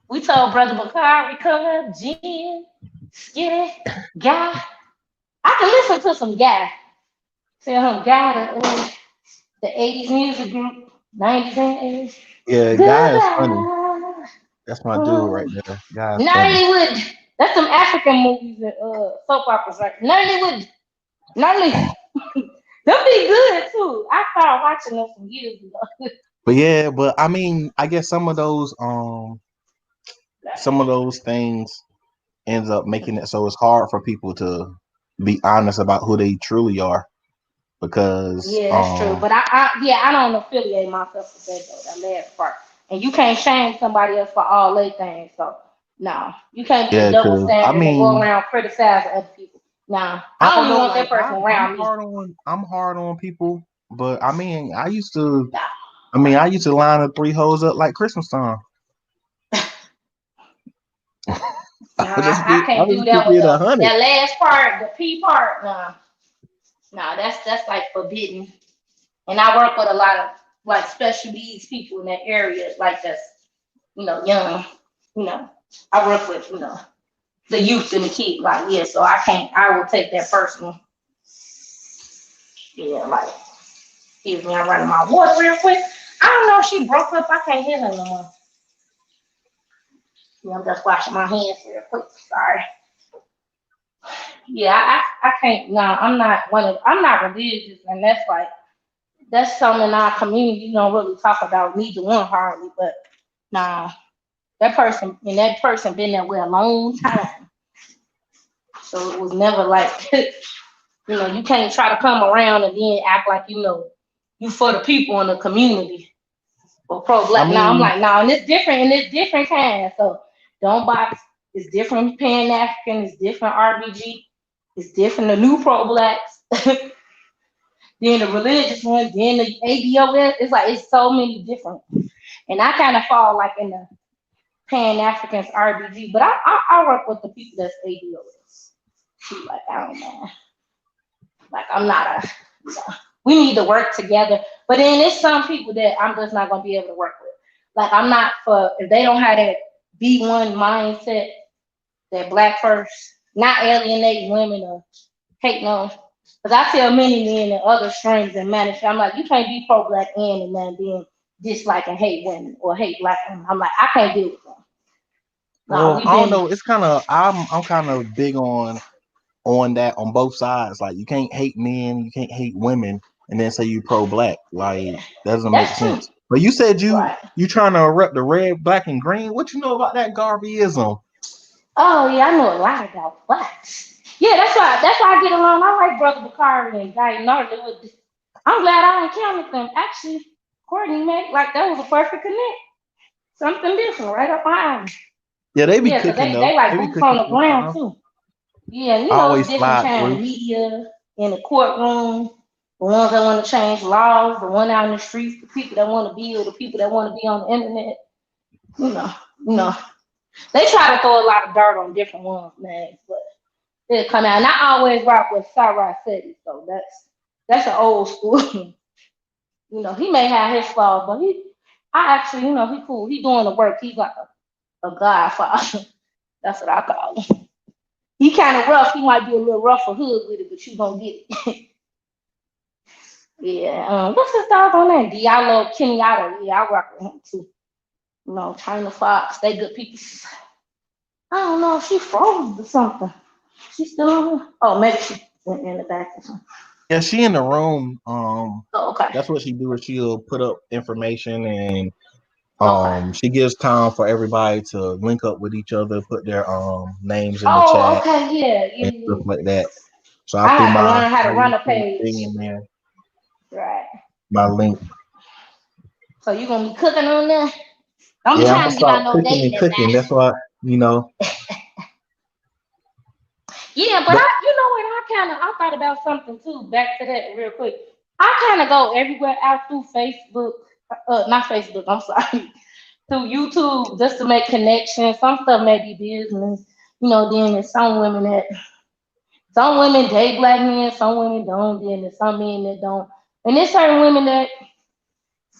We told Brother Bokor, Recover, Jen, Skitty, Guy. I can listen to some Guy. Tell him Guy, the 80s music group, 90s and 80s. Yeah, Guy is funny. That's my dude right there. Guy is Nollywood. That's some African movies and soap operas, right? Nollywood. They'll be good too. I started watching them some years ago. But yeah, I mean, I guess some of those things ends up making it so it's hard for people to be honest about who they truly are. Because that's true, but I don't affiliate myself with that though. That last part, and you can't shame somebody else for all their things. So no, you can't be a double standard and go around criticizing other people. No, I don't want that person around me. I'm hard on people, but I mean, I used to line the 3 hoes up like Christmas time. I can't do that with that last part, the P part. No, that's like forbidden. And I work with a lot of like special needs people in that area, like that's, young, I work with, the youth and the kids, like, yeah, so I will take that personal. Yeah, like, excuse me, I'm running my water real quick. I don't know if she broke up, I can't hear her no more. Yeah, I'm just washing my hands real quick, sorry. Yeah, I can't. No, I'm not religious, and that's something in our community you don't really talk about. Neither one hardly, but nah, that person been there with a long time, so it was never like you can't try to come around and then act like you for the people in the community or pro-black. I'm like, no, and it's different kind. So don't box. It's different Pan African. It's different RBG. It's different, the new pro-blacks, then the religious one, then the ABOS. It's like, it's so many different. And I kind of fall like in the Pan-Africans, RBG, but I work with the people that's ADOS. She like, I don't know. Like, I'm not a, you know, we need to work together. But then there's some people that I'm just not going to be able to work with. Like, I'm not for, if they don't have that B1 mindset, that black first, not alienate women or hate no. Because I tell many men and other strangers and managers, I'm like, you can't be pro-black and then being dislike and hate women or hate black women. I'm like, I can't deal with them. Well, I don't know. It's kind of I'm kind of big on that on both sides. Like, you can't hate men, you can't hate women, and then say you pro-black. Like, that doesn't make sense. But you said you trying to rep the red, black, and green. What you know about that Garveyism? Oh yeah, I know a lot about blacks. Yeah, that's why I get along. I like Brother Bokor and Guy Nardo. I'm glad I encountered them. Actually, Courtney made like that was a perfect connect. Something different right up behind. Yeah, they be cooking though. They like boots on the ground too. Yeah, you know, different kind of media in the courtroom, the ones that want to change laws, the one out in the streets, the people that want to build, the people that want to be on the internet. You know. They try to throw a lot of dirt on different ones, man, but it'll come out. And I always rock with Sarah City, so that's an old school. You know, he may have his flaws, but I actually, you know, he cool. He doing the work. He's like a godfather. That's what I call him. He kind of rough. He might be a little rough or hood with it, but you gonna get it. Yeah. What's his dog on there? Diallo Kenyatta. Yeah, I rock with him too. You know, China Fox. They good people. I don't know if she froze or something. She still on here? Oh, maybe she went in the back or something. Yeah, she in the room. Okay. That's what she do. Is she'll put up information and she gives time for everybody to link up with each other, put their names in the chat. Okay, yeah. And stuff like that. So I have to learn how to run a page. Thing in there. Right. My link. So you gonna be cooking on there? I'm yeah, trying to get no dating. Cooking. That's what you know. Yeah, but you know what? I thought about something too. Back to that real quick. I kind of go everywhere out through Facebook, not Facebook. I'm sorry, through YouTube just to make connections. Some stuff may be business, you know. Then there's some women date black men, some women don't. Then there's some men that don't, and there's certain women that,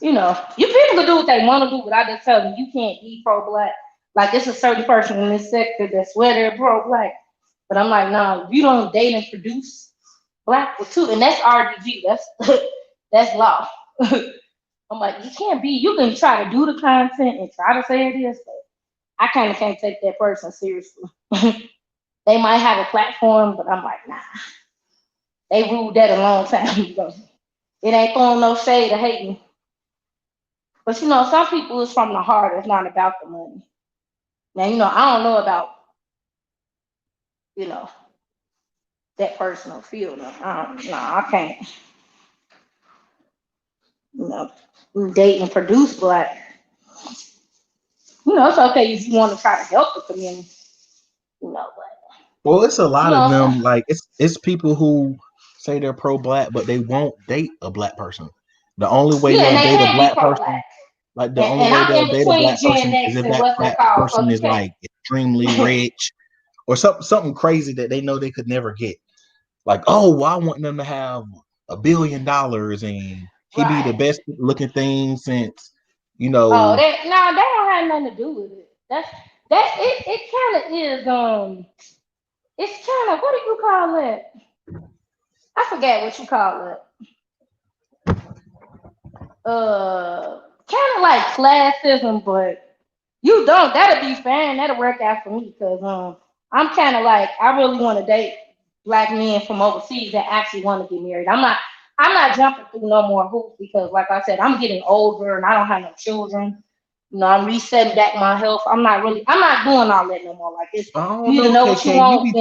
you know, you people can do what they want to do, but I just tell them you can't be pro-black. Like, it's a certain person in this sector that swear they're pro-black. But I'm like, no, you don't date and produce black too, and that's RBG. That's law. I'm like, you can't be. You can try to do the content and try to say it is, but I kind of can't take that person seriously. They might have a platform, but I'm like, nah. They ruled that a long time ago. It ain't throwing no shade or hating. But you know, some people is from the heart. It's not about the money. Now, you know, I don't know about, you know, that personal field. I can't. You know, date and produce black. You know, it's okay if you want to try to help the community. You know, but well, it's a lot of them. Like, it's people who say they're pro-black, but they won't date a black person. The only way they'll date a black person, like the only way they'll date a black person is if that black person is like extremely rich or something crazy that they know they could never get. Like, oh, well, I want them to have $1 billion and he be the best looking thing since, you know. Oh, that don't have nothing to do with it. It kind of is. It's kind of, what do you call it? I forget what you call it. Kind of like classism, but you don't. That'll be fine. That'll work out for me because I'm kind of like, I really want to date black men from overseas that actually want to get married. I'm not jumping through no more hoops because, like I said, I'm getting older and I don't have no children. You know, I'm resetting back my health. I'm not doing all that no more. Like, it's you need to know what you want. You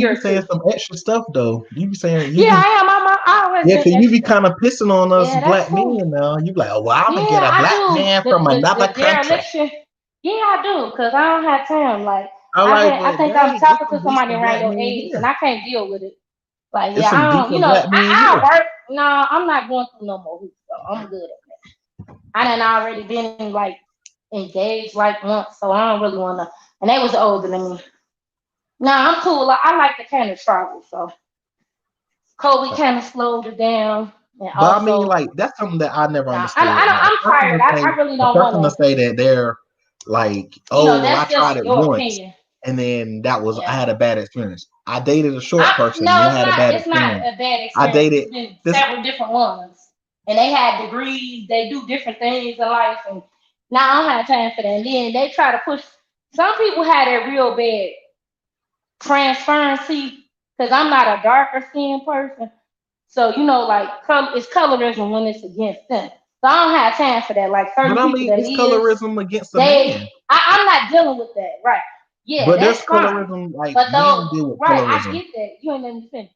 be saying some extra stuff though. You be saying, I am. I always because you be kind of pissing on us black men now. You be like, oh, well, I'm gonna get a black man from another country. Yeah, I do, because I don't have time. Like, I think I'm talking to somebody around your age, and I can't deal with it. Like, yeah, I don't, you know, I work. No, I'm not going through no more hoops, though. I'm good at that. I done already been in, like, engaged like once, so I don't really want to. And they was older than me. Nah, I'm cool. I like to kind of travel, so COVID kind of slowed it down. And But I also, mean, like that's something that I never nah, understood. I'm tired. I really don't want to say that they're like, oh, well, I that's tried just it your once, opinion. and then that was I Yeah. had a bad experience. I dated a short person, No, and I it's had a not. bad It's not experience. a bad experience. I dated It's been several different ones, and they had degrees. They do different things in life, and now I don't have time for that. And then they try to push. Some people had a real bad transparency because I'm not a darker skinned person, so like it's colorism when it's against them. So I don't have time for that. Like certain But I people mean, that it's colorism against the man. I'm not dealing with that, right? Yeah, But that's there's fine. colorism, like But men deal with right, colorism. I get that. You ain't let me finish.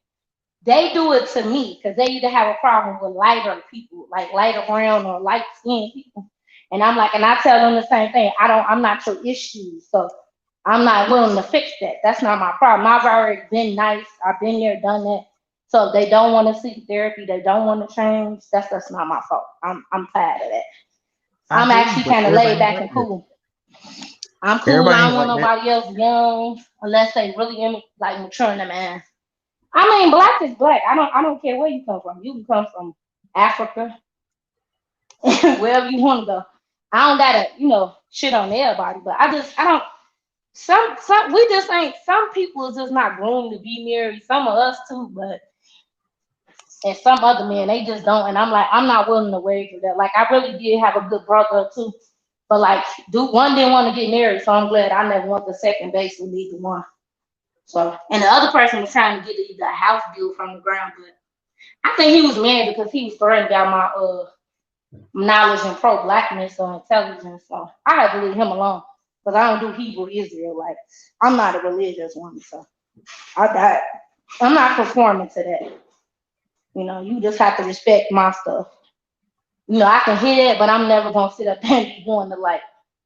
They do it to me because they either have a problem with lighter people, like lighter brown or light skinned people. And I'm like, and I tell them the same thing. I'm not your issue. So I'm not willing to fix that. That's not my problem. I've already been nice. I've been there, done that. So if they don't want to seek therapy, they don't want to change. That's not my fault. I'm tired of that. I'm actually kind of laid back and cool. I'm cool. I don't want nobody else young unless they really like mature in the man. I mean, black is black. I don't care where you come from. You can come from Africa, wherever you want to go. I don't gotta, shit on everybody, but I don't. We just ain't. Some people is just not groomed to be married. Some of us too, but and some other men they just don't. And I'm like, I'm not willing to wager that. Like, I really did have a good brother too, but like, one didn't want to get married, so I'm glad I never went to second base with either one. So, and the other person was trying to get the house built from the ground, but I think he was mad because he was threatened about my knowledge and pro-blackness or intelligence. So I had to leave him alone because I don't do Hebrew Israelite. I'm not a religious one, so I'm not conforming to that. You just have to respect my stuff. I can hear that, but I'm never gonna sit up and be going to like.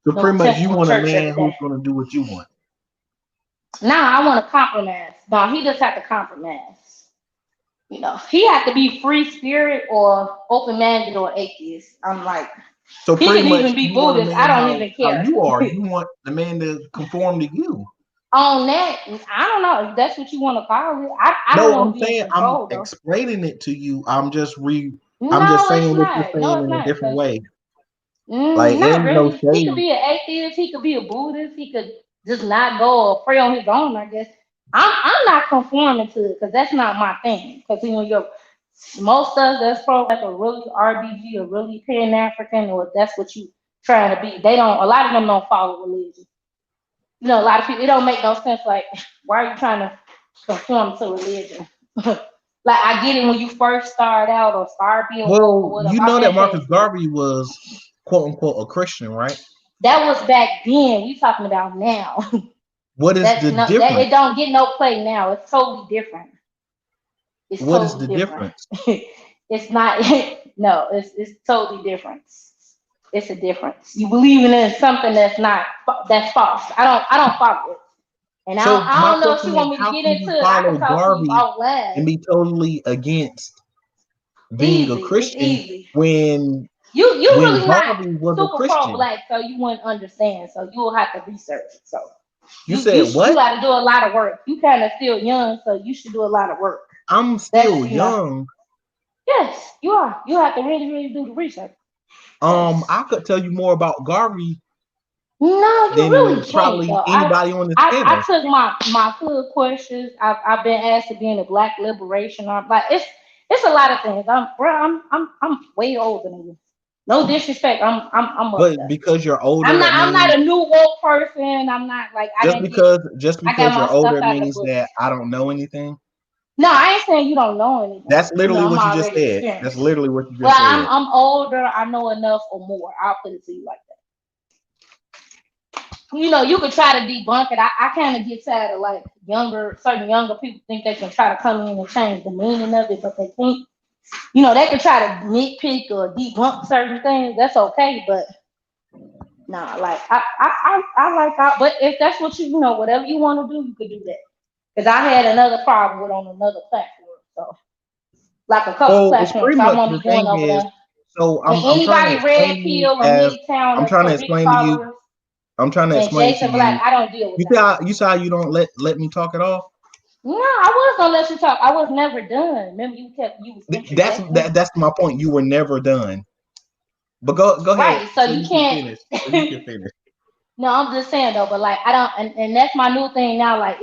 So pretty much, you want a man who's gonna do what you want. Nah, I want to compromise. No, he just have to compromise. He have to be free spirit or open-minded or atheist. I'm like, so he can even be Buddhist. I don't even care. You want the man to conform to you. On that, I don't know if that's what you want to call it. I no, don't I'm saying I'm explaining it to you. I'm just saying what you're saying in a different way. Like, not really. He could be an atheist. He could be a Buddhist. He could just not go or pray on his own, I guess. I'm not conforming to it because that's not my thing. Because most of us that's pro like a really RBG or really Pan African or that's what you trying to be. A lot of them don't follow religion. A lot of people, it don't make no sense. Like, why are you trying to conform to religion? Like, I get it when you first start out or start being that Marcus Garvey was quote unquote a Christian, right? That was back then. We talking about now. What is the difference? It don't get no play now. It's totally different. What is the difference? It's not. No, it's totally different. It's a difference. You believing in something that's false. I don't follow it. And so I don't know if you want me to get into it. I can talk to you offline. And be totally against being a Christian when you really Garvey not was super a Christian. pro-black, so you wouldn't understand. So you'll have to research it. So you said what? You got to do a lot of work. You kind of still young, so you should do a lot of work. I'm still young. Yes, you are. You have to really, really do the research. I could tell you more about Garvey. No, you really can't. Probably anybody on the channel. I took my full courses. I've been asked to be in the Black Liberation. Like it's a lot of things. I'm way older than you. No disrespect. I'm but because you're older, I'm not a new woke person. I'm not like just because you're older means that I don't know anything. No, I ain't saying you don't know anything. That's literally what you just said. That's literally what you just said. I'm older. I know enough or more. I'll put it to you like that. You could try to debunk it. I kind of get tired of like certain younger people think they can try to come in and change the meaning of it, but they can't. They can try to nitpick or debunk certain things. That's okay, but nah, like I like. But if that's what whatever you want to do, you could do that. Because I had another problem with on another platform, so like a couple platforms. I won't be going over there. So And I'm trying to anybody red explain to you pill or as Midtown I'm or trying to Tariq explain to you. followers I'm trying to and explain to Jason Black, you. I don't deal with that. You see how you don't let me talk at all? No, I was gonna let you talk. I was never done. Remember, you was interjecting. That's my point. You were never done. But go ahead. Right, so So you you can can't. finish. So you can finish. No, I'm just saying though, but like I don't, and that's my new thing now. Like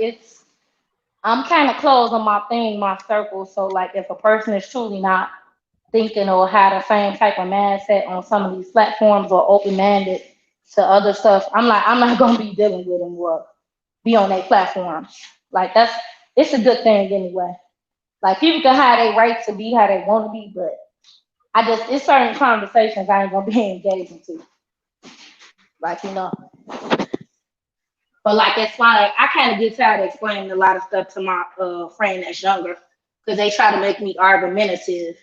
I'm kind of closed on my circle. So like if a person is truly not thinking or had the same type of mindset on some of these platforms or open-minded to other stuff, I'm not gonna be dealing with them or be on their platform. Like it's a good thing anyway. Like people can have their right to be how they want to be, but it's certain conversations I ain't gonna be engaged into. Like, but like it's like I kind of get tired of explaining a lot of stuff to my friend that's younger because they try to make me argumentative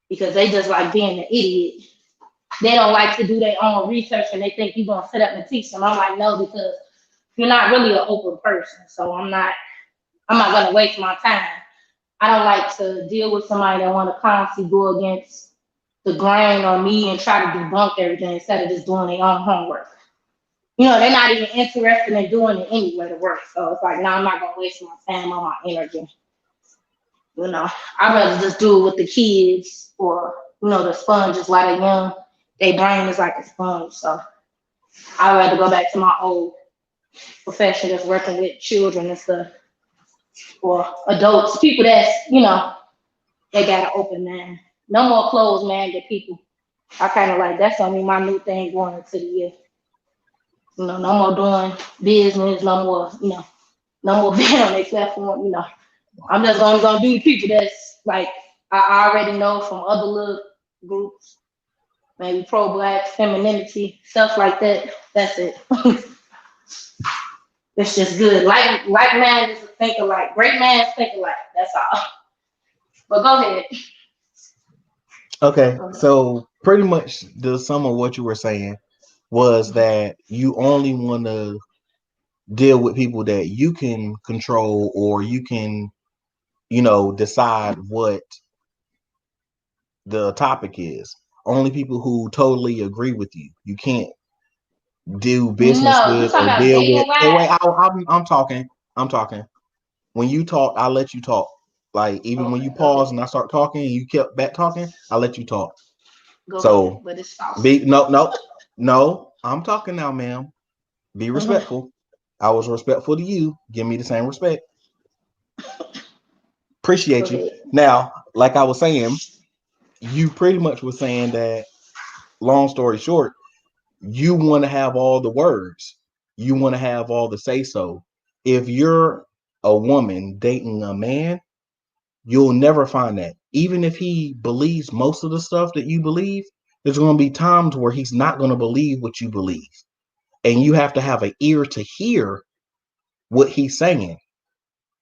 because they just like being an idiot. They don't like to do their own research and they think you're gonna sit up and teach them. I'm like, no, because you're not really an open person. So I'm not gonna waste my time. I don't like to deal with somebody that want to constantly go against the grain on me and try to debunk everything instead of just doing their own homework. They're not even interested in doing it anyway to work. So it's like, no, I'm not gonna waste my time or my energy. I'd rather just do it with the kids or the sponges while they're young. Their brain is like a sponge. So I'd rather go back to my old profession that's working with children and stuff. Or adults, people that's, they got an open mind. No more closed minded people. I kind of like that's gonna be my new thing going into the year. No more doing business, no more, no more being on their platform, I'm just gonna be people that's like I already know from other little groups, maybe pro-black, femininity, stuff like that. That's it. It's just good. Like man is think alike. Great man think alike. That's all. But go ahead. Okay, so pretty much the sum of what you were saying was that you only want to deal with people that you can control or you can, decide what the topic is. Only people who totally agree with you. You can't do business with or deal with. Hey, wait, I'm talking. I'm talking. When you talk, I'll let you talk. Like even when you pause and I start talking and you kept back talking, I'll let you talk. So ahead, but it's no. I'm talking now, ma'am. Be respectful. I was respectful to you. Give me the same respect. Appreciate you. Now, like I was saying, you pretty much were saying that, long story short, you want to have all the words. You want to have all the say so. If you're a woman dating a man, you'll never find that. Even if he believes most of the stuff that you believe, there's going to be times where he's not going to believe what you believe. And you have to have an ear to hear what he's saying.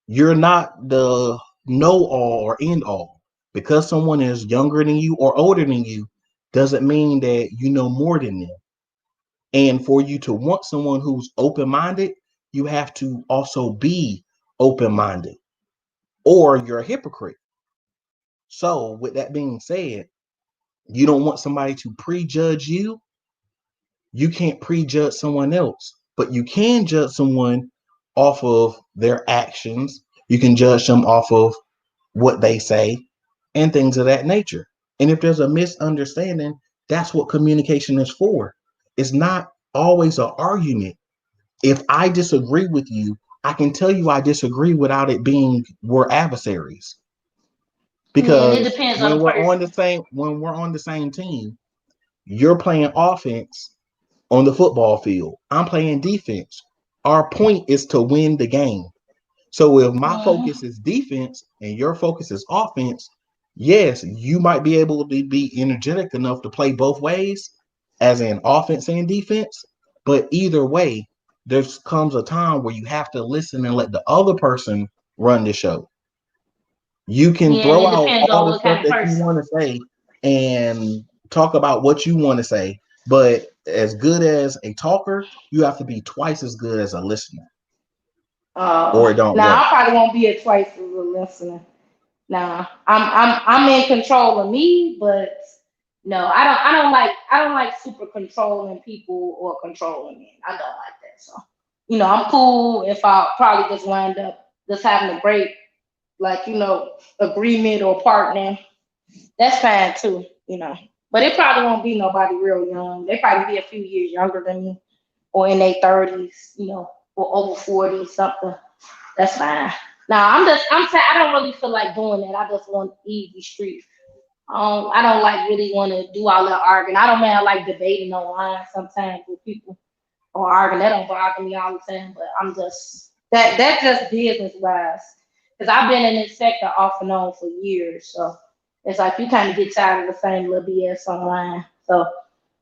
You're not the know-all or end-all. Because someone is younger than you or older than you doesn't mean that you know more than them. And for you to want someone who's open-minded, you have to also be open-minded, or you're a hypocrite. So with that being said, you don't want somebody to prejudge you. You can't prejudge someone else, but you can judge someone off of their actions. You can judge them off of what they say and things of that nature. And if there's a misunderstanding, that's what communication is for. It's not always an argument. If I disagree with you, I can tell you I disagree without it being we're adversaries. Because when we're on the same team, you're playing offense on the football field. I'm playing defense. Our point is to win the game. So if my focus is defense and your focus is offense, yes, you might be able to be energetic enough to play both ways, as in offense and defense. But either way, there comes a time where you have to listen and let the other person run the show. You can throw out all the stuff that you want to say and talk about what you want to say, but as good as a talker, you have to be twice as good as a listener. Or it don't work. I probably won't be twice as a listener. I'm in control of me, but No, I don't like super controlling people or controlling men. I don't like that. So, I'm cool if I probably just wind up just having a great, like, agreement or partner. That's fine too, But it probably won't be nobody real young. They probably be a few years younger than me or in their 30s, or over 40 something. That's fine. Now I'm saying I don't really feel like doing that. I just want easy street. I don't like really want to do all that arguing. I don't mind like debating online sometimes with people or arguing. That don't bother me all the time. But I'm just that's just business wise. Because I've been in this sector off and on for years. So it's like you kind of get tired of the same little BS online. So,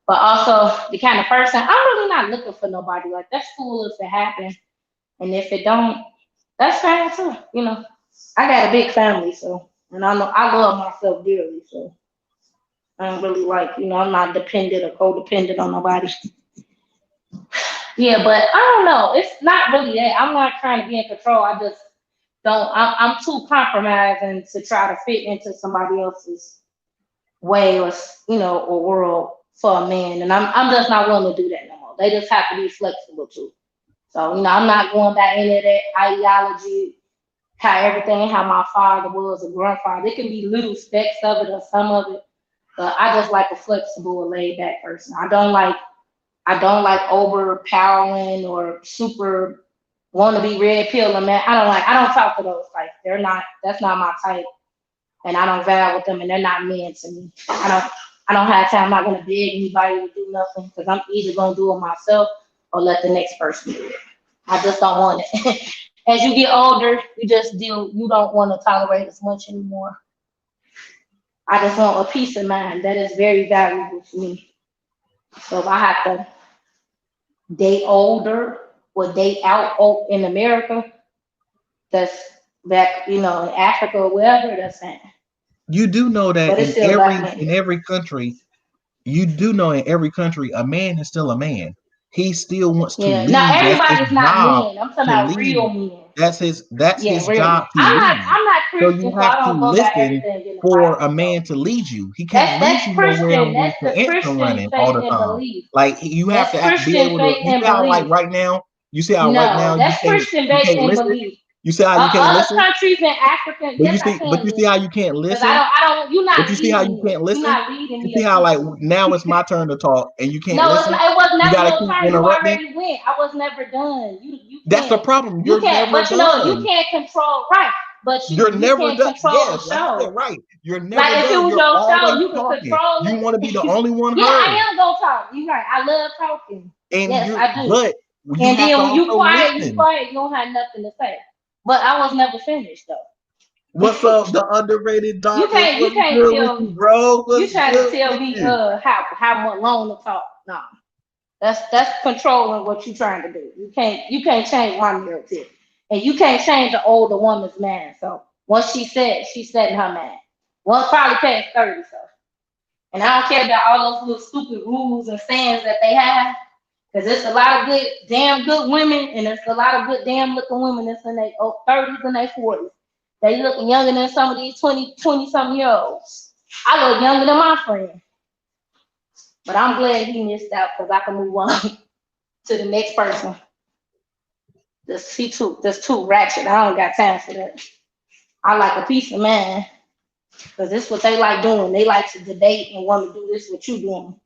but also the kind of person, I'm really not looking for nobody. Like that's cool if it happens. And if it don't, that's fine too. I got a big family, so. And I know I love myself dearly, so I don't really like, I'm not dependent or codependent on nobody. Yeah, but I don't know. It's not really that. I'm not trying to be in control. I just don't. I'm too compromising to try to fit into somebody else's way or or world for a man, and I'm just not willing to do that no more. They just have to be flexible too. So I'm not going by any of that ideology. How my father was a grandfather. It can be little specks of it or some of it, but I just like a flexible, laid back person. I don't like overpowering or super want to be red pill and man. I don't talk to those types. That's not my type, and I don't vibe with them, and they're not men to me. I don't have time. I'm not gonna beg anybody to do nothing because I'm either gonna do it myself or let the next person do it. I just don't want it. As you get older, you don't want to tolerate as much anymore. I just want a peace of mind. That is very valuable to me. So if I have to date older or date out in America, that's back, in Africa or wherever, that's fine. You do know that in every country, a man is still a man. He still wants to lead. Now everybody's not men. I'm talking about real men. That's his job to lead. I'm not Christian, so you have to listen for a man to lead you. He can't lead you nowhere with the engine running all the time. Like you have to be able to. You see how like right now. You see how right now that's Christian faith and belief. You see how you can't listen? Other countries in Africa, but you see how you can't listen? You're not. But you see how you can't listen? You see how like now it's my turn to talk and you can't listen? No, it was never your turn. You already went. I was never done. That's the problem. You're never done. You can't control, right? But you're never done. Yes, that's right. You're never like done. If it was your show, you can control it. You want to be the only one heard. I am gonna talk. You're right. I love talking. And yes, I do. But and then when you quiet, you don't have nothing to say. But I was never finished though. What's up, the underrated dog? You can't tell me, bro. You trying to tell me how much long to talk? No, that's controlling what you're trying to do. You can't change one year tip, and you can't change an older woman's mind. So once she's set in her mind. Well, probably past 30. So, and I don't care about all those little stupid rules and sayings that they have. Because there's a lot of damn good women, and there's a lot of good damn looking women that's in their 30s and their 40s. They looking younger than some of these 20-something year olds. I look younger than my friend. But I'm glad he missed out because I can move on to the next person. That's too ratchet. I don't got time for that. I like a peace of mind. Because this is what they like doing. They like to debate and want to do this what you doing.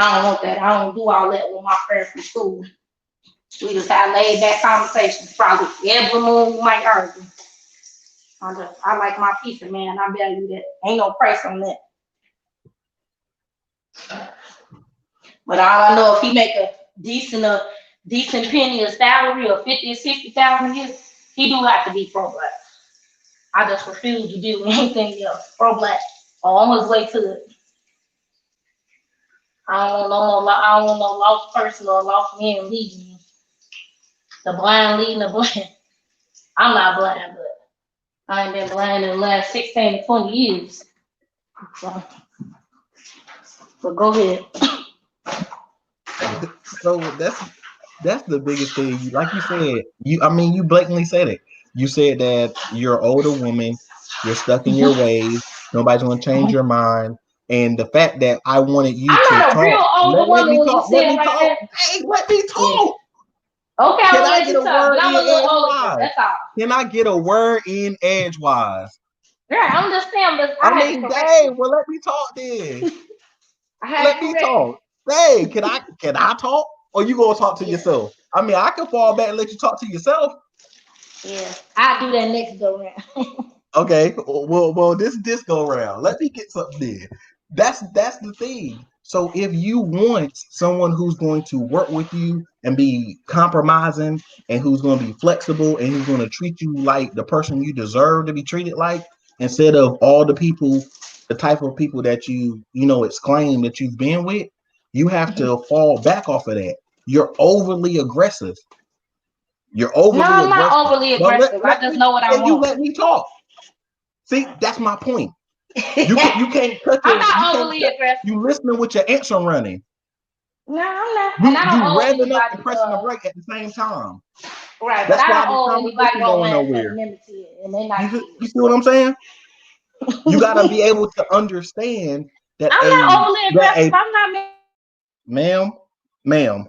I don't want that. I don't do all that with my friends from school. We just have laid back conversations. Probably every moon we might argue. I like my peace of mind. I value that. Ain't no price on that. But all I know, if he make a decent penny of salary or 50 or 60,000 a year, he do have to be pro-black. I just refuse to do anything else. Pro-black. Or on his way to it. I don't want no lost person or lost man leading me. The blind leading the blind. I'm not blind, but I ain't been blind in the last 16 to 20 years. So go ahead. So that's the biggest thing. Like you said, you blatantly said it. You said that you're an older woman, you're stuck in your ways, nobody's gonna change your mind. And the fact that I wanted you I'm to not a talk, real older let me woman when you talk, say let it me like talk. that. Hey, let me talk. Okay, Can I'll I let get you a talk, word but I'm in a little older. edgewise? That's all. Can I get a word in edgewise? Yeah, I understand, but I I had to mean, correct dang, you. well, let me talk then. I had Let to me correct talk. Hey, can I talk? Or you gonna talk to you. Yeah. yourself? I mean, I can fall back and let you talk to yourself. Yeah, I'll do that next go round. Okay, well, this go around. Let me get something there. That's the thing. So if you want someone who's going to work with you and be compromising and who's going to be flexible and who's going to treat you like the person you deserve to be treated like, instead of all the people, the type of people that you exclaim that you've been with, you have to fall back off of that. You're overly aggressive. You're No, overly I'm not aggressive. overly Well, aggressive. I just know what I can you want. let me talk? See, that's my point. You can't cut I'm your, not overly aggressive. you listening with your answer running. No, I'm not. And I don't You owe revving up anybody. and pressing the brake at the same time. Right, but That's I why don't this owe anybody conversation no going land nowhere. anonymity, and they not. You see what I'm saying? You got to be able to understand that I'm not overly aggressive. I'm not. Ma'am,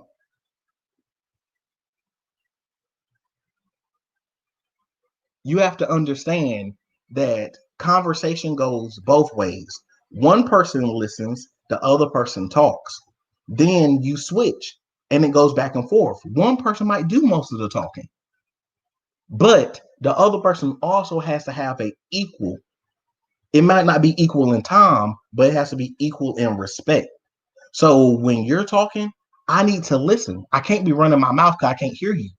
you have to understand that conversation goes both ways. One person listens, the other person talks. Then you switch and it goes back and forth. One person might do most of the talking, but the other person also has to have a equal. It might not be equal in time, but it has to be equal in respect. So when you're talking, I need to listen. I can't be running my mouth because I can't hear you.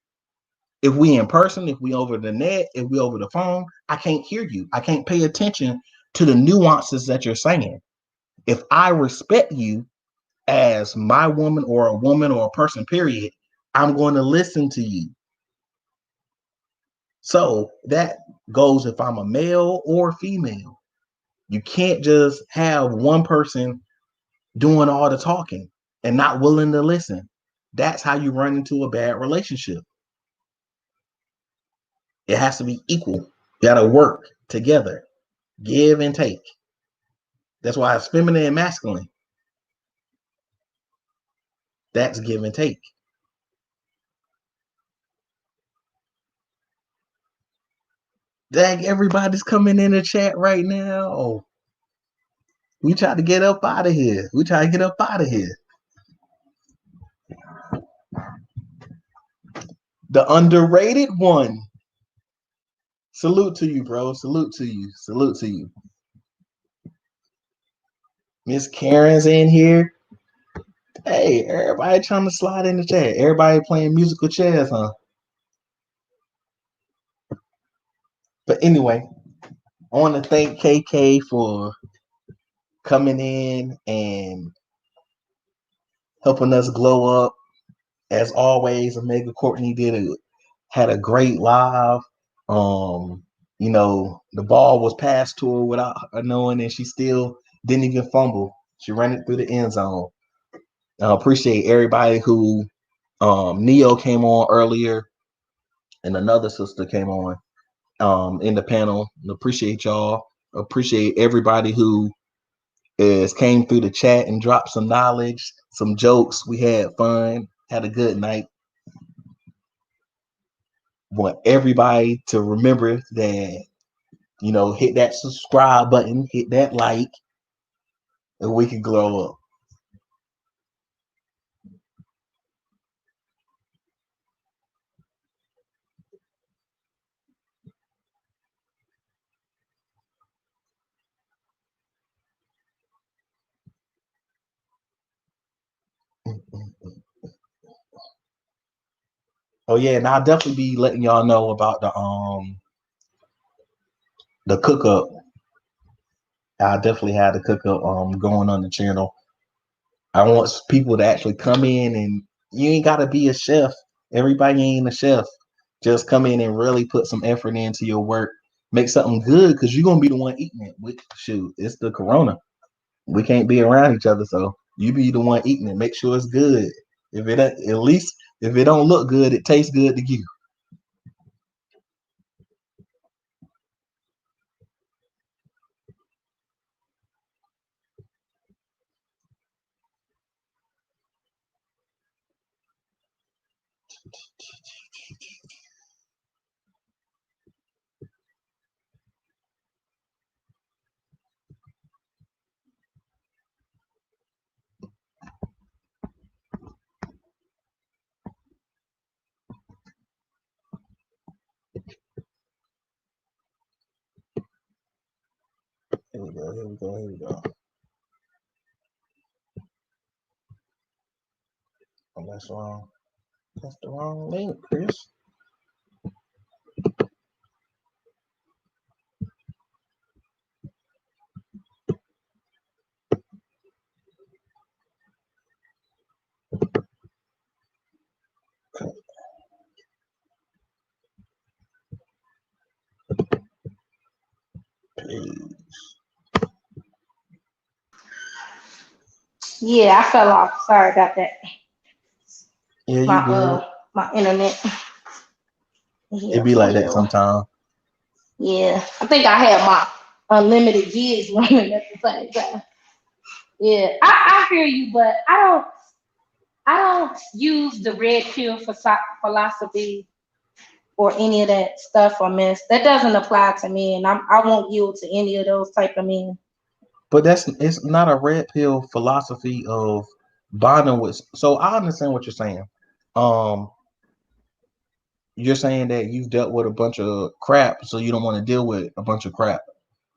If we in person, if we over the net, if we over the phone, I can't hear you. I can't pay attention to the nuances that you're saying. If I respect you as my woman or a person, period, I'm going to listen to you. So that goes if I'm a male or female. You can't just have one person doing all the talking and not willing to listen. That's how you run into a bad relationship. It has to be equal. You got to work together, give and take. That's why it's feminine and masculine. That's give and take. Dang, everybody's coming in the chat right now. We try to get up out of here. The underrated one. Salute to you, bro. Salute to you. Miss Karen's in here. Hey, everybody trying to slide in the chat. Everybody playing musical chairs, huh? But anyway, I want to thank KK for coming in and helping us glow up. As always, Omega Courtney had a great live. The ball was passed to her without her knowing, and she still didn't even fumble. She ran it through the end zone. I appreciate everybody who Neo came on earlier, and another sister came on in the panel. Appreciate y'all. Appreciate everybody who came through the chat and dropped some knowledge, some jokes. We had fun, had a good night. Want everybody to remember that, hit that subscribe button, hit that like, and we can glow up. Oh yeah, and I'll definitely be letting y'all know about the cook up. I definitely had the cook up going on the channel. I want people to actually come in, and you ain't gotta be a chef. Everybody ain't a chef. Just come in and really put some effort into your work. Make something good, because you're gonna be the one eating it. Which, shoot, it's the corona. We can't be around each other, so you be the one eating it. Make sure it's good. If it don't look good, it tastes good to you. Here we go. Here we go. Here we go. Oh, that's wrong. That's the wrong link, Chris. Yeah, I fell off. Sorry about that. Yeah, you My my internet. It be like that sometimes. Yeah, I think I had my unlimited gigs running at the same time. Yeah, I hear you, but I don't use the red pill for philosophy or any of that stuff or mess. That doesn't apply to me, and I won't yield to any of those type of men. But it's not a red pill philosophy of bonding with. So I understand what you're saying. You're saying that you've dealt with a bunch of crap, so you don't want to deal with a bunch of crap.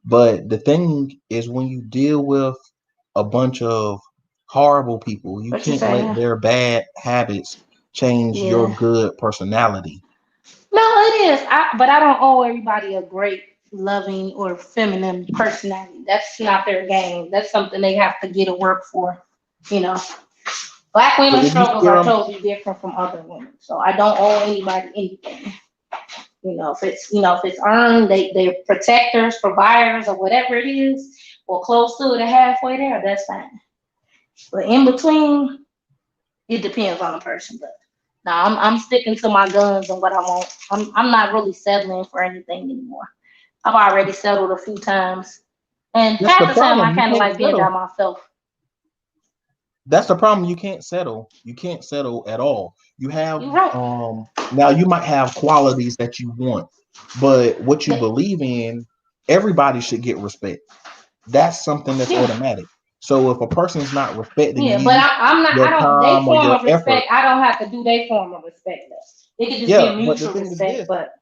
But the thing is, when you deal with a bunch of horrible people, you can't let their bad habits change your good personality. No, it is. But I don't owe everybody a great, loving, or feminine personality. That's not their game. That's something they have to get to work for. You know, Black women's struggles are totally different from other women. So I don't owe anybody anything. You know, if it's earned, they're protectors, providers, or whatever it is, or close to it or halfway there, that's fine. But in between, it depends on the person. But no, I'm sticking to my guns and what I want. I'm not really settling for anything anymore. I've already settled a few times, and half the time I kind of like being by myself. That's the problem. You can't settle. You can't settle at all. You have now you might have qualities that you want, but what you believe in, everybody should get respect. That's something that's automatic. So if a person's not respecting you, but I'm not. your I don't. time They form or of your respect. effort, I don't have to do their form of respect. It could just be a mutual respect. But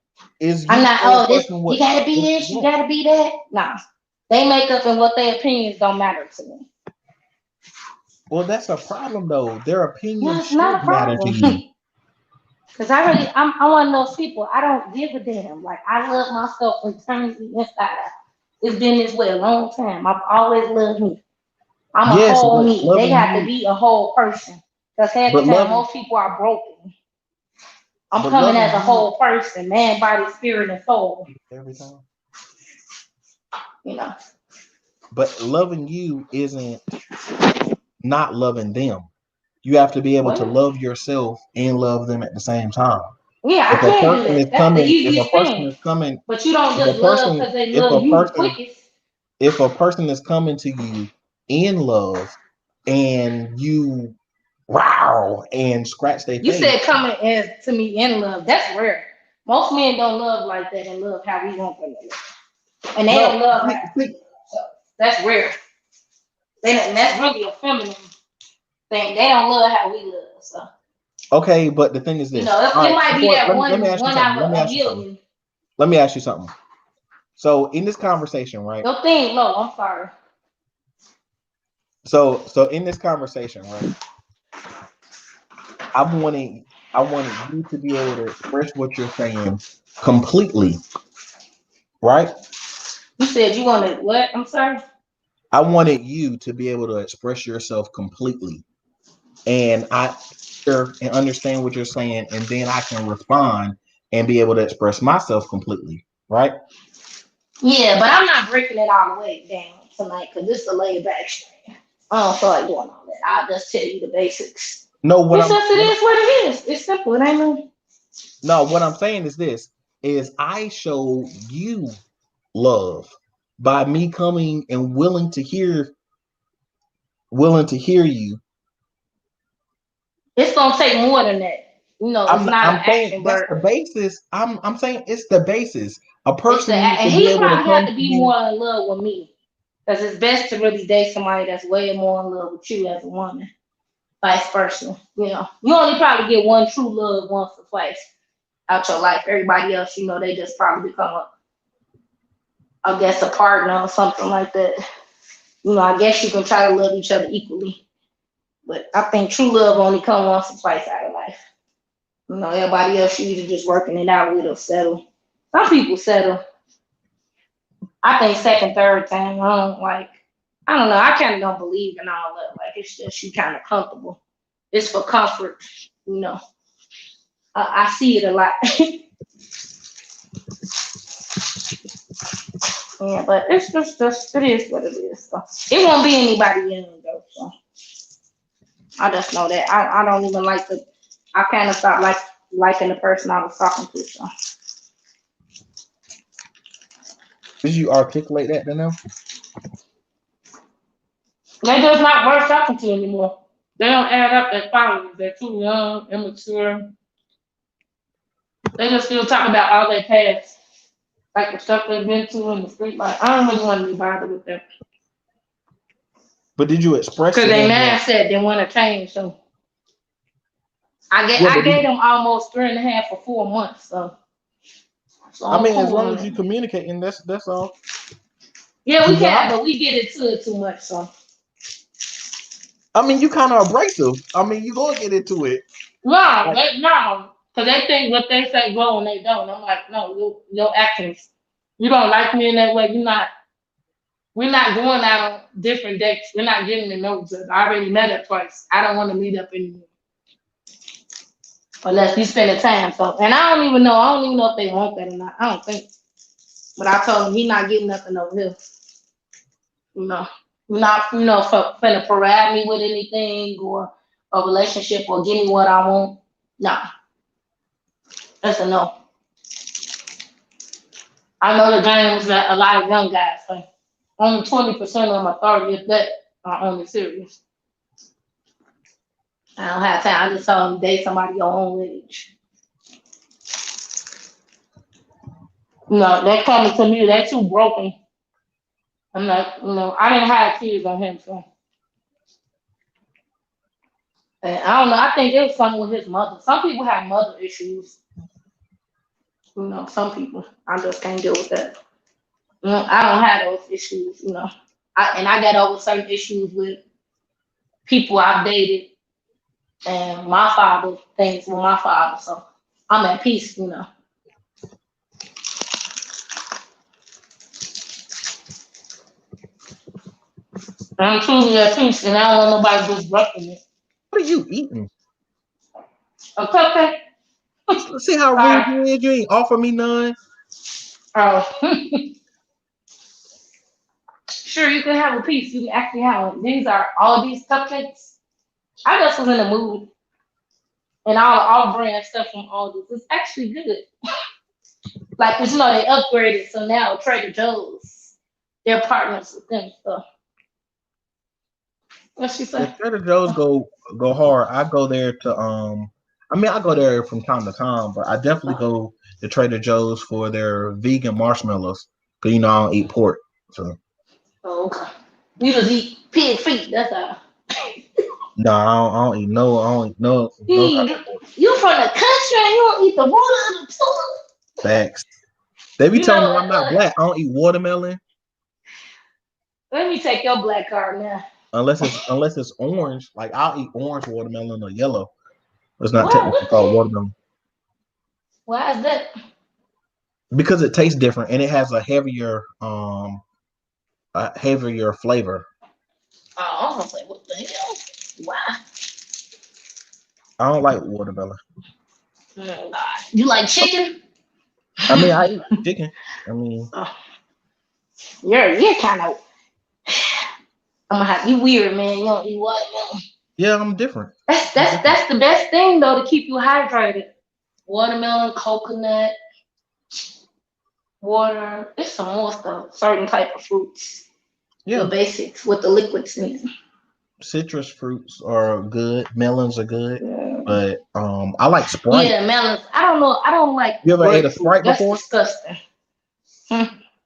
I'm not. Oh, this you gotta be this. You gotta be that. Nah, they make up and what their opinions don't matter to me. Well, that's a problem though. Their opinions should matter to you. Because I'm one of those people. I don't give a damn. Like I love myself internally inside out. It's been this way a long time. I've always loved me. I'm a whole me. They have to be a whole person. Because half the time most people are broken. I'm coming as a whole person, man, body, spirit, and soul. Every time. You know. But loving you isn't not loving them. You have to be able to love yourself and love them at the same time. Yeah, if I can't do that. That's the easiest thing. But you don't just love because they love you the quickest. If a person is coming to you in love and you and scratch their face. You said coming to me in love. That's rare. Most men don't love like that and love how we want them to love. And they don't love that. So that's rare. That's really a feminine thing. They don't love how we love. So. Okay, but the thing is this. You know, it might be that one out of a million. Let me ask you something. So in this conversation, right? Your thing low. I'm sorry. So in this conversation, right? I wanted you to be able to express what you're saying completely, right? You said you wanted what? I'm sorry. I wanted you to be able to express yourself completely, and I hear and understand what you're saying, and then I can respond and be able to express myself completely, right? Yeah, but I'm not breaking it all the way down tonight because this is a laid back stream. I don't feel like doing all that. I'll just tell you the basics. No, what it is what it is. It's simple. It ain't no. No, what I'm saying is this: is I show you love by me coming and willing to hear you. It's gonna take more than that. it's not an action that's word. the basis. I'm saying it's the basis. A person needs And to be he able to probably have come to to be you. more in love with me. Because it's best to really date somebody that's way more in love with you as a woman. Vice versa. You only probably get one true love once or twice out your life. Everybody else, they just probably become a partner or something like that. I guess you can try to love each other equally. But I think true love only comes once or twice out of life. Everybody else usually just working it out with or settle. Some people settle. I think second, third time, I don't know. I kind of don't believe in all that. Like, it's just you kind of comfortable. It's for comfort, I see it a lot. Yeah, but it's just it is what it is. So it won't be anybody young though. So I just know that I don't even like the. I kind of stopped liking the person I was talking to. So. Did you articulate that to them? They just not worth talking to anymore. They don't add up as followers. They're too young, immature. They just still talk about all their past, like the stuff they've been to in the street. Like, I don't really want to be bothered with them. But did you express to Because them? they mindset they want to change. So I gave them almost 3.5 or 4 months. So I mean, as long as you communicating, that's all. Yeah, we can, but we get into it too much. So I mean, you kind of abrasive. I mean, you gonna get into it. No, because they think what they say go and they don't. I'm like, no, your actions. You don't like me in that way. We're not going out on different dates. We're not getting to know each other. I already met her twice. I don't want to meet up anymore. Unless we spend the time. So, and I don't even know if they want that or not. I don't think. But I told him he not getting nothing over here. Not, finna provide me with anything or a relationship or give me what I want. Nah. That's a no. I know the games that a lot of young guys play. Only 20% of them are 30 if that are only serious. I don't have time. I just told them date somebody your own age. No, they're coming to me. They're too broken. I'm like, I didn't have kids on him, so. And I don't know. I think it was something with his mother. Some people have mother issues. Some people. I just can't deal with that. I don't have those issues, I got over certain issues with people I've dated and my father, things with my father. So I'm at peace, I'm truly at peace and I don't want nobody disrupting it. What are you eating? A cupcake. See how rude you is? You ain't offer me none. Oh. Sure, you can have a piece. You can actually have one. These are all these cupcakes. I just was in the mood. And all brand stuff from all this. It's actually good. Like, cause they upgraded, so now Trader Joe's, they're partners with them. So what she say? If Trader Joe's go hard, I go there to I go there from time to time, but I definitely go to Trader Joe's for their vegan marshmallows. Cause I don't eat pork. So okay. You just eat pig feet, that's all. No, I don't eat no. You from the country and you don't eat the water of the soil. Facts. They be telling me I'm not black. I don't eat watermelon. Let me take your black card now. Unless it's orange. Like I'll eat orange watermelon or yellow. It's not technically called watermelon. Why is that? Because it tastes different and it has a heavier flavor. Oh, I was like, what the hell? Why? I don't like watermelon. You like chicken? I mean, I eat chicken. I mean, you're kind of. I'm gonna have you weird, man. You don't eat watermelon. Yeah, I'm different. That's the best thing though to keep you hydrated. Watermelon, coconut, water. It's some more stuff. Certain type of fruits. Yeah. The basics with the liquids in it. citrus fruits are good. Melons are good, but I like Sprite. Yeah, melons. I don't know. I don't like You ever ate a grapefruit. Sprite That's before? disgusting.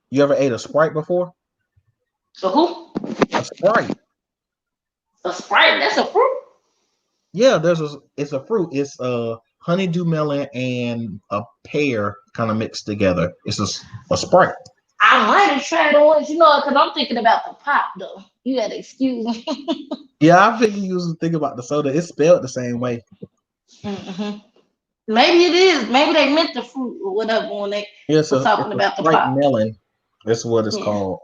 You ever ate a Sprite before? So who? A Sprite. A Sprite? That's a fruit? Yeah, it's a fruit. It's a honeydew melon and a pear kind of mixed together. It's a Sprite. I might have tried it once, because I'm thinking about the pop though. You gotta excuse me. Yeah, I think you was thinking about the soda. It's spelled the same way. Mm-hmm. Maybe it is. Maybe they meant the fruit or whatever when they were talking about the pop. Melon. That's what it's called.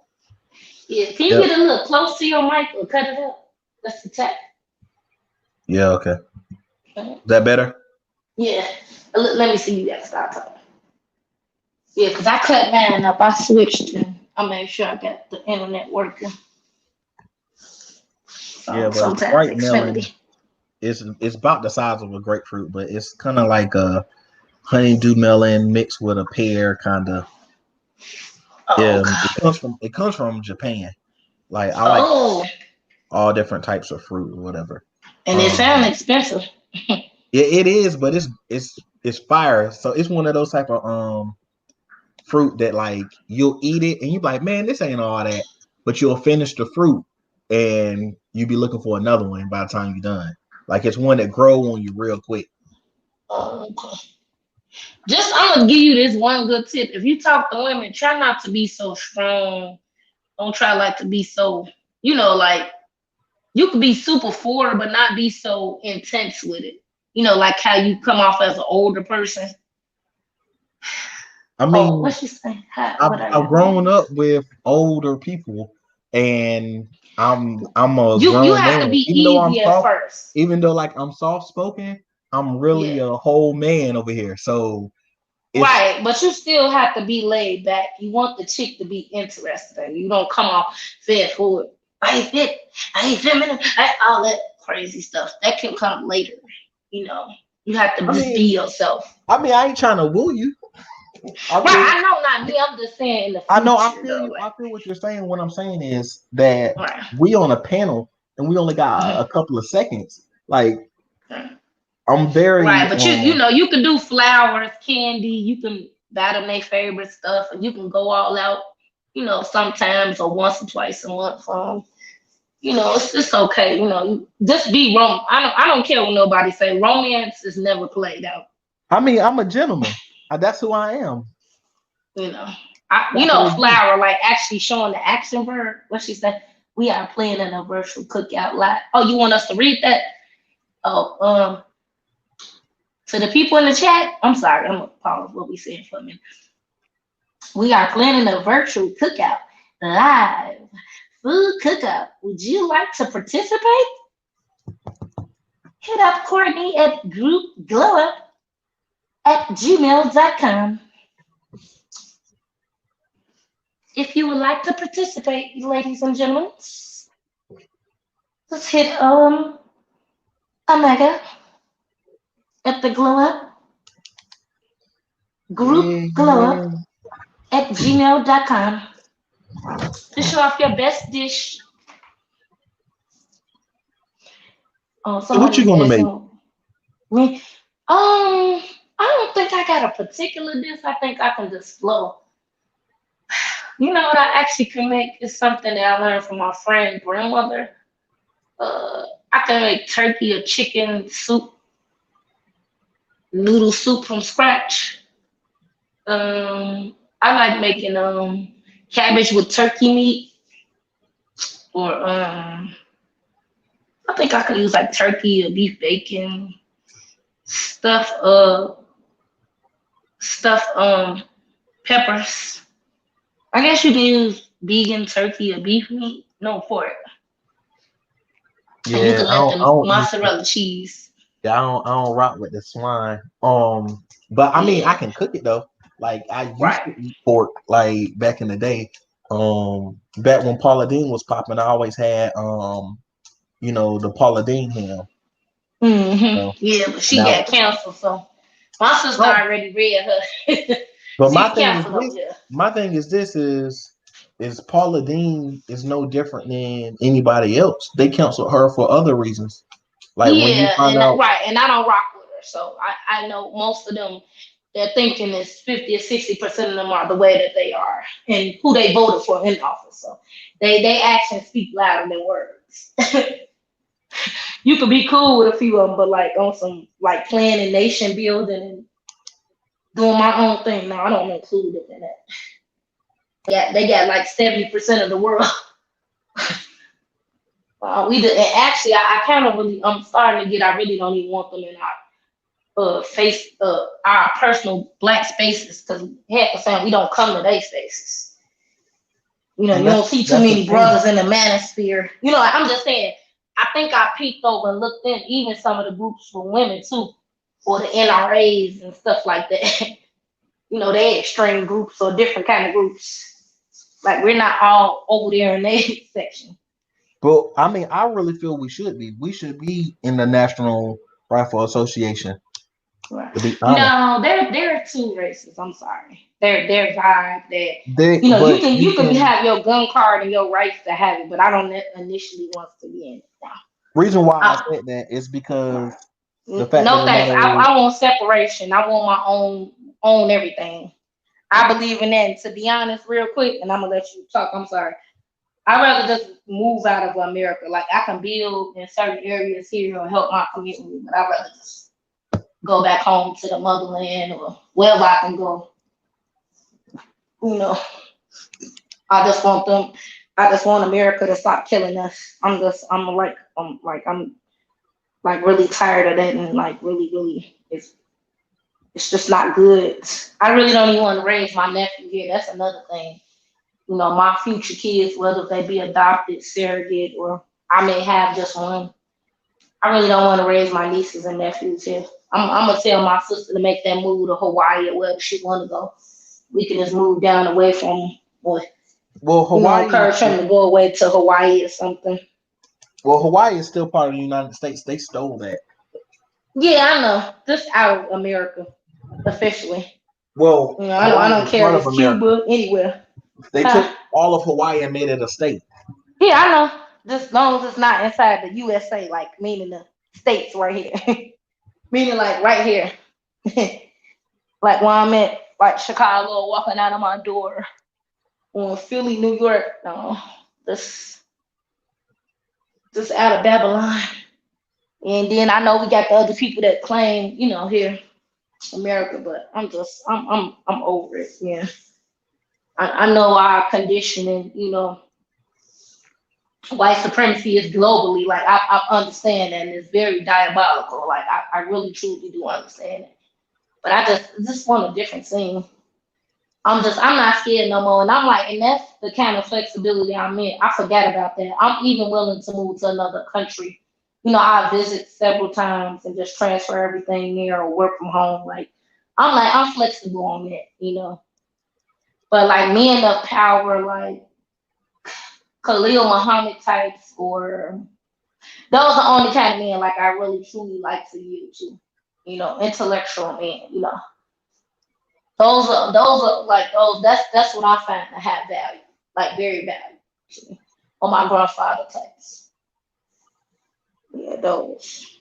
Yeah. Can you get a little close to your mic or cut it up? That's the tap. Yeah. Okay. Is that better? Yeah. Let me see you guys start talking. Yeah, because I cut mine up. I switched and I made sure I got the internet working. Yeah, but Sprite melon it's about the size of a grapefruit, but it's kind of like a honeydew melon mixed with a pear, kind of. Yeah, it comes from Japan. Like I like all different types of fruit or whatever. And it sounds expensive. Yeah, it is, but it's fire. So it's one of those type of fruit that like you'll eat it and you're like, man, this ain't all that, but you'll finish the fruit and you'll be looking for another one by the time you're done. Like it's one that grow on you real quick. Okay. Just I'm gonna give you this one good tip. If you talk to women, try not to be so strong. Don't try like to be so, like you could be super forward, but not be so intense with it. Like how you come off as an older person. I mean, what you saying? I've grown up with older people, and I'm a you grown have man. to be Even easy at first. Even though like I'm soft spoken, I'm really a whole man over here. So right, but you still have to be laid back. You want the chick to be interested. You don't come off fed forward. I ain't fit. I ain't feminine. All that crazy stuff that can come later. You have to just be yourself. I mean, I ain't trying to woo you. I know not me. I'm just saying in the future. I know. I feel you. I feel what you're saying. What I'm saying is that we on a panel and we only got a couple of seconds. Like I'm very but you can do flowers, candy. You can buy them their favorite stuff, and you can go all out. Sometimes or once or twice a month. It's okay. Just be wrong. I don't care what nobody say. Romance is never played out. I mean, I'm a gentleman. That's who I am. Flower, like actually showing the action verb. What she said, we are planning a virtual cookout live. Oh, you want us to read that? Oh, to the people in the chat, I'm sorry, I'm gonna pause what we said for a minute. We are planning a virtual cookout live. Food cookout. Would you like to participate? Hit up Courtney at groupglowup@gmail.com. If you would like to participate, ladies and gentlemen, let's hit Omega at the glow up. groupglowup@gmail.com. To show off your best dish. What you gonna make? Me? I don't think I got a particular dish. I think I can just flow. You know what I actually can make is something that I learned from my friend grandmother. I can make turkey or chicken soup, noodle soup from scratch. I like making cabbage with turkey meat, or I think I could use like turkey or beef bacon, stuff peppers. I guess you can use vegan turkey or beef meat, no pork. Yeah, and you can let them mozzarella cheese. Yeah, I don't rock with the swine. But I mean, I can cook it though. Like I used to eat pork like back in the day. Back when Paula Deen was popping, I always had the Paula Deen ham. So, yeah, but she got canceled, so my sister already read her. But my thing is this is Paula Dean is no different than anybody else. They canceled her for other reasons. Like when you find out, right, and I don't rock with her, so I know most of them. Their thinking is 50 or 60% of them are the way that they are and who they voted for in office. So they actions speak louder than words. You could be cool with a few of them, but like on some like planning, nation building, and doing my own thing. No, I don't include it in that. Yeah, they got like 70% of the world. We did, and actually, I kind of really, I'm starting to get. I really don't even want them in our personal Black spaces, because heck of saying we don't come to their spaces. You know, you don't see too many brothers in the manosphere. You know, I'm just saying. I think I peeked over and looked in even some of the groups for women too, or the NRAs and stuff like that. You know, they extreme groups or different kind of groups. Like we're not all over there in their section. But I mean, I really feel we should be. We should be in the National Rifle Association. Right. No, they're two races. I'm sorry. They're vibe that you can have your gun card and your rights to have it, but I don't initially want to be in it. No. Reason why I said that is because the fact no thanks. I want separation. I want my own everything. I believe in that. And to be honest, real quick, and I'm gonna let you talk. I'm sorry. I'd rather just move out of America. Like I can build in certain areas here or help my community, but I'd rather just go back home to the motherland or wherever I can go. You know, I just want America to stop killing us. I'm really tired of that, and like really it's just not good. I really don't even want to raise my nephew here. That's another thing. You know, my future kids, whether they be adopted, surrogate, or I may have just one. I really don't want to raise my nieces and nephews here. I'm gonna tell my sister to make that move to Hawaii or wherever she want to go. We can just move down away from, or Hawaii. Encourage them to go away to Hawaii or something. Well, Hawaii is still part of the United States. They stole that. Yeah, I know. Just out of America, officially. Well, you know, I don't care if it's Cuba, anywhere. They took all of Hawaii and made it a state. Yeah, I know. Just as long as it's not inside the USA, like meaning the states right here. Meaning like right here. Like when I'm at like Chicago, walking out of my door, or Philly, New York, no, just out of Babylon. And then I know we got the other people that claim, you know, here, America, but I'm over it. Yeah. I know our conditioning, you know, white supremacy is globally, like I understand that, and it's very diabolical. Like I really truly do understand it. But I just want a different scene. I'm not scared no more. And I'm like, and that's the kind of flexibility I'm in. I forgot about that. I'm even willing to move to another country. You know, I visit several times and just transfer everything there or work from home. Like I'm flexible on that, you know. But like men of power, like Khalil Muhammad types, or those are the only kind of men like I really truly like to yield to. You know, intellectual men, you know. Those are like those. That's what I find to have value, like very value to me. Or my grandfather types. Yeah, those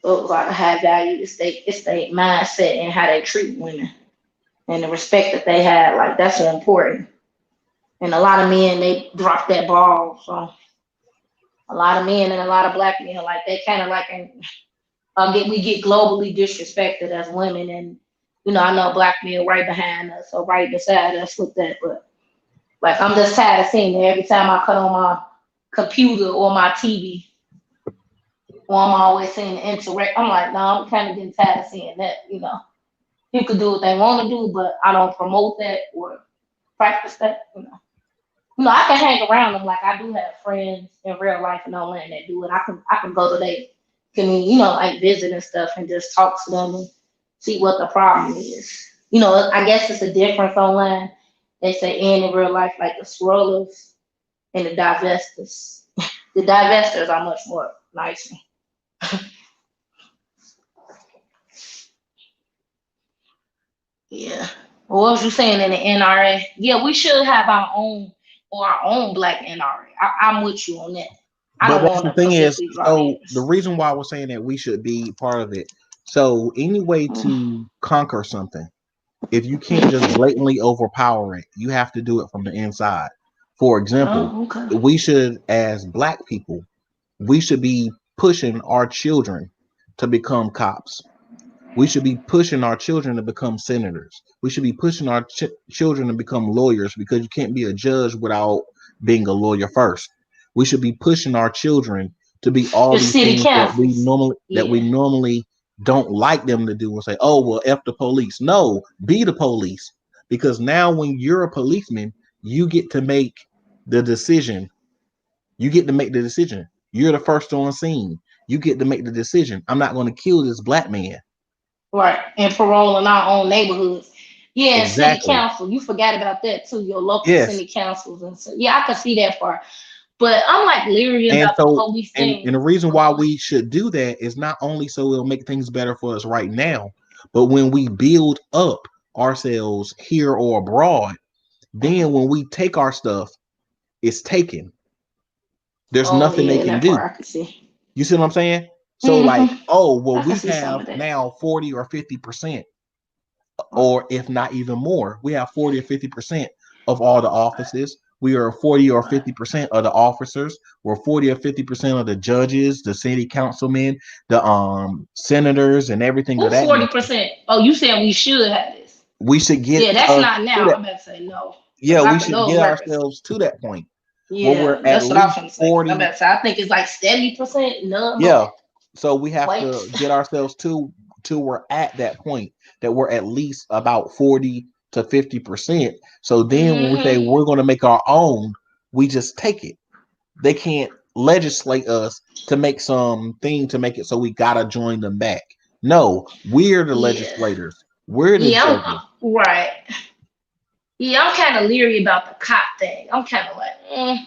are to have value. It's their mindset and how they treat women and the respect that they have. Like that's so important. And a lot of men, they drop that ball. So a lot of men and a lot of black men, like they kind of like we get globally disrespected as women. And you know, I know black men right behind us or right beside us with that, but like I'm just tired of seeing it every time I cut on my computer or my TV. Or I'm always seeing the interact. I'm like, no, I'm kind of getting tired of seeing that. You know, people do what they want to do, but I don't promote that or practice that. You know, I can hang around them. Like I do have friends in real life and online that do it. I can go to their community, you know, like visit and stuff, and just talk to them and see what the problem is. You know, I guess it's a difference online. They say in real life, like the swirlers and the divestors. The divestors are much more nicer. Yeah. What was you saying in the NRA? Yeah, we should have our own black NRA. I'm with you on that. I But don't that's want the to thing is, particularly draw so the names. reason why I was saying that we should be part of it. So any way Mm. to conquer something, if you can't just blatantly overpower it, you have to do it from the inside. For example, Oh, okay. we should, as black people, we should be pushing our children to become cops. We should be pushing our children to become senators. We should be pushing our children to become lawyers, because you can't be a judge without being a lawyer first. We should be pushing our children to be all The these city things councils. that we normally don't like them to do, and say, "Oh, well, F the police." No, be the police, because now when you're a policeman, you get to make the decision. You get to make the decision. You're the first on scene. You get to make the decision. I'm not going to kill this black man. Right, and parole in our own neighborhoods. Yeah, and city Exactly. council. You forgot about that too. Your local Yes. city councils and so. Yeah, I can see that part. But I'm like leery And about the so, police and thing. the reason why we should do that is not only so it'll make things better for us right now, but when we build up ourselves here or abroad, then when we take our stuff, it's taken. There's nothing they Yeah, can that do. part I can see. You see what I'm saying? So like, oh, well, I can we see some have of that. now 40 or 50%, or if not even more, we have 40 or 50% of all the offices. We are 40 or 50% of the officers. We're 40 or 50% of the judges, the city councilmen, the senators, and everything of Who's that nature. 40%? Oh, you saying we should have this? We should get Yeah, that's not to now. that. I'm about to say no. Yeah, I we think should those get records. ourselves to that point where Yeah, we're at that's what I'm least trying to say. 40. I'm about to say I think it's like 70%. None. Yeah. So we have Wait. to get ourselves to we're at that point that we're at least about 40 to 50%. So then when we say we're going to make our own, we just take it. They can't legislate us to make something to make it so we gotta join them back. No, we're the legislators. We're the judges. Right. Yeah, I'm kind of leery about the cop thing. I'm kind of like,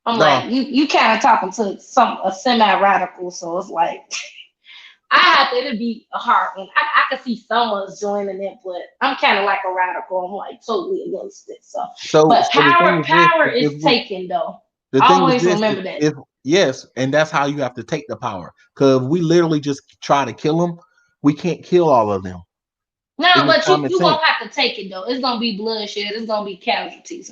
I'm like, you kind of talking to a semi-radical, so it's like, it'd be a hard one. I could see someone's joining it, but I'm kind of like a radical. I'm like totally against it. But power is taken though. Always remember that. Yes, and that's how you have to take the power. Because we literally just try to kill them, we can't kill all of them. No, but you gonna have to take it though. It's gonna be bloodshed. It's gonna be casualties.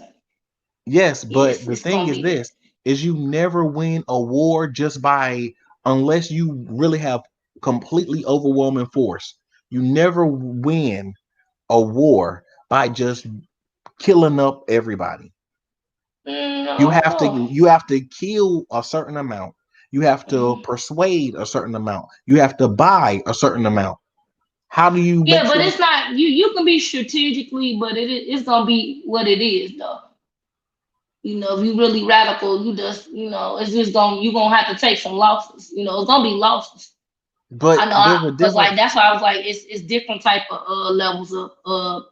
Yes, but the thing is this: is you never win a war just by, unless you really have completely overwhelming force. You never win a war by just killing up everybody. You have to kill a certain amount. You have to persuade a certain amount. You have to buy a certain amount. How do you? Yeah, but it's not you can be strategically, but it's gonna be what it is though. You know, if you really radical, you just it's just you're gonna have to take some losses. You know, it's gonna be losses. But I know, because like that's why I was like, it's different type of levels of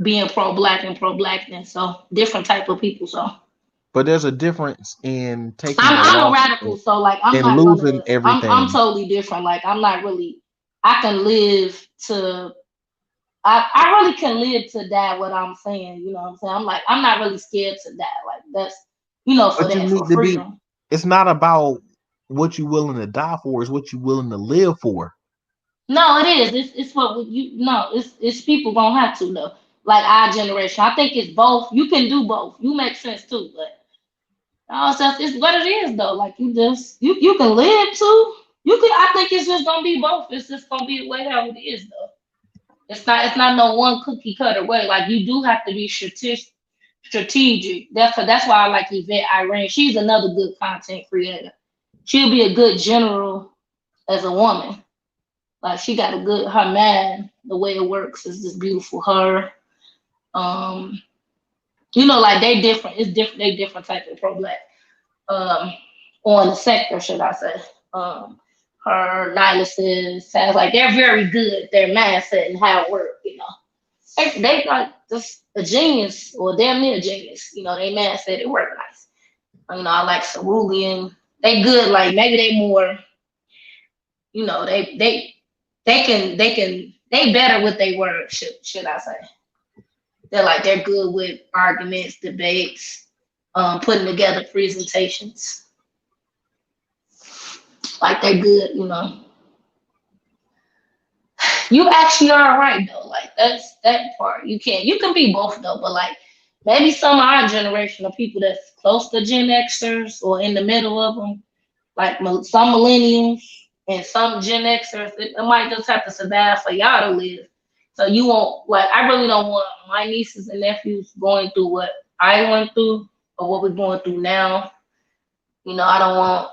being pro-black and pro-blackness. So different type of people. So. But there's a difference in taking. I'm a radical, so like I'm not losing everything. I'm totally different. Like I'm not really. I can live to. I really can live to die. What I'm saying, you know what I'm saying. I'm like I'm not really scared to die. Like that's for but that you need for to freedom. It's not about what you're willing to die for. It's what you're willing to live for. No, it is. It's what you. No, it's people gonna have to though. Like our generation, I think it's both. You can do both. You make sense too, but. It's what it is though. Like you can live too. I think it's just gonna be both. It's just gonna be the way how it is though. It's not no one cookie cutter way. Like you do have to be strategic. That's why I like Yvette Irene. She's another good content creator. She'll be a good general as a woman. Like she got her mind, the way it works is just beautiful. Her, like they different. It's different. They different type of pro-black. On the sector, should I say? Her Nyla sounds like they're very good. Their mindset and how it works. They like just a genius or damn near a genius. They mindset it work nice. I like Cerulean. They good. Like maybe they more. They they better with their words, should I say. They're good with arguments, debates, putting together presentations. Like they're good, you know. You actually are right though. Like that's that part. You can be both though, but like maybe some of our generation of people that's close to Gen Xers or in the middle of them, like some millennials and some Gen Xers, it might just have to survive for y'all to live. So you won't like. I really don't want my nieces and nephews going through what I went through or what we're going through now. You know, I don't want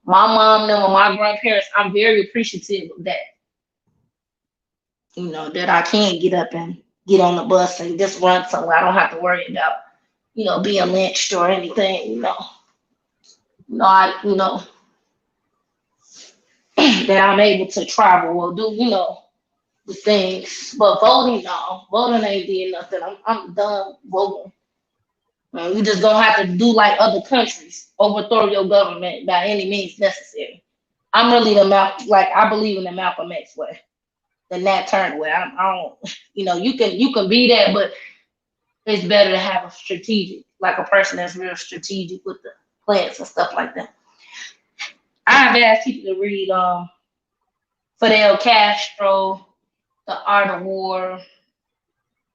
my mom and my grandparents. I'm very appreciative of that. You know, that I can get up and get on the bus and just run somewhere. I don't have to worry about, being lynched or anything, that I'm able to travel or do, the things. But voting, no. Voting ain't did nothing. I'm done voting. You just gonna have to do like other countries, overthrow your government by any means necessary. I'm really I believe in the Malcolm X way. The Nat Turner way. I don't, you can be that, but it's better to have a strategic, like a person that's real strategic with the plans and stuff like that. I've asked people to read Fidel Castro, The Art of War.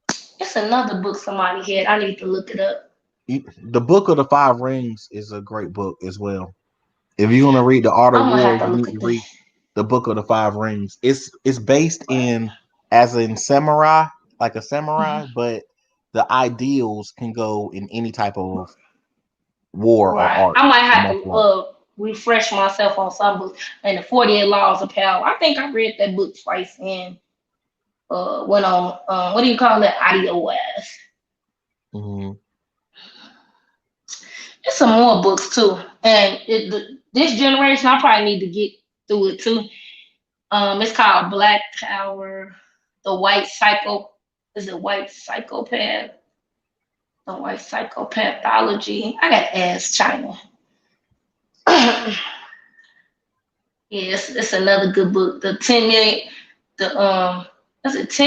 It's another book somebody had. I need to look it up. The Book of the Five Rings is a great book as well. If you're gonna read The Art of War, you need to read The Book of the Five Rings. It's based in samurai, like a samurai, but the ideals can go in any type of war or art. I might have to refresh myself on some books. And the 48 Laws of Power. I think I read that book twice and went on what do you call it? iOS. Mm-hmm. There's some more books too. And this generation, I probably need to get through it too. It's called Black Power, The White Psycho. Is it White Psychopath? The White Psychopathology. I gotta ask China. Yes, it's another good book. The $10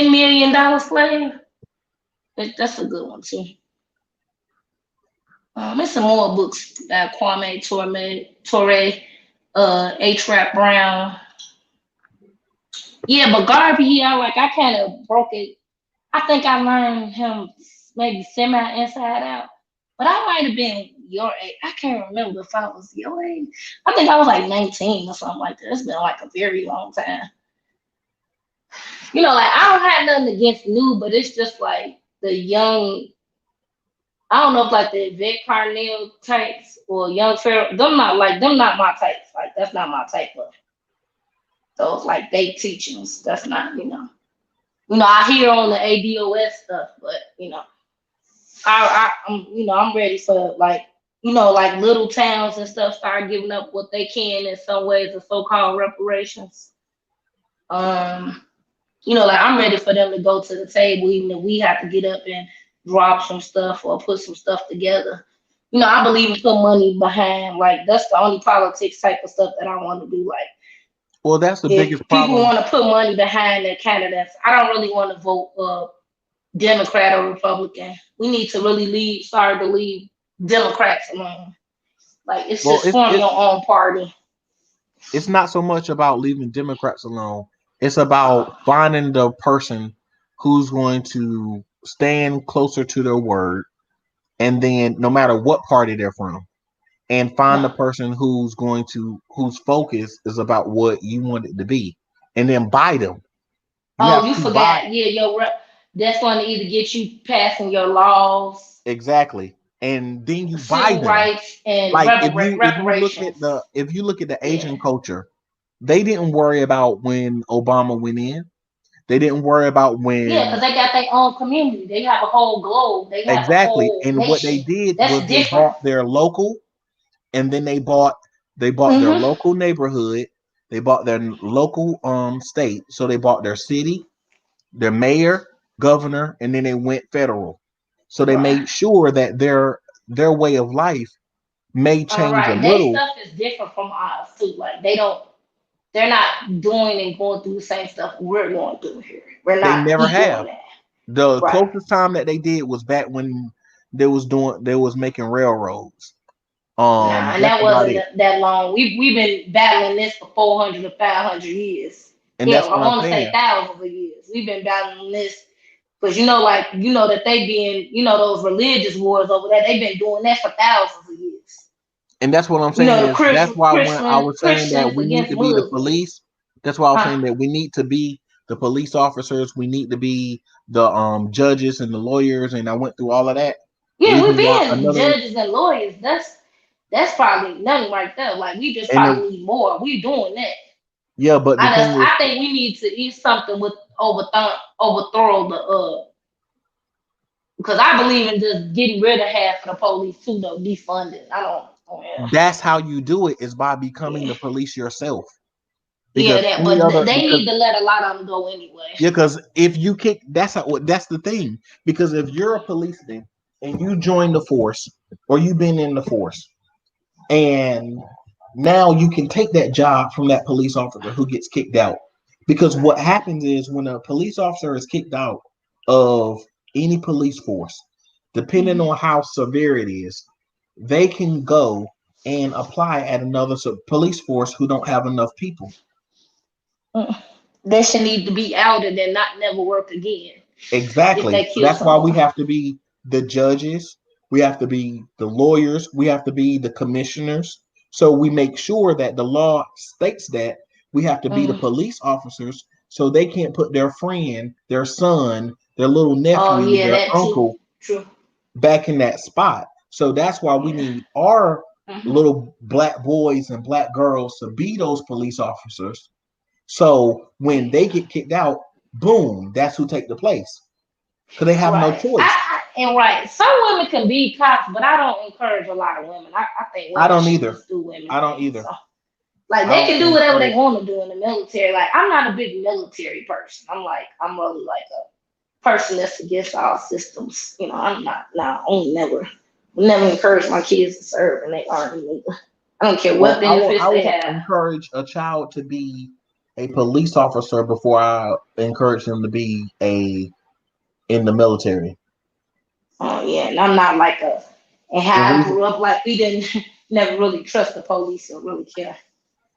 million slave? That's a good one too. There's some more books by Kwame Ture, A. Brown. Yeah, but Garvey, I kind of broke it. I think I learned him maybe semi inside out, but I might have been your age. I can't remember if I was your age. I think I was like 19 or something like that. It's been like a very long time. I don't have nothing against new, but it's just like the young. I don't know if like the Yvette Carnell types or Young Pharaoh. Them not my types. Like that's not my type of those like they teachings. That's not I hear on the ADOS stuff, but I'm ready for like little towns and stuff start giving up what they can in some ways of so-called reparations. I'm ready for them to go to the table, even if we have to get up and drop some stuff or put some stuff together. I believe in putting money behind, like that's the only politics type of stuff that I want to do. Like, well, that's the biggest problem. People want to put money behind their candidates. I don't really want to vote Democrat or Republican. We need to really leave Democrats alone. Like it's form your own party. It's not so much about leaving Democrats alone. It's about finding the person who's going to stand closer to their word, and then no matter what party they're from, and find the person whose focus is about what you want it to be, and then buy them. You forgot. That's going to either get you passing your laws. Exactly. And then you buy them. Rights and like reparations. if you look at the Asian culture, they didn't worry about when Obama went in. They didn't worry about when. Yeah, because they got their own community. They have a whole globe. They have exactly. A whole and nation. What they did was they bought their local, and then they bought their local neighborhood. They bought their local state. So they bought their city, their mayor, governor, and then they went federal. So they made sure that their way of life may change a little. Their stuff is different from ours too. Like they don't they're not doing and going through the same stuff we're going through here. We're not. They never have. That. The Right. closest time that they did was back when they was making railroads. Nah, and that wasn't that long. We've been battling this for 400 to 500 years. And yeah, that's what I want to say saying. thousands of years. We've been battling this because that they been those religious wars over there. They've been doing that for thousands of years. And that's what I'm saying. That's why when I was saying that we need to be the police. That's why I was saying that we need to be the police officers. We need to be the judges and the lawyers. And I went through all of that. Yeah, we're being judges and lawyers. That's probably nothing right there. Like we just probably need more. We doing that. Yeah, but I think we need to eat something with overthrow the because I believe in just getting rid of half of the police too, though, defunding. I don't. That's how you do it, is by becoming the police yourself. Because they need to let a lot of them go anyway. Yeah, because if you kick, that's the thing. Because if you're a policeman and you join the force, or you've been in the force, and now you can take that job from that police officer who gets kicked out. Because what happens is when a police officer is kicked out of any police force, depending on how severe it is, they can go and apply at another police force who don't have enough people. They should need to be outed and not never work again. Exactly. That's why we have to be the judges. We have to be the lawyers. We have to be the commissioners. So we make sure that the law states that we have to be the police officers, so they can't put their friend, their son, their little nephew, their uncle back in that spot. So that's why we need our little black boys and black girls to be those police officers. So when they get kicked out, boom, that's who take the place. Because they have no choice. Some women can be cops, but I don't encourage a lot of women. I think I don't either. I don't either. So, like they can do whatever they want to do in the military. Like I'm not a big military person. I'm really like a person that's against all systems. I'm not. Nah, I never encourage my kids to serve, and they aren't either. I don't care what benefits they have. I encourage a child to be a police officer before I encourage them to be in the military. Oh yeah, and I'm not like and how I grew up, like we didn't never really trust the police or really care.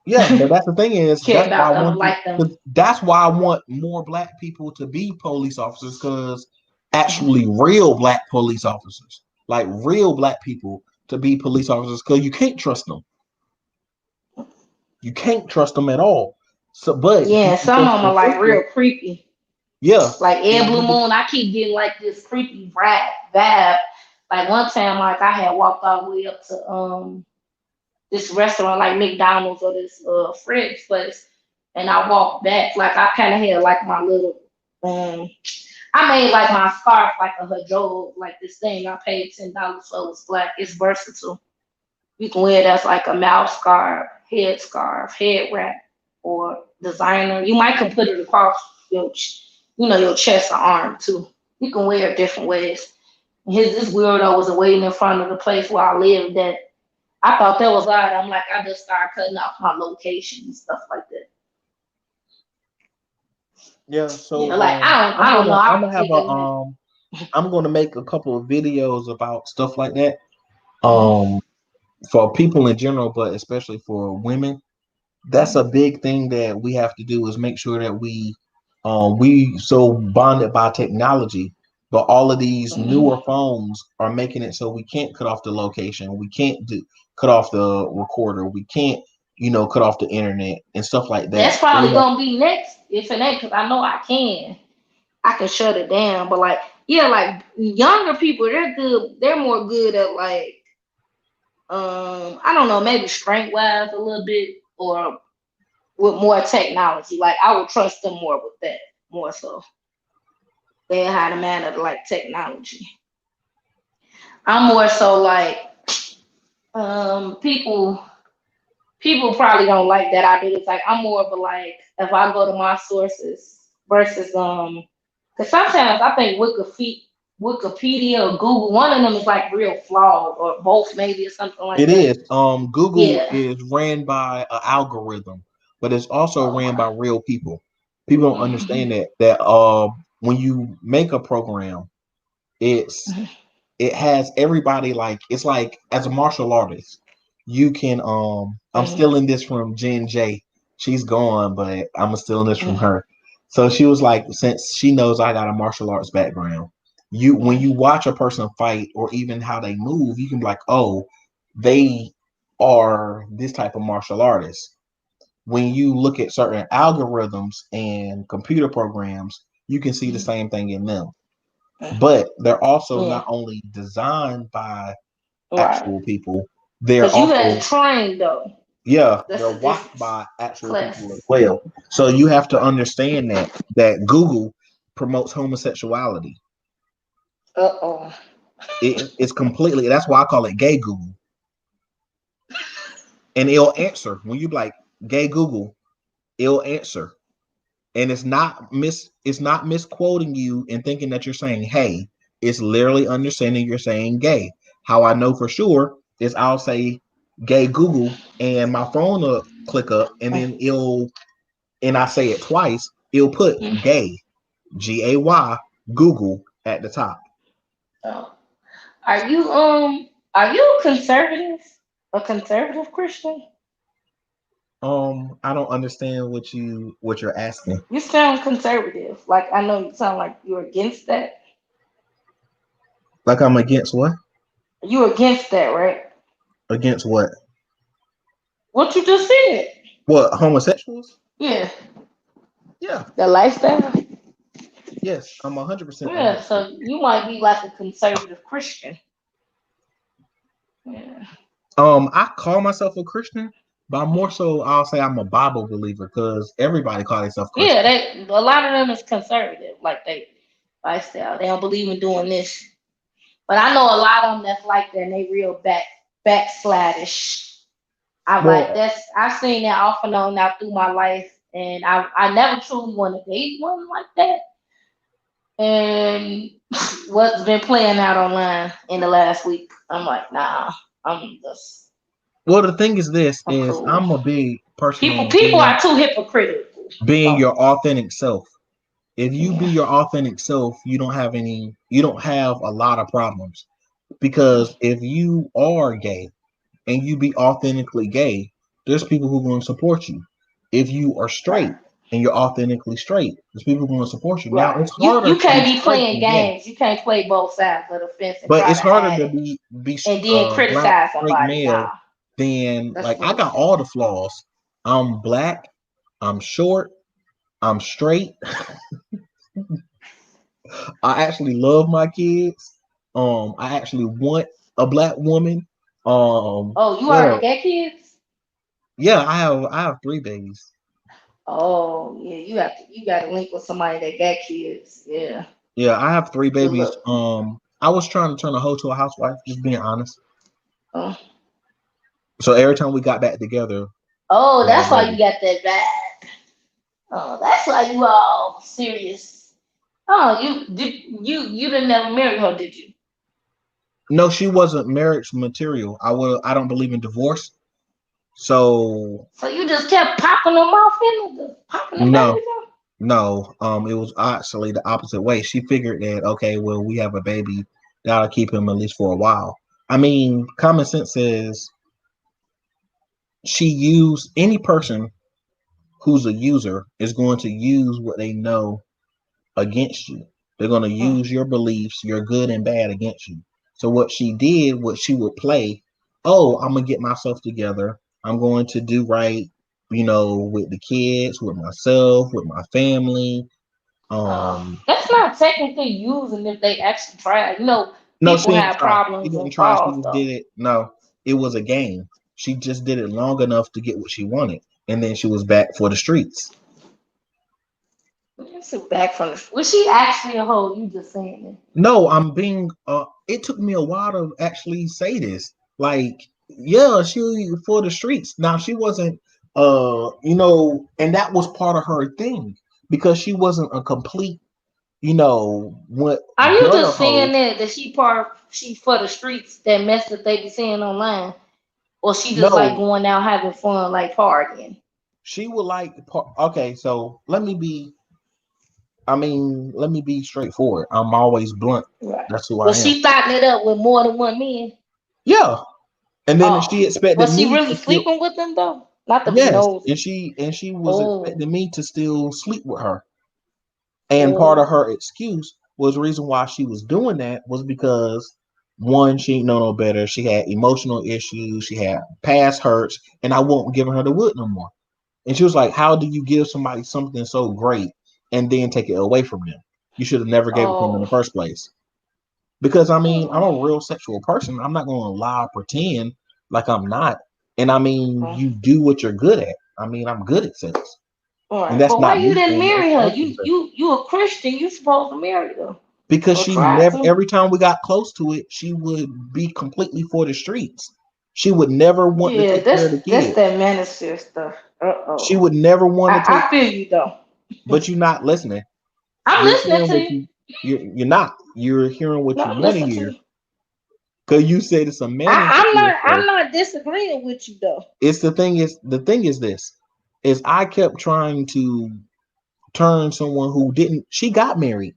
Yeah, but that's the thing is that's why I want more black people to be police officers, because actually real black police officers, like real black people to be police officers, because you can't trust them. You can't trust them at all. So, but some of them are like real creepy. Yeah, like Ed Blue Moon, I keep getting like this creepy vibe. Like one time, like I had walked all the way up to this restaurant like McDonald's or this French place, and I walked back. Like I kind of had like my little I made like my scarf like a hijab, like this thing I paid $10 for. It's black. It's versatile. You can wear it as like a mouth scarf, head wrap, or designer. You might can put it across your chest or arm too. You can wear it different ways. This weirdo was waiting in front of the place where I lived at. I thought that was odd. I'm like, I just started cutting off my location and stuff like that. Yeah, so I don't know. I'm gonna make a couple of videos about stuff like that. For people in general, but especially for women. That's a big thing that we have to do, is make sure that we so bonded by technology, but all of these newer phones are making it so we can't cut off the location, we can't cut off the recorder, we can't cut off the internet and stuff like that. That's probably gonna be next, if it ain't, because I know I can shut it down. But like younger people, they're good. They're more good at like I don't know, maybe strength wise a little bit, or with more technology. Like I would trust them more with that, more so. They had a man of like technology. I'm more so like people probably don't like that I do this. Like I'm more of a like, if I go to my sources versus because sometimes I think Wikipedia or Google, one of them is like real flawed, or both maybe, or something like that. It is. Google is ran by an algorithm, but it's also ran by real people. People don't understand that when you make a program, it has everybody, like it's like as a martial artist, you can I'm stealing this from Jen J. She's gone, but I'm stealing this from her. So she was like, since she knows I got a martial arts background, when you watch a person fight or even how they move, you can be like, oh, they are this type of martial artist. When you look at certain algorithms and computer programs, you can see the same thing in them. But they're also not only designed by actual people, they're also, you had to train though. Yeah, they're watched by actual people as well. So you have to understand that Google promotes homosexuality. It's completely, that's why I call it gay Google. And it'll answer when you like gay Google, it'll answer. And it's not misquoting you and thinking that you're saying hey. It's literally understanding you're saying gay. How I know for sure is I'll say gay Google and my phone will click up and then and I say it twice, it'll put gay, GAY, Google at the top. Are you a conservative? A conservative Christian? I don't understand what you're asking. You sound conservative. Like I know you sound like you're against that. Like I'm against what? You against that, right? Against what? What you just said. What, homosexuals? Yeah. Yeah. The lifestyle? Yes, I'm 100%. Yeah, so you might be like a conservative Christian. Yeah. I call myself a Christian, but I'm more so I'll say I'm a Bible believer because everybody call themselves Christian. Yeah, a lot of them is conservative, like they lifestyle. They don't believe in doing this. But I know a lot of them that's like that and they real backsladish. I've seen that off and on now through my life, and I never truly want to date one like that. And what's been playing out online in the last week, I'm like, nah, I'm just. Well, the thing is cool. I'm a big person. People are too hypocritical. Being your authentic self. If you be your authentic self, you don't have a lot of problems. Because if you are gay and you be authentically gay, there's people who are going to support you. If you are straight and you're authentically straight, there's people who are going to support you. Right. Now it's harder. You can't be playing games. You can't play both sides of the fence. But it's harder to be and then criticize somebody. Male than like I got all the flaws. I'm black. I'm short. I'm straight. I actually love my kids. I actually want a black woman. You already got kids? Yeah, I have 3 babies. Oh yeah, you got to link with somebody that got kids. Yeah. Yeah, I have 3 babies. I was trying to turn a hoe to a housewife, just being honest. So every time we got back together. Oh, that's why you got that bad. Oh, that's why you all serious. Oh, you didn't never marry her, did you? No, she wasn't marriage material. I don't believe in divorce. So you just kept popping them off in No, it was actually the opposite way. She figured that, okay, well, we have a baby, that'll keep him at least for a while. I mean, common sense says she used any person who's a user is going to use what they know against you. They're going to use your beliefs, your good and bad against you. So what she would play, oh, I'm going to get myself together. I'm going to do right, with the kids, with myself, with my family. That's not technically using if they actually try. No, people have problems. She didn't try. She just did it. No, it was a game. She just did it long enough to get what she wanted, and then she was back for the streets. Was she actually a hoe? You just saying it? No, I'm being. It took me a while to actually say this. Like, yeah, she for the streets. Now she wasn't. And that was part of her thing because she wasn't a complete. What? Are you just saying that she for the streets, that mess that they be seeing online, or she just like going out having fun, like partying? she would like. Okay, so let me be straightforward. I'm always blunt. Right. That's who Was I am. she starting it up with more than one man? Yeah. And then she expected was she me really to still, sleeping with them though? Not to be yes, nosy. and she was Oh. expecting me to still sleep with her. And Oh. part of her excuse was the reason why she was doing that was because one, she didn't know no better. She had emotional issues, she had past hurts, and I wasn't giving her the wood no more. And she was like, "How do you give somebody something so great and then take it away from them? You should have never gave it to them in the first place." Because I mean, I'm a real sexual person. I'm not going to lie, pretend like I'm not. And I mean, you do what you're good at. I mean, I'm good at sex. All right. And that's but why not you me didn't saying marry that. her? You a Christian. You supposed to marry her. Because Or she try never, to. every time we got close to it, she would be completely for the streets. She would never want to take care of the that's kids. that minister stuff. She would never want to take. I feel you though. But you're not listening. I'm You're listening hearing to what you. you're not. You're hearing what No, you I'm want to listening to hear. you. Because you said it's a man. I'm not disagreeing with you though. It's the thing is this is I kept trying to turn someone who didn't. She got married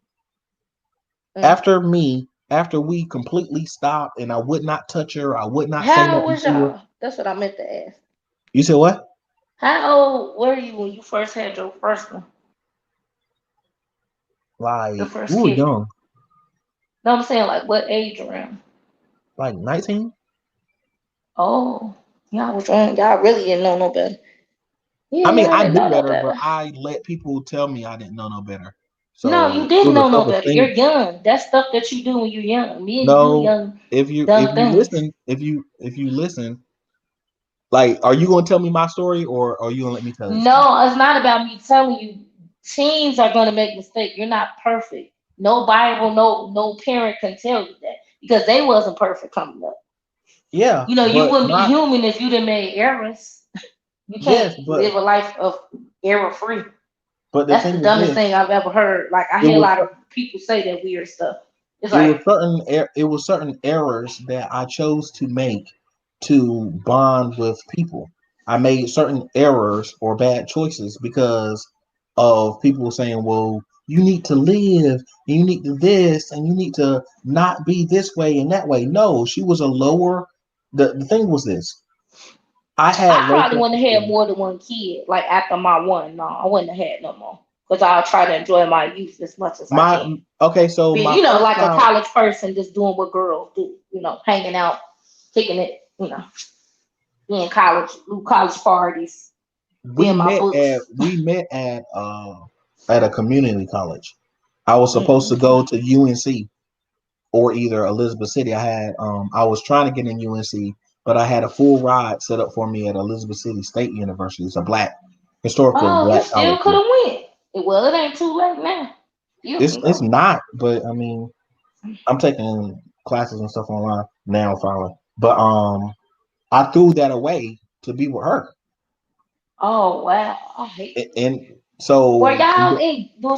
after we completely stopped, and I would not touch her. I would not say How old nothing was to her. y'all? That's what I meant to ask. You said what? How old were you when you first had your first one? Like The first we were kid. young, No, I'm saying like what age around? like 19. Oh, y'all was young. Y'all really didn't know no better. Yeah, I mean, y'all I didn't knew know no better, but better. I let people tell me I didn't know no better. No, So you it didn't was know a no couple better. things. You're young. That's stuff that you do when you're young. Me and you No, young, if you dumb things. listen, if you listen, like, are you gonna tell me my story or are you gonna let me tell it? No, it's not about me telling you. Teens are gonna make mistakes. You're not perfect. No Bible, no parent can tell you that because they wasn't perfect coming up. Yeah, You know, you but wouldn't be human if you didn't make errors. You can't live a life of error free. But That's the dumbest thing I've ever heard. Like I hear a lot of people say that weird stuff. It's like it was certain errors that I chose to make to bond with people. I made certain errors or bad choices because of people saying, "Well, you need to live, and you need to this, and you need to not be this way and that way." No, she was a lower. The thing was this. I probably wouldn't have had more than one kid. Like after my one, no, I wouldn't have had no more. Because I'll try to enjoy my youth as much as I can. Okay, so you know, like a college person just doing what girls do, you know, hanging out, kicking it, you know, being college parties, being my books. We met at a community college. I was supposed to go to UNC or either Elizabeth City. I was trying to get in UNC, but I had a full ride set up for me at Elizabeth City State University. It's a historical black you still college. could have went. Well, it ain't too late now. It's not, but I mean, I'm taking classes and stuff online now, finally. But I threw that away to be with her. Oh wow, I hate it. And so was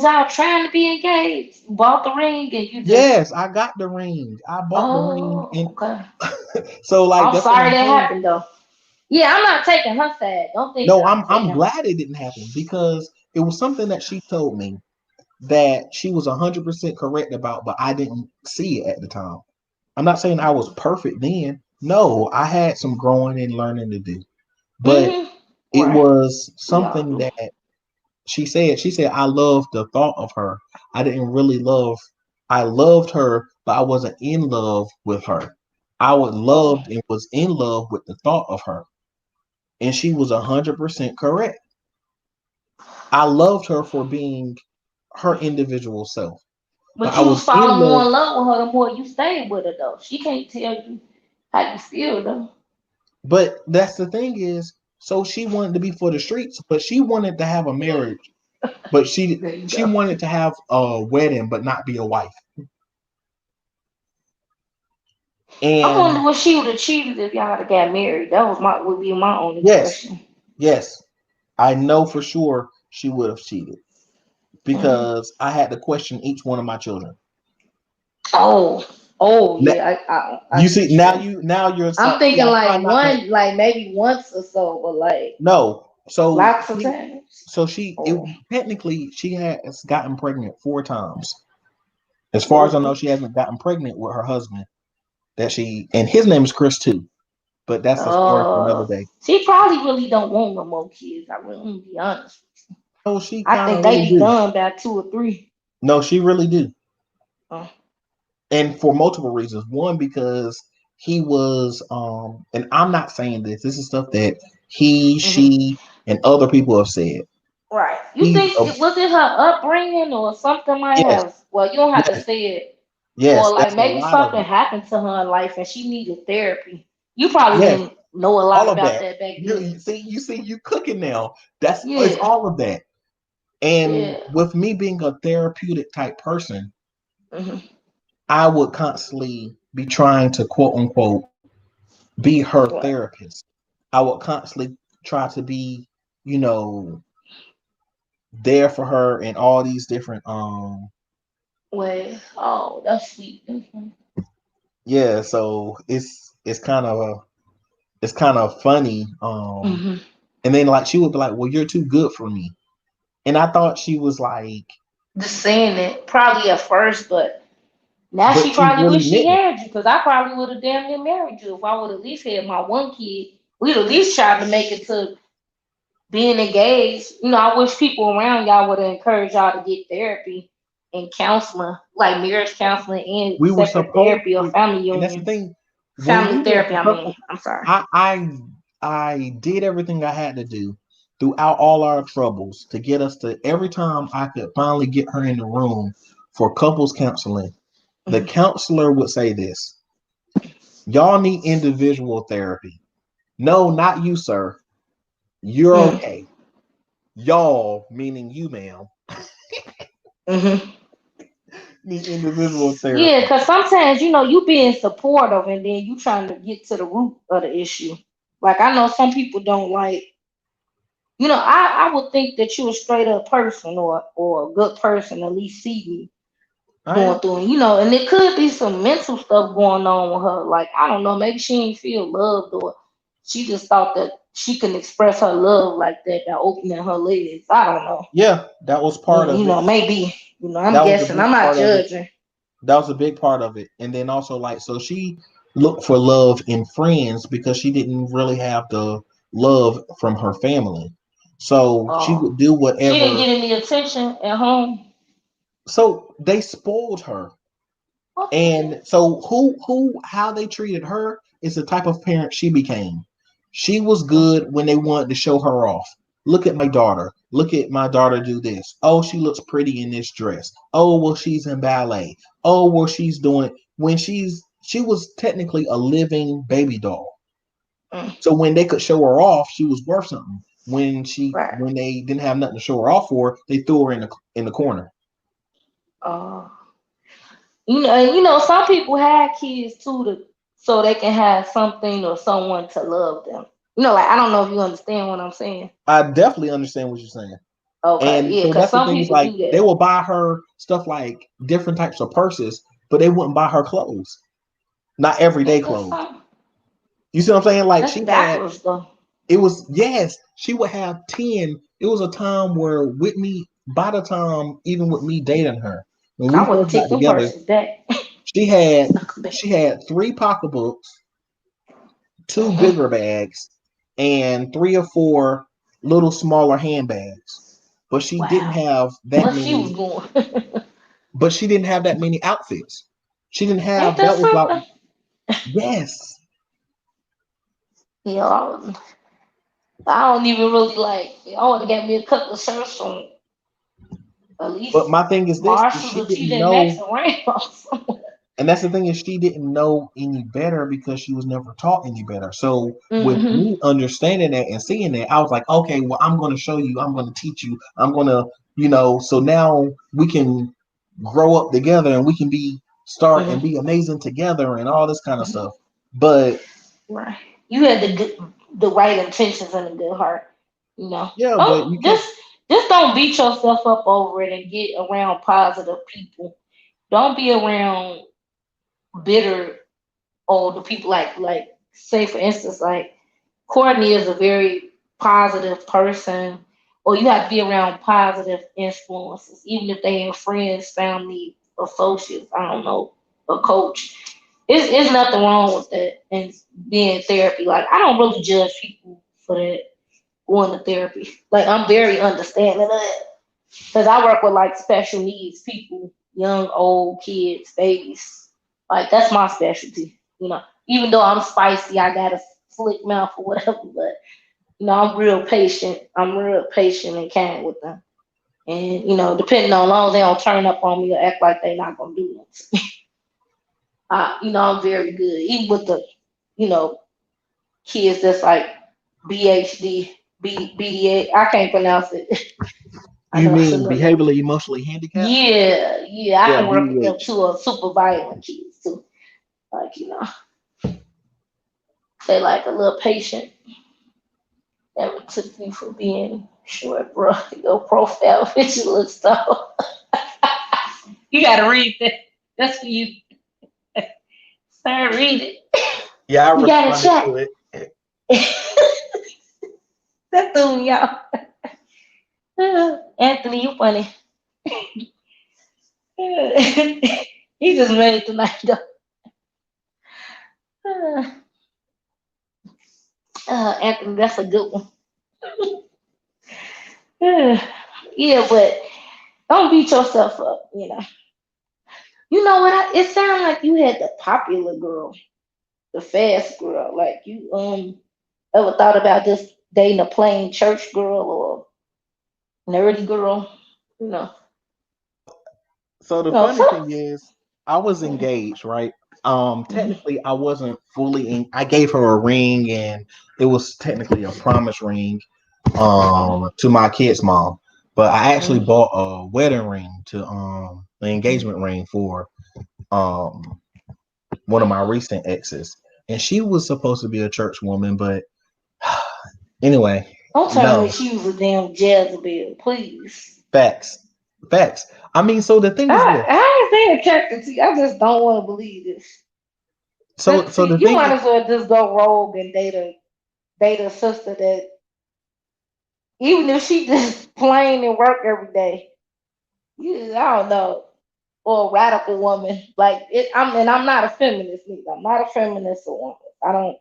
y'all trying to be engaged? You bought the ring and you just yes, I got the ring. I bought the ring. And okay. So like I'm sorry that happened though. Yeah, I'm not taking her side. Don't think no, I'm glad it didn't happen because it was something that she told me that she was 100% correct about, but I didn't see it at the time. I'm not saying I was perfect then. No, I had some growing and learning to do. But it was something that she said. She said, I loved the thought of her. I loved her, but I wasn't in love with her. I loved and was in love with the thought of her. And she was 100% correct. I loved her for being her individual self. But you was falling more in love with her the more you stayed with her, though. She can't tell you how you feel, though. But that's the thing is, so she wanted to be for the streets, but she wanted to have a marriage. But she wanted to have a wedding, but not be a wife. And I wonder what she would have cheated if y'all had got married. That would be my only question. Yes, I know for sure she would have cheated because I had to question each one of my children. Yeah. You see now you're. I'm thinking like maybe once or so, but like no. So Lots of times. So technically she has gotten pregnant 4 times. As far as I know, she hasn't gotten pregnant with her husband. And his name is Chris too. But that's a story for another day. She probably really don't want no more kids. I really be honest. No, she I think they be done by 2 or 3. No, she really do. And for multiple reasons. One, because he was and I'm not saying this. This is stuff that he, she, and other people have said. Right. You think was it her upbringing or something might have? Well, you don't have to say it. Yes. Or like maybe something happened to her in life and she needed therapy. You probably didn't know a lot about that back then. You see, you cooking now. It's all of that. And with me being a therapeutic type person, I would constantly be trying to quote unquote be her therapist. I would constantly try to be, there for her in all these different ways. Oh, that's sweet. Yeah, so it's kind of funny. And then like she would be like, "Well, you're too good for me," and I thought she was like just saying it probably at first, but now she probably really wish she had you, because I probably would have damn near married you if I would at least had my one kid. We'd at least tried to make it to being engaged. I wish people around y'all would have encouraged y'all to get therapy and counseling, like marriage counseling and separate therapy or family union. That's the thing. Family therapy. I'm sorry. I did everything I had to do throughout all our troubles to get us to every time I could finally get her in the room for couples counseling. The counselor would say this: "Y'all need individual therapy." No, not you, sir. You're okay. Y'all, meaning you, ma'am. Need individual therapy. Yeah, because sometimes, you being supportive and then you trying to get to the root of the issue. Like, I know some people don't like, I would think that you're a straight up person or a good person, at least see me going through. And it could be some mental stuff going on with her. Like, I don't know, maybe she didn't feel loved, or she just thought that she can express her love like that by opening her legs. I don't know. Yeah, that was part of it. Maybe. I'm guessing. I'm not judging. That was a big part of it. And then also, like, so she looked for love in friends because she didn't really have the love from her family. So she would do whatever. She didn't get any attention at home. So they spoiled her. And so how they treated her is the type of parent she became. She was good when they wanted to show her off. Look at my daughter. Look at my daughter do this. Oh, she looks pretty in this dress. Oh, well, she's in ballet. Oh, well, she's doing when she was technically a living baby doll. So when they could show her off, she was worth something. When they didn't have nothing to show her off for, they threw her in the corner. Some people have kids too so they can have something or someone to love them. Like, I don't know if you understand what I'm saying. I definitely understand what you're saying. Okay, and yeah, so because some people like do that. They will buy her stuff like different types of purses, but they wouldn't buy her clothes, not everyday clothes. You see what I'm saying? Like That's backwards, though. It was she would have 10. It was a time where Whitney, by the time even with me dating her, when we first got together, she had 3 pocketbooks, 2 bigger bags, and 3 or 4 little smaller handbags. But she didn't have that many. She was going. But she didn't have that many outfits. She didn't have that was like yes. I don't even really like. I want to get me a couple of shirts from at least. But my thing is this: she didn't know. And that's the thing is she didn't know any better because she was never taught any better. So with me understanding that and seeing that, I was like, okay, well, I'm going to show you. I'm going to teach you. I'm going to, so now we can grow up together and we can start and be amazing together and all this kind of stuff. But you had the right intentions and a good heart, Yeah, but you just don't beat yourself up over it and get around positive people. Don't be around bitter older people. Like say for instance, like Courtney is a very positive person, or you have to be around positive influences, even if they are friends, family, associates, I don't know, a coach. It's nothing wrong with that and being therapy. Like, I don't really judge people for that going to therapy. Like, I'm very understanding of that. Because I work with like special needs people, young, old, kids, babies. Like, that's my specialty. You know, even though I'm spicy, I got a slick mouth or whatever, but you know, I'm real patient. I'm real patient and kind with them. And, you know, depending on how long they don't turn up on me or act like they're not going to do nothing. You know, I'm very good. Even with the, you know, kids that's like BHD, BDA. I can't pronounce it. You mean behaviorally, emotionally handicapped? Yeah. I can work with them BH. too, or super violent kids too. Like, you know, they like a little patient. That took me from being short, bro. Your profile picture looks so. You gotta read that. That's for you. Sir, read it. Yeah, I You gotta check. to it. That threw me out. Anthony, you funny. He just made it tonight, though. Anthony, that's a good one. Yeah, but don't beat yourself up, you know. You know what? It sounded like you had the popular girl, the fast girl. Like, you ever thought about just dating a plain church girl or nerdy girl? You know. So the funny thing is, I was engaged, right? Technically, I wasn't fully in. I gave her a ring, and it was technically a promise ring, to my kid's mom. But I actually bought a wedding ring to the engagement ring for one of my recent exes, and she was supposed to be a church woman, but anyway. Don't tell me she was a damn Jezebel, please. Facts. I mean, so the thing is this. I ain't saying attracted to you. I just don't want to believe this. So the you thing might as well just go rogue and date a sister that, even if she just plain and work every day, I don't know, or a radical woman like it. I'm not a feminist either. I'm not a feminist or woman. I don't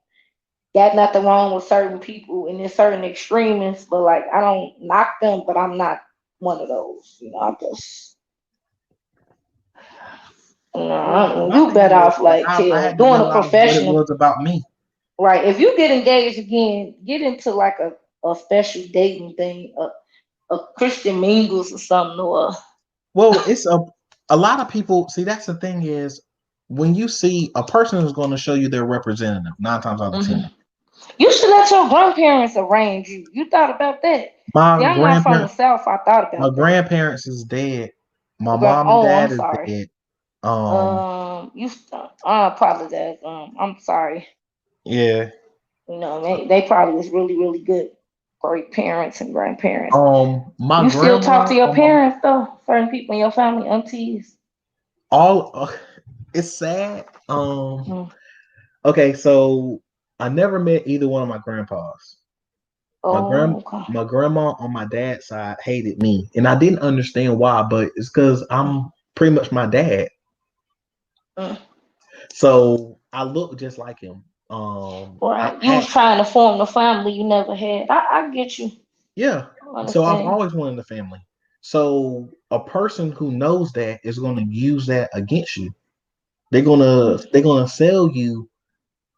got nothing wrong with certain people and there's certain extremists, but like, I don't knock them, but I'm not one of those. You know, I just. No, you better off like doing a professional. What it was about me. Right. If you get engaged again, get into like a special dating thing, a Christian mingles or something, or. Well, it's a lot of people. See, that's the thing is, when you see a person who's going to show you their representative, 9 times out of 10. You should let your grandparents arrange you. You thought about that? I'm not from the South. I thought about my grandparents is dead. My mom and dad is dead. I apologize. I'm sorry. Yeah. You know, they probably was really, really good, great parents and grandparents. You still talk to your parents though? Certain people in your family, aunties. It's sad. Okay, so I never met either one of my grandpas. My grandma on my dad's side hated me, and I didn't understand why, but it's because I'm pretty much my dad. So I look just like him. Right. You was trying to form the family you never had. I get you. Yeah. So I've always wanted a family. So a person who knows that is going to use that against you. They're gonna sell you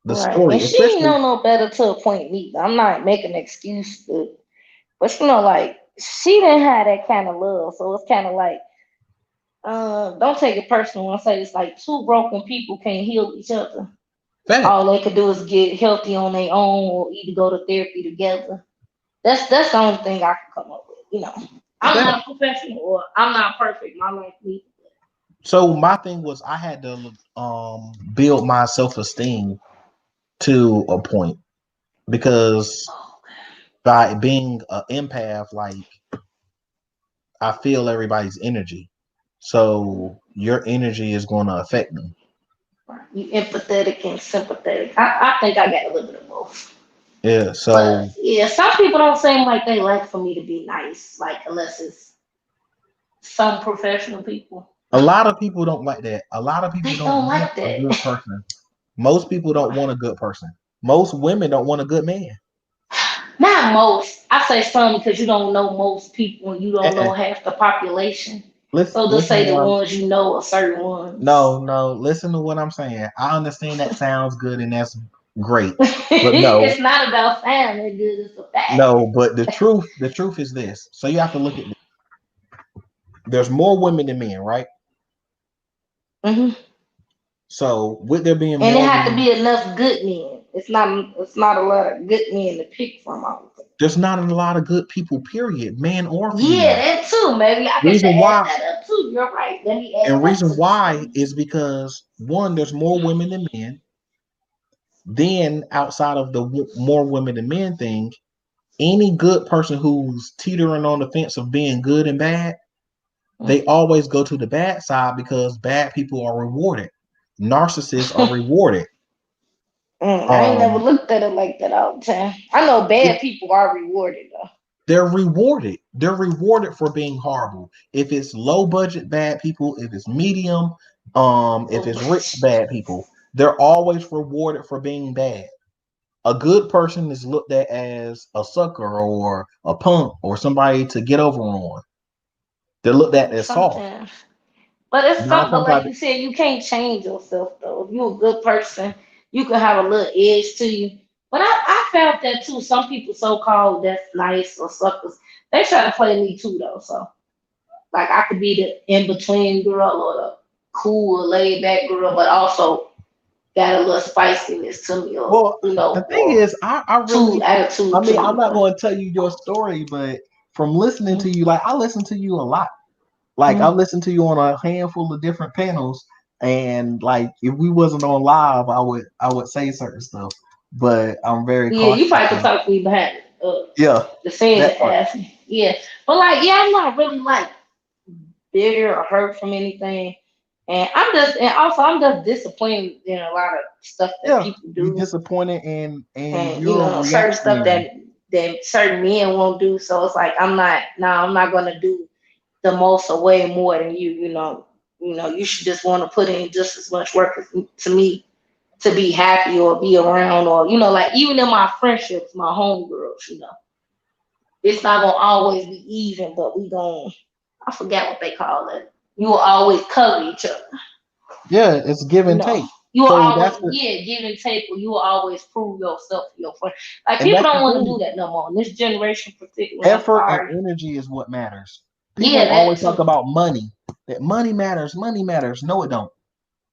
the story. And she ain't know no better to appoint me. I'm not making an excuse, but you know, like, she didn't have that kind of love, so it's kind of like, don't take it personal. I say it's like two broken people can't heal each other. Fact. All they could do is get healthy on their own, or either go to therapy together. That's the only thing I can come up with. You know, I'm not a professional, or I'm not perfect. My life needs. So my thing was, I had to build my self-esteem to a point, because by being an empath, like, I feel everybody's energy, so your energy is going to affect them. You empathetic and sympathetic. I think I got a little bit of both. Yeah, so But yeah, some people don't seem like they like for me to be nice, like unless it's some professional people. a lot of people don't like that. A lot of people They don't don't want like a that. good person. Most people don't want a good person. Most women don't want a good man. Not most. I say some because you don't know most people and you don't Uh-uh. know half the population. Listen, So just listen to say the what I'm. ones you know are certain ones. No, no. Listen to what I'm saying. I understand that sounds good and that's great, but no, It's not about family good, it's a fact. no. But the truth is this. So you have to look at this. There's more women than men, right? Hmm. So with there being And it more had to women, be enough good men. It's not a lot of good men to pick from all of them. there's not a lot of good people. Period, man or Yeah, female. that too. Maybe I can Reason add why that up too. You're right. Let me add And that reason to the why equation. is because one, there's more women than men. Then outside of the more women than men thing, any good person who's teetering on the fence of being good and bad, they always go to the bad side because bad people are rewarded. Narcissists are rewarded. I ain't never Um, looked at it like that all the time. I know bad people are rewarded though. they're rewarded. They're rewarded for being horrible. If it's low budget bad people, if it's medium, if it's rich bad people, they're always rewarded for being bad. A good person is looked at as a sucker or a punk or somebody to get over on. They're looked at as soft. Sometimes. But it's Nine something, but times out like of you said, you can't change yourself though. If you're a good person, you can have a little edge to you. But I found that too. Some people so called that's nice or suckers, they try to play me too though. So like I could be the in between girl or the cool laid back girl, but also got a little spiciness to me or well, the thing or is, I two really, I attitude to mean, I'm me. not But going to tell you your story, but from listening to you, like I listen to you a lot. Like I mm-hmm. listened to you on a handful of different panels, and like if we wasn't on live, I would say certain stuff. But I'm very Yeah, cautious. you probably could talk to me behind Yeah, the scenes that and part. ask me. Yeah. But like, yeah, I'm not really like bitter or hurt from anything. And also I'm just disappointed in a lot of stuff that Yeah, people you do. disappointed and And you you're know, certain stuff reactionary. that certain men won't do. So it's like I'm not gonna do the most or way more than you, you should just want to put in just as much work as, to me to be happy or be around or like even in my friendships, my homegirls, it's not gonna always be even, but we gonna I forget what they call it. You will always cover each other. Yeah, it's give You and know, take. you will So always, that's the yeah, give and take, or you will always prove yourself to your friend. Like and people that's the don't want to do thing. that no more. In this generation, particularly, I'm Effort and sorry. energy is what matters. Yeah, People that always too. talk about money. That money matters. Money matters. No, it don't.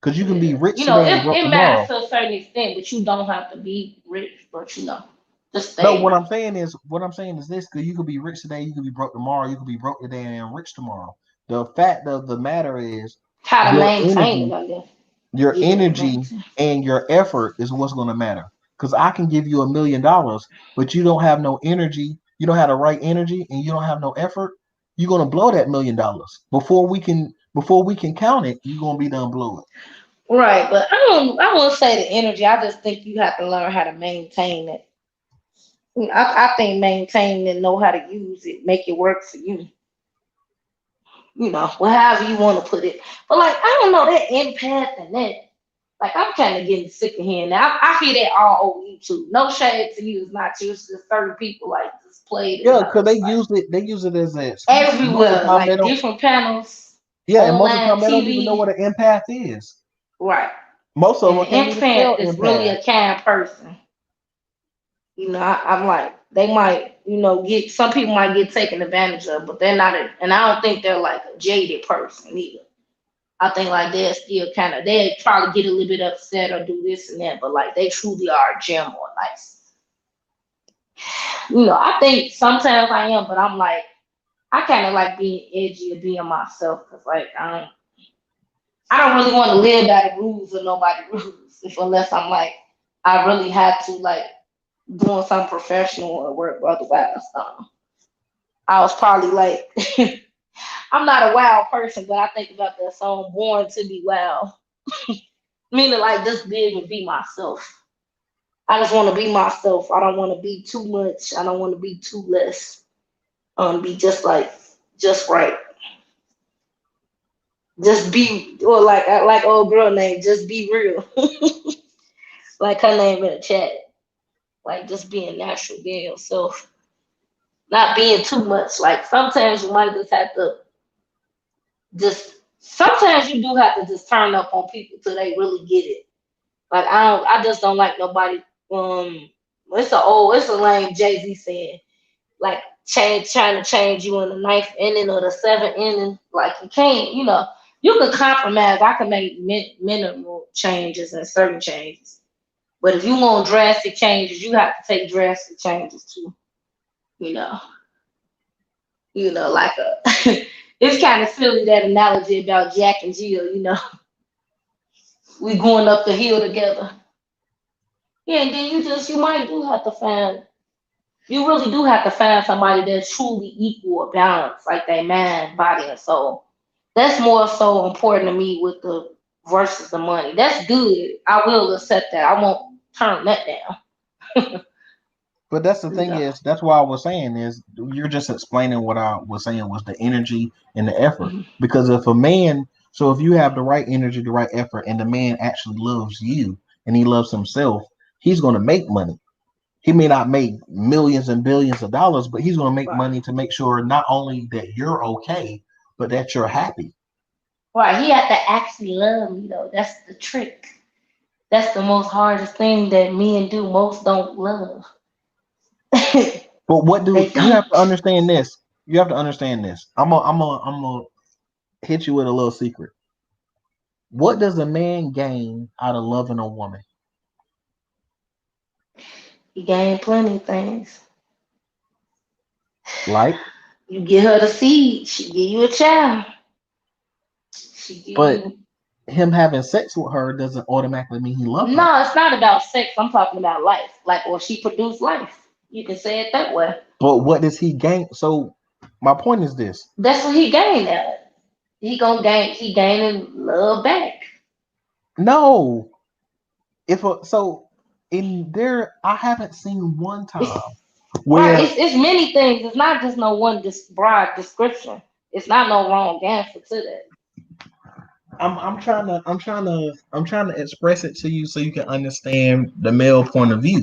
Because you can be Yeah. rich today and broke It matters tomorrow. to a certain extent, but you don't have to be rich, but just No, stay. what I'm saying is this: because you could be rich today, you could be broke tomorrow, you could be broke today and rich tomorrow. The fact of the matter is How to your maintain it, energy, I guess. your Yeah, energy and your effort is what's going to matter. Because I can give you $1,000,000, but you don't have no energy, you don't have the right energy, and you don't have no effort. You're going to blow that $1,000,000 before we can count it. You're going to be done blowing. right. But I won't say the energy. I just think you have to learn how to maintain it. I think maintain and know how to use it, make it work for you. Well, however you want to put it. But like, I don't know that empath and that. Like, I'm kind of getting sick of hearing that. I hear that all over YouTube. No shade to you. It's not you. It's just certain people like just play it. Yeah, And I'm because just like they use it as an excuse. And most of the everywhere, time they like don't. different panels, Yeah, and most of the online time they don't even know TV. what an empath is. Right. Most of And them an can't even spell empath is really empath. a kind person. I'm like, they might, get some people might get taken advantage of, but they're not, and I don't think they're like a jaded person either. I think like they're still kind of they probably get a little bit upset or do this and that, but like they truly are gem or nice. I think sometimes I am, but I'm like I kind of like being edgy or being myself because like I don't really want to live by the rules of nobody rules unless I'm like I really have to like doing something professional or work. Otherwise, I was probably like I'm not a wild person, but I think about that song "Born to Be Wild." Meaning like just live and be myself. I just want to be myself. I don't want to be too much. I don't want to be too less. Be just right. Just be, or like old girl name, just be real. Like her name in the chat. Like just being natural, being yourself. Not being too much. Like sometimes you might just have to sometimes you do have to just turn up on people till they really get it. Like I just don't like nobody. It's a lame Jay-Z saying, like trying to change you in the ninth inning or the seventh inning. Like you can't, you can compromise. I can make minimal changes and certain changes. But if you want drastic changes, you have to take drastic changes too. Like it's kind of silly, that analogy about Jack and Jill, we going up the hill together. Yeah, and then you really do have to find somebody that's truly equal or balanced, like their mind, body, and soul. That's more so important to me with the versus the money. That's good. I will accept that. I won't turn that down. But that's the thing is, that's why I was saying is, you're just explaining what I was saying was the energy and the effort. Because if you have the right energy, the right effort, and the man actually loves you and he loves himself, he's going to make money. He may not make millions and billions of dollars, but he's going to make money to make sure not only that you're okay, but that you're happy. Right. He had to actually love me, though. That's the trick. That's the most hardest thing that men do. Most don't love. But what you have to understand this? You have to understand this. I'm gonna hit you with a little secret. What does a man gain out of loving a woman? He gained plenty of things. Like? You get her the seed, she give you a child. Him having sex with her doesn't automatically mean he loves her. No, it's not about sex. I'm talking about life. Or she produced life. You can say it that way. But what does he gain? So my point is this. That's what he gained at. He gaining love back. No. I haven't seen one time where it's many things. It's not just no one broad description. It's not no wrong answer to that. I'm trying to express it to you so you can understand the male point of view.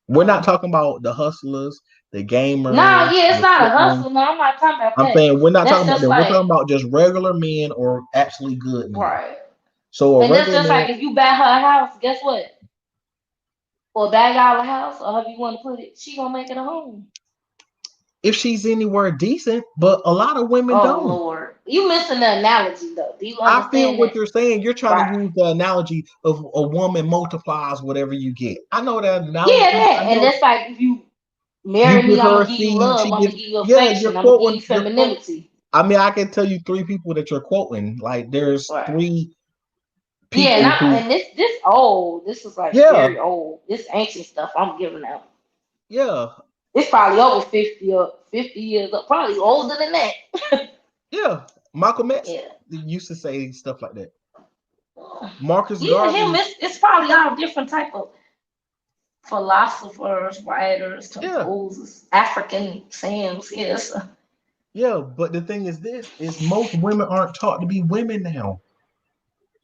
We're not talking about the hustlers, the gamers. It's not a hustle. No, I'm not talking about that. I'm saying we're not talking about that. We're talking about just regular men or actually good men. Right. So that's just like if you buy her a house, guess what? Or buy y'all a house, or however you want to put it, she gonna make it a home. If she's anywhere decent, but a lot of women don't. Lord, you missing the analogy though. Do you understand? I feel what you're saying. You're trying to use the analogy of a woman multiplies whatever you get. I know that analogy. Yeah, and that's like if you marry me, I'm gonna give you love. I'm gonna give you affection. I'm gonna give you femininity. I mean, I can tell you 3 people that you're quoting. Like there's 3 people. And this old. This is like very old. This ancient stuff I'm giving out. Yeah. It's probably over 50 years up, probably older than that. Yeah. Malcolm X used to say stuff like that. Marcus Garvey. It's probably all different type of philosophers, writers, composers, African sayings. Yes. Yeah, but the thing is most women aren't taught to be women now.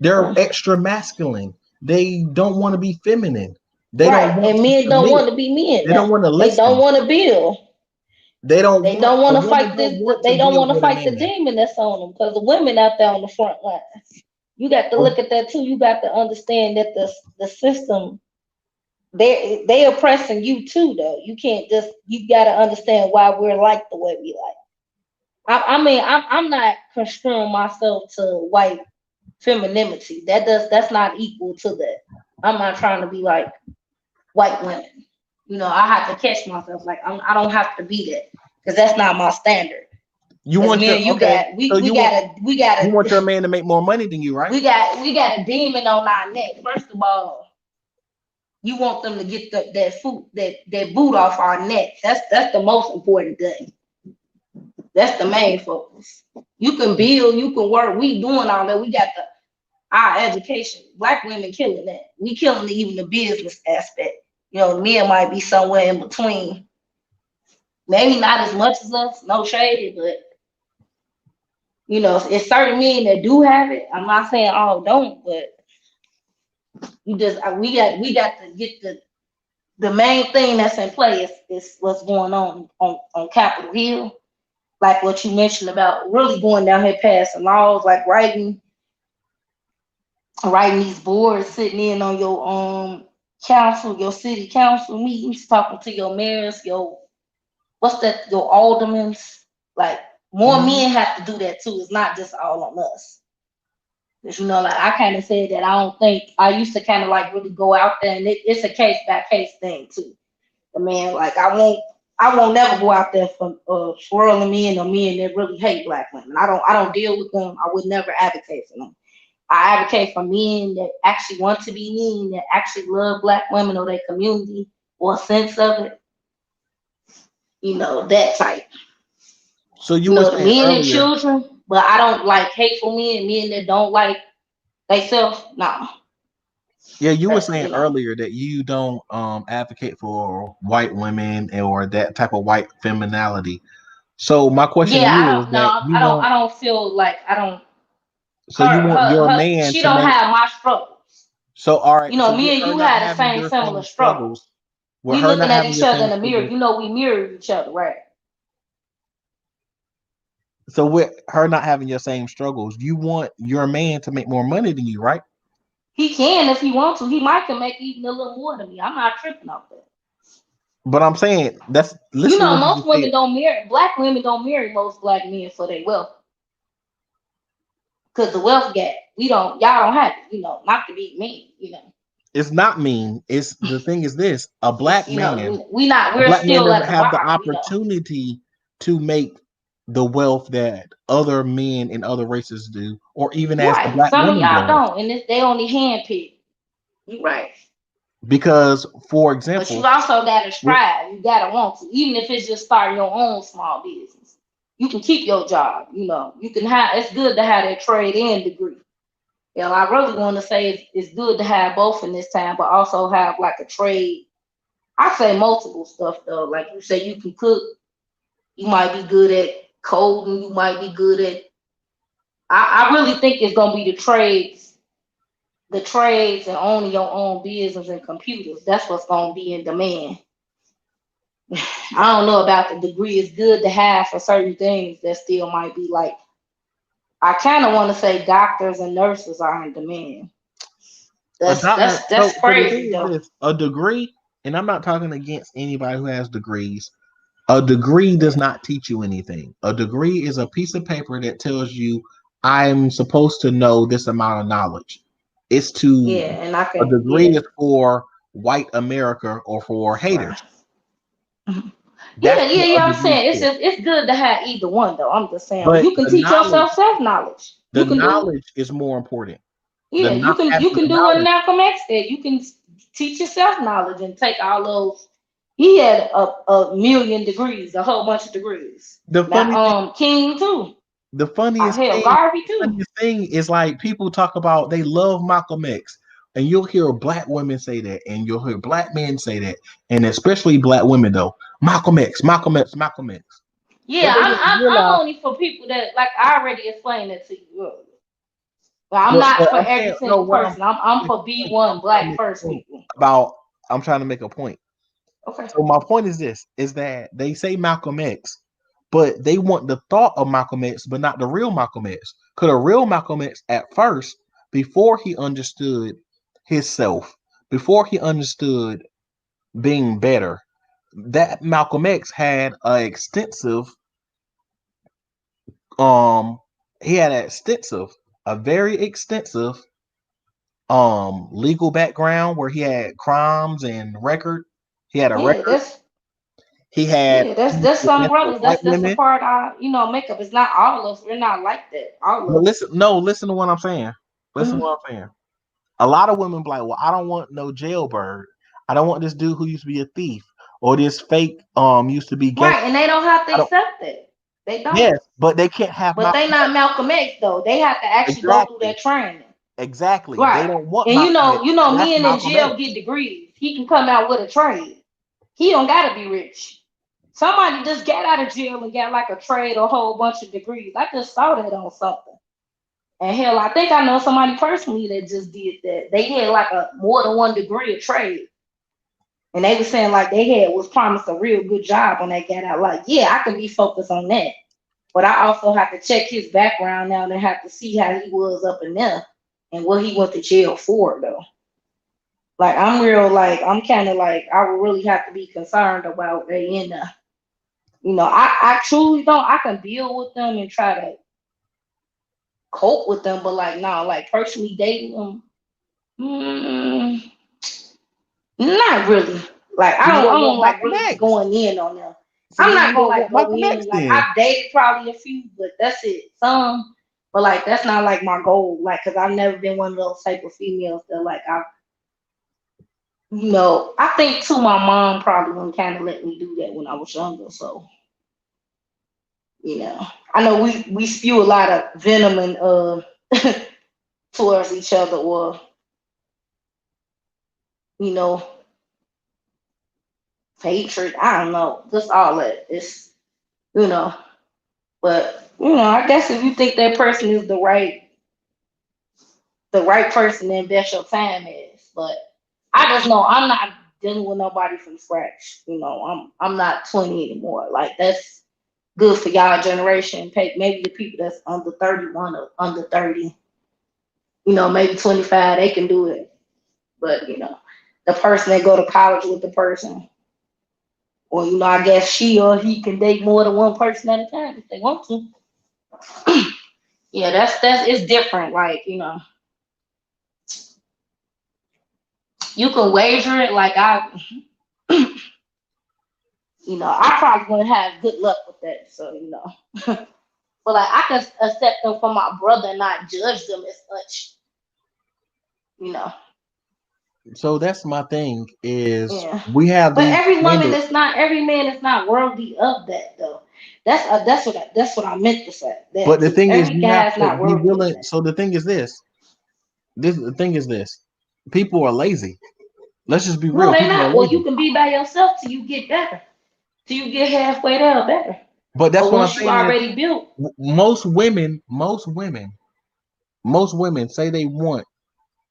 They're extra masculine. They don't want to be feminine. They don't want men don't want to be men. They don't want to listen. They don't want to build. They don't want to fight this. They don't want to fight the demon that's on them, because the women out there on the front line. You got to look at that too. You got to understand that the system, they oppressing you too, though. You got to understand why we're like the way we like. I'm not construing myself to white femininity. That's not equal to that. I'm not trying to be like white women. I have to catch myself. Like I don't have to be that, because that's not my standard. You want your man to make more money than you, right? We got a demon on our neck. First of all, you want them to get that boot off our neck. That's the most important thing. That's the main focus. You can build, you can work. We doing all that. We got our education. Black women killing that. We killing even the business aspect. You know, men might be somewhere in between. Maybe not as much as us, no shade, but you know, it's certain men that do have it. I'm not saying all don't, but you just we got to get the main thing that's in play is what's going on Capitol Hill. Like what you mentioned about really going down here passing laws, like writing these boards, sitting in on your council, your city council meetings, talking to your mayors, your aldermans. Like more men have to do that too. It's not just all on us. Cause you know, like I kind of said that I used to kind of like really go out there, and it's a case by case thing too. I mean, like I won't never go out there for swirling men or men that really hate Black women. I don't deal with them. I would never advocate for them. I advocate for men that actually want to be men, that actually love Black women or their community or a sense of it. You know, that type. So you know, the men and children, but I don't like hateful men that don't like themselves. No. Yeah, you were saying earlier that you don't advocate for white women or that type of white femininity. So my question to you is that I don't feel like I don't. So you want your man she to don't have my struggles. So all right, you know, so me and you had the same similar struggles. We looking at each other in the mirror. You know, we mirror each other, right? So with her not having your same struggles, you want your man to make more money than you, right? He can if he wants to. He might can make even a little more than me. I'm not tripping off that. But I'm saying most women don't marry. Black women don't marry most Black men for their wealth. Because the wealth gap, y'all don't have it, you know, not to be mean, you know. It's not mean. It's the thing is this: a Black man, we're Black man still doesn't at the have the bottom, opportunity to make the wealth that other men in other races do, or even as the Black some woman of y'all does. don't, and they only handpick. You right. Because, for example, but you also gotta strive. You gotta want to, even if it's just starting your own small business. You can keep your job. You know, you can have. It's good to have that trade in degree. You know, I really want to say it's good to have both in this time, but also have like a trade. I say multiple stuff though. Like you say, you can cook. You might be good at coding. You might be good at. I really think it's gonna be the trades and owning your own business and computers. That's what's gonna be in demand. I don't know about the degree. It's good to have for certain things that still might be like. I kind of want to say doctors and nurses are in demand. That's crazy though. A degree, and I'm not talking against anybody who has degrees. A degree does not teach you anything. A degree is a piece of paper that tells you I'm supposed to know this amount of knowledge. It's to a degree is for white America or for haters. I'm saying it's good to have either one though. I'm just saying, but you can teach yourself self-knowledge. The knowledge is more important. Yeah, you can do what Malcolm X did. You can teach yourself knowledge and take all those. He had a million degrees, a whole bunch of degrees. King too. The funniest thing is like people talk about they love Malcolm X, and you'll hear Black women say that, and you'll hear Black men say that, and especially Black women though. Malcolm X. Yeah, I'm only for people that like I already explained it to you earlier. But I'm not for every single person. I'm for B1 Black first people. I'm trying to make a point. Okay. So my point is this: is that they say Malcolm X, but they want the thought of Malcolm X, but not the real Malcolm X. Because the real Malcolm X, at first, before he understood himself, before he understood being better, that Malcolm X had a very extensive legal background where he had crimes and record. He had a record. That's some brothers. That's the part makeup. It's not all of us. We're not like that. Listen to what I'm saying. Listen to what I'm saying. A lot of women be like, well, I don't want no jailbird. I don't want this dude who used to be a thief or this fake used to be gay. Right, and they don't have to accept that. They don't. Yes, but they can't have. But they not Malcolm X though. They have to actually go through that training. Exactly. Right. They don't want And Malcolm X. That's men in Malcolm jail X. get degrees. He can come out with a trade. He don't gotta be rich. Somebody just got out of jail and got like a trade or a whole bunch of degrees. I just saw that on something. And hell, I think I know somebody personally that just did that. They had like a more than one degree of trade. And they were saying like they was promised a real good job when they got out. Like, yeah, I can be focused on that. But I also have to check his background now and have to see how he was up in there and what he went to jail for though. Like I'm kind of like I would really have to be concerned about they in there. I truly don't. I can deal with them and try to cope with them, but like no, like personally dating them, not really. Like I don't like really be going in on them. So I'm not gonna like go Malcolm X in. Like then. I've dated probably a few, but that's it. Some, but like that's not like my goal. Like, cause I've never been one of those type of females that like I think too. My mom probably wouldn't kind of let me do that when I was younger. So, I know we spew a lot of venom and towards each other, or hatred. I don't know, just all that. It's but I guess if you think that person is the right person, then that's your time is. But I just know I'm not dealing with nobody from scratch. I'm not 20 anymore. Like that's good for y'all generation. Maybe the people that's under 31 or under 30, maybe 25, they can do it. But the person that go to college with the person, or I guess she or he can date more than one person at a time if they want to. Yeah, that's it's different. Like you can wager it. Like I probably wouldn't have good luck with that. So but like I can accept them for my brother and not judge them as much. So that's my thing is Yeah. we have But these every man standards. is not worthy of that though. That's what I meant to say. But the thing is, every you have guy's to not be worthy of willing. that. So the thing is this. The thing is this. People are lazy. Let's just be real. No, they're People are not. Well, lazy. you can be by yourself till you get better. Till you get halfway there better. But that's But what I'm once you saying already is built. most women say they want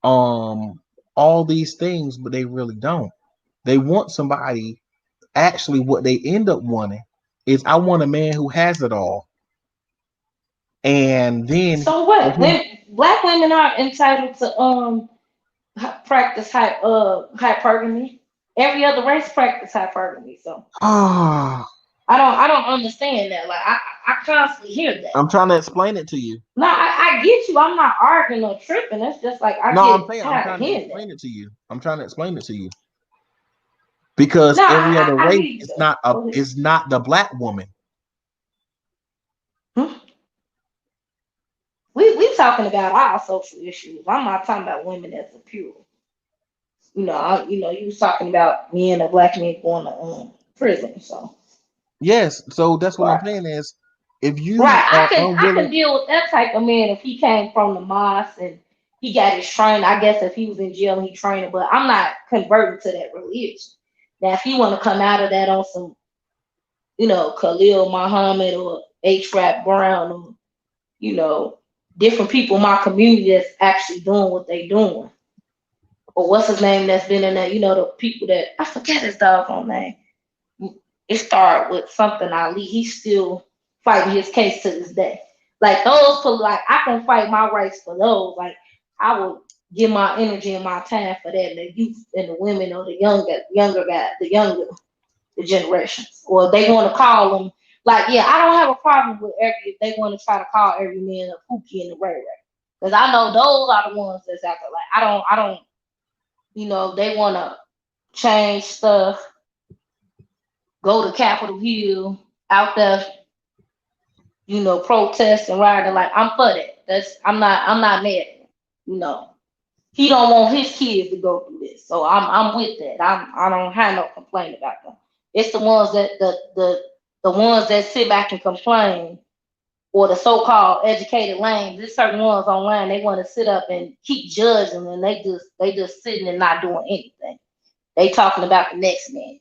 all these things, but they really don't. They want somebody. Actually, what they end up wanting is I want a man who has it all. And then So what? Black women are entitled to practice hypergamy. Every other race practice hypergamy. So I don't understand that. Like I constantly hear that. I'm trying to explain it to you. No, I get you. I'm not arguing or tripping. It's just like I'm trying to explain it to you. I'm trying to explain it to you. Because every other race is not the black woman. We talking about our social issues. I'm not talking about women as a pure. You was talking about me and a black man going to prison. So yes, so that's what I'm saying is if you I can deal with that type of man if he came from the mosque and he got his training. I guess if he was in jail and he trained, but I'm not converting to that religion. Now, if he want to come out of that on some, Khalil Muhammad or H. Rap Brown or, different people in my community that's actually doing what they doing. Or what's his name that's been in that, the people that, I forget his doggone name. It started with something Ali. He's still fighting his case to this day. Like those, like I can fight my rights for those. Like I would give my energy and my time for that. And the youth and the women or the the generations. Or if they want to call them, like, yeah, I don't have a problem with if they want to try to call every man a pookie and a ray ray. Because I know those are the ones that's out there. Like I don't, they want to change stuff, go to Capitol Hill, out there, protest and rioting. Like I'm for that. I'm not mad at him. He don't want his kids to go through this, so I'm with that. I don't have no complaint about them. It's the ones that the ones that sit back and complain or the so-called educated lanes. There's certain ones online, they want to sit up and keep judging, and they just sitting and not doing anything. They talking about the next man.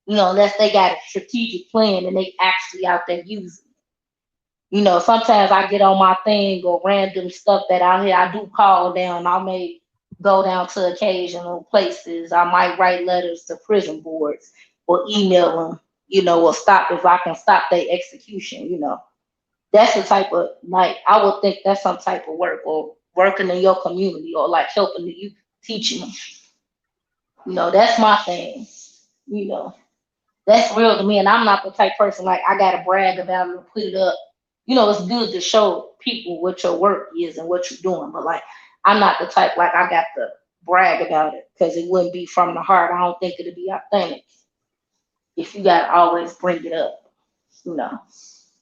You know, unless they got a strategic plan and they actually out there using it. You know, sometimes I get on my thing or random stuff that out here, I do call down. I may go down to occasional places. I might write letters to prison boards or email them, you know, or stop if I can stop their execution, you know. That's the type of, like, I would think that's some type of work, or working in your community, or like helping the youth, teaching them. You know, that's my thing, you know. That's real to me, and I'm not the type person like I gotta brag about it or put it up. You know, it's good to show people what your work is and what you're doing, but like I'm not the type like I got to brag about it because it wouldn't be from the heart. I don't think it'd be authentic if you gotta always bring it up. You know,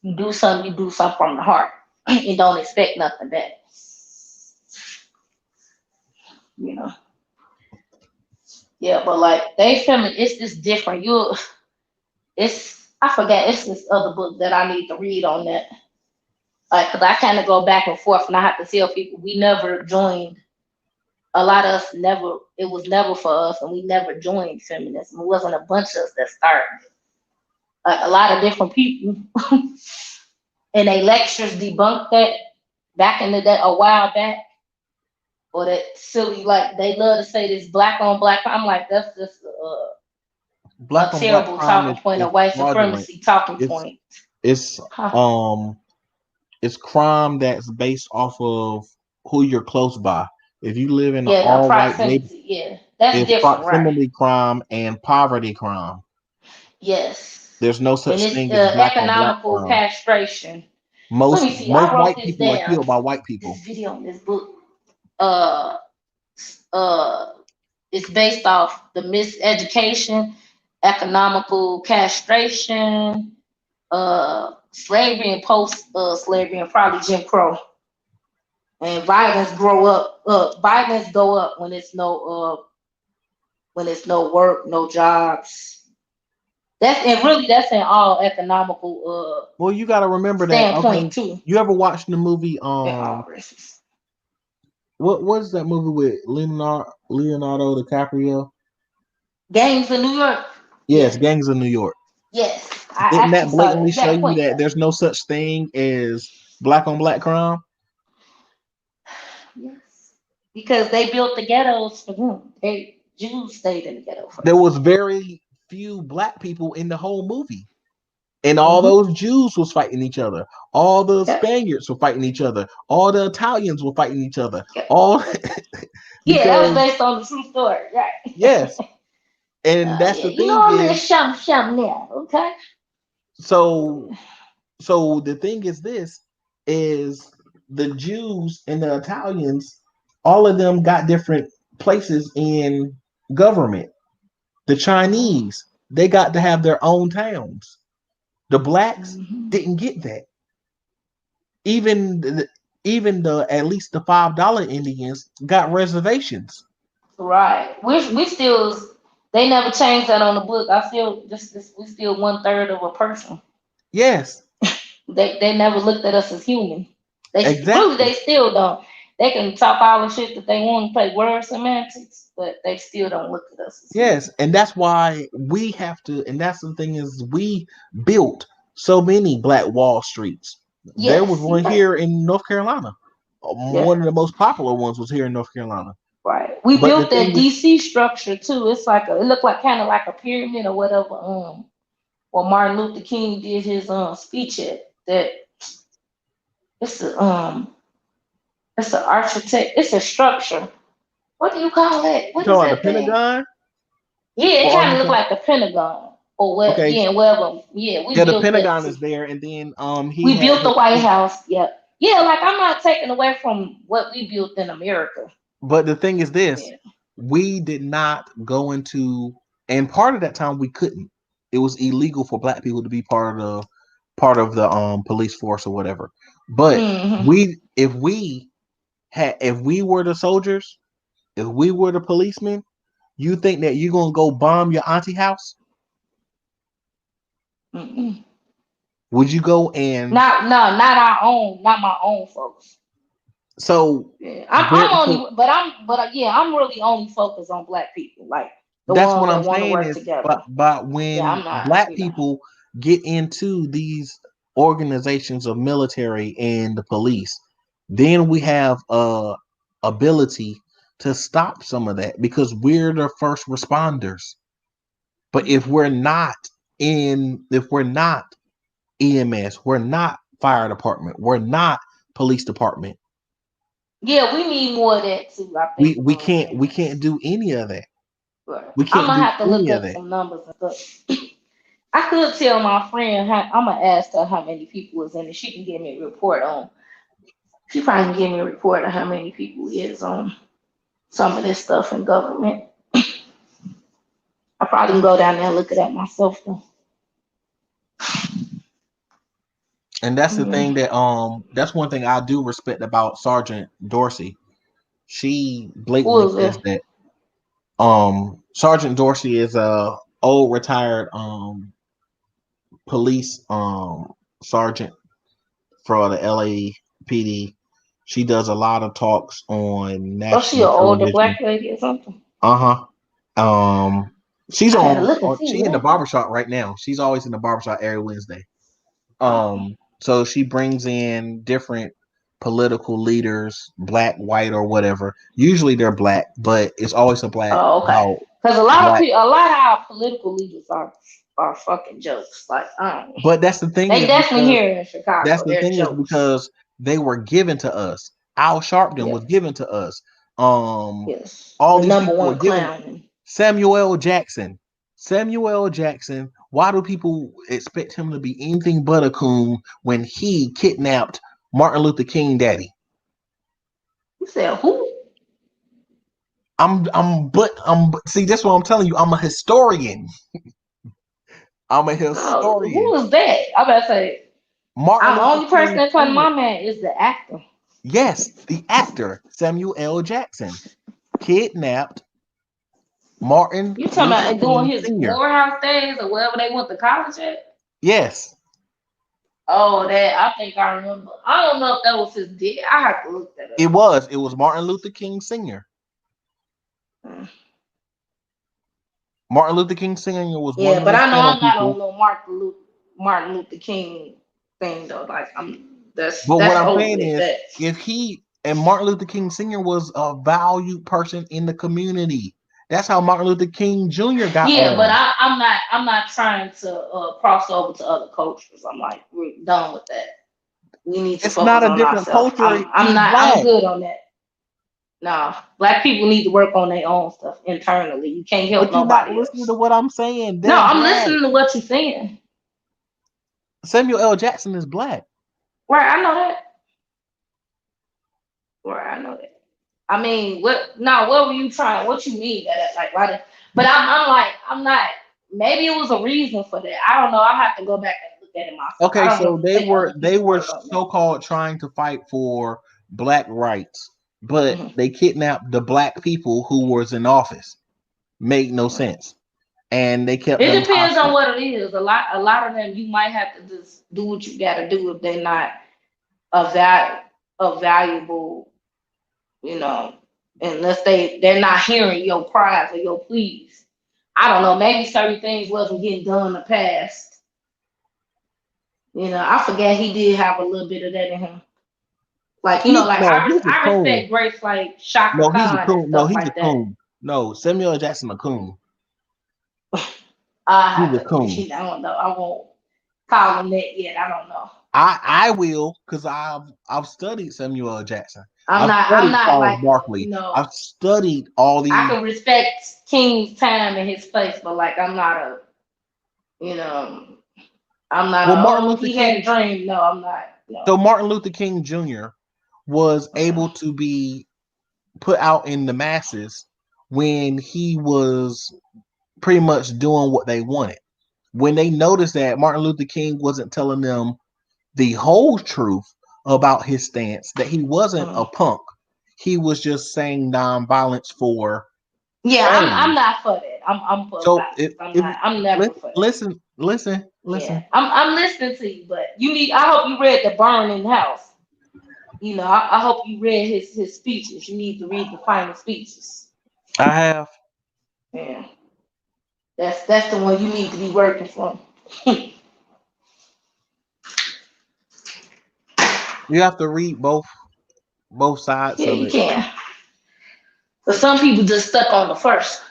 you do something from the heart and don't expect nothing back. You know, yeah, but like they feminine, it's just different. I forget, it's this other book that I need to read on that. Like, cause I kind of go back and forth, and I have to tell people we never joined. A lot of us never. It was never for us, and we never joined feminism. It wasn't a bunch of us that started. Like a lot of different people, and they lectures debunked that back in the day, a while back, or that silly, like they love to say this black on black. I'm like, that's just Black a on terrible black crime talking point, a is white fraudulent. supremacy talking point. It's it's crime that's based off of who you're close by. If you live in an all white neighborhood, yeah, that's it's different, proximity right? crime and poverty crime. Yes. There's no And such it's thing as black on black economical crime. castration. Let Most me see. I wrote white this people are down. killed by white people. This video in this book, it's based off the miseducation, economical castration, slavery and post slavery, and probably Jim Crow. And violence go up when it's no work, no jobs. That's in all economical Well, you got to remember that. standpoint too. You ever watched the movie All what was that movie with Leonardo DiCaprio? Gangs in New York. Yes, Gangs of New York. Yes. Didn't that blatantly show you that there's no such thing as black on black crime? Yes. Because they built the ghettos for them. Jews stayed in the ghetto for them. There was very few black people in the whole movie. And all those Jews was fighting each other. All the Spaniards were fighting each other. All the Italians were fighting each other. All that was based on the true story, right? Yes. And that's the thing. You know, I'm in something now, okay? So the thing is, this is the Jews and the Italians, all of them got different places in government. The Chinese, they got to have their own towns. The blacks didn't get that. Even the at least the $5 Indians got reservations. Right. We still, they never changed that on the book. We still 1/3 of a person. Yes. They never looked at us as human. They still don't. They can talk all the shit that they want to play word semantics, but they still don't look at us as human. And that's why we have to, and that's the thing is we built so many Black Wall Streets. Yes, there was one here in North Carolina. One of the most popular ones was here in North Carolina. Right. We built that DC structure too. It's like it looked like kind of like a pyramid or whatever. Well, Martin Luther King did his speech at that. It's an architect. It's a structure. What do you call it? What is that the Pentagon? Yeah, it kind of looked like the Pentagon or what? Okay. Yeah, wherever. Yeah, we built the Pentagon is there, and then we built the White House. Yeah, yeah. Like I'm not taking away from what we built in America. But the thing is this: we did not go into, and part of that time we couldn't. It was illegal for Black people to be part of the police force or whatever. But if we were the soldiers, if we were the policemen, you think that you're gonna go bomb your auntie house? Would you go and not our own, not my own folks. So yeah, I'm really only focused on Black people, like the that's ones what that I'm want to saying work is, together. but when Yeah, I'm not. Black people get into these organizations of military and the police, then we have ability to stop some of that because we're the first responders. But if we're not EMS, we're not fire department, we're not police department. Yeah, we need more of that too. I think We can't do any of that. Right. We can't I'm gonna have to look any up some numbers and stuff. I could tell my friend. I'm gonna ask her how many people is in it. She can give me a report on. She probably can give me a report on how many people is on some of this stuff in government. I probably can go down there and look it up myself though. And that's the thing that that's one thing I do respect about Sergeant Dorsey. She blatantly says that Sergeant Dorsey is a old retired police sergeant for the LAPD. She does a lot of talks on national she an older television. Black lady or something? She's she in the barbershop right now. She's always in the barbershop every Wednesday. So she brings in different political leaders, Black, white, or whatever. Usually they're Black, but it's always a Black. Oh, okay. Because a lot of our political leaders are fucking jokes. Like, but that's the thing. They definitely here in Chicago. That's the thing jokes. is because they were given to us. Al Sharpton was given to us. All the these number people one were given. clown. Samuel Jackson. Why do people expect him to be anything but a coon when he kidnapped Martin Luther King daddy? You said who? See, that's what I'm telling you. I'm a historian. I'm a historian. Who is that? I'm about to say Martin the only person that comes to my mind is the actor. Yes, the actor Samuel L. Jackson kidnapped Martin. You talking about doing his Morehouse days or wherever they went to college at? Yes. Oh, that I think I remember. I don't know if that was his dad. I have to look that up. It was Martin Luther King Sr. Martin Luther King Sr. was one but I know I'm not on no Martin Luther King thing though. Like what I'm saying is if he and Martin Luther King Sr. was a valued person in the community. That's how Martin Luther King Jr. got on. But I'm not trying to cross over to other cultures. I'm like, we're done with that. We need to focus not a on different ourselves. culture. I'm good on that. No, Black people need to work on their own stuff internally. You can't help nobody else. Listening to what I'm saying. No, I'm listening to what you're saying. Samuel L. Jackson is Black. Right, I know that. Right, I know that. I mean, what were you trying? What you mean that? Like, why? But I'm not. Maybe it was a reason for that. I don't know. I have to go back and look at it myself. Okay, so they were so-called trying to fight for Black rights, but they kidnapped the Black people who was in office. Made no sense, and they kept. It depends on what it is. A lot of them, you might have to just do what you got to do if they're not a valuable. Unless they're not hearing your cries or your pleas. I don't know. Maybe certain things wasn't getting done in the past. I forget he did have a little bit of that in him. Like, I respect Grace like Shaka Khan. He's a coon. No, he's like a coon. That. No, Samuel Jackson a coon. He's a coon. I don't know. I won't call him that yet. I don't know. I will because I've studied Samuel L. Jackson. I'm not like Barkley. I've studied all these. I can respect King's time and his place, but like I'm not Martin Luther King had a dream. No, I'm not. No. So Martin Luther King Jr. was able to be put out in the masses when he was pretty much doing what they wanted. When they noticed that Martin Luther King wasn't telling them the whole truth about his stance, that he wasn't a punk, he was just saying nonviolence for. Yeah, I'm not for that. I'm for so I'm never for that. listen. Yeah, I'm listening to you, but you need. I hope you read the Burning House. You know, I hope you read his speeches. You need to read the final speeches. I have. Yeah, that's the one you need to be working from. You have to read both sides Yeah, of you it. can. But some people just stuck on the first.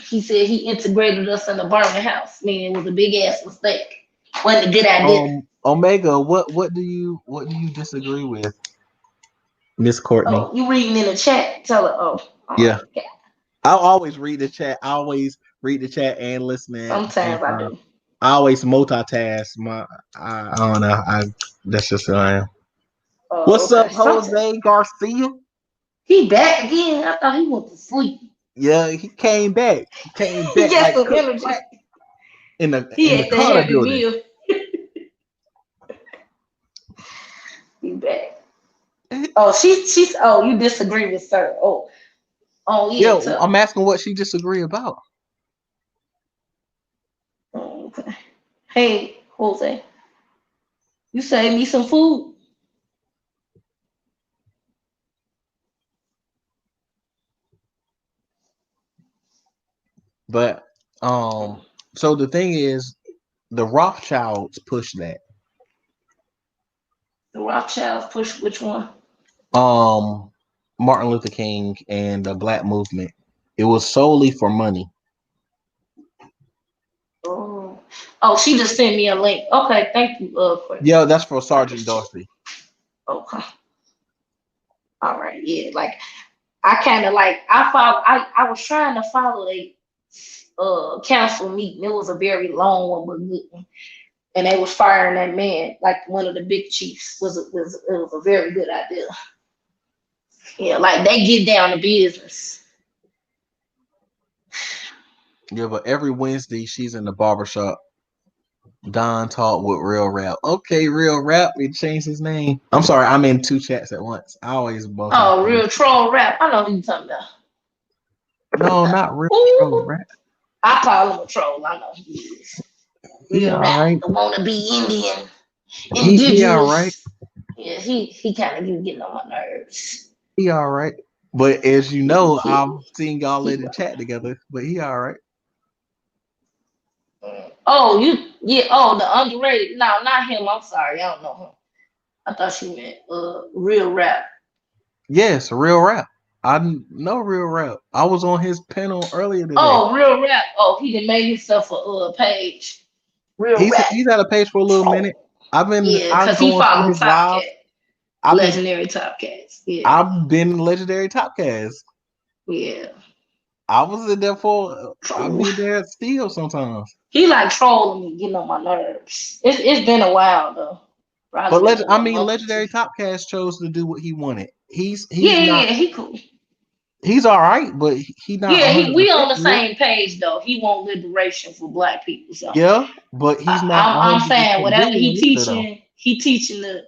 He said he integrated us in the Burning House, meaning it was a big ass mistake. Wasn't a good idea. Omega, what do you disagree with, Miss Courtney? Oh, you reading in the chat? Tell her. Oh, all Yeah. right. Okay. I'll always read the chat. I always read the chat and listen at the same Sometimes I time. do. I always multitask. I don't know. That's just who I am. What's Okay. up, Jose Garcia? He back again. I thought he went to sleep. Yeah, he came back. He came back He got like some Cook energy. Black in the He in the had the Carter Happy building. Meal. He back. Oh, she's. Oh, you disagree with her? Oh yeah. Yo, I'm asking what she disagree about. Oh, okay. Hey, Jose, you saved me some food. But so the thing is, the Rothschilds push that. The Rothschilds push which one? Martin Luther King and the Black movement. It was solely for money. Oh, she just sent me a link. Okay, thank you. Yeah, that's for Sergeant Darcy. Okay. All right. Yeah, like I kind of like I was trying to follow a council meeting. It was a very long one, but good one. And they was firing that man, like one of the big chiefs. It was a very good idea. Yeah, like they get down to business. Yeah, but every Wednesday she's in the barbershop. Don talk with Real Rap. Okay, Real Rap. We changed his name. I'm sorry, I'm in two chats at once. I always both. Oh, Real Troll Rap. I know who you're talking about. No, not Real Troll Rap. I call him a troll. I know he is. Real Rap. Right. The wanna be Indian. He all right. Yeah, he kind of getting on my nerves. He all right. But as you know, I'm seeing y'all in the chat together. But he all right. Oh, the underrated. No, not him. I'm sorry, I don't know him. I thought you meant Real Rap. Yes, Real Rap. I know Real Rap. I was on his panel earlier today. Oh, Real Rap. Oh, he done made himself a page. Real Rap. He's had a page for a little minute. Because he followed Top Cat. Legendary Top Cats. Yeah. I've been legendary Top Cats. Yeah. I was in there for. I'll be there still sometimes. He like trolling me, getting on my nerves. It's been a while though. But legendary Top Cats chose to do what he wanted. He's not, he cool. He's all right, but he not. Yeah, we on the same page though. He want liberation for Black people. So yeah, but he's not. I'm saying whatever he teaching the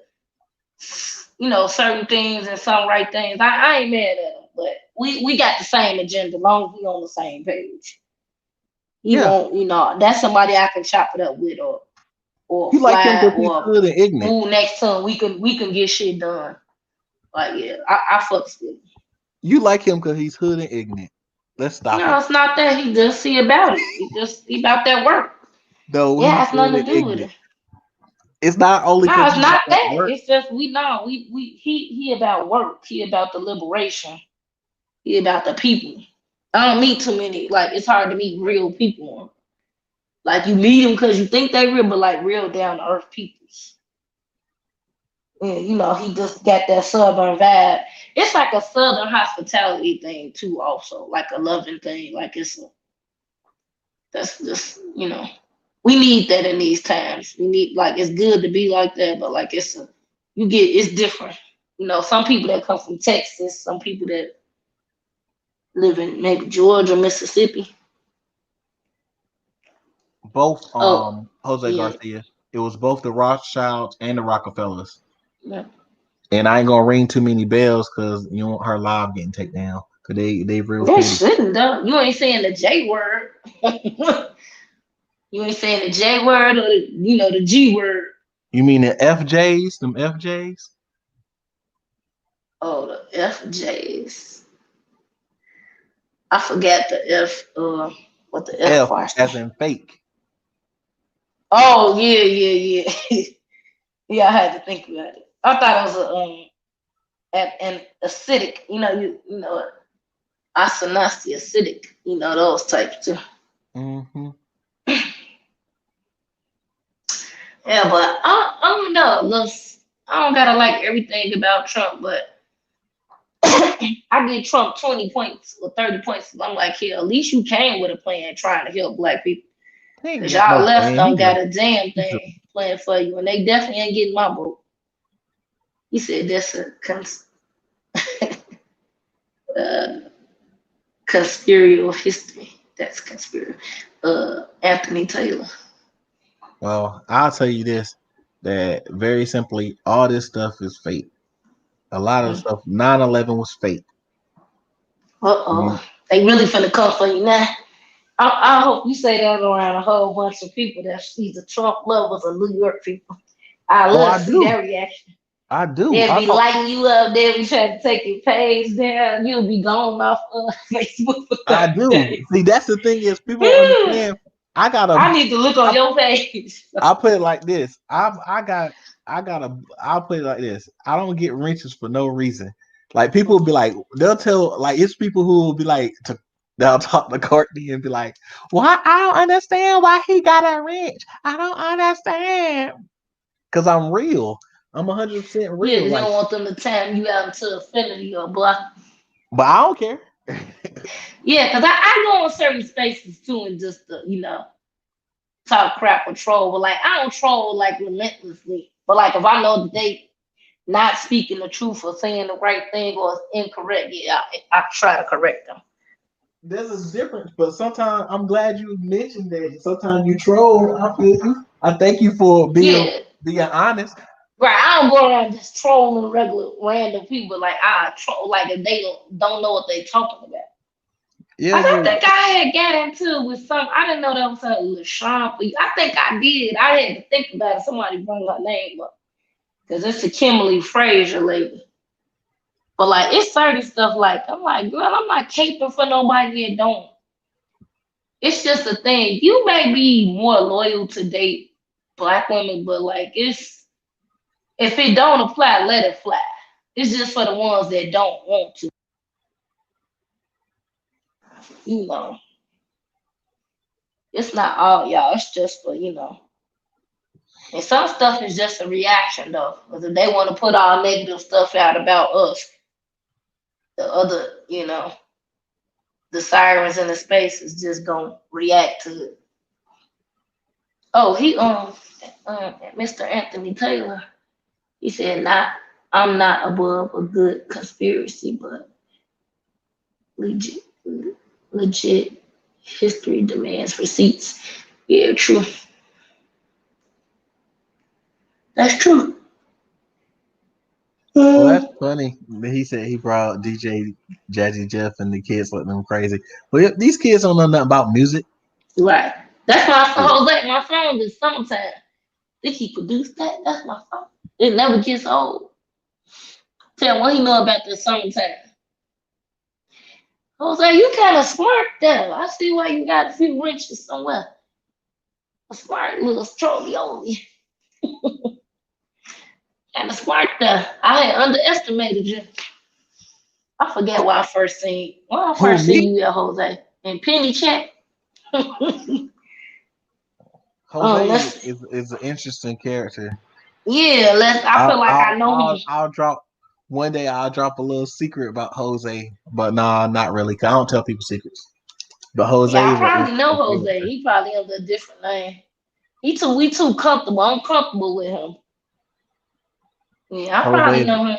certain things and some right things. I ain't mad at him, but we got the same agenda. As long as we on the same page. He won't, that's somebody I can chop it up with or you fly like him or good and ignorant. move next to him. We can get shit done. Like I fucks with him. You like him because he's hood and ignorant. Let's stop. No, it's not that. He just see about it. He about that work. No, yeah, it's nothing to do with it. It's not only. No, it's not that. Work. It's just he about work. He about the liberation. He about the people. I don't meet too many. Like it's hard to meet real people. Like you meet them because you think they real, but like real down to earth peoples. And he just got that southern vibe. It's like a southern hospitality thing too, also like a loving thing. Like that's just we need that in these times. We need it's good to be like that, but like it's different. Some people that come from Texas, some people that live in maybe Georgia, Mississippi. Both Jose Garcia. It was both the Rothschilds and the Rockefellers. Yeah. And I ain't gonna ring too many bells because you don't want her live getting taken down. Cause they real. They shouldn't though. You ain't saying the J word. You ain't saying the J word or the G word. You mean the FJs? Them FJs? Oh, the FJs. I forgot the F. What the F part? As in fake. Oh yeah. Yeah, I had to think about it. I thought it was an acidic. Astronomy, acidic. Those types too. Mm-hmm. Yeah, but I don't know. Look, I don't gotta like everything about Trump, but I give Trump 20 points or 30 points. I'm like, here, at least you came with a plan trying to help black people. Because y'all left don't got a damn thing planned for you, and they definitely ain't getting my vote. He said that's a conspiratorial history. That's conspiratorial. Anthony Taylor. Well, I'll tell you this, that very simply, all this stuff is fake. A lot of stuff, 9/11 was fake. They really finna come for you now. I hope you say that around a whole bunch of people that's either Trump lovers or New York people. I love to see that reaction. I do. They'll be lighting you up. They'll be trying to take your page down. You'll be gone off Facebook. I do. See, that's the thing is people understand. I need to look on your page. I'll put it like this. I'll put it like this. I don't get wrenches for no reason. Like people will be like, they'll tell, like it's people who will be like, they'll talk to Courtney and be like, "Why? I don't understand why he got a wrench. I don't understand." Because I'm real. I'm 100% real. Yeah, you don't want them to time you out into affinity or block. But I don't care. Yeah, because I go in certain spaces too and just talk crap or troll. But like I don't troll like relentlessly. But like if I know that they not speaking the truth or saying the right thing or it's incorrect, yeah, I try to correct them. There's a difference, but sometimes I'm glad you mentioned that. Sometimes you troll. I feel you. I thank you for being honest. Right, I don't go around just trolling regular random people like I troll like if they don't know what they talking about. Yeah, I think I had got into with some. I didn't know that was a LaShawn for you. I think I did. I had to think about it. Somebody bring her name up because it's a Kimberly Frazier lady. But like it's certain stuff like I'm like, girl, I'm not caping for nobody that don't. It's just a thing. You may be more loyal to date black women, but like if it don't apply, let it fly. It's just for the ones that don't want to. It's not all y'all. It's just for, And some stuff is just a reaction, though. Because if they want to put all negative stuff out about us, the other, the sirens in the space is just going to react to it. Oh, Mr. Anthony Taylor, he said, I'm not above a good conspiracy, but legit history demands receipts. Yeah, true. That's true. Well, that's funny. He said he brought DJ Jazzy Jeff and the kids looking them crazy. But these kids don't know nothing about music. Right. That's my song. Like my song is Summertime. Did he produce that? That's my song. It never gets old. Tell what he know about the Summertime. Jose, you kind of smart there. I see why you got a few wrenches somewhere. A smart little strolley. Kind of smart there. I had underestimated you. I forget why I first seen you at Jose. And Penny Check. Jose is an interesting character. Yeah, I feel like I know him. I'll drop a little secret about Jose, but nah, not really. Cause I don't tell people secrets. But Jose, I probably know Jose. He probably under a different name. We too comfortable. I'm comfortable with him. Yeah, I probably know him.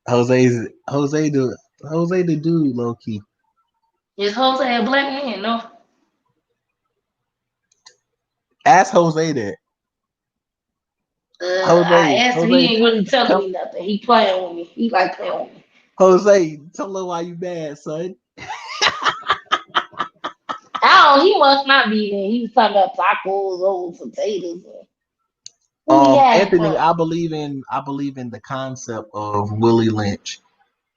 Jose the dude, low key. Is Jose a black man? No. Ask Jose that. I asked him, he ain't really telling me nothing. He playing with me. He like playing with me. Jose, tell her why you mad, son. He must not be there. He was talking about tacos over potatoes. Who he had Anthony, from? I believe in the concept of Willie Lynch.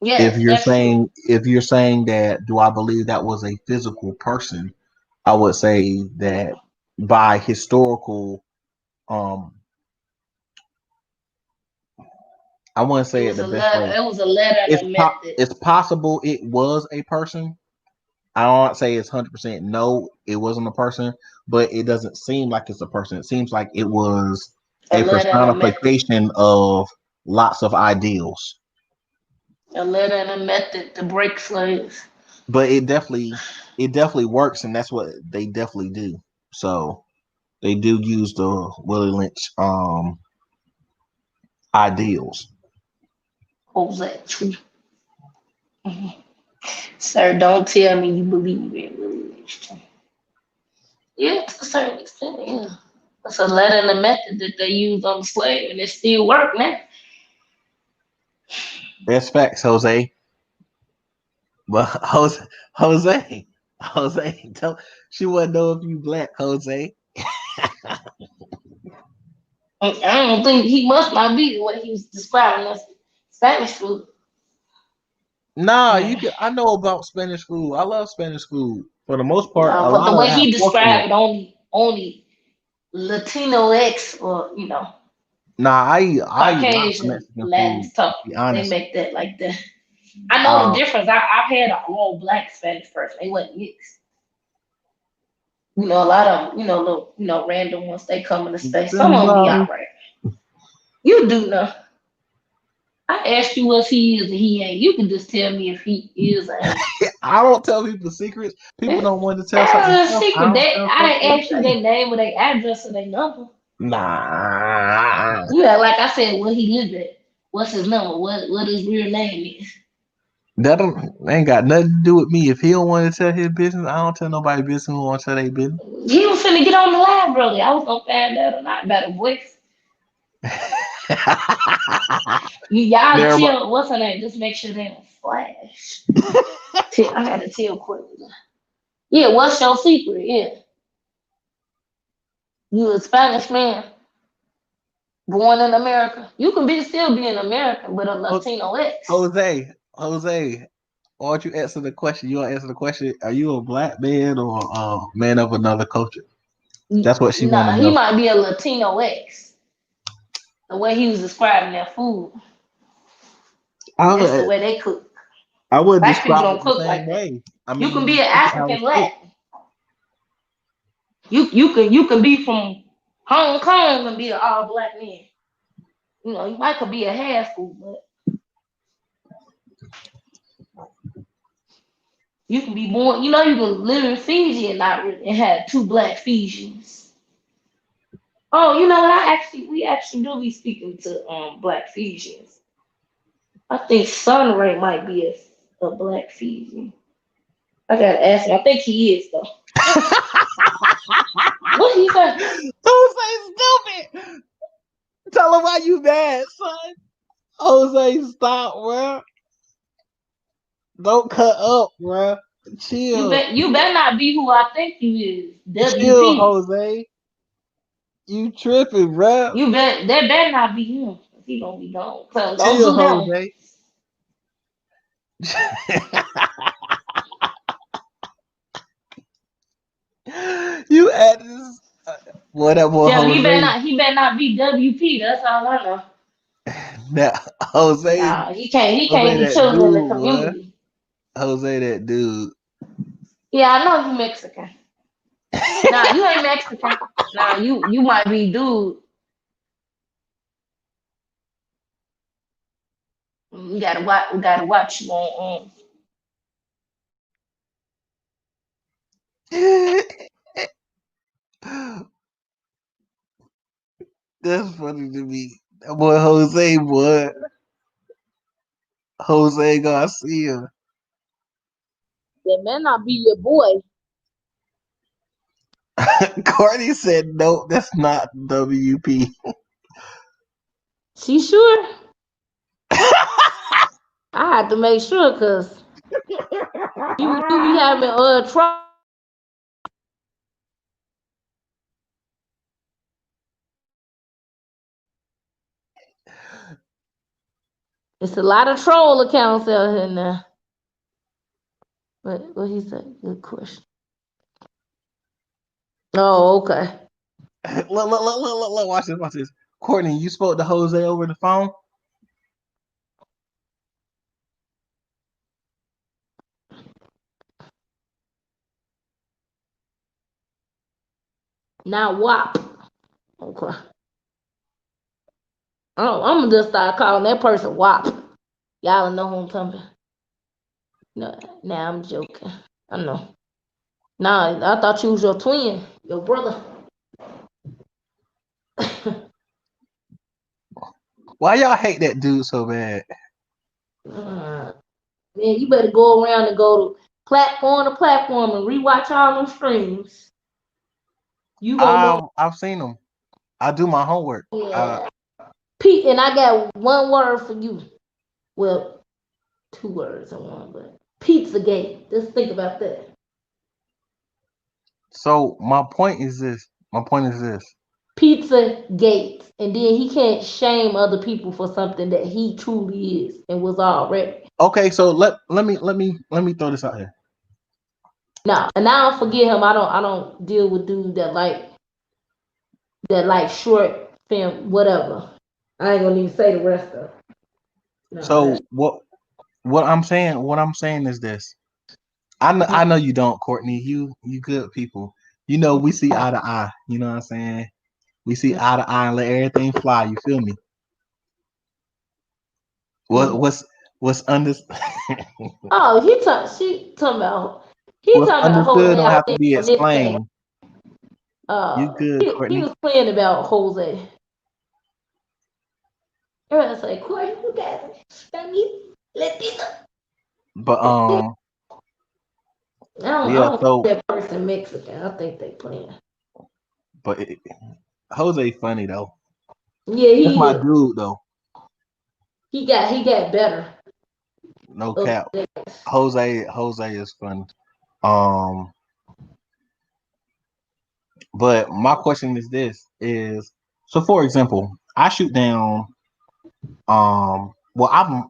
Yes, that's true. If you're saying that, do I believe that was a physical person? I would say that by historical, I wouldn't say it the best way. It was a letter and a method. It's possible it was a person. I don't say it's 100% no, it wasn't a person, but it doesn't seem like it's a person. It seems like it was a personification of lots of ideals. A letter and a method to break slaves. But it definitely works, and that's what they definitely do. So they do use the Willie Lynch ideals. What was that true? Sir, don't tell me you believe in Willie Lynch. Yeah, to a certain extent, yeah. It's a letter and a method that they use on the slave, and it still work now. That's facts, Jose. But Jose, tell she wouldn't know if you black, Jose. I don't think he must not be the way he was describing us Spanish food. Nah, I know about Spanish food. I love Spanish food for the most part. But the way he described it, only Latino X or Nah, I Caucasian Latin stuff. They make that like that. I know the difference. I've had an all black Spanish person. They wasn't mixed. A lot of little random ones they come into space. Some of them be outright. You do know. I asked you what he is and he ain't. You can just tell me if he is or ain't. I don't tell people secrets. People don't want to tell something. Secret. I didn't ask you their name or their address or their number. Nah. Yeah, like I said, where he live at. What's his number? What his real name is. That ain't got nothing to do with me. If he don't want to tell his business, I don't tell nobody business who want to tell their business. He was finna get on the live, brother. I was gonna find out or not about a voice. Y'all tell what's her name? Just make sure they don't flash. I had to tell Courtney. Yeah, what's your secret? Yeah. You a Spanish man born in America. You can still be an American, but a Latino X. Jose, why don't you answer the question? You want to answer the question? Are you a black man or a man of another culture? That's what she wanted to know. He might be a Latino X. The way he was describing their food. That's the way they cook. I wouldn't Black people describe don't cook the like same that. way. I mean, You can be an African Latin. You can be from Hong Kong and be an all black man. You might could be a half food, but you can be born. You can live in Fiji and have two black Fijians. Oh, you know what? We actually do be speaking to black Fijians. I think Sunray might be a black Fijian. I gotta ask him. I think he is though. What he say? Jose, stupid. Tell him why you mad, son. Jose, stop, bro. Don't cut up, bro. Chill. You better not be who I think you is. Chill, Jose. You tripping, bro. That better not be him. He gonna be gone. Chill, Jose. You at this whatever. Yeah, he better not be WP. That's all I know. Now, Jose. Nah, he can't be children in the community. Jose, that dude. Yeah, I know you Mexican. Nah, you ain't Mexican. Nah, you might be dude. We gotta watch you on. That's funny to me. That boy Jose, boy. Jose Garcia. That may not be your boy. Courtney said, "No, that's not WP." She sure? I had to make sure because you be having trouble. It's a lot of troll accounts out here now. What he said? Good question. Oh, okay. Look, watch this. Courtney, you spoke to Jose over the phone? Now WAP. Okay. I'm gonna just start calling that person WAP. Y'all know who I'm talking about. No, nah, I'm joking. I know. Nah, I thought you was your twin, your brother. Why y'all hate that dude so bad? Man, you better go around and go to platform to platform and rewatch all them streams. You gonna know. I've seen him. I do my homework. Yeah. Pete, and I got one word for you. Well, 2 words on one, but Pizzagate. Just think about that. So my point is this. Pizzagate, and then he can't shame other people for something that he truly is and was already. Okay, so let me throw this out here. No, and I don't forget him. I don't deal with dudes that like short film, whatever. I ain't gonna even say the rest of it. No, So what I'm saying is this. I know you don't, Courtney. You good people. You know we see eye to eye. You know what I'm saying? We see eye to eye and let everything fly. You feel me? What's under? Oh, he talking about understood don't have to be on this thing. explained. You good, Courtney? He was playing about Jose. I say, Courtney, you got me. Let this up. But I don't so think that person Mexican. I think they playing. But Jose funny though. Yeah, That's my dude though. He got better. No cap. Jose is funny. But my question is this: so for example, I shoot down. Well,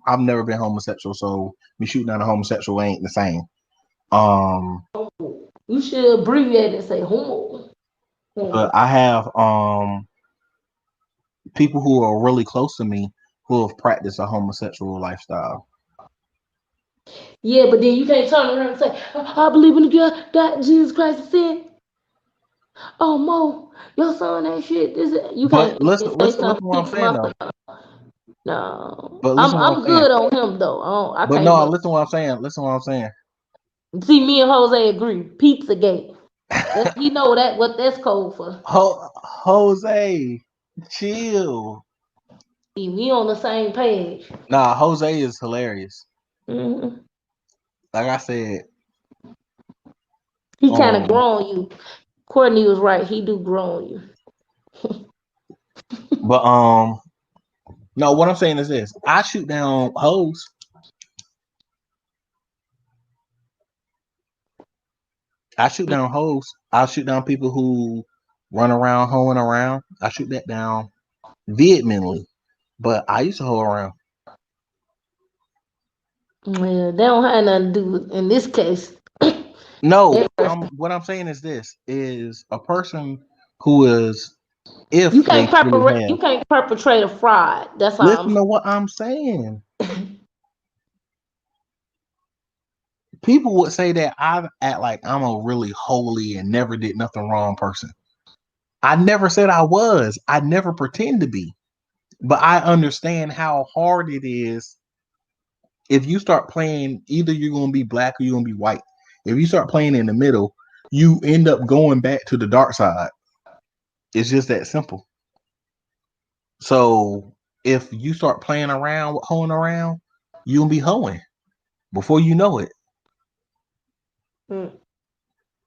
I've never been homosexual, so me shooting down a homosexual ain't the same. You should abbreviate and say homo. But I have people who are really close to me who have practiced a homosexual lifestyle. Yeah, but then you can't turn around and say, I believe in the God, Jesus Christ is sin. Oh, Mo, your son ain't shit. You can't listen what I'm saying though. No. But listen I'm good on him though. I can't. No, listen what I'm saying. See, me and Jose agree. Pizzagate. You know what that's code for. Jose, chill. We on the same page. Nah, Jose is hilarious. Mm-hmm. Like I said, he kind of grow on you. Courtney was right. He do grow on you. But no, what I'm saying is this: I shoot down hoes. I shoot down hoes. I shoot down people who run around hoeing around. I shoot that down vehemently. But I used to hoe around. Well, they don't have nothing to do with, in this case. No, what I'm saying is this: is a person who is if you can't you can't perpetrate a fraud. That's all. Listen to what I'm saying. People would say that I act like I'm a really holy and never did nothing wrong person. I never said I was. I never pretend to be. But I understand how hard it is. If you start playing, either you're going to be black or you're going to be white. If you start playing in the middle, you end up going back to the dark side. It's just that simple. So if you start playing around, hoeing around, you'll be hoeing before you know it.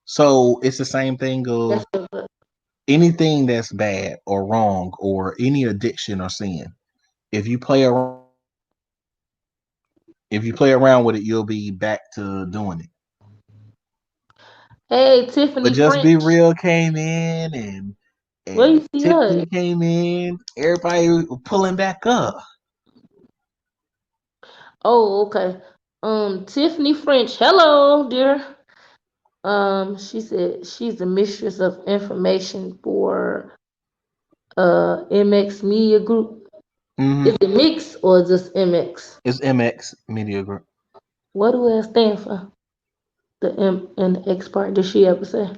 So it's the same thing of anything that's bad or wrong or any addiction or sin. If you play around with it, you'll be back to doing it. Hey, Tiffany. But just Be Real came in and Tiffany came in. Everybody pulling back up. Oh, okay. Tiffany French. Hello, dear. She said she's the mistress of information for MX Media Group. Is it Mix or just MX? It's MX Media Group. What do that stand for? The M and the X part. Did she ever say?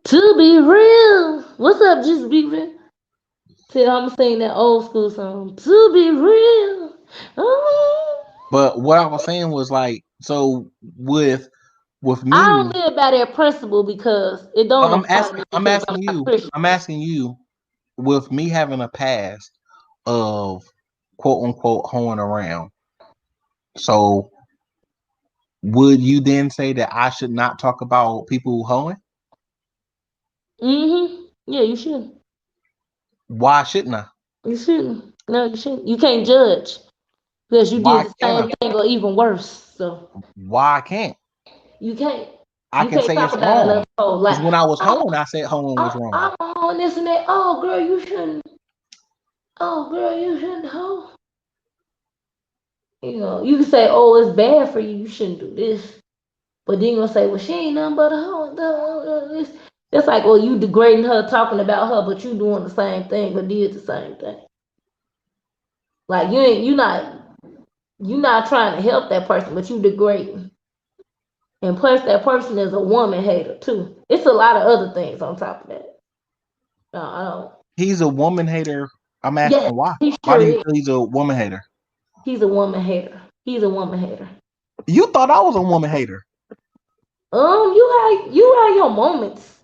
To be real. What's up, just be real? See, I'm saying that old school song. To be real. Oh. But what I was saying was like, so with me, I don't live by that principle because it don't apply to me. I'm asking you, with me having a past of quote unquote hoeing around, so would you then say that I should not talk about people hoeing? Yeah, you should. Why shouldn't I? You shouldn't. No, you shouldn't. You can't judge because you did the same thing or even worse. So why can't you can't? I You can can't say talk it's about wrong? another hoe like, Because when I was hoeing, I said hoeing was wrong. I'm on this and that. Oh, girl, you shouldn't. Oh, girl, you shouldn't hoe. You know, you can say, oh, it's bad for you. You shouldn't do this. But then you're gonna say, well, she ain't nothing but a hoe. It's like, well, you degrading her, talking about her, but you doing the same thing or did the same thing. Like you're not trying to help that person, but you degrading. And plus, that person is a woman hater too. It's a lot of other things on top of that. No, I don't. He's a woman hater. I'm asking why. Why do you feel he's a woman hater? He's a woman hater. He's a woman hater. You thought I was a woman hater. You had your moments.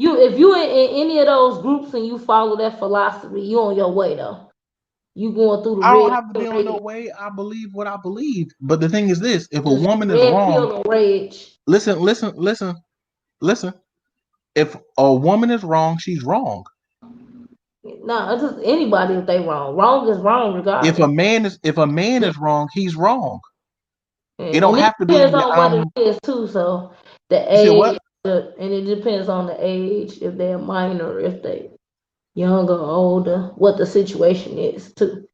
If you in any of those groups and you follow that philosophy, you on your way though. You going through the I don't have to be on no way. I believe what I believe. But the thing is this: if a woman is wrong, listen. If a woman is wrong, she's wrong. No, it's just anybody if they wrong. Wrong is wrong regardless. If a man is wrong, he's wrong. And it don't have to be. Depends on what it is too. So the age, and it depends on the age. If they're minor, if they younger, older, what the situation is too.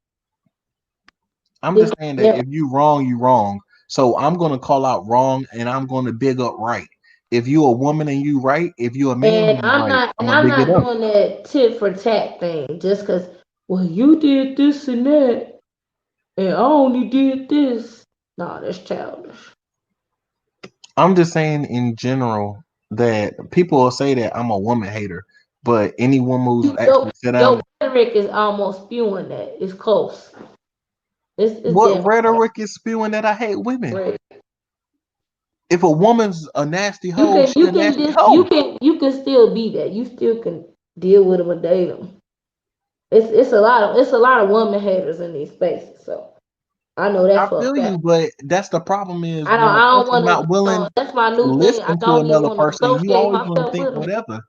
I'm just saying that if you wrong, you wrong. So I'm gonna call out wrong, and I'm gonna big up right. If you a woman and you right, if you a man, and I'm right, not doing that tit for tat thing just because. Well, you did this and that, and I only did this. No, that's childish. I'm just saying in general that people will say that I'm a woman hater, but any woman who's actually sit down. Your rhetoric is almost spewing that. It's close. It's what rhetoric is spewing that I hate women? Right. If a woman's a nasty hoe, she's a nasty hoe. You can still be that. You still can deal with them or date them. It's a lot of woman haters in these spaces. So I know that. I feel you, but that's the problem is I don't want to. not willing that's my new to thing. listen I to don't even another want to person. You associate always want to myself think with them. whatever.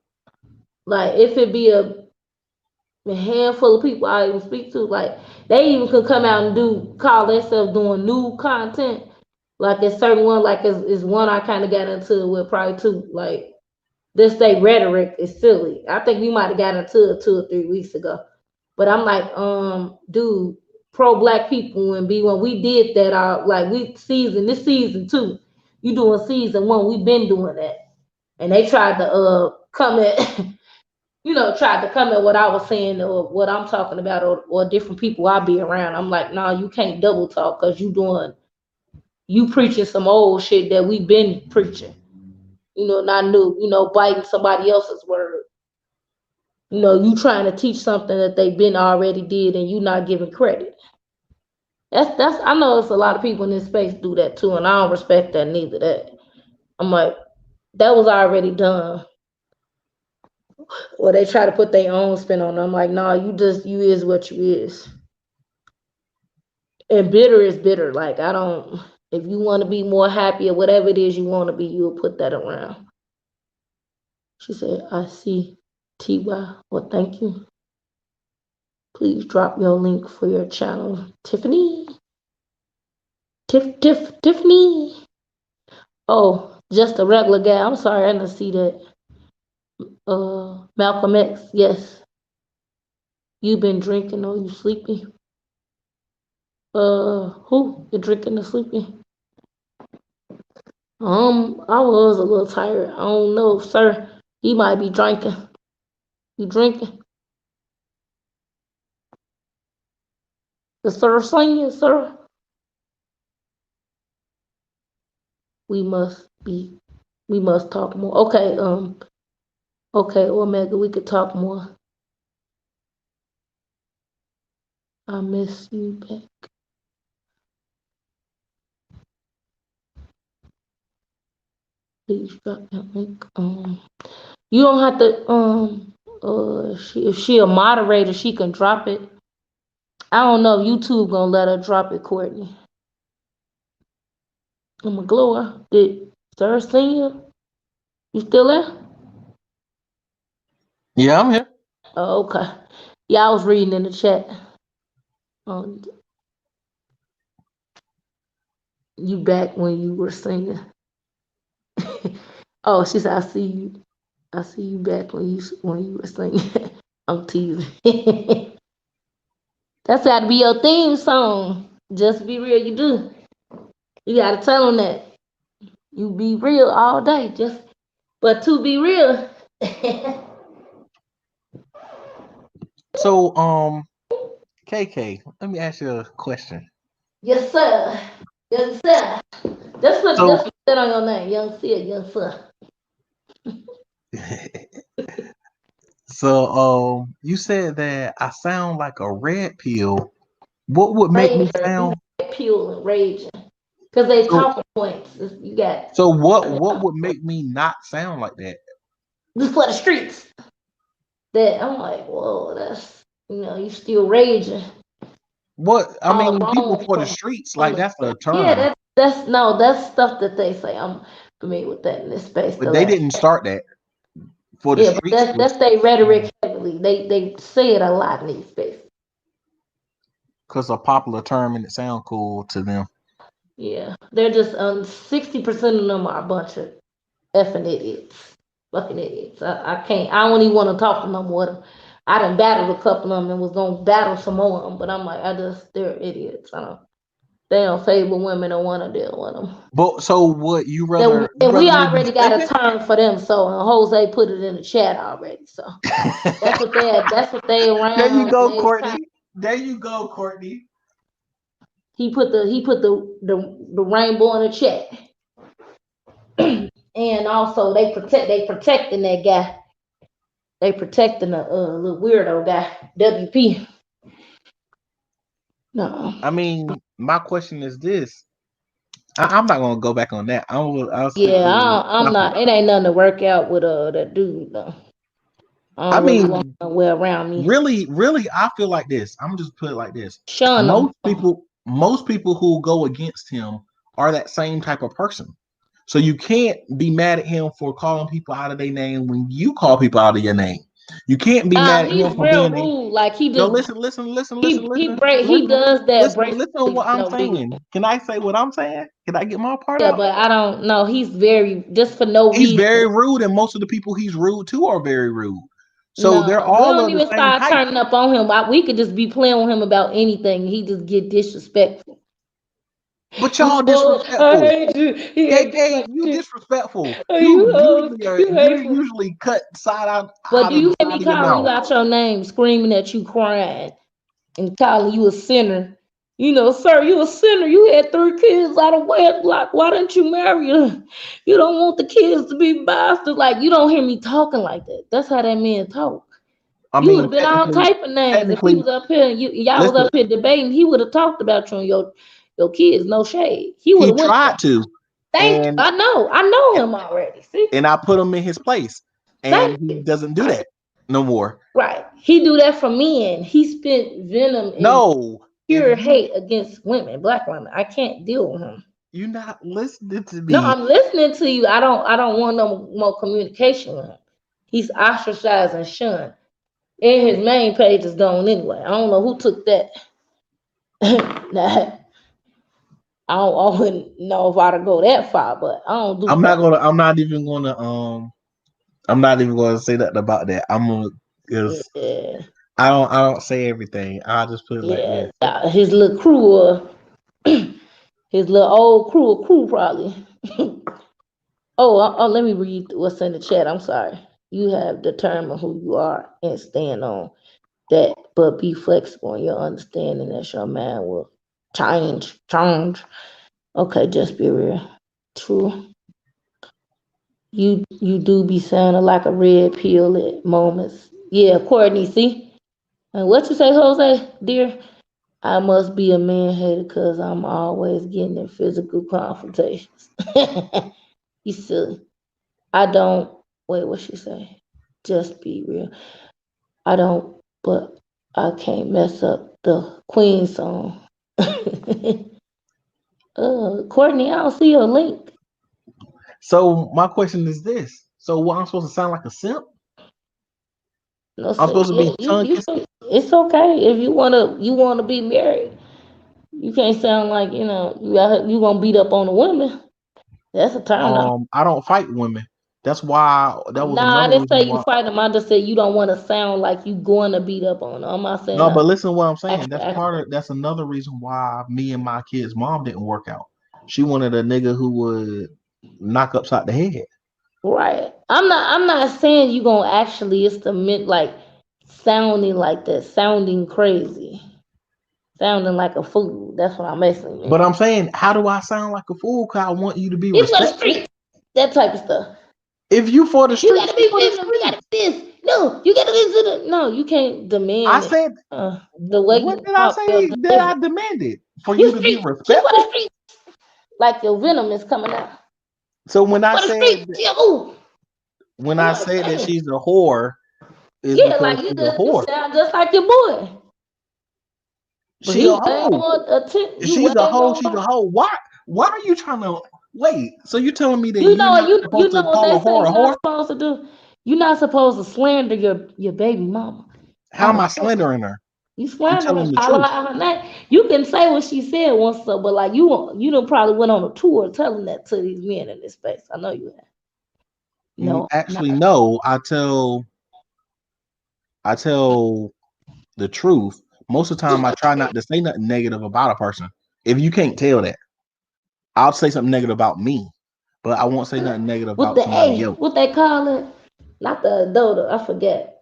Like if it be a handful of people I even speak to, like they even could come out and call themselves doing new content. Like a certain one, like is one I kind of got into with probably two. Like this day rhetoric is silly. I think we might have got into it 2 or 3 weeks ago. But I'm like, dude, pro-black people and when we did that, like this season 2, you doing season 1, we've been doing that. And they tried to come at tried to come at what I was saying or what I'm talking about or different people I be around. I'm like, no, you can't double talk because you preaching some old shit that we've been preaching. Not new, biting somebody else's word. You trying to teach something that they've been already did and you not giving credit. That's I know it's a lot of people in this space do that too, and I don't respect that neither. That I'm like, that was already done. Or they try to put their own spin on it. I'm like, nah, you is what you is. And bitter is bitter. Like if you want to be more happy or whatever it is you want to be, you'll put that around. She said, I see TY. Well, thank you. Please drop your link for your channel, Tiffany. Tiffany. Oh, just a regular guy. I'm sorry, I didn't see that. Malcolm X, yes. You been drinking or you sleepy? Who? You drinking or sleeping? I was a little tired. I don't know, sir. He might be drinking. You drinking? The sir singing, sir? We must talk more. Okay, Omega, we could talk more. I miss you back. Please drop that link. You don't have to, if she a moderator, she can drop it. I don't know if YouTube gonna let her drop it, Courtney. I'm a glower. Did Sir see you? You still there? Yeah, I'm here. Oh, okay. Yeah, I was reading in the chat. You back when you were singing. Oh, she said, I see you back when you were singing. I'm teasing. That's got to be your theme song. Just be real, you do. You gotta tell them that. You be real all day, but to be real. So, KK, let me ask you a question. Yes, sir. Yes, sir. Just put that on your name, young Sid, young sir. So, you said that I sound like a red pill. What would make me sound red pill and raging? Because they talking points. You got. So what would make me not sound like that? Just for the streets. That I'm like, whoa, that's you still raging. What I mean, people for the streets, like that's the term. Yeah, that's stuff that they say. I'm familiar with that in this space. But they didn't start that for the streets. That's their rhetoric heavily. They say it a lot in these spaces. Because a popular term and it sound cool to them. Yeah, they're just 60% of them are a bunch of effing idiots, fucking idiots. I don't even want to talk to no more of them. I done battled a couple of them and was gonna battle some more of them, but I'm like, they're idiots. They don't favor women and want to deal with them. But so what you rather? We already got a term for them. So Jose put it in the chat already. So that's what they. That's what they around. There you go, Courtney. There you go, Courtney. He put the rainbow in the chat. And also they protecting that guy. They protecting the little weirdo guy, WP. No. I mean, my question is this. I'm not gonna go back on that. I'm not. It ain't nothing to work out with that dude though. I mean, want nowhere around me. Really, I feel like this. I'm just put it like this. Most people who go against him are that same type of person. So you can't be mad at him for calling people out of their name when you call people out of your name. You can't be mad at him for being rude. Like he does. No, listen. He does that. Listen to what I'm saying. Can I say what I'm saying? Can I get my part out? Yeah, but I don't know. He's very just for no reason. He's very rude, and most of the people he's rude to are very rude. So they're all. We don't even start turning up on him. We could just be playing with him about anything. He just get disrespectful. But y'all disrespectful. I hate you. You disrespectful. You usually cut side out. But do you hear me calling you out your name, screaming at you, crying, and calling you a sinner? Sir, you a sinner. You had 3 kids out of wedlock. Why didn't you marry her? You don't want the kids to be bastards. Like, you don't hear me talking like that. That's how that man talk. You would have been all type of names. If he was up here, y'all was up here debating, he would have talked about you and your kids. No shade. He would have tried to. I know him already. See? And I put him in his place. And he doesn't do that no more. Right. He do that for men. He spit venom and pure hate against women, black women. I can't deal with him. You're not listening to me. No, I'm listening to you. I don't want no more communication with him. He's ostracized and shunned. And his main page is gone anyway. I don't know who took that. Nah, I wouldn't know if I'd go that far, but I don't do. I'm not even gonna say that about that. I don't say everything. I'll just put it like this. His little crew, his little old crew probably. Oh, let me read what's in the chat. I'm sorry. You have determined who you are and stand on that, but be flexible in your understanding that your man will change. Okay, just be real. True. You do be sounding like a red pill at moments. Yeah, Courtney, see? And what you say, Jose, dear? I must be a man hater because I'm always getting in physical confrontations. You silly. I don't wait, what she say? Just be real. I don't, but I can't mess up the Queen song. Courtney, I don't see your link. So my question is this: so what, I'm supposed to sound like a simp? No, I'm supposed to be tongue kissing? it's okay if you wanna be married. You can't sound like you gonna beat up on the women. That's a turn off. I don't fight women. That's why that was Nah, I another didn't reason say you why. fight them. I just said you don't want to sound like you going to beat up on them. I'm not saying No, but that. listen to what I'm saying. That's another reason why me and my kid's mom didn't work out. She wanted a nigga who would knock upside the head. Right. I'm not saying you gonna actually it's the like sounding like that, sounding crazy, sounding like a fool. That's what I'm basically mean. But I'm saying, how do I sound like a fool? Cause I want you to be It's for the respectful. streets. That type of stuff. If you for the streets, you gotta be this. You gotta be this. No, you gotta this. No, you can't demand. I said, the way what you did I say that I demanded? For you to be respectful? You for the streets. Like your venom is coming out. So when I For the said streets, when I said that she's a whore, is yeah, because like she's you a whore. sound just like your boy. But She a hoe. She's a hoe. She's a hoe. Why are you trying to wait? So you're telling me that you're not supposed to call a whore a whore? Supposed to do. You're not supposed to slander your baby mama. How am I slandering her? You slandering the truth. her. You can say what she said once, but like you don't probably went on a tour telling that to these men in this space. I know you have. No, actually, no. I tell the truth. Most of the time, I try not to say nothing negative about a person. If you can't tell that, I'll say something negative about me, but I won't say nothing negative about somebody else. What they call it? Not the adult. I forget.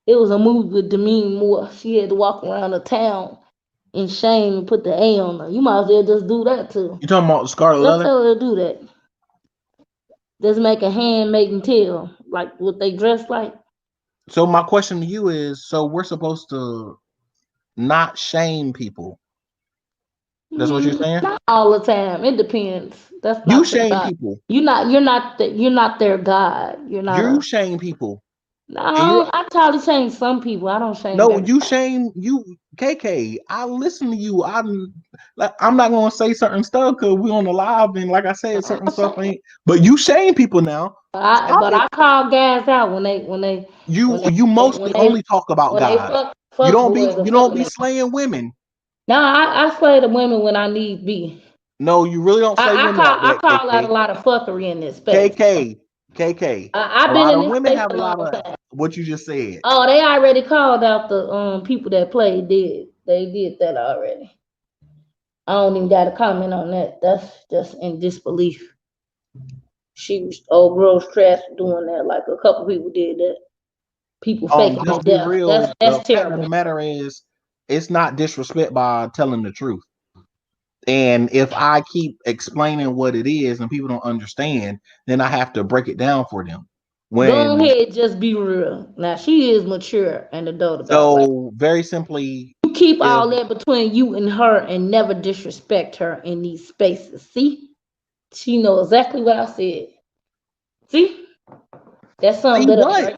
It was a movie with Demi Moore. She had to walk around the town in shame and put the A on her. You might as well just do that too. You talking about Scarlet Leather? Just tell her to do that. Just make a handmaiden tale, like what they dress like. So my question to you is: so we're supposed to not shame people? That's what you're saying? Not all the time. It depends. That's you shame people. You're not their God. You're not. You shame people. No, I totally shame some people. I don't shame. No, you shame you, KK. I listen to you. I'm not gonna say certain stuff because we're on the live and like I said, certain stuff ain't. But you shame people now. I call guys out when they. You mostly only talk about guys. You don't be slaying women. No, I slay the women when I need be. No, you really don't slay women. I call out a lot of fuckery in this space. KK. I've been in this women space have a lot of time. What you just said. Oh, they already called out the people that played dead. They did that already. I don't even got to comment on that. That's just in disbelief. Old girl's trash doing that. Like a couple people did that. People faking just death. Real, that's terrible. The matter is, it's not disrespect by telling the truth. And if I keep explaining what it is and people don't understand, then I have to break it down for them. Go ahead, just be real. Now she is mature and adult. So very simply, you keep all that between you and her and never disrespect her in these spaces. See, she knows exactly what I said. See, that's something good. Right?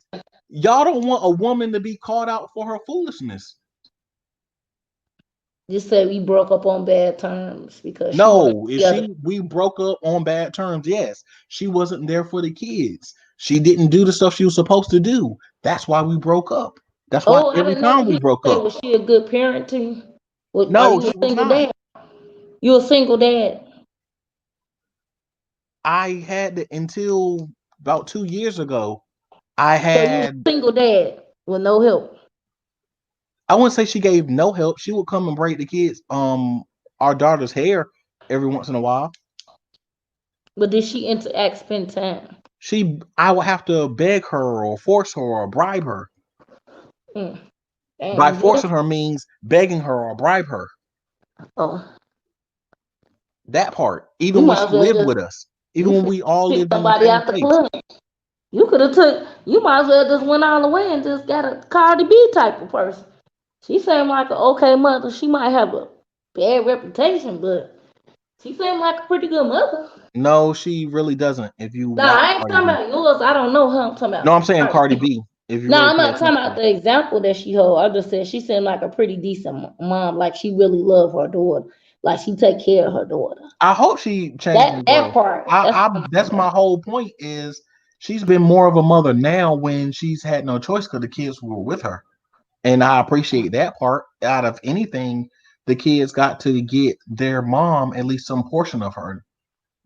Y'all don't want a woman to be called out for her foolishness. Just say we broke up on bad terms because we broke up on bad terms. Yes, she wasn't there for the kids. She didn't do the stuff she was supposed to do. That's why we broke up. That's why every time we broke up. Was she a good parent to you? No, she was not. Dad? You a single dad? I had until about 2 years ago. I had single dad with no help. I wouldn't say she gave no help. She would come and braid the kids, our daughter's hair every once in a while. But did she interact, spend time? I would have to beg her or force her or bribe her. By forcing her means begging her or bribe her. Oh. That part. Even when she lived with us. Even when we all lived in the same place. Club. You could have you might as well just went all the way and just got a Cardi B type of person. She seemed like an okay mother. She might have a bad reputation, but she seemed like a pretty good mother. No, she really doesn't. If you I ain't talking about yours. I don't know her. I'm talking about. No, I'm saying Cardi B. I'm not talking about the example that she hold. I just said she seemed like a pretty decent mom. Like she really loved her daughter. Like she take care of her daughter. I hope she changed that part. That's my whole point. Is she's been more of a mother now when she's had no choice because the kids were with her, and I appreciate that part. Out of anything, the kids got to get their mom at least some portion of her.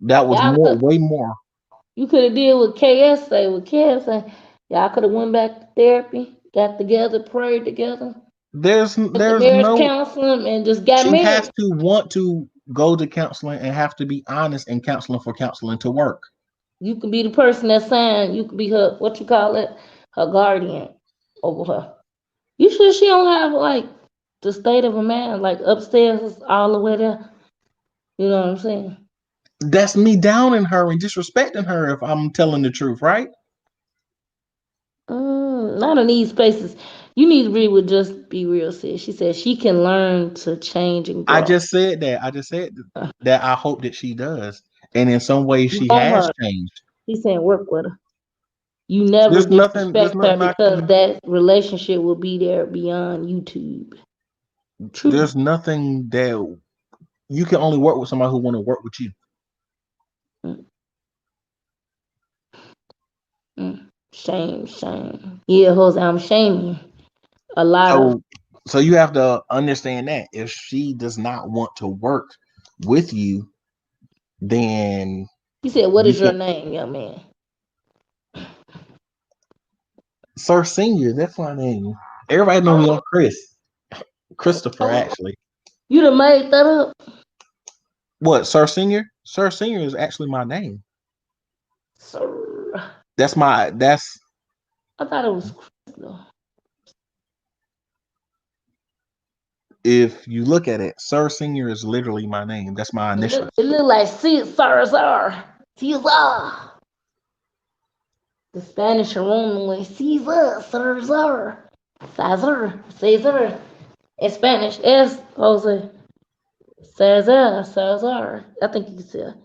That was way more. You could have did with KS say with KS. Y'all could have went back to therapy, got together, prayed together. There's marriage counseling and just got married. She has to want to go to counseling and have to be honest in counseling for counseling to work. You can be the person that's saying you could be her, what you call it, her guardian over her. You sure she don't have like the state of a man, like upstairs all the way there? You know what I'm saying? That's me downing her and disrespecting her if I'm telling the truth, right? Not in these spaces. You need to read with just be real, sis. She said she can learn to change and grow. I just said that. That I hope that she does. And in some ways she has changed. He's saying work with her. You never disrespect her because that relationship will be there beyond YouTube. True. There's nothing that you can only work with somebody who want to work with you. Shame. Yeah, Jose, I'm shaming a lot So you have to understand that if she does not want to work with you, then he said, "What is your name, young man?" Sir Senior. That's my name. Everybody knows me on Christopher. Actually, you done made that up. What, Sir Senior? Sir Senior is actually my name. Sir. I thought it was Chris. If you look at it, Sir Senior is literally my name. That's my initial. It look like Cesar. The Spanish are on the way. Cesar. In Spanish, es Jose. Cesar. I think you said,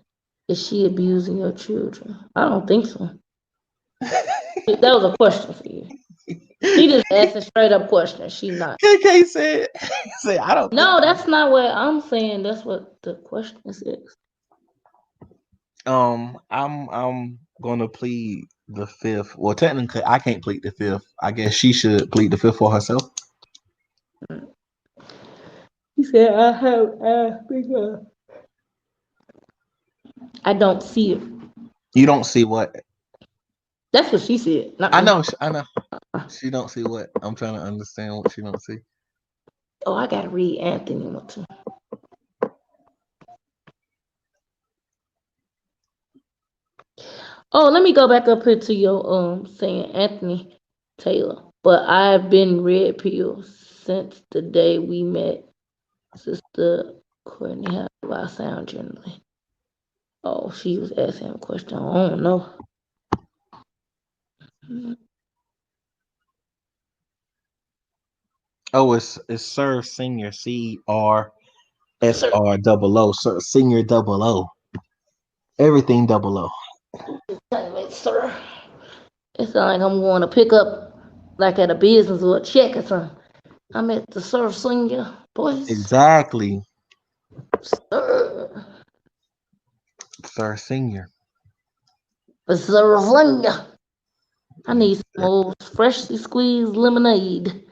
is she abusing your children? I don't think so. That was a question for you. She just asked a straight up question. She not. KK said, I don't. No, that's not what I'm saying. That's what the question is. I'm gonna plead the fifth. Well, technically, I can't plead the fifth. I guess she should plead the fifth for herself. He said, "I have asked because I don't see it." You don't see what? That's what she said. I know. She don't see what? I'm trying to understand what she don't see. Oh, I gotta read Anthony one too. Oh, let me go back up here to your saying Anthony Taylor. But I've been red pill since the day we met. Sister Courtney, how do I sound generally? Oh, she was asking a question. I don't know. Oh, it's Sir Senior, CRSR00. Sir Senior 00. Everything 00. Sir, it's like I'm going to pick up like at a business or a check or something. I'm at the Sir Senior boys. Exactly. Sir Senior. Sir Senior. I need some old freshly squeezed lemonade.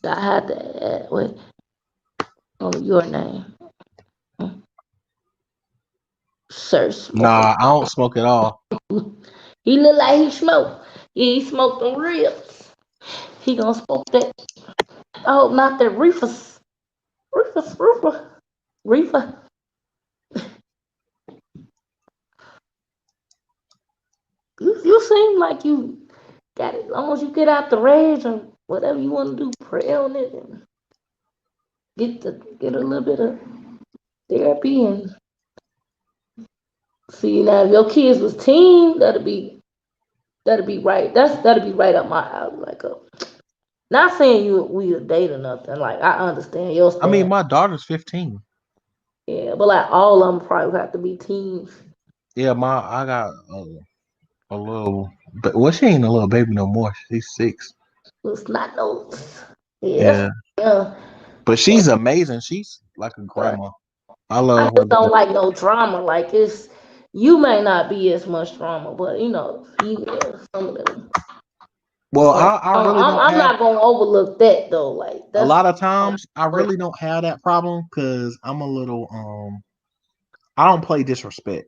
I had to wait. Oh, your name. Sir Smoke. Nah, I don't smoke at all. He look like he smoked. Yeah, he smoked them ribs. He gonna smoke that. I hope not that reefer. You seem like you got it. As long as you get out the rage and whatever you want to do, pray on it and get a little bit of therapy and see. Now if your kids was teen, that'd be right. That'd be right up my alley. Like, not saying we a date or nothing. Like, I understand your stand. I mean, my daughter's 15. Yeah, but like all of them probably have to be teens. Yeah, I got a little, but well, she ain't a little baby no more. She's 6. It's not no. Yeah. Yeah. But she's amazing. She's like a grandma. I love her. I just don't like no drama. Like, you may not be as much drama, but females, some of them. Well, I really don't. I'm not gonna overlook that though. Like, a lot of times, I really don't have that problem because I'm a little I don't play disrespect,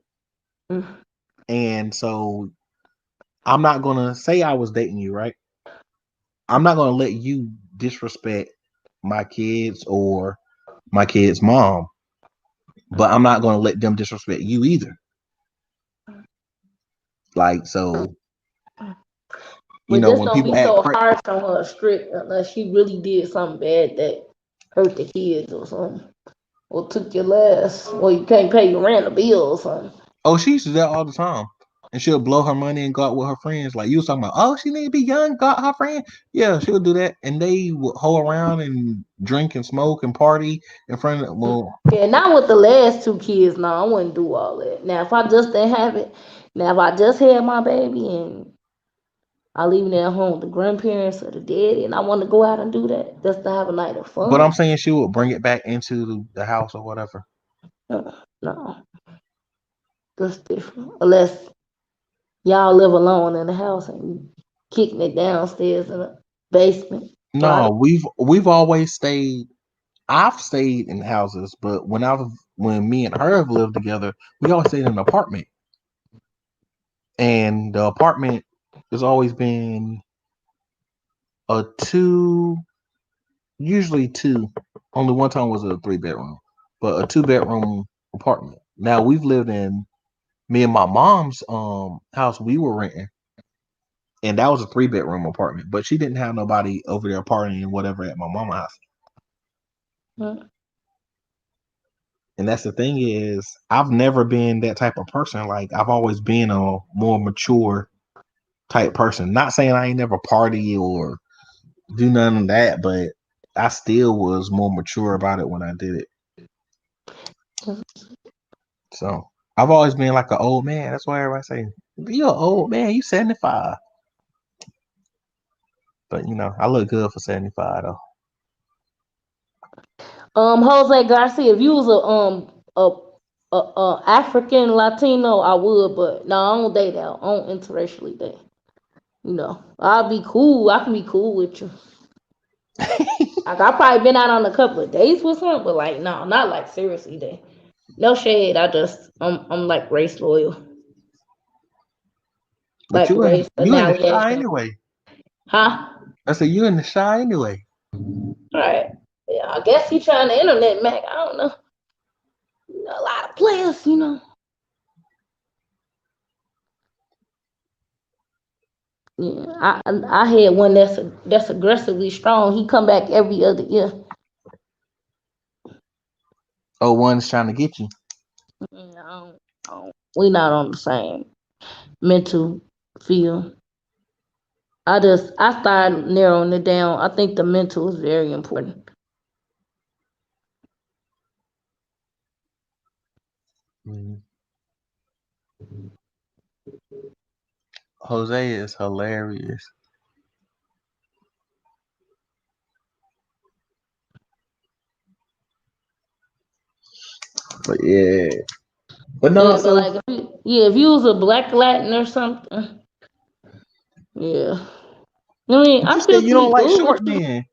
and so I'm not gonna say I was dating you, right? I'm not gonna let you disrespect my kids or my kids' mom, but I'm not gonna let them disrespect you either. Like, so. But just don't be so harsh on her, strict, unless she really did something bad that hurt the kids or something, or took your last, or you can't pay your rent or bill or something. Oh, she used to do that all the time, and she'll blow her money and go out with her friends. Like you was talking about, oh, she need to be young, got her friend. Yeah, she'll do that, and they would hoe around and drink and smoke and party in front of Yeah, not with the last 2 kids. No, I wouldn't do all that. Now, if I just didn't have it, now if I just had my baby and I leave it at home with the grandparents or the daddy, and I want to go out and do that just to have a night of fun. But I'm saying she would bring it back into the house or whatever. No, that's different. Unless y'all live alone in the house and kicking it downstairs in the basement. No, we've always stayed. I've stayed in houses, but when me and her have lived together, we always stayed in an apartment, and the apartment has always been a 2, usually 2. Only one time was a 3-bedroom, but a 2-bedroom apartment. Now we've lived in me and my mom's house we were renting, and that was a 3-bedroom apartment, but she didn't have nobody over there partying and whatever at my mama's house. And that's the thing is, I've never been that type of person. Like, I've always been a more mature type person. Not saying I ain't never party or do none of that, but I still was more mature about it when I did it. So I've always been like an old man. That's why everybody say, you're an old man, you 75. But I look good for 75 though. Jose Garcia, if you was a African Latino, I would, but no, I don't date out. I don't interracially date. I'll be cool. I can be cool with you. Like, I probably been out on a couple of dates with him, but like, no, not like seriously date. No shade. I'm like race loyal. But you in the shy anyway. Huh? I said you in the shy anyway. All right. Yeah, I guess he trying to internet Mac. I don't know. A lot of players, Yeah, I had one that's aggressively strong. He come back every other year. Oh, one's trying to get you. No, we not on the same mental field. I started narrowing it down. I think the mental is very important. Jose is hilarious. But yeah. But no, yeah, so like if you was a Black Latin or something, yeah. I mean, you said you don't like short men.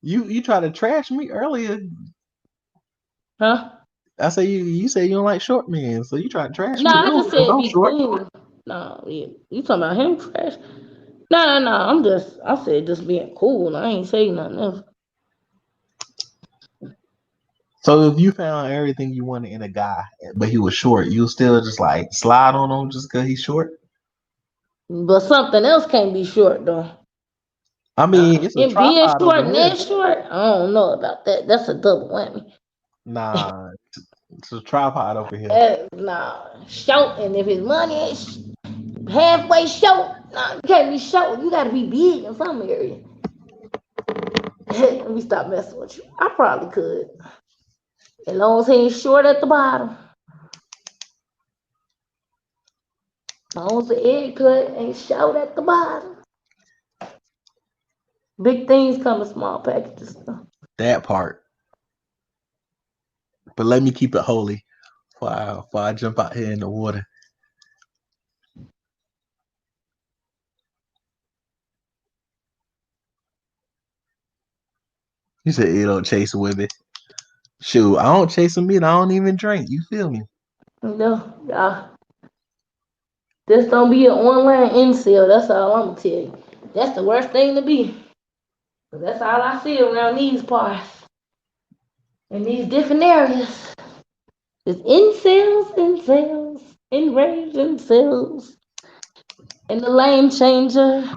You tried to trash me earlier. Huh? I say you say you don't like short men, so you tried to trash me. No, I just said be cool. No, yeah. You talking about him trash? No. I said just being cool. I ain't saying nothing else. So if you found everything you wanted in a guy, but he was short, you still just like slide on him just because he's short? But something else can't be short though. I mean, it's a And being tripod short over and here. that short, I don't know about that. That's a double whammy. Nah, it's a tripod over here. Nah, short, and if his money is halfway short, nah, you can't be short. You gotta be big in some area. Let me stop messing with you. I probably could, as long as he ain't short at the bottom. As long as the egg cut ain't short at the bottom. Big things come in small packages. That part. But let me keep it holy before I jump out here in the water. You said you don't chase women. Shoot, I don't chase them either. I don't even drink. You feel me? No, this don't be an online incel. That's all I'm gonna tell you. That's the worst thing to be. That's all I see around these parts. In these different areas. It's incels, enraged incels, and the lame changer.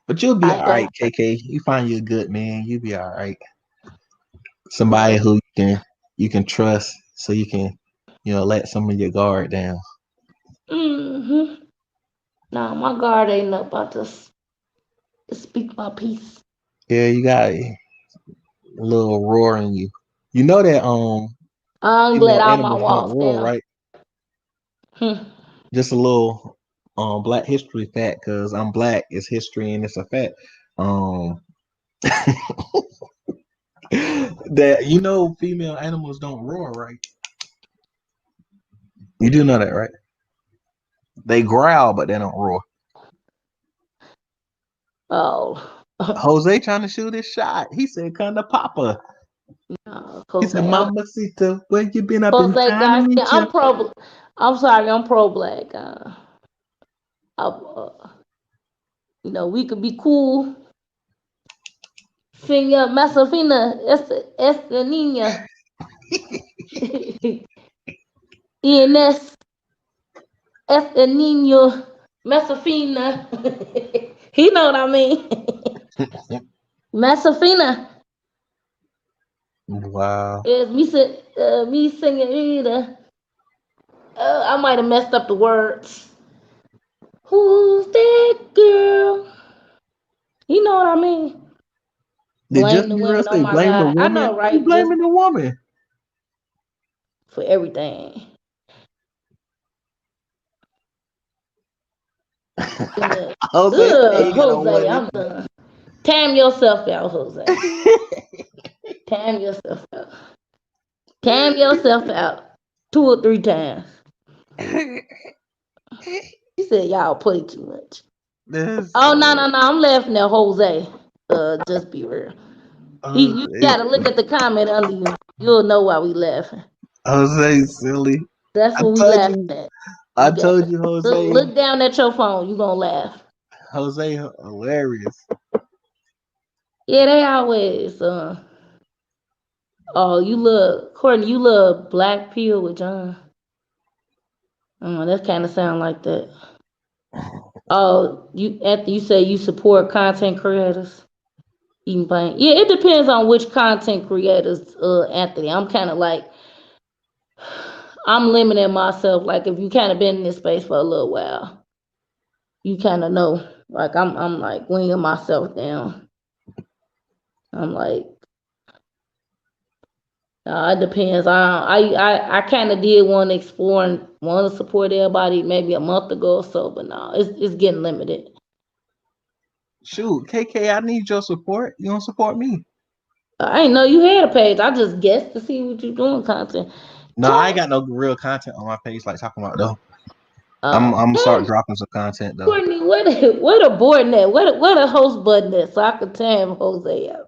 But you'll be all right, KK. You find you a good man. You'll be all right. Somebody who you can trust, so you can, let some of your guard down. Mm-hmm. No, my guard ain't up about this. To speak my peace. Yeah, you got a little roar in you. You know that I'm glad all my animals don't walls roar, down. right? Just a little Black history fact, because I'm Black, it's history and it's a fact. That female animals don't roar, right? You do know that, right? They growl, but they don't roar. Oh. Jose trying to shoot his shot. He said, "Come to Papa." No, He said, "Mamacita, where you been? I've been Jose trying to meet you." I'm sorry, I'm pro-Black. We could be cool. Finger Masafina, esta niña. ENS, esta niño, Masafina. He know what I mean. Masafina. Wow. Me singing either. I might have messed up the words. Who's that girl? You know what I mean? Did Blame the Justin women. Bieber Oh say my blame the God. I woman? know, right? You blaming the woman For everything. Jose, I'm done. Tam yourself out, Jose. Tam yourself out. Tam yourself out 2 or 3 times. He said y'all play too much. No, I'm laughing at Jose. Just be real. You gotta look at the comment under you. You'll know why we laughing. Jose silly. That's what we laughing at. I told you, Jose. Look down at your phone. You gonna laugh. Jose hilarious. Yeah, they always. Oh, you love Courtney. You love Black Pill with John. That kind of sound like that. Oh, Anthony, you say you support content creators. Even playing. Yeah, it depends on which content creators, Anthony. I'm kind of like, I'm limiting myself. Like, if you kind of been in this space for a little while, you kind of know. Like, I'm like winging myself down. I'm like, it depends. I kind of did want to explore and want to support everybody maybe a month ago or so, but no, it's getting limited. Shoot, KK, I need your support. You don't support me. I didn't know you had a page. I just guessed to see what you're doing content. No, I ain't got no real content on my page like talking about though. I'm gonna start dropping some content though. Courtney, what a board net? What a host button at so I could time Jose out.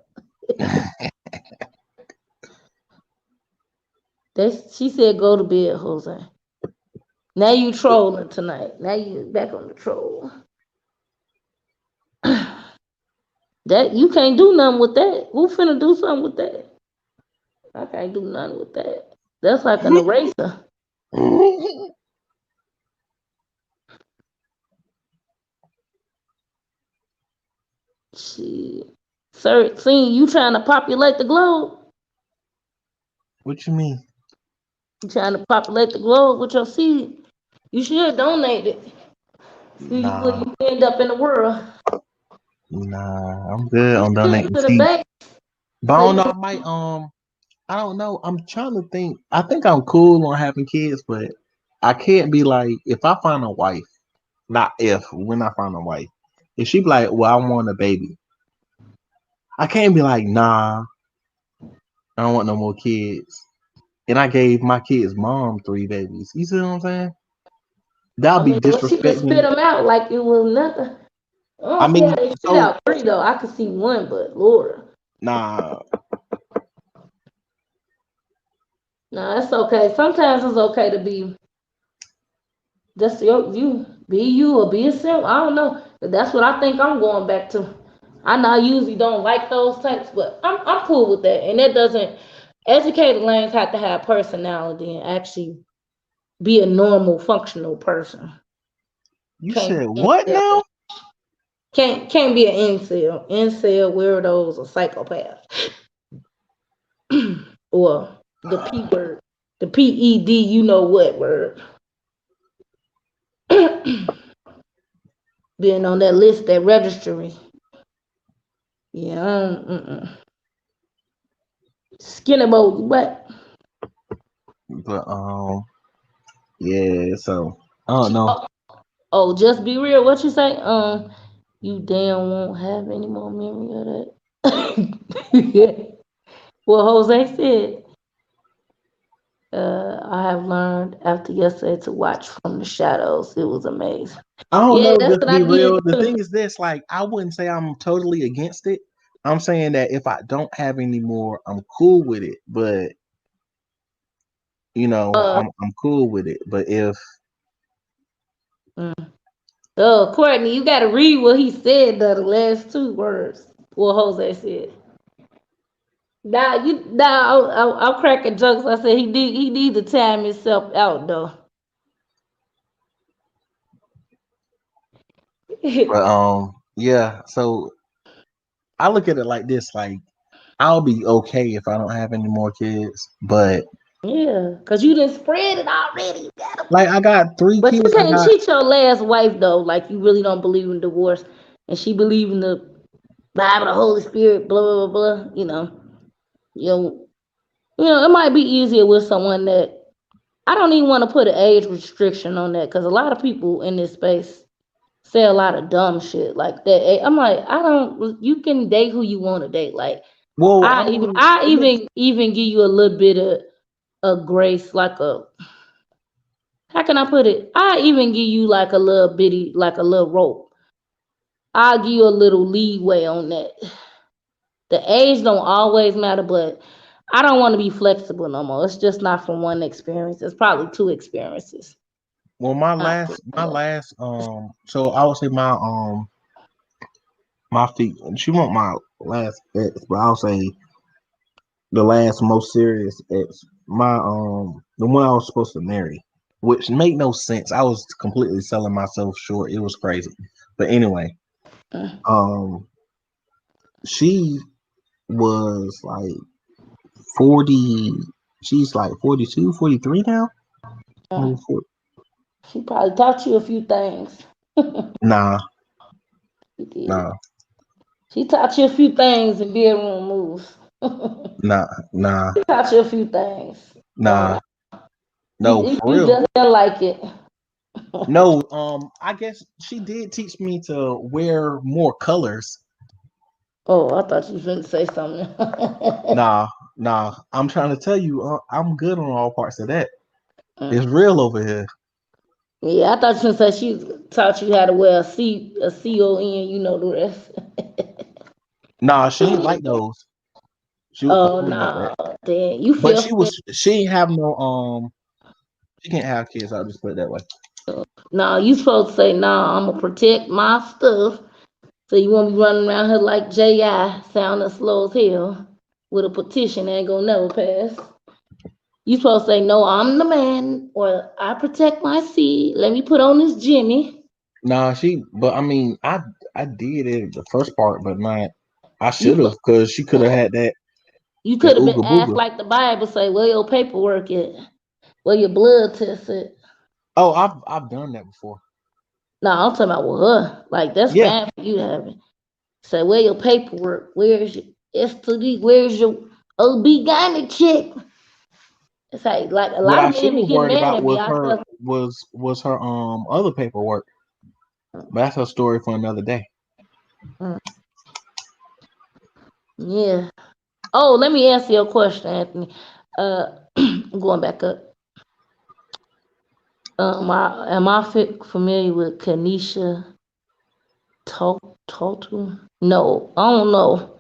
She said go to bed, Jose. Now you trolling tonight. Now you back on the troll. That you can't do nothing with that. Who finna do something with that? I can't do nothing with that. That's like an eraser. Shit. Sir, see, you trying to populate the globe? What you mean? You trying to populate the globe with your seed? You should donate it. See where Nah, you end up in the world. nah, I'm good on Put it donating to the seeds. back. But I So don't you know, I might I don't know. I'm trying to think. I think I'm cool on having kids, but I can't be like if I find a wife, not if, when I find a wife. If she be like, well, I want a baby. I can't be like, nah, I don't want no more kids. And I gave my kid's mom 3 babies. You see what I'm saying? That'll I be mean, well, she just spit disrespecting. them out like it was nothing. I I don't see how mean, they spit so out 3 though. I could see 1, but Lord. nah. Nah, it's okay. Sometimes it's okay to be just you. Be you or be yourself. I don't know. But that's what I think I'm going back to. I know I usually don't like those types, but I'm cool with that. And that doesn't educated lanes have to have personality and actually be a normal, functional person. You Can't said be what incel. now? Can't be an incel. Incel weirdos or psychopaths. Or the P word. The PED, you know what word. Being on that list, that registry. Yeah. Skinny boat, what? But yeah, so I don't know. Oh, just be real. What you say? You damn won't have any more memory of that. Well, Jose said, I have learned after yesterday to watch from the shadows. It was amazing. I don't Yeah, know, that's just what be I did real. The too. thing is this, like, I wouldn't say I'm totally against it. I'm saying that if I don't have any more, I'm cool with it. But you know, I'm cool with it. But if Courtney, you gotta read what he said though, the last 2 words. What Jose said. I'm cracking jokes. I said he need to time himself out though. but yeah, so I look at it like this, like I'll be okay if I don't have any more kids, but Yeah, cause you didn't spread it already. You gotta, like I got 3 but you kids. I can't got cheat your last wife though. Like you really don't believe in divorce, and she believe in the Bible, the Holy Spirit, blah blah blah blah. It might be easier with someone that I don't even want to put an age restriction on that, because a lot of people in this space say a lot of dumb shit like that. I'm like, I don't. You can date who you want to date. Like well, I I mean, even give you a little bit of grace, like a, how can I put it? I even give you like a little bitty, like a little rope. I'll give you a little leeway on that. The age don't always matter, but I don't want to be flexible no more. It's just not from one experience. It's probably 2 experiences. well, so I would say my feet. She want my last ex, but I'll say the last most serious ex. The one I was supposed to marry, which made no sense. I was completely selling myself short. It was crazy. But anyway, Mm. she was like 40. She's like 42, 43 now. Mm. She probably taught you a few things. Nah, She did. nah, She taught you a few things in bedroom moves. nah, She taught you a few things. nah. Don't No, you, for you real. just don't like it. No, I guess she did teach me to wear more colors. Oh, I thought you was going to say something. Nah. I'm trying to tell you, I'm good on all parts of that. It's real over here. Yeah, I thought you was going to say she taught you how to wear a C-O-N, you know the rest. Nah, she ain't like those. She Oh, ain't like no. that. Then you But feel she ain't have no she can't have kids. I'll just put it that way. no, you supposed to say, no, I'm going to protect my stuff. So you won't be running around here like J.I. sounding slow as hell with a petition that ain't gonna never pass. You supposed to say, no, I'm the man, or I protect my seed. Let me put on this Jimmy. Nah, but I mean, I did it the first part, but not. I should have, because she could have had that. You could have been ooga asked booga. like the Bible say, where your paperwork at? Where your blood test at? Oh, I've done that before. No, I'm talking about with her. Like, that's fine for you to have it. Say, where your paperwork? Where's your STD? Where's your OB gynae check? It's like a What lot I of men should be have getting worried mad about at me. was her other paperwork. But that's a story for another day. Yeah. Oh, let me answer your question, Anthony. Going back up. Am I familiar with Kanisha Totu? No, I don't know.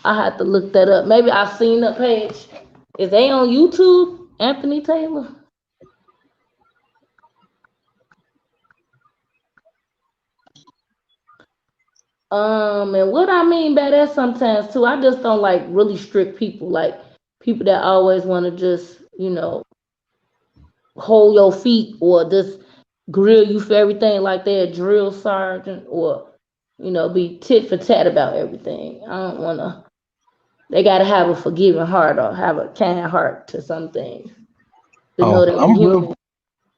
I had to look that up. Maybe I've seen that page. Is they on YouTube, Anthony Taylor? And what I mean by that sometimes too, I just don't like really strict people, like people that always want to just, hold your feet or just grill you for everything like they're a drill sergeant or, be tit for tat about everything. I don't want to. They got to have a forgiving heart or have a kind heart to some things. To know that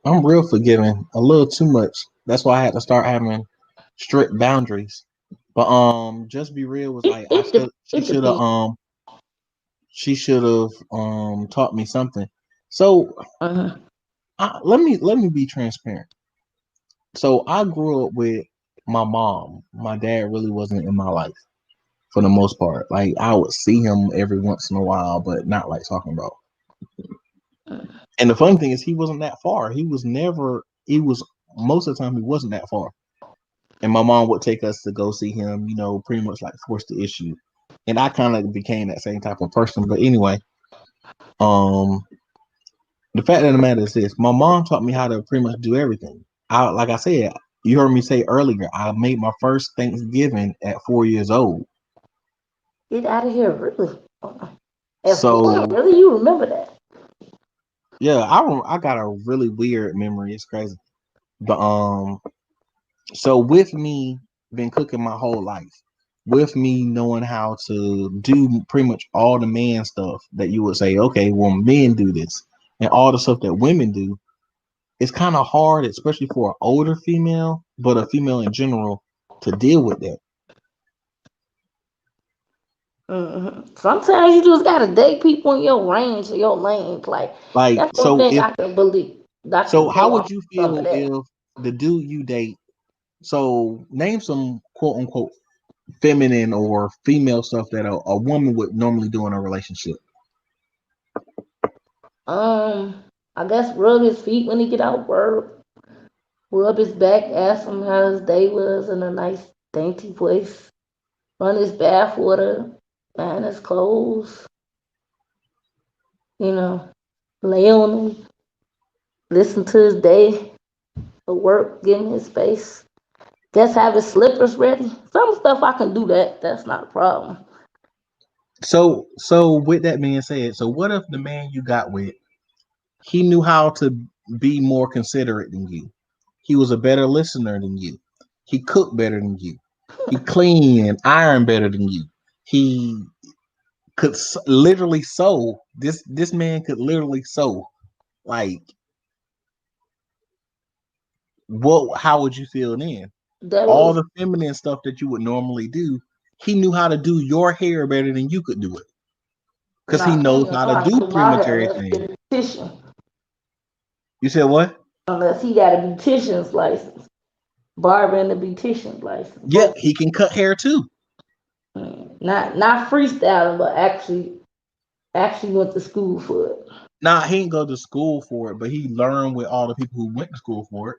I'm real forgiving, a little too much. That's why I had to start having strict boundaries. But just be real was like she should have taught me something. So let me be transparent. So I grew up with my mom. My dad really wasn't in my life for the most part. Like I would see him every once in a while, but not like talking about. And the funny thing is, he wasn't that far. He was most of the time he wasn't that far. And my mom would take us to go see him, pretty much like force the issue. And I kind of became that same type of person. But anyway, the fact of the matter is this: my mom taught me how to pretty much do everything. Like I said, you heard me say earlier, I made my first Thanksgiving at 4 years old. Get out of here, really? So really, you remember that? Yeah, I got a really weird memory. It's crazy. But so with me been cooking my whole life, with me knowing how to do pretty much all the man stuff that you would say, okay, well, men do this, and all the stuff that women do, it's kind of hard, especially for an older female, but a female in general, to deal with that. Sometimes you just gotta date people in your range or your lane. Like that's one thing I can believe. So how would you feel if the dude you date? So name some quote unquote feminine or female stuff that a woman would normally do in a relationship. I guess rub his feet when he get out of work. Rub his back, ask him how his day was in a nice dainty place. Run his bath water, iron his clothes. Lay on him. Listen to his day of work, give him his space. Just have his slippers ready. Some stuff I can do that. That's not a problem. So with that being said, so what if the man you got with, he knew how to be more considerate than you? He was a better listener than you. He cooked better than you. He cleaned and ironed better than you. He could literally sew. This man could literally sew. Like, how would you feel then? All the feminine stuff that you would normally do, he knew how to do your hair better than you could do it. Because he knows how to do pretty much everything. You said what? Unless he got a beautician's license. Barber and a beautician's license. Yeah, he can cut hair too. Not freestyling, but actually went to school for it. Nah, he didn't go to school for it, but he learned with all the people who went to school for it.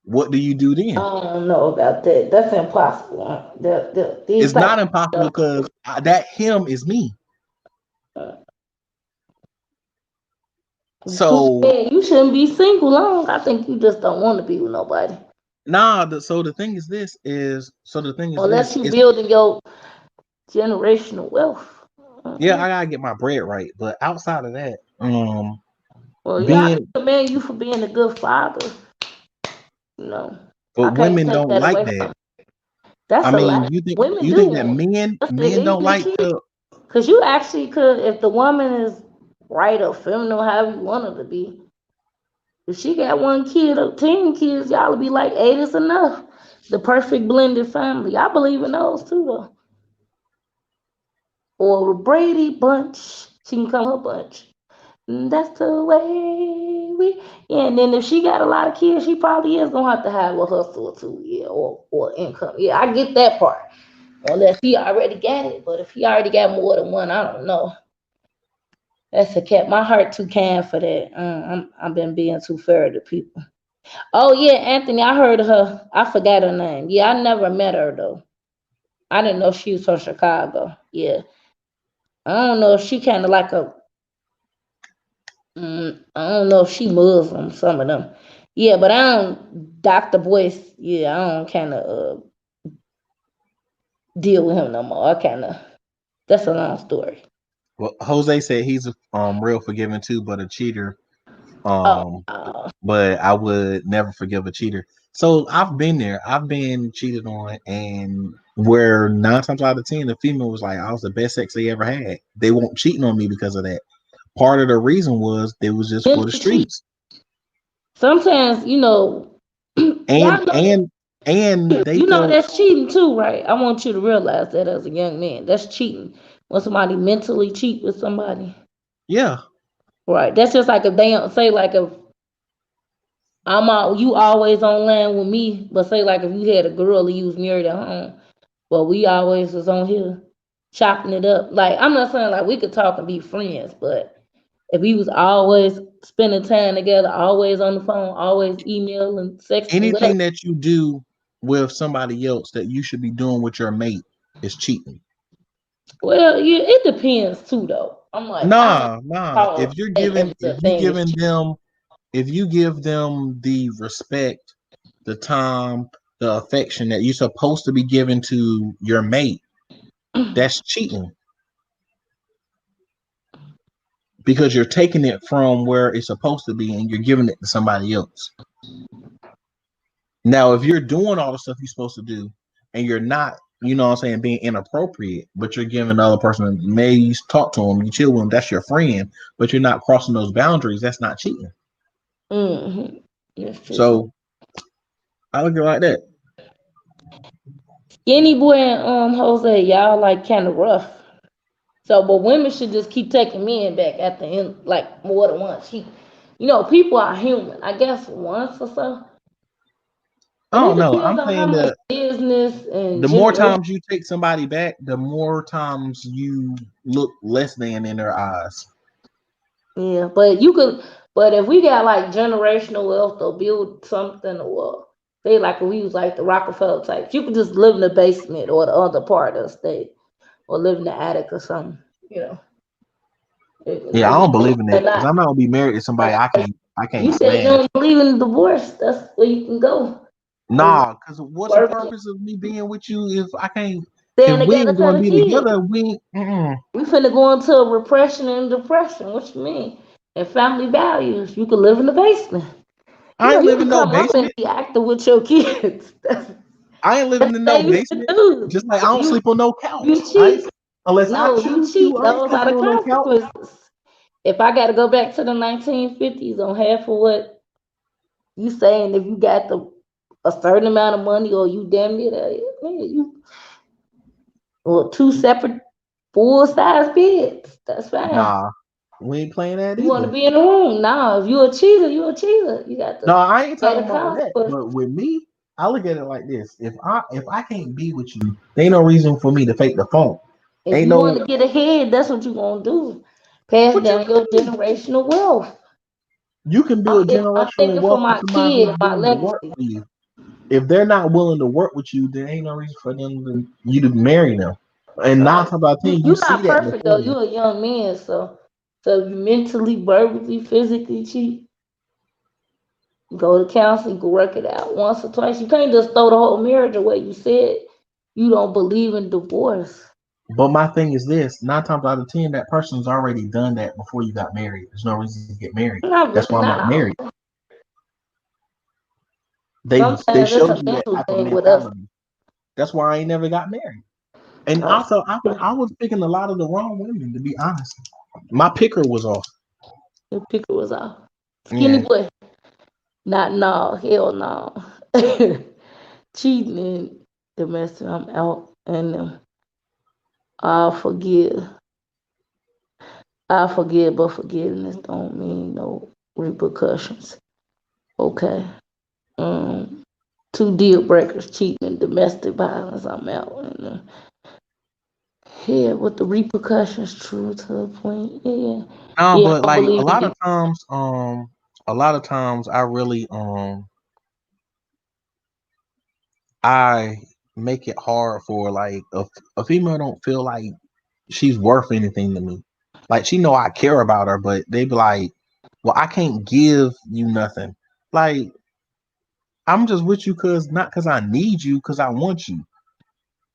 What do you do then? I don't know about that. That's impossible. It's not impossible because that him is me. So you shouldn't be single long. I think you just don't want to be with nobody. Nah, so the thing is Unless you building your generational wealth. Yeah, I gotta get my bread right. But outside of that, well, yeah, I commend you for being a good father. No, but women don't like that. That's I mean, you think that men don't like to? Because you actually could, if the woman is right or feminine, however you want her to be. If she got 1 kid or 10 kids, y'all will be like 8 is enough. The perfect blended family. I believe in those too, though. Or a Brady bunch. She can come her bunch. And that's the way we. Yeah, and then if she got a lot of kids, she probably is gonna have to have a hustle or two, yeah, or income. Yeah, I get that part. Unless he already got it, but if he already got more than one, I don't know. That's a cat. My heart too kind for that. I've been being too fair to people. Oh yeah, Anthony, I heard of her. I forgot her name. Yeah, I never met her though. I didn't know she was from Chicago. Yeah, I don't know if she kind of like a. I don't know if she Muslim. Some of them. Yeah, but I don't. Dr. Boyce. Yeah, I don't kind of deal with him no more. I kind of. That's a long story. Well, Jose said he's real forgiving too, but a cheater. But I would never forgive a cheater. So I've been there. I've been cheated on, and where 9 times out of 10, the female was like, "I was the best sex they ever had." They weren't cheating on me because of that. Part of the reason was they was just for the streets. Sometimes, and they that's cheating too, right? I want you to realize that as a young man, that's cheating. When somebody mentally cheat with somebody. Yeah. Right. That's just like if they don't say like if you always on land with me, but say like if you had a girl and you was married at home, but we always was on here chopping it up. Like I'm not saying like we could talk and be friends, but if we was always spending time together, always on the phone, always emailing, sexting, anything that you do with somebody else that you should be doing with your mate is cheating. Well, yeah, it depends too, though. I'm like, nah. If you give them the respect, the time, the affection that you're supposed to be giving to your mate, that's cheating. Because you're taking it from where it's supposed to be and you're giving it to somebody else. Now, if you're doing all the stuff you're supposed to do and you're not, you know what I'm saying, being inappropriate, but you're giving another person, maybe you talk to them, you chill with them, that's your friend, but you're not crossing those boundaries, that's not cheating. Mm-hmm. Yes, so I look at it like that. Skinny boy and Jose, y'all like kind of rough. So, but women should just keep taking men back at the end, like more than once. People are human. I guess once or so. I don't know. I'm saying that business and the more times you take somebody back, the more times you look less than in their eyes. Yeah, but you could. But if we got like generational wealth or build something, or say like we was like the Rockefeller types, you could just live in the basement or the other part of the state, or live in the attic or something. Yeah, I don't believe in that because I'm not gonna be married to somebody I can't. You said you don't believe in divorce. That's where you can go. Nah, because what's the purpose of me being with you if I can't? If we ain't gonna be together, we finna go into repression and depression. What you mean? And family values. You can live in the basement. I ain't living in no basement. Be active with your kids. I ain't living in no basement. Just like I don't sleep on no couch. You cheat. Unless I choose to, I ain't sleeping on no couch. If I got to go back to the 1950s on half of what you saying, if you got a certain amount of money or you damn near that, or 2 separate full-size beds, that's fine. Nah, we ain't playing that either. You want to be in the room? Nah, if you're a cheater, you're a cheater. You got to. No, I ain't talking about that. But with me, I look at it like this: if I can't be with you, there ain't no reason for me to fake the phone. If you want to get ahead, that's what you're gonna do. Pass down your generational wealth. You can build generational wealth for somebody who's willing to work for you. If they're not willing to work with you, there ain't no reason for you to marry them. And 9 times out of 10, you see that. You're not perfect though. You're a young man, so you mentally, verbally, physically cheat. Go to counseling, you can work it out once or twice. You can't just throw the whole marriage away. You said you don't believe in divorce. But my thing is this: 9 times out of 10, that person's already done that before you got married. There's no reason to get married. That's why I'm not married. They Sometimes it's showed a you that mental type of thing with us. mentality. That's why I ain't never got married. And also, I was picking a lot of the wrong women, to be honest. My picker was off. Your picker was off. Skinny boy. No, hell no. Cheating and domestic, I'm out. And I'll forgive. I forgive, but forgiveness don't mean no repercussions. Okay. 2 deal breakers, cheating and domestic violence, I'm out. And yeah, with the repercussions true to the point. Yeah. No, Yeah, but I like believe a lot of times I really I make it hard for like a female don't feel like she's worth anything to me. Like she know I care about her, but they be like, well, I can't give you nothing. Like I'm just with you not cause I need you, cause I want you.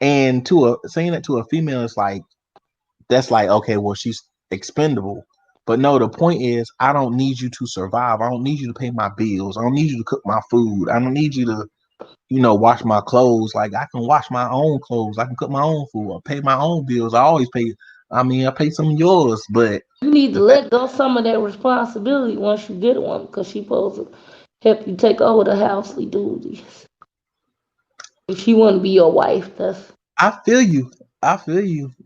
And saying that to a female is like that's like, okay, well, she's expendable. But no, the point is, I don't need you to survive. I don't need you to pay my bills. I don't need you to cook my food. I don't need you to, wash my clothes. Like I can wash my own clothes. I can cook my own food. I pay my own bills. I always pay. I mean, I pay some of yours, but you need to let go some of that responsibility once you get one, because she's supposed to help you take over the housely duties. If she want to be your wife, that's. I feel you.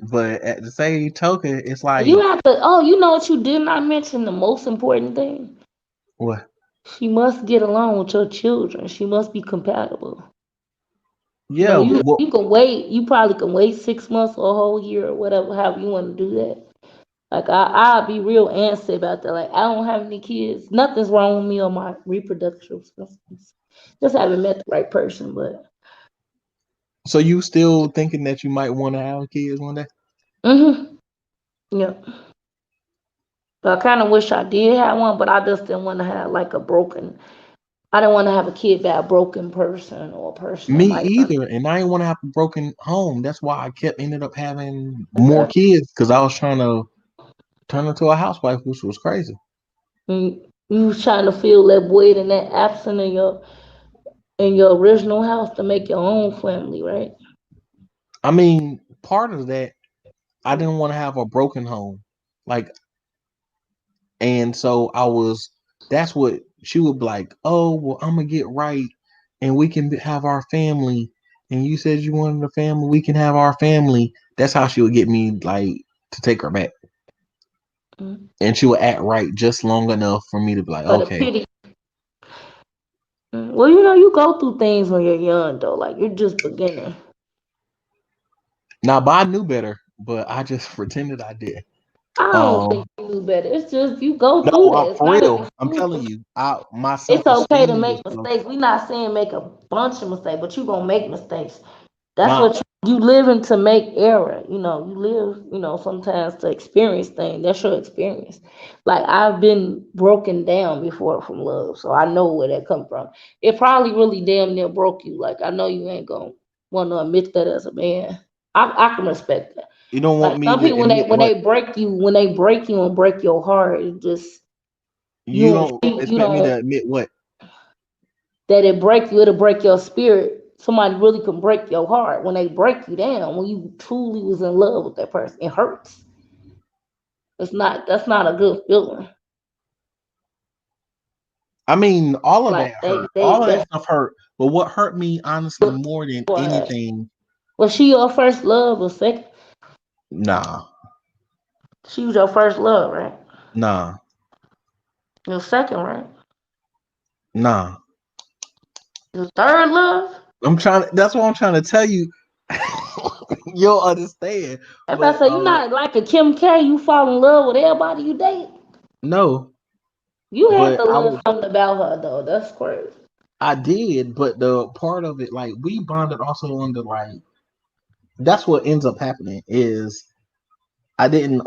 But at the same token, it's like You have to. Oh, you know what you did not mention? The most important thing. what? She must get along with your children. She must be compatible. Yeah. You can wait. You probably can wait 6 months or a whole year or whatever. However you want to do that. Like I'll be real antsy about that. Like I don't have any kids. Nothing's wrong with me or my reproductive systems. Just haven't met the right person. But So you still thinking that you might want to have kids one day? Yeah. But I kind of wish I did have one, but I just didn't want to have like a broken. I didn't want to have a kid by a broken person or a person that Me might. either, and I didn't want to have a broken home. That's why I ended up having more kids because I was trying to turn into a housewife, which was crazy. You was trying to fill that void and that absence in your original house to make your own family, right? I mean, part of that, I didn't want to have a broken home, like, and so that's what she would be like. Oh, well, I'm gonna get right, and we can have our family. And you said you wanted a family, we can have our family. That's how she would get me like to take her back. And she would act right just long enough for me to be like, okay. Well, you go through things when you're young, though. Like you're just beginning. Now, but I knew better, but I just pretended I did. I don't think you knew better. It's just you go through that. For real. I'm telling you, my it's okay to self-esteem make was mistakes. We're not saying make a bunch of mistakes, but you're gonna make mistakes. That's what you living to make error. You live, sometimes to experience things. That's your experience. Like I've been broken down before from love, so I know where that come from. It probably really damn near broke you. Like I know you ain't gonna want to admit that as a man. I can respect that. You don't want like me some to people when they break you and break your heart, it just you don't expect me to admit what? That it'll break your spirit. Somebody really can break your heart when they break you down. When you truly was in love with that person, it hurts. That's not a good feeling. I mean, all of that hurt. All of that stuff hurt. But what hurt me, honestly, more than anything. Was she your first love or second? Nah. She was your first love, right? Nah. Your second, right? Nah. Your third love? That's what I'm trying to tell you. You'll understand. If I say you're not like a Kim K, you fall in love with everybody you date. No. You had to learn something about her though. That's crazy. I did, but the part of it, like we bonded also on the like. That's what ends up happening is I didn't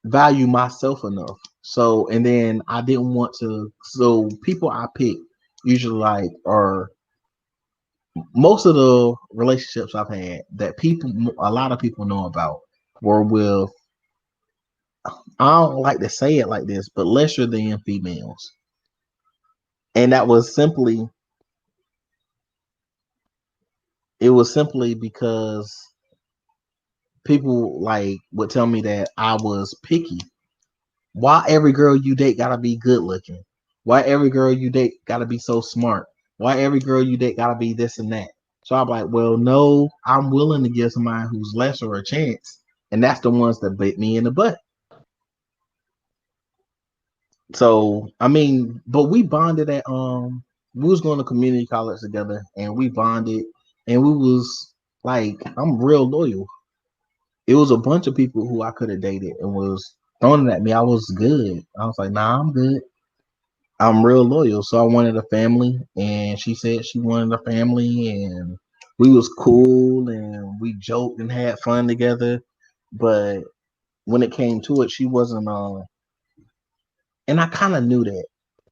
value myself enough. So, and then I didn't want to. So, people I pick usually like are most of the relationships I've had that a lot of people know about were with. I don't like to say it like this, but lesser than females, and that was simply. It was simply because people like would tell me that I was picky. Why every girl you date gotta be good looking? Why every girl you date gotta be so smart? Why every girl you date gotta be this and that? So I'm like, well, no, I'm willing to give somebody who's lesser a chance, and that's the ones that bit me in the butt. So I mean, but we bonded at we was going to community college together, and we bonded, and we was like, I'm real loyal. It was a bunch of people who I could have dated and was throwing it at me. I was good. I was like, nah, I'm good. I'm real loyal. So I wanted a family, and she said she wanted a family, and we was cool, and we joked and had fun together. But when it came to it, she wasn't and I kind of knew that.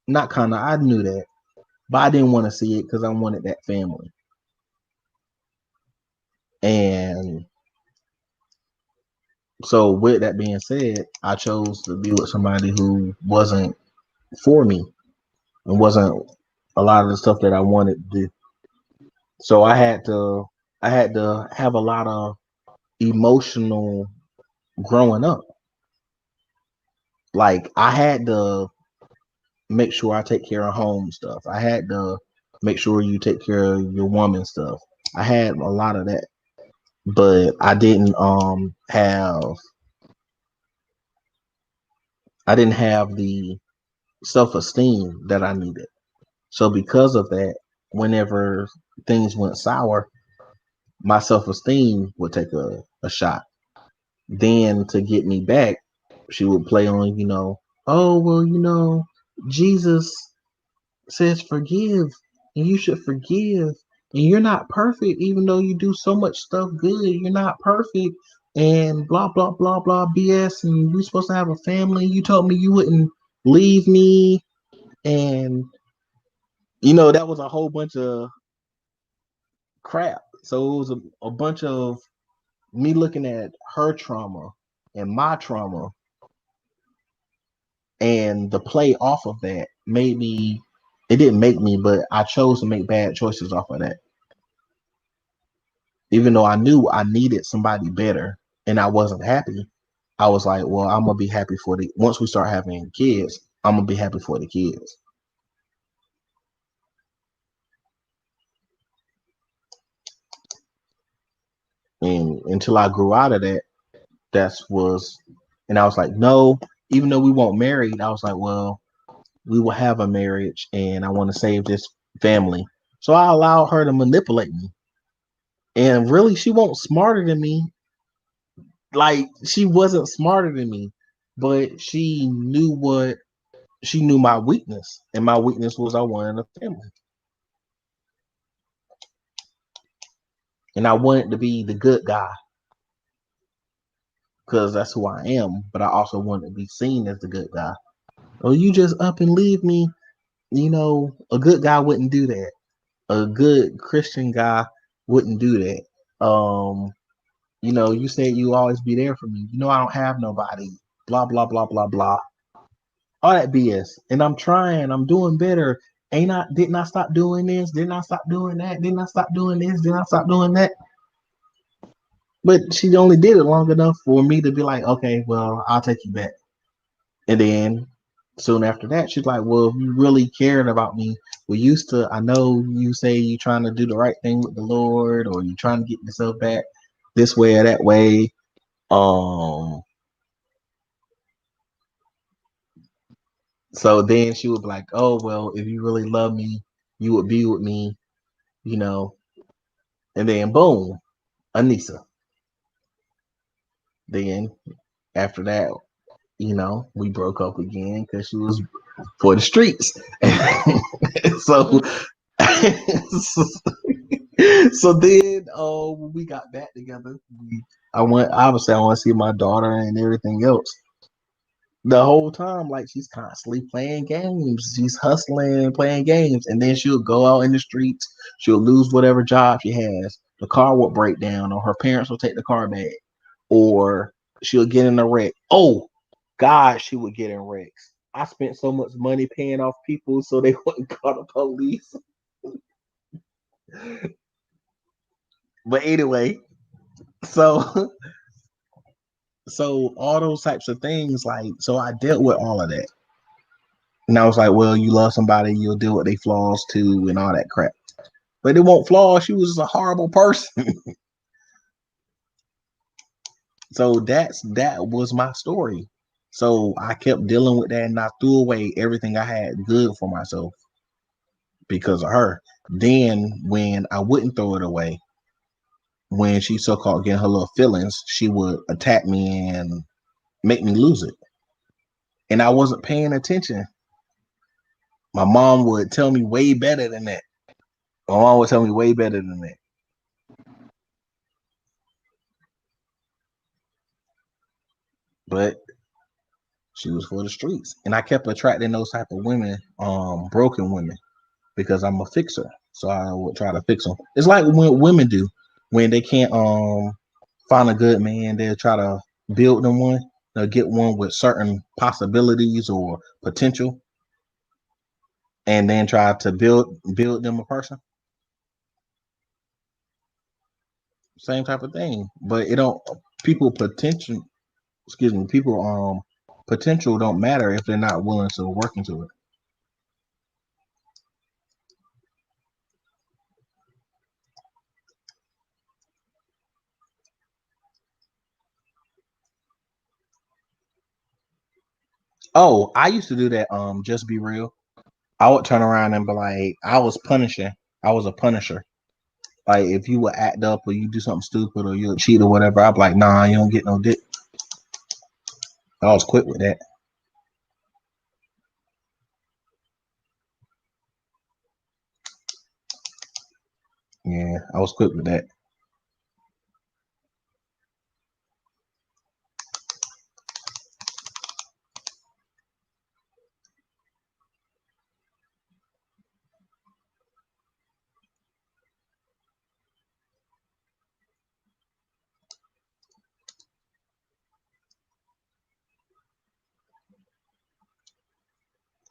Not kind of, I knew that. But I didn't want to see it because I wanted that family. And so with that being said, I chose to be with somebody who wasn't for me and wasn't a lot of the stuff that I wanted to do. So I had to have a lot of emotional growing up. Like I had to make sure I take care of home stuff. I had to make sure you take care of your woman stuff. I had a lot of that. But I didn't have the self-esteem that I needed. So because of that, whenever things went sour, my self-esteem would take a shot. Then to get me back, she would play on, oh, well, Jesus says forgive, and you should forgive. And you're not perfect, even though you do so much stuff good. You're not perfect, and blah, blah, blah, blah, BS. And we're supposed to have a family. You told me you wouldn't leave me. And, that was a whole bunch of crap. So it was a bunch of me looking at her trauma and my trauma, and the play off of that it didn't make me, but I chose to make bad choices off of that. Even though I knew I needed somebody better and I wasn't happy, I was like, well, I'm going to be happy once we start having kids, I'm going to be happy for the kids. And until I grew out of that, and I was like, no, even though we weren't married, I was like, well, we will have a marriage and I want to save this family. So I allowed her to manipulate me. And really, she wasn't smarter than me. Like, she wasn't smarter than me, but she knew my weakness. And my weakness was I wanted a family. And I wanted to be the good guy, because that's who I am. But I also wanted to be seen as the good guy. Oh, you just up and leave me. A good guy wouldn't do that. A good Christian guy wouldn't do that. You said you always be there for me. I don't have nobody. Blah, blah, blah, blah, blah. All that BS. And I'm trying. I'm doing better. Didn't I stop doing this? Didn't I stop doing that? Didn't I stop doing this? Didn't I stop doing that? But she only did it long enough for me to be like, okay, well, I'll take you back. And then soon after that, she's like, well, if you really cared about me, I know you say you're trying to do the right thing with the Lord, or you're trying to get yourself back this way or that way. So then she would be like, oh, well, if you really love me, you would be with me, and then boom, Anissa. Then after that, we broke up again because she was for the streets. So, so then when we got back together, I want to see my daughter and everything else. the whole time, like she's constantly playing games. She's hustling, playing games, and then she'll go out in the streets. She'll lose whatever job she has. The car will break down, or her parents will take the car back, or she'll get in a wreck. Oh, God, she would get in wrecks. I spent so much money paying off people so they wouldn't call the police. But anyway, so so all those types of things, like, so I dealt with all of that. And I was like, well, you love somebody, you'll deal with their flaws too, and all that crap. But it won't flaw. She was just a horrible person. So that was my story. So I kept dealing with that, and I threw away everything I had good for myself because of her. Then when I wouldn't throw it away, when she so-called getting her little feelings, she would attack me and make me lose it. And I wasn't paying attention. My mom would tell me way better than that. My mom would tell me way better than that. But she was for the streets. And I kept attracting those type of women, broken women, because I'm a fixer. So I would try to fix them. It's like what women do when they can't find a good man. They'll try to build them one. They'll get one with certain possibilities or potential, and then try to build them a person. Same type of thing, but it don't. People potential. Excuse me. People potential don't matter if they're not willing to work into it. Oh, I used to do that. Just be real. I would turn around and be like, I was punishing. I was a punisher. Like if you would act up or you do something stupid or you cheat or whatever, I'd be like, nah, you don't get no dick. I was quick with that. Yeah, I was quick with that.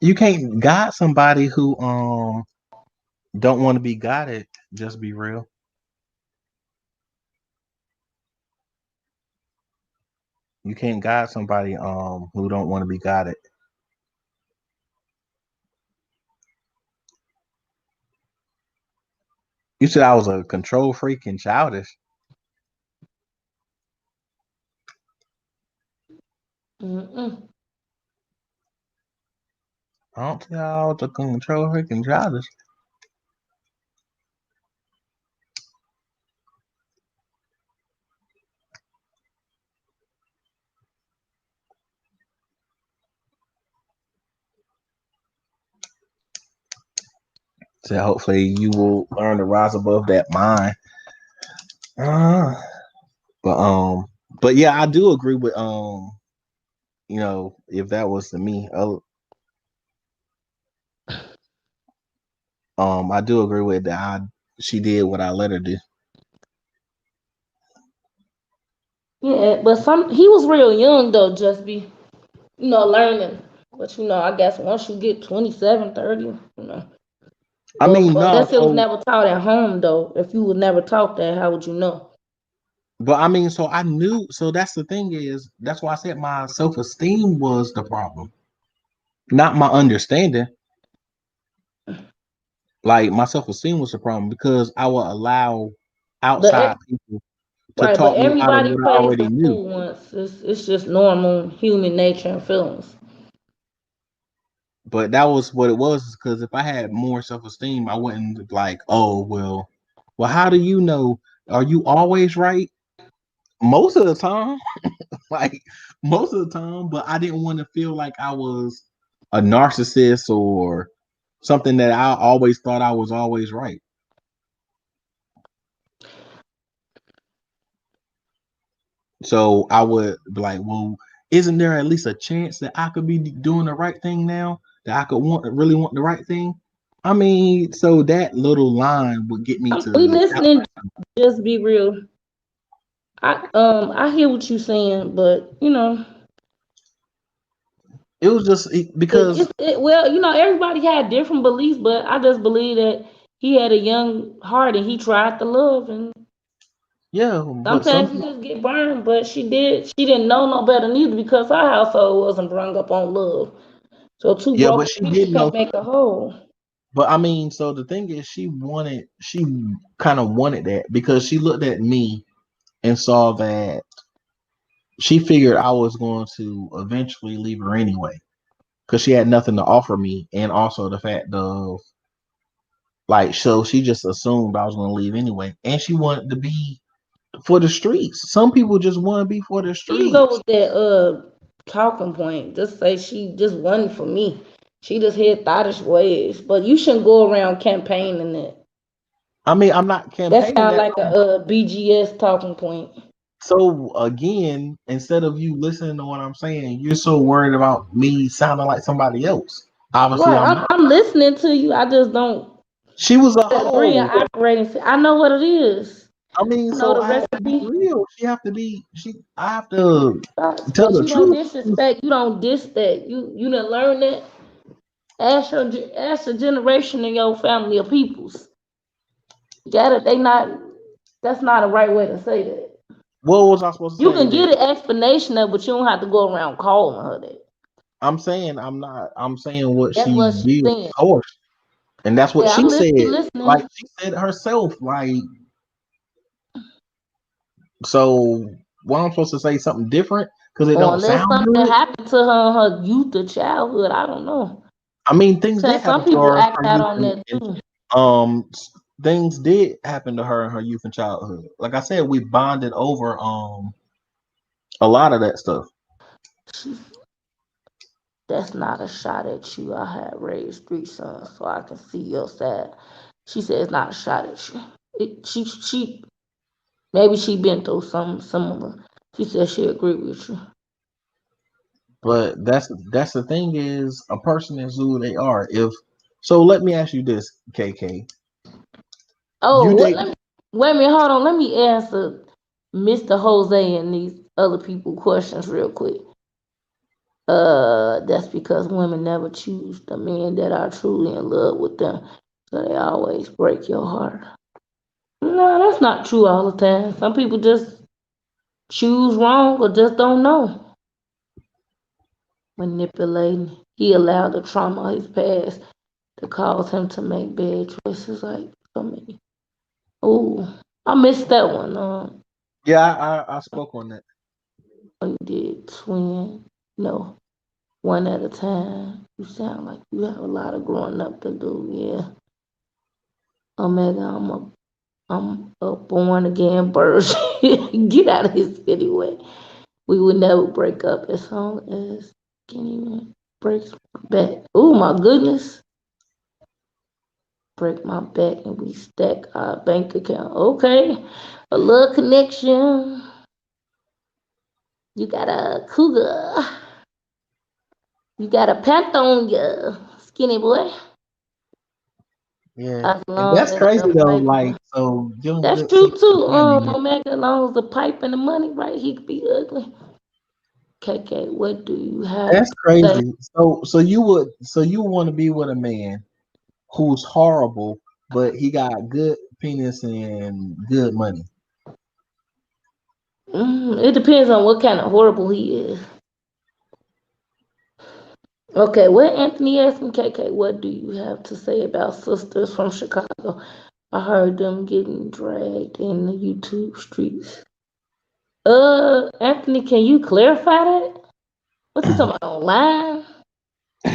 You can't guide somebody who don't want to be guided. Just be real. You can't guide somebody who don't want to be guided. You said I was a control freak and childish. Mm-mm. I don't think I was a control freak and childish. So hopefully you will learn to rise above that mind. But yeah, I do agree with you know, if that was to me, I do agree with that. She did what I let her do. Yeah, but he was real young though, just be, learning. But I guess once you get 27, 30, I mean, no, unless it was never taught at home though. If you was never taught that, how would you know? but I mean, so I knew. So that's the thing is, that's why I said my self-esteem was the problem, not my understanding. Like my self-esteem was the problem because I would allow outside But people to right, but talk me out of everybody what I plays the already knew. fool once. It's just normal human nature and feelings. But that was what it was, because if I had more self-esteem, I wouldn't like, oh well, how do you know? Are you always right? Most of the time, like most of the time, but I didn't want to feel like I was a narcissist or something that I always thought I was always right. So I would be like, well, isn't there at least a chance that I could be doing the right thing now? That I could really want the right thing? I mean, so that little line would get me to. We listening. Just be real. I hear what you're saying, but you know, it was just because. Well, you know, everybody had different beliefs, but I just believe that he had a young heart and he tried to love, and yeah, but sometimes you just get burned. But she didn't know no better neither because her household wasn't brought up on love. So two yeah, but broken she people did know. can't make a whole. But I mean, so the thing is, she kind of wanted that because she looked at me and saw that she figured I was going to eventually leave her anyway because she had nothing to offer me, and also the fact of like, so she just assumed I was going to leave anyway, and she wanted to be for the streets. Some people just want to be for the streets. You go with that talking point. Just say she just wasn't for me. She just had thottish ways, but you shouldn't go around campaigning it. I mean, I'm not campaigning. That sounds like a BGS talking point. So again, instead of you listening to what I'm saying, you're so worried about me sounding like somebody else. Obviously, right. I'm listening to you. I just don't. She was a hoe. Operating. I know what it is. I mean, so I have to be real. She have to be. I have to tell the truth. Don't disrespect. You don't diss that. You didn't learn that. Ask the generation in your family of peoples. That's not a right way to say that. What was I supposed to say? You can get an explanation of, but you don't have to go around calling her that. I'm saying I'm not. I'm saying what that's she what she's did, and that's what she said. Listening. Like she said herself. Like, so what I'm supposed to say something different because it don't sound something good. happened to her in her youth or childhood. I don't know. I mean, things did happen to her. Act out on that too. Things did happen to her in her youth and childhood. Like I said, we bonded over a lot of that stuff. That's not a shot at you. I had raised 3 sons, so I can see your side. She said it's not a shot at you. She maybe she been through something similar. She said she agreed with you. But that's the thing is a person is who they are. So let me ask you this, KK. Oh, wait a minute, hold on. Let me answer Mr. Jose and these other people questions real quick. That's because women never choose the men that are truly in love with them. So they always break your heart. No, that's not true all the time. Some people just choose wrong or just don't know. Manipulating. He allowed the trauma of his past to cause him to make bad choices like so many. Oh, I missed that one. Yeah, I spoke on that. Oh, you did, twin. No, one at a time. You sound like you have a lot of growing up to do. Yeah. Omega, I'm a born again virgin. Get out of his anyway. We would never break up as long as Kenny breaks my back. Oh my goodness. Break my back and we stack our bank account. Okay. A little connection. You got a cougar. You got a pant on you, skinny boy. Yeah, and that's crazy though. Like, so that's true too. Omega, as long as the pipe and the money right, he could be ugly. KK, what do you have? That's crazy. So you want to be with a man who's horrible, but he got good penis and good money. It depends on what kind of horrible he is. Okay, what Anthony asked me, KK, what do you have to say about sisters from Chicago? I heard them getting dragged in the YouTube streets. Anthony, can you clarify that? What's he talking about online?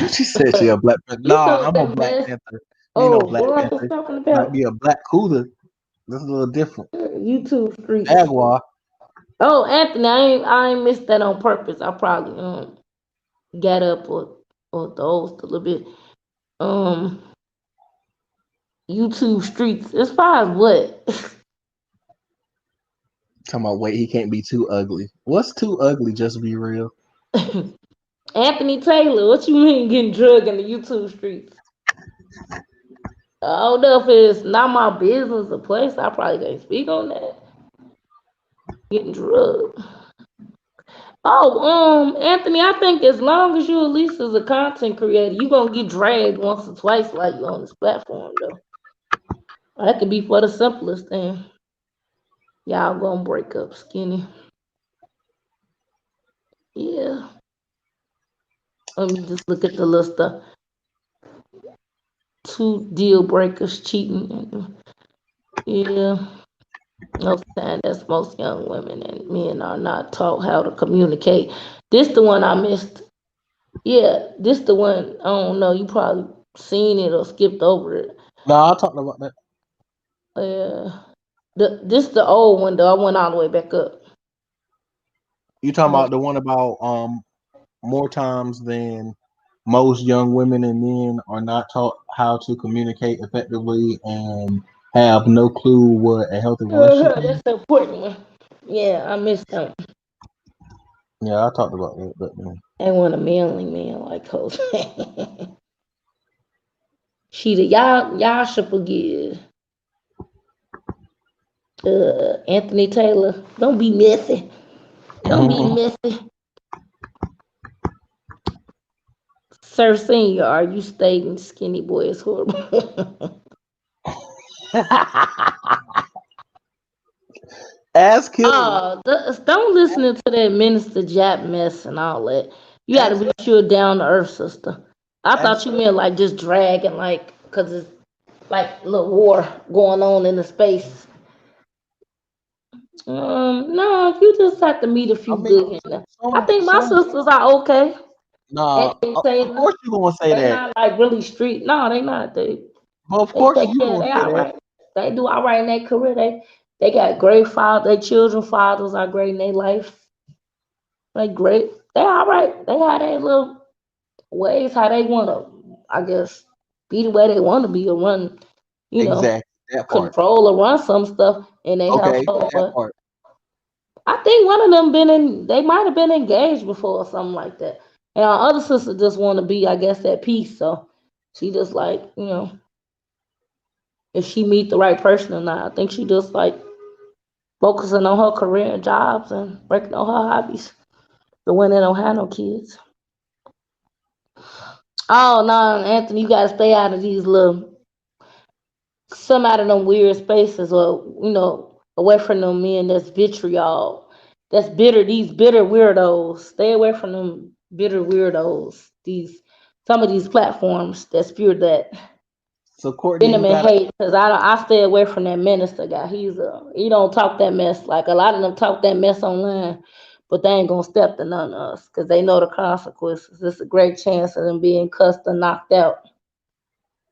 She said she a Black Panther. Nah, I'm a Black Panther. You know Black Panther. Might be a Black Cougar. That's a little different. YouTube streets. Jaguar. Oh, Anthony, I ain't missed that on purpose. I probably got up or dozed a little bit. YouTube streets. As far as what? Talking about wait, he can't be too ugly. What's too ugly? Just be real. Anthony Taylor, what you mean getting drugged in the YouTube streets? I don't know if it's not my business or place. I probably can't speak on that. Getting drugged. Oh, Anthony, I think as long as you at least as a content creator, you gonna get dragged once or twice while you on this platform though. That could be for the simplest thing. Y'all gonna break up skinny. Yeah. Let me just look at the list of 2 deal breakers cheating. Yeah. No saying that's most young women and men are not taught how to communicate. This the one I missed. Yeah, this the one. I don't know. You probably seen it or skipped over it. No, I'll talk about that. This the old one though. I went all the way back up. You talking about the one about more times than most young women and men are not taught how to communicate effectively and have no clue what a healthy relationship is. That's the important one. Yeah, I missed that. Yeah, I talked about that. But, I want a manly man like Coach. Y'all should forgive Anthony Taylor. Don't be messy. Don't be messy. Sir Senior, are you stating Skinny Boy is horrible? Ask him. Don't listen to that Minister Jap mess and all that. You got to be sure down to earth, sister. I thought you meant like just dragging, like, because it's like a little war going on in the space. No, you just have to meet a few good in. I think my sisters are okay. Nah, of course you gonna say they're that. not like really street. No, they not. Well, of course you gonna say all that. right. They do all right in their career. They got great fathers. Their children fathers are great in their life. They great. They all right. They have their little ways how they wanna, I guess, be the way they want to be or run. You know, exactly that part. Control or run some stuff in their household. That part. I think one of them they might have been engaged before or something like that. And our other sister just want to be, I guess, at peace. So she just like, if she meet the right person or not. I think she just like focusing on her career and jobs and working on her hobbies. The one that don't have no kids. Oh no, Anthony, you gotta stay out of these some out of them weird spaces, or away from them men that's vitriol, that's bitter. These bitter weirdos. Stay away from them bitter weirdos. Some of these platforms that spew that So Courtney, venom and hate. Because I stay away from that minister guy. He don't talk that mess. Like a lot of them talk that mess online, but they ain't gonna step to none of us because they know the consequences. It's a great chance of them being cussed or knocked out.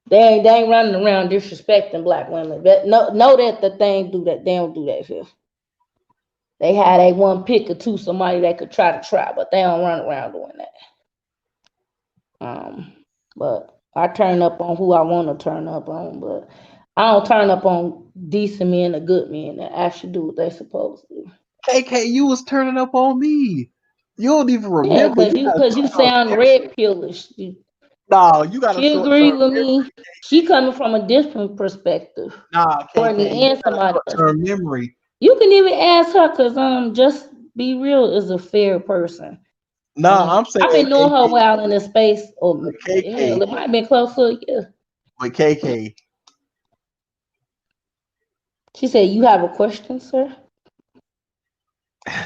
They ain't running around disrespecting black women. But know that the thing do that. They don't do that here. They had a one pick or two somebody that could try, but they don't run around doing that. But I turn up on who I want to turn up on, but I don't turn up on decent men or good men that actually do what they supposed to do. KK, you was turning up on me. You don't even remember. Yeah, because you sound red pillish. No, you gotta. She agree with me. She coming from a different perspective. Nah, Courtney and somebody else. Memory. You can even ask her because just be real is a fair person. Nah, I'm saying I've been knowing her while in the space. KK. It might have been close to a year. But KK. She said, "You have a question, sir?"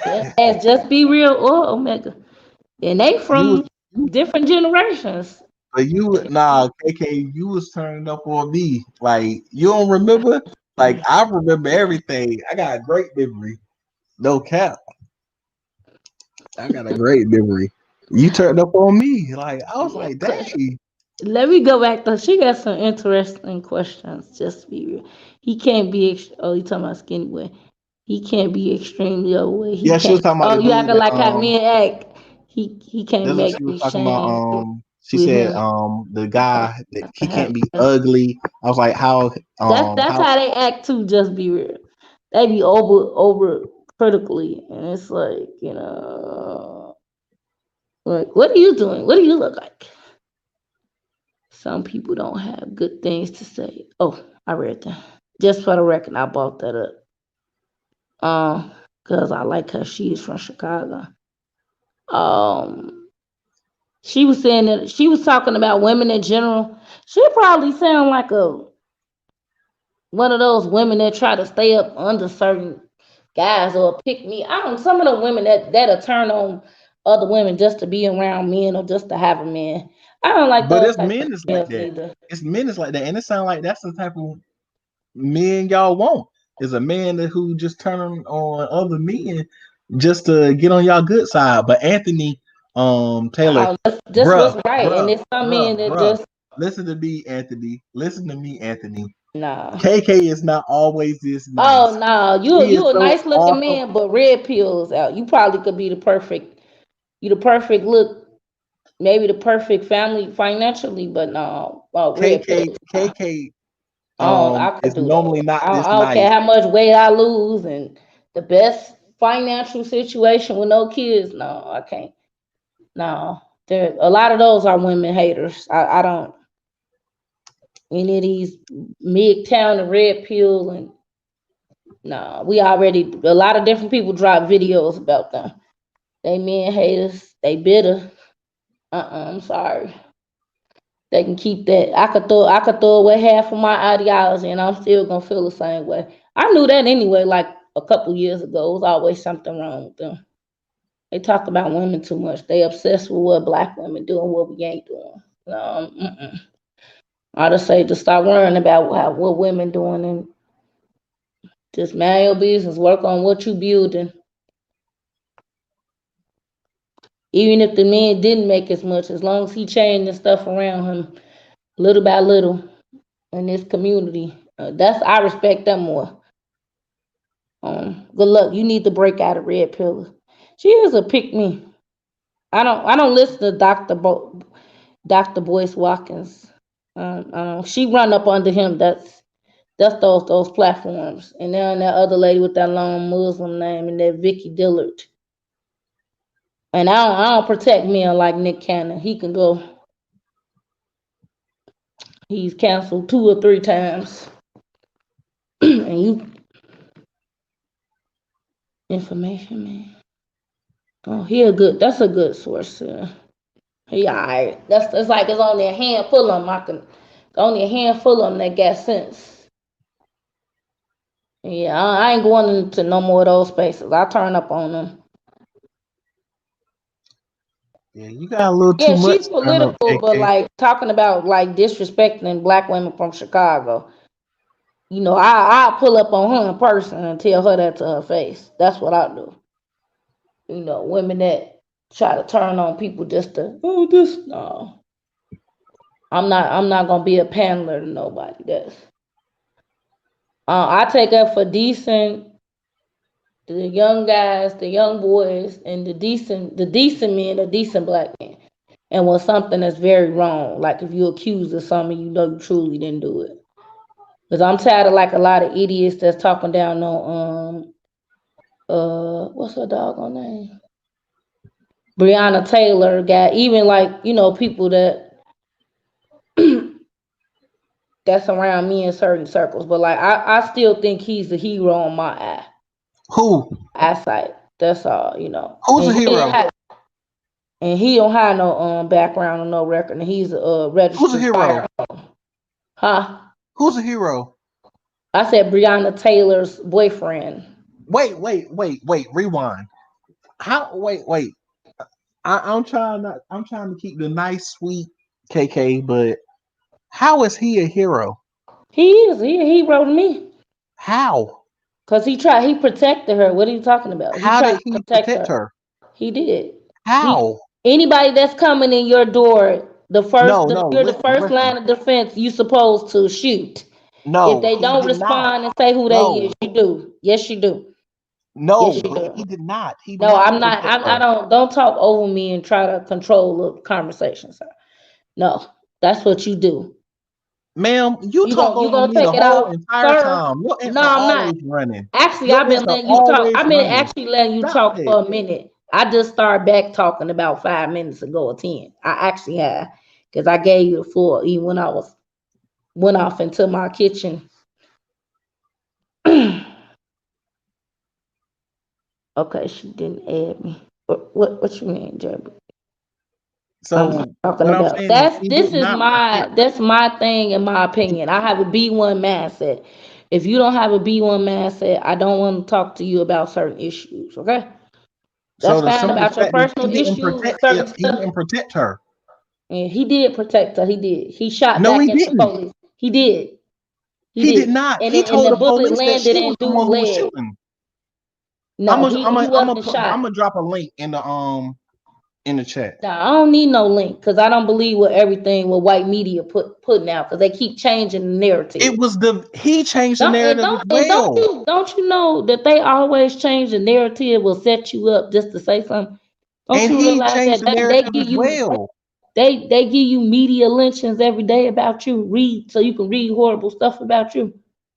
Yeah, just be real or Omega, and they from different generations. But KK, you was turning up on me. Like you don't remember? Like I remember everything. I got a great memory. No cap. I got a great memory. You turned up on me. Like I was like, dang. Let me go back though. She got some interesting questions. Just to be real. He can't be. You talking about Skinny Boy? He can't be extremely overweight. She was talking about. You acting like how men act. He can't make me shame. She said, the guy that he can't be ugly. I was like, how? That's how they act too. Just be real. They be over critically, and it's like Like, what are you doing? What do you look like? Some people don't have good things to say. Oh, I read that. Just for the record, I bought that up. Because I like her. She's from Chicago. She was saying that she was talking about women in general. She probably sound like one of those women that try to stay up under certain guys or pick me. I don't. Some of the women that'll turn on other women just to be around men or just to have a man. I don't like But those it's type men of is like females that. either. It's men is like that, and it sounds like that's the type of men y'all want. Is a man who just turn on other men just to get on y'all good side. But Anthony, Taylor, Just what's right, and it's some men that just listen to me, Anthony. Listen to me, Anthony. nah. KK is not always this nice. Oh no, He you is a so nice looking awful. man, but red pills out. You probably could be the perfect look, maybe the perfect family financially, but no, red pills. KK I could is do normally those. not this I don't nice. care how much weight I lose and the best financial situation with no kids. No, I can't. No, there a lot of those are women haters. I don't. Any of these midtown and red pill and no, we already a lot of different people drop videos about them. They men haters. They bitter. I'm sorry. They can keep that. I could throw away half of my ideology and I'm still gonna feel the same way. I knew that anyway, like a couple years ago. It was always something wrong with them. They talk about women too much. They obsessed with what black women do and what we ain't doing. I just say just stop worrying about what women doing and just mind your business. Work on what you building. Even if the man didn't make as much, as long as he changed the stuff around him little by little in this community, I respect them more. Good luck. You need to break out of red pill. She is a pick me. I don't listen to Dr. Boyce Watkins. She run up under him. That's those platforms. And then that other lady with that long Muslim name and that Vicky Dillard. And I don't protect men like Nick Cannon. He can go. He's canceled 2 or 3 times. And you information man. Oh, that's a good source. He alright. That's like it's only a handful of them. Only a handful of them that got sense. Yeah, I ain't going into no more of those spaces. I turn up on them. Yeah, you got a little too much. She's political, but like talking about like disrespecting black women from Chicago. You know, I'll pull up on her in person and tell her that to her face. That's what I do. You know, women that try to turn on people just to no. I'm not gonna be a paneler to nobody. That's I take up for decent the young guys, the young boys, and the decent men, the decent black men. And when something that's very wrong, like if you're accused of something, you know you truly didn't do it. Because I'm tired of like a lot of idiots that's talking down on what's her doggone name? Breonna Taylor got even like, you know, people that that's around me in certain circles. But like I still think he's the hero on my eyesight. That's all, you know. Who's a hero? And he don't have no background or no record, and he's a registered. Who's a hero? Huh? Who's a hero? I said Breonna Taylor's boyfriend. Wait, rewind. Wait. I'm trying to keep the nice, sweet KK, but how is he a hero? He is. He a hero to me. How? Because he protected her. What are you talking about? How did he protect her? He did. How? Anybody that's coming in your door, you're the first line of defense. You supposed to shoot. No, if they don't respond and say who they is, you do. Yes, you do. No, yes, you do. He did not. I'm not. I don't talk over me and try to control the conversation, sir. No, that's what you do. Ma'am, you talk over me the whole entire time. Your No, I'm not. running. Actually, I've been letting you talk. I've been actually letting you talk for a minute. I just started back talking about 5 minutes ago or 10. I actually have, because I gave you the floor even when I went off into my kitchen. Okay, she didn't add me. What you mean, Jeremy? So Talking what I'm about saying is that's my thing in my opinion. I have a B1 mindset. If you don't have a B1 mindset, I don't want to talk to you about certain issues. Okay, that's so the fine simple about your fact is personal issues. he didn't protect her. And he did protect her. He did. He shot No, back he at the didn't. police. He did. He did not. And He told the the bullet police that landed she in was the dude's one who was leg. shooting. No, he wasn't shot. I'm gonna drop a link in the chat. No, I don't need no link because I don't believe what everything what white media putting out because they keep changing the narrative. It was he changed the narrative as well. Don't you know that they always change the narrative will set you up just to say something? Don't you realize that they give you they give you media lynchings every day about you so you can read horrible stuff about you,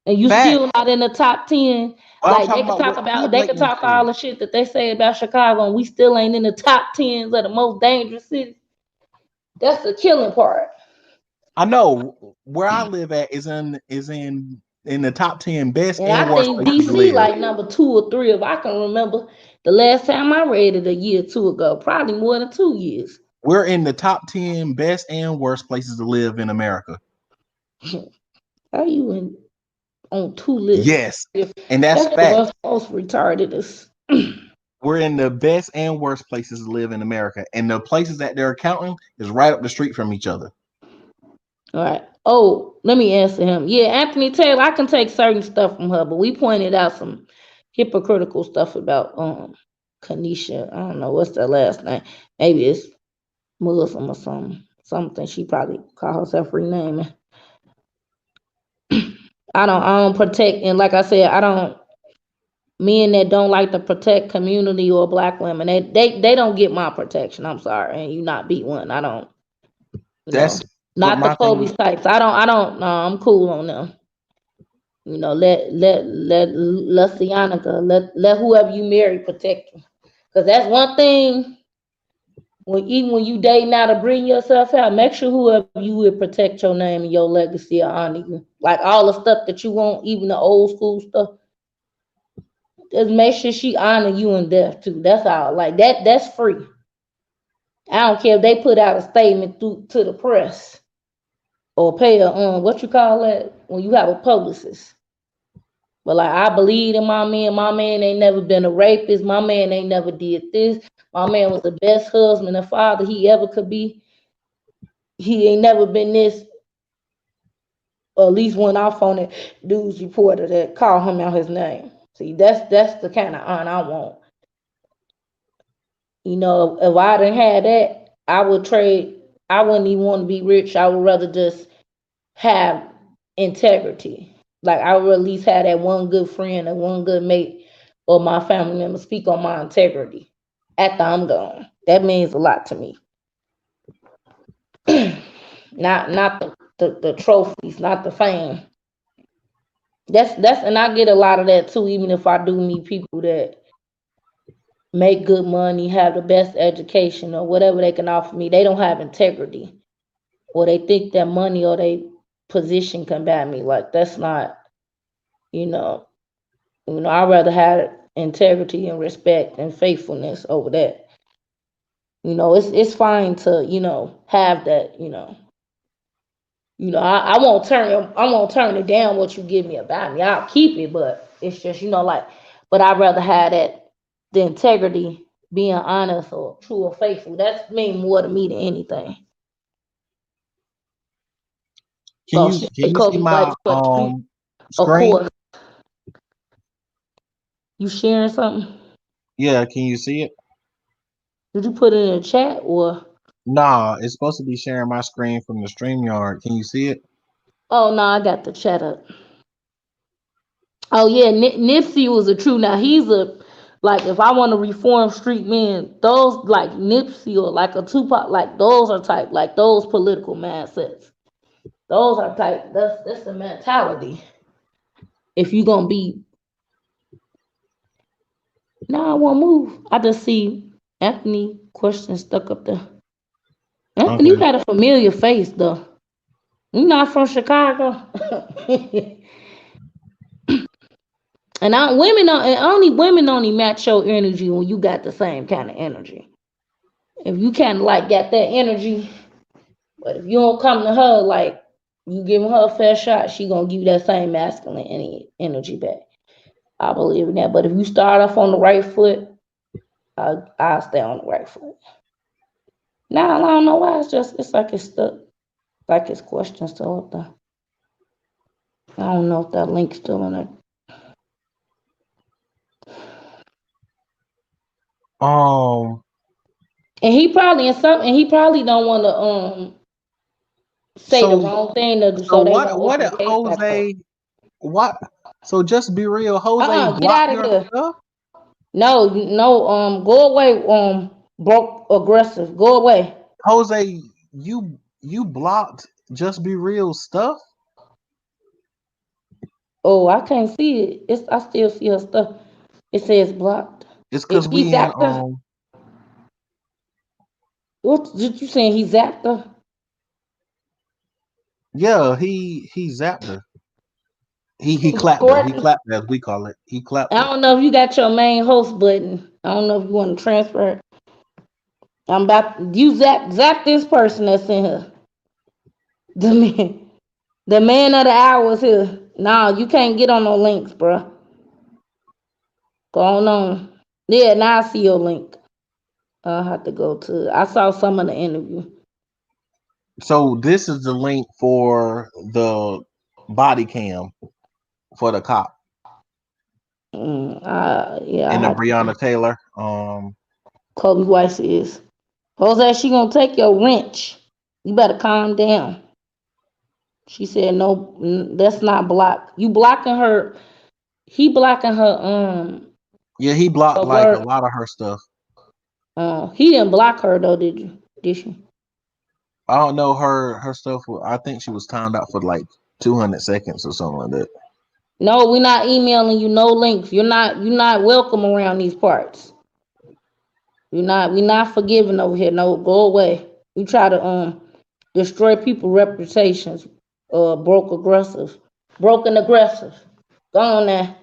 and you still not in the top 10. Like they can talk all the shit that they say about Chicago, and we still ain't in the top 10s of the most dangerous cities. That's the killing part. I know where I live at is in the top 10 best and worst places to DC live. like number 2 or 3 if I can remember. The last time I read it a year or two ago, probably more than 2 years. We're in the top 10 best and worst places to live in America. How you on 2 lists? Yes, and that's fact. Most retarded. We're in the best and worst places to live in America, and the places that they're counting is right up the street from each other. All right. Oh, let me answer him. Yeah, Anthony Taylor, I can take certain stuff from her, but we pointed out some hypocritical stuff about Kanisha. I don't know what's their last name. Maybe it's Muslim or something. She probably call herself renaming. I don't protect, and like I said, I don't. Men that don't like to protect community or black women, they don't get my protection. I'm sorry, and you not beat one. I don't. That's not the Kobe types. I don't. No, I'm cool on them. You know, let Lucianica, let whoever you marry protect you, because that's one thing. When you dating out to bring yourself out, make sure whoever you will protect your name and your legacy or honor you. Like all the stuff that you want, even the old school stuff. Just make sure she honor you in death too. That's all. Like that's free. I don't care if they put out a statement to the press or pay a what you call that when you have a publicist. But like I believe in my man. My man ain't never been a rapist. My man ain't never did this. My man was the best husband and father he ever could be. He ain't never been this. Or at least went off on it. News reporter that called him out his name. See, that's the kind of honor I want. You know, if I didn't have that, I would trade. I wouldn't even want to be rich. I would rather just have integrity. Like I would at least have that one good friend and one good mate or my family member speak on my integrity after I'm gone. That means a lot to me. not the trophies, not the fame. That's and I get a lot of that too, even if I do meet people that make good money, have the best education or whatever they can offer me. They don't have integrity. Or they think that money or their position can buy me. Like that's not, you know, I'd rather have integrity and respect and faithfulness over that. You know, it's fine to, have that, I won't turn it down what you give me about me. I'll keep it, but it's just, but I'd rather have the integrity, being honest or true or faithful. That's mean more to me than anything. Can you see my screen? Of course. You sharing something? Yeah, can you see it? Did you put it in the chat or? Nah, it's supposed to be sharing my screen from the StreamYard. Can you see it? Oh no, I got the chat up. Oh yeah, Nipsey was a true. Now he's if I want to reform street men, those like Nipsey or like a Tupac, like those are type, like those political mindsets. Those are type. That's the mentality. If you gonna be, no, I won't move. I just see Anthony question stuck up there. Anthony, you Okay. got a familiar face though. You not from Chicago. And women only match your energy when you got the same kind of energy. If you kind of like got that energy, but if you don't come to her like you giving her a fair shot, she gonna give you that same masculine energy back. I believe in that. But if you start off on the right foot, I'll stay on the right foot. Now I don't know why it's like it's stuck, like it's questions still up there. I don't know if that link's still in there. And he probably don't want to say the So wrong thing so so they won't what open if the case back up. Jose what so just be real, Jose Get blocked out of your here. stuff? No, go away, broke aggressive. Go away. Jose, you blocked just be real stuff? Oh, I can't see it. I still see her stuff. It says blocked. It's because He we in zapped her. What did you saying? He zapped her? yeah, he zapped her. He clapped her. He Courtney? clapped her, as we call it. He clapped I her. don't know if you got your main host button. I don't know if you want to transfer it. I'm about you zap this person that's in here. The man of the hour is here. Nah, you can't get on no links, bro. Go on. Yeah, now I see your link. I'll have to go to. I saw some of the interview. So this is the link for the body cam for the cop. Yeah. And the Breonna Taylor. Kobe Weiss is. Jose, she gonna take your wrench. You better calm down. She said no, that's not block. You blocking her. He blocking her. Yeah, he blocked like a lot of her stuff. He didn't block her though, did you? Did she? I don't know her stuff. I think she was timed out for like 200 seconds or something like that. No, we're not emailing you no links. You're not welcome around these parts. We're not forgiving over here. No, go away. You try to destroy people's reputations. Broken aggressive. Go on there.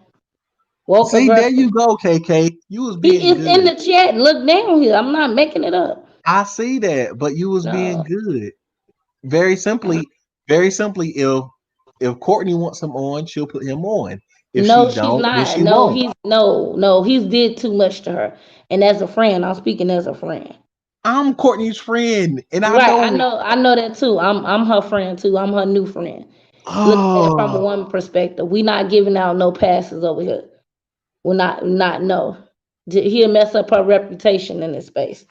Woke See, aggressive. there you go, KK. You was being He is good. in the chat. Look down here. I'm not making it up. I see that, but you was being good. Very simply, if Courtney wants him on, she'll put him on. If No, she she's don't, then not. she No, won't. he's did too much to her. And as a friend, I'm speaking as a friend. I'm Courtney's friend, and I Right, don't. I know that too. I'm her friend too. I'm her new friend. Look at it from a woman perspective. We not giving out no passes over here. We're not no. He'll mess up her reputation in this space.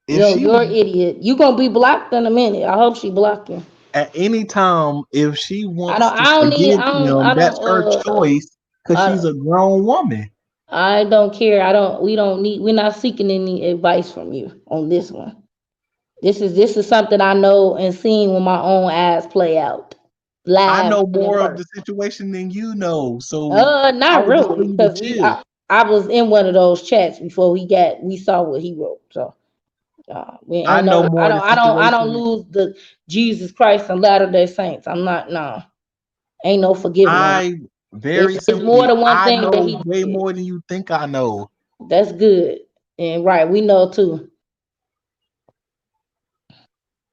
You're an idiot. You gonna be blocked in a minute. I hope she blocked you. At any time, if she wants to I forgive don't him, that's her choice because she's a grown woman. I don't care. We're not seeking any advice from you on this one. This is something I know and seen with my own eyes play out. Live. I know more of the situation than you know, so not really, because I was in one of those chats before we saw what he wrote. So I know more. I don't lose the Jesus Christ and Latter-day Saints. I'm not. No, ain't no forgiving. It's more than one thing that he way did. more than you think I know. That's good. And right, we know too.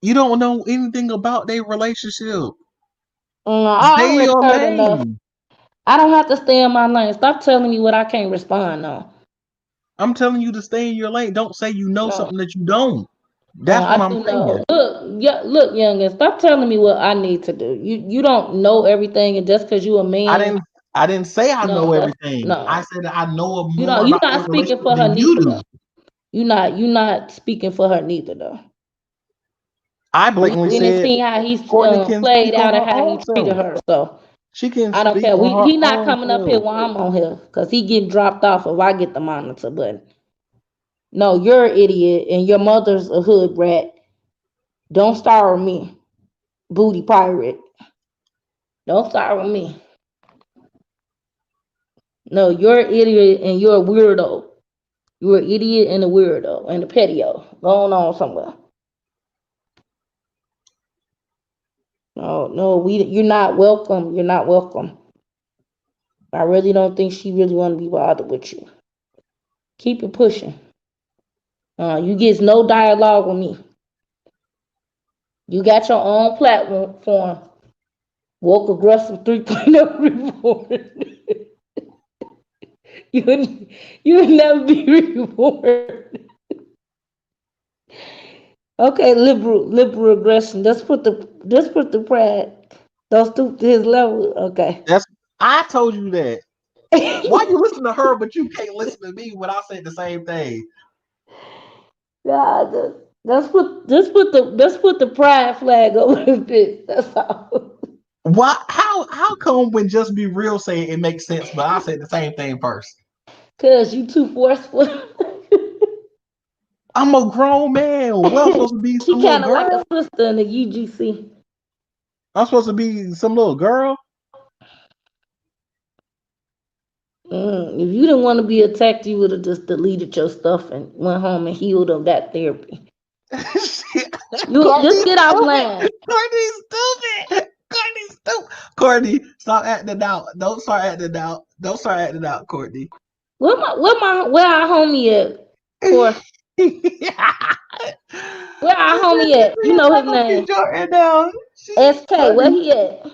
You don't know anything about their relationship. Stay your lane. I don't have to stay in my lane. Stop telling me what I can't respond on. I'm telling you to stay in your lane. Don't say you know something that you don't. That's what I'm saying. Look, youngin, stop telling me what I need to do. You don't know everything, and just because you a man, I didn't say I know everything. I said that I know more you're about not speaking for her neither. You're not speaking for her neither, though. I blatantly said see how he's Courtney played out and how he treated her. So she can. I don't care. He not coming up here while I'm on here because he getting dropped off if I get the monitor button. No, you're an idiot and your mother's a hood rat. Don't start with me, booty pirate. Don't start with me. No, you're an idiot and you're a weirdo. You're an idiot and a weirdo and a petio. Going on somewhere. No, you're not welcome. You're not welcome. I really don't think she really want to be bothered with you. Keep it pushing. You get no dialogue with me. You got your own platform. Woke aggressive 3.0 report. You would never be rewarded. Okay, liberal aggression. Let's put the pride. Don't stoop to his level. Okay. I told you that. Why you listen to her, but you can't listen to me when I say the same thing? Yeah, let's put the pride flag over the bitch. That's all. Why? How come when Just Be Real say it makes sense, but I say the same thing first? Cause you too forceful. I'm a grown man. Well, I'm supposed to be some She little kind of like girl. a sister in the UGC. I'm supposed to be some little girl. If you didn't want to be attacked, you would have just deleted your stuff and went home and healed of that therapy. You just get offline. Courtney's stupid. Courtney's stupid. Courtney, stop acting out. Don't start acting out. Don't start acting out, Courtney. Where our homie at? Where our homie at? You know his name. SK, where he at?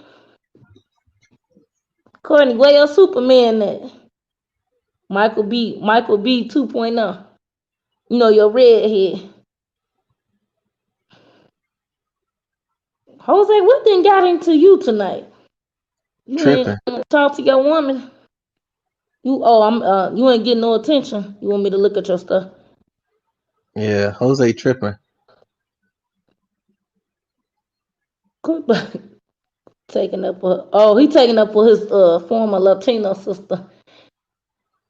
Courtney, where your Superman at? Michael B 2.0. You know your redhead. Jose, what then got into you tonight? You Tripping. ain't talk to your woman. You ain't getting no attention. You want me to look at your stuff? Yeah, Jose tripping. Taking up he taking up for his former Latino sister.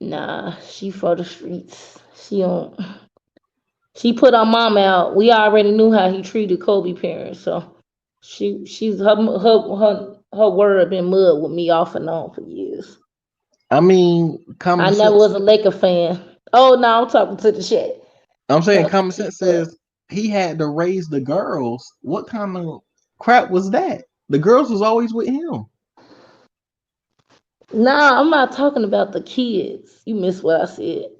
Nah, she for the streets. She put her mom out. We already knew how he treated Kobe parents, so she's her word been mud with me off and on for years. I mean, I never was a Laker fan. Oh no, I'm talking to the chat. I'm saying common sense says he had to raise the girls. What kind of crap was that? The girls was always with him. Nah, I'm not talking about the kids. You missed what I said.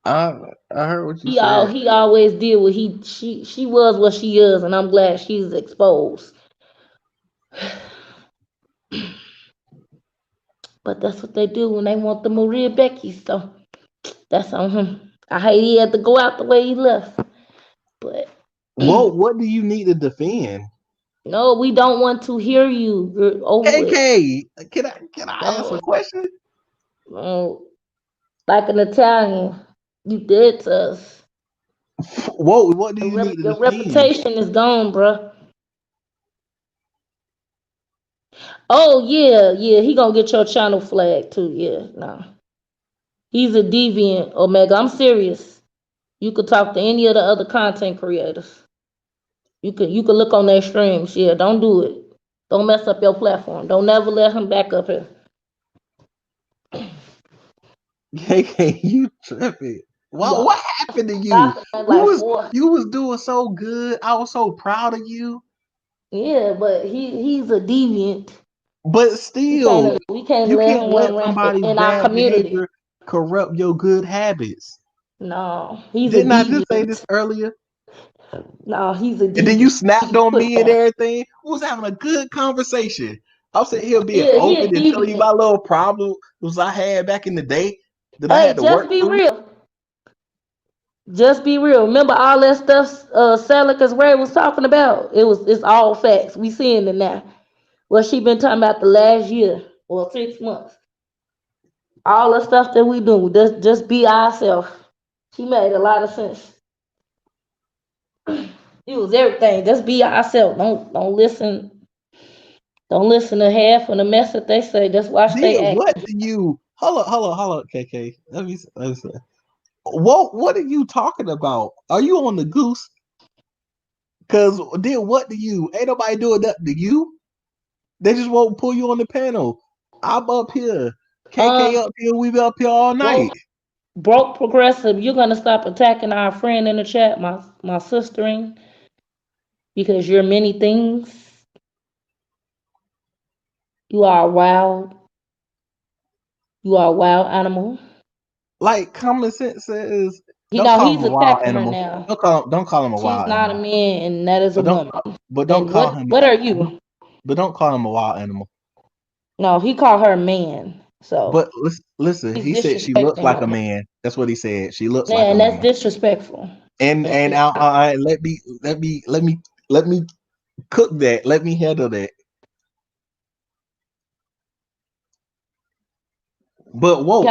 I heard what you said. He always did what she was what she is, and I'm glad she's exposed. But that's what they do when they want the Maria Becky, so that's on him. I hate he had to go out the way he left. But what do you need to defend? No, we don't want to hear you. You're over AK, can I ask a question? Like an Italian, you did to us. What do you need to your defend? reputation is gone, bro. Oh yeah, he gonna get your channel flagged too. Yeah, nah. He's a deviant, Omega. I'm serious. You could talk to any of the other content creators. You could look on their streams. Yeah, don't do it. Don't mess up your platform. Don't never let him back up here. KK, you tripping. What happened to you? You was doing so good. I was so proud of you. Yeah, but he's a deviant. But still, we can't you let can't him let run somebody's in our bad community. behavior corrupt your good habits. No, he's Didn't a deviant. I just say this earlier? No, he's a deviant. And then you snapped on me and everything. We was having a good conversation. I'm sitting here being open and telling you my little problems I had back in the day that I had to work through. Real. Just be real. Remember all that stuff Celica's Ray was talking about? It's all facts. We seeing it now. What she been talking about the last year or 6 months. All the stuff that we do, just be ourselves. She made a lot of sense. It was everything. Just be ourselves. Don't listen. Don't listen to half of the mess that they say. Just watch they act. What do you hold up, KK? Let me say. What are you talking about? Are you on the goose? Cause what do you? Ain't nobody doing nothing to you. They just won't pull you on the panel. I'm up here KK up here, we be up here all night. Broke progressive, you're gonna stop attacking our friend in the chat, my sistering, because you're many things. You are wild. You are a wild animal. Like common sense says, You don't know call he's him a wild attacking her animal. now. Don't call him a wild She's not animal. a man, and that is a woman. But don't And call him. what are you? But don't call him a wild animal. No, he called her a man. So. But listen, he said she looks like a man. That's what he said. She looks like a man. And that's disrespectful. And let me cook that. Let me handle that. But whoa,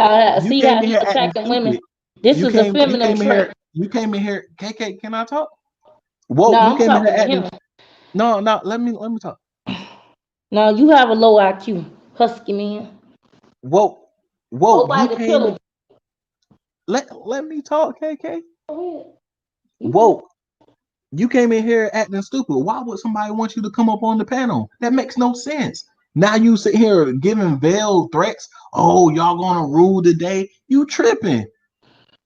See how he's attacking women. This is a feminine trait. You came in here, KK. Can I talk? Whoa, no, you came in here acting. Him. No, let me talk. No, you have a low IQ, husky man. Whoa, you came. Let me talk, KK. Go ahead. Whoa. You came in here acting stupid. Why would somebody want you to come up on the panel? That makes no sense. Now you sit here giving Belle threats. Oh, y'all gonna rule today? You tripping.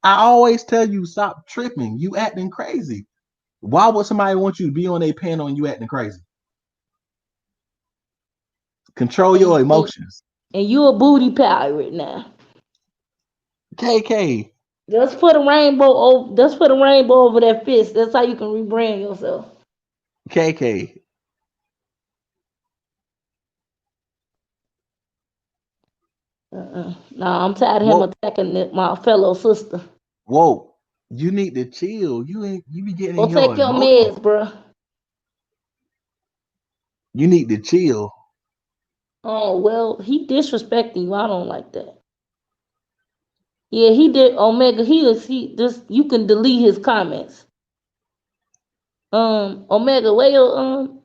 I always tell you, stop tripping. You acting crazy. Why would somebody want you to be on a panel and you acting crazy? Control your emotions. And you a booty pirate now. KK. Just put a rainbow over that fist. That's how you can rebrand yourself. KK. No, I'm tired of him attacking my fellow sister. Whoa, you need to chill. You be getting. Go take your meds, bro. You need to chill. Oh well, he disrespecting you. I don't like that. Yeah, he did. Omega, he just you can delete his comments. Omega, where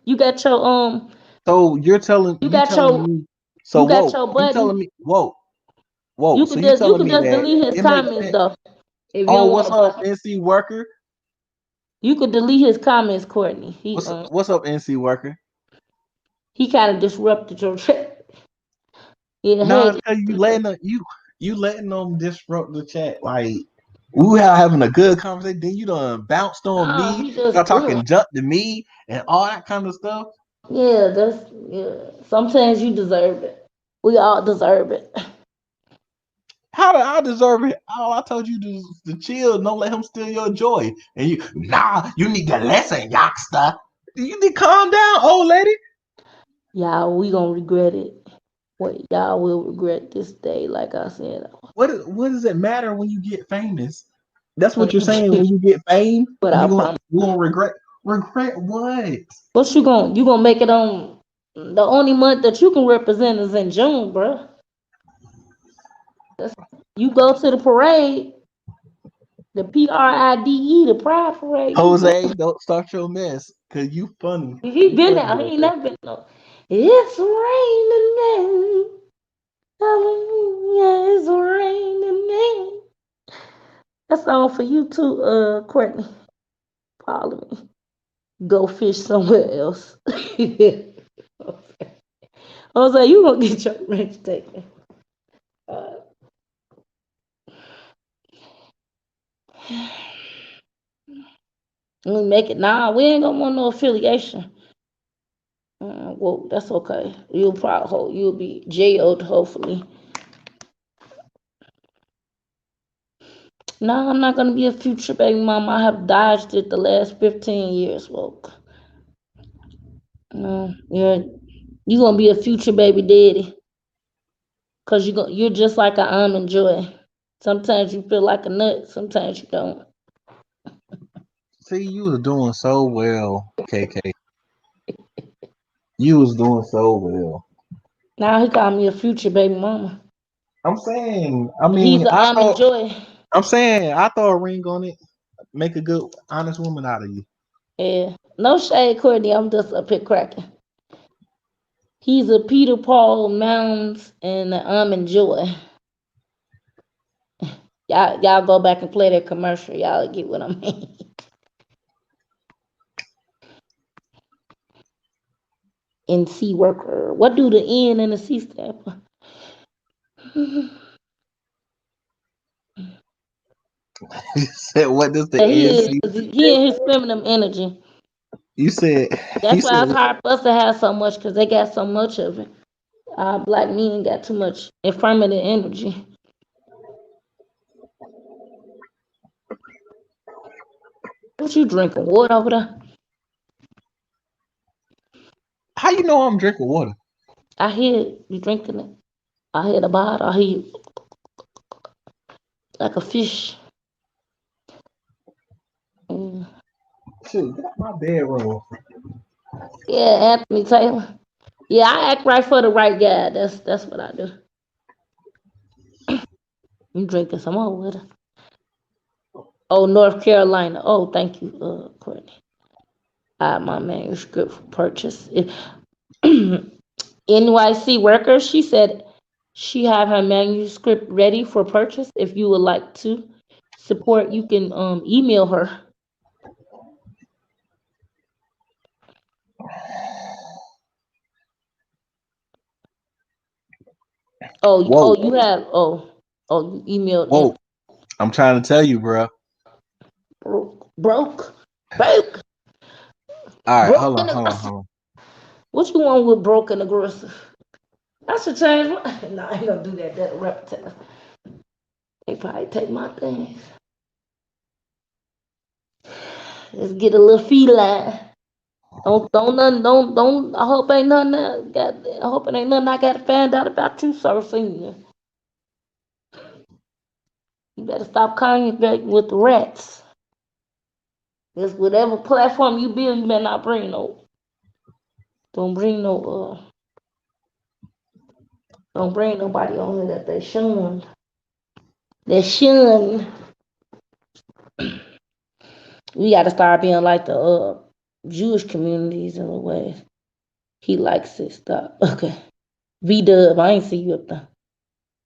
you got your So you're telling me. So got your button. You telling me whoa. You can just delete his comments though. If you what's up, NC worker? You could delete his comments, Courtney. What's up, NC worker? He kind of disrupted your chat. Yeah, no, you letting them disrupt the chat. Like we were having a good conversation, then you done bounced on me, start talking junk to me and all that kind of stuff. Yeah, sometimes you deserve it. We all deserve it. How do I deserve it? All I told you to chill, don't let him steal your joy. And you need to listen, youngster. You need to calm down, old lady. Y'all, we gonna regret it. Y'all will regret this day, like I said. What does it matter when you get famous? That's what you're saying. When you get fame, but you gonna regret. Regret what? What you gonna make it on? The only month that you can represent is in June, bro. You go to the parade, the PRIDE, the Pride Parade. Jose, don't start your mess, cause you funny. He been out. He ain't never been no. It's raining men. Hallelujah, it's raining men. That's all for you too, Courtney. Follow me. Go fish somewhere else. Jose, you gonna get your wrench taken. We make it. Nah, we ain't gonna want no affiliation. Well, that's okay. You'll be jailed, hopefully. No, I'm not gonna be a future baby mama. I have dodged it the last 15 years, woke. No, you're gonna be a future baby daddy. Cause you're just like an almond joy. Sometimes you feel like a nut, sometimes you don't. See, you was doing so well, KK. You was doing so well. Now he called me a future baby mama. I'm saying, he's an almond joy. I'm saying, I throw a ring on it, make a good, honest woman out of you. Yeah, no shade, Courtney. I'm just up here cracking. He's a Peter Paul Mounds and an almond joy. Y'all go back and play that commercial. Y'all get what I mean. NC worker. What do the N and the C stand for? You said, what does the He NC? in his feminine energy. You said, That's why it's hard for us to have so much because they got so much of it. Black men got too much affirmative energy. What you drinking? Water over there? how you know I'm drinking water? I hear you drinking it. I hear the bottle. I hear you like a fish. Mm. Shoot, get out my bedroom. Yeah, Anthony Taylor. Yeah, I act right for the right guy. That's what I do. You drinking some more water? Oh, North Carolina. Oh, thank you, Courtney. I have my manuscript for purchase. NYC worker, she said she have her manuscript ready for purchase. If you would like to support, you can email her. Whoa. You have you emailed Whoa. in. I'm trying to tell you, bro. Broke. All right, Broke hold and on. aggressive. What you want with broke and aggressive? I should change my. No, I ain't gonna do that. That'll reptile. They probably take my things. Let's get a little feline. Don't. I hope ain't nothing. I hope it ain't nothing I got to find out about you, Sir Senior. You better stop congregating with the rats. Because whatever platform you build, you better not bring no. Don't bring nobody on here that they shunned. They shunned. We got to start being like the Jewish communities in a way. He likes it. Stop. Okay. V-Dub, I ain't see you up there.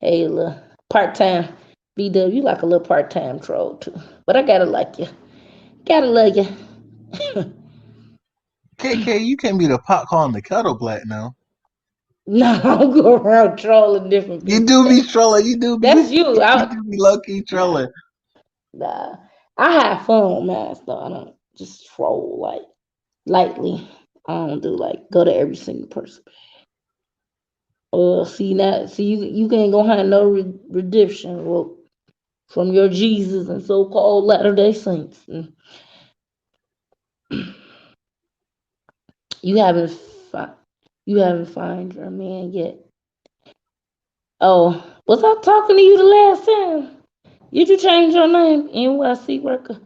Hey, little part-time. V-Dub, you like a little part-time troll too. But I gotta like you. Gotta love you. KK, you can't be the pot calling the kettle black now. No, I'm going around trolling different people. You do be trolling. You do be. That's you. You do be low-key trolling. Nah. I have fun, man. So I don't just troll like lightly. I don't do like go to every single person. See you ain't gonna have no redemption from your Jesus and so-called Latter-day Saints. You haven't found your man yet. Oh, was I talking to you the last time? Did you change your name? NYC worker.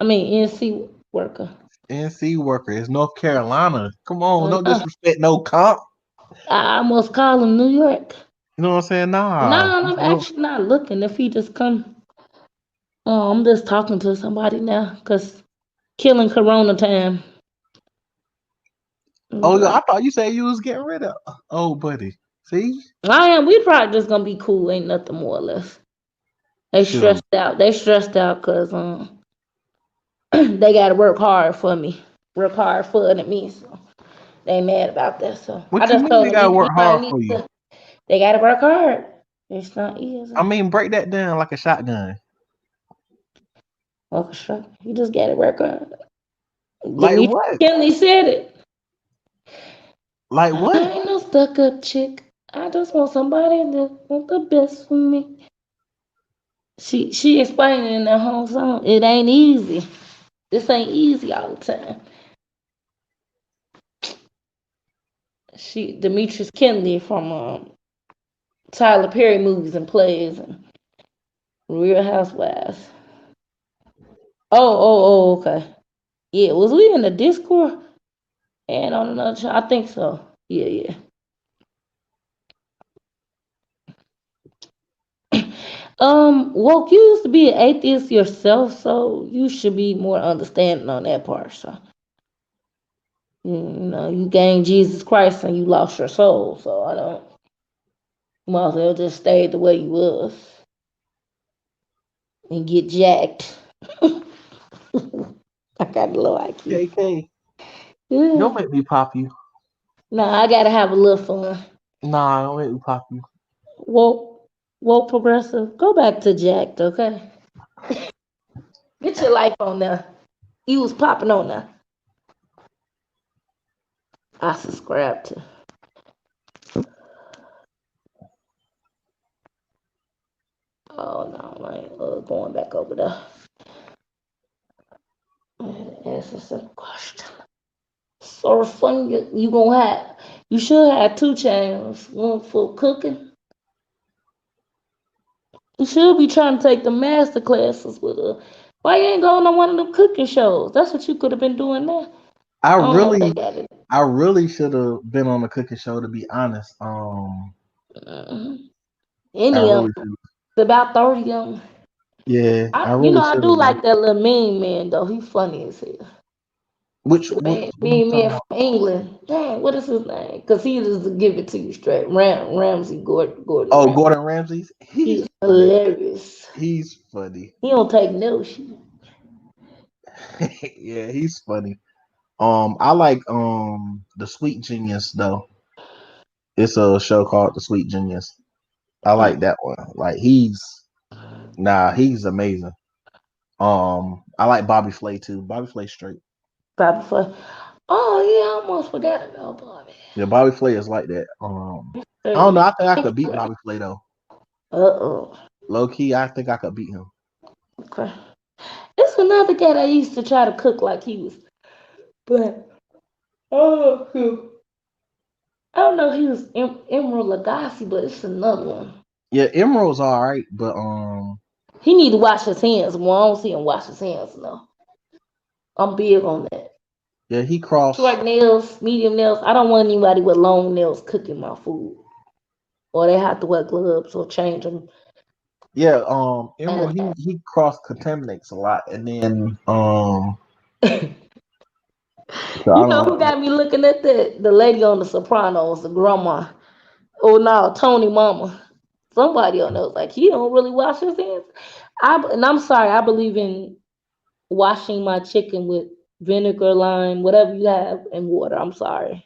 I mean NC worker. NC worker. It's North Carolina. Come on, don't disrespect no cop. I almost call him New York. You know what I'm saying? Nah. No, I'm actually not looking. If he just come, I'm just talking to somebody now, cause killing Corona time. Oh, I thought you said you was getting rid of. Oh, buddy. See? I am. We probably just gonna be cool. Ain't nothing more or less. They stressed out. They stressed out cause they gotta work hard for me. Work hard for me. So they mad about that. So What I you just mean told they them gotta work hard for you? They gotta work hard. It's not easy. I mean, break that down like a shotgun. Okay, you just gotta work hard. Like what? Kelly said it. Like what? I ain't no stuck up chick. I just want somebody that want the best for me. She explained in that whole song. It ain't easy. This ain't easy all the time. Demetrius Kennedy from Tyler Perry movies and plays and Real Housewives. Oh, okay. Yeah, was we in the Discord? And on another channel? I think so. Yeah. Woke, you used to be an atheist yourself, so you should be more understanding on that part. So, you gained Jesus Christ and you lost your soul. So I don't. You might as well just stay the way you was and get jacked. I got a low IQ. KK. Yeah. Don't make me pop you. Nah, I gotta have a little fun. Nah, don't make me pop you. Well, Well, progressive, go back to Jacked, okay? Get your life on there. You was popping on there. I subscribe to. Oh no, I ain't going back over there. Ask a simple question. So fun you gonna have. You should have 2 channels. One for cooking. You should be trying to take the master classes with her. Why you ain't going on one of them cooking shows? That's what you could have been doing there. I I don't know if they really, got it. I really should have been on the cooking show, to be honest. Mhm. I Any of really them. should. It's about 30 of them. Yeah, I You know, really I should do have. like that little mean man though. He funny as hell. What you Mean talking man about? from England. Dang, what is his name? Cause he just give it to you straight. Ramsey Gordon Oh, Ramsay. Gordon Ramsay. He's He's funny. hilarious. He's funny. He don't take no shit. Yeah, he's funny. I like The Sweet Genius though. It's a show called The Sweet Genius. I like that one. Like he's amazing. I like Bobby Flay too. Bobby Flay straight. Bobby Flay. Oh yeah, I almost forgot about Bobby. Yeah, Bobby Flay is like that. I don't know. I think I could beat Uh Bobby Flay though. oh. Low key, I think I could beat him. Okay. It's another guy that used to try to cook like he was, but I don't know if he was Emerald Lagasse, but it's another one. Yeah, Emerald's all right, but He need to wash his hands more. I don't see him wash his hands no. I'm big on that. yeah, he crossed. Short nails, medium nails. I don't want anybody with long nails cooking my food, or they have to wear gloves or change them. Yeah, Emerald he cross contaminates a lot, and then so I You know don't who know. got me looking at that? The lady on The Sopranos, the grandma. Oh no, Tony Mama. Somebody on there was like, he don't really wash his hands. And I'm sorry, I believe in washing my chicken with vinegar, lime, whatever you have, and water. I'm sorry.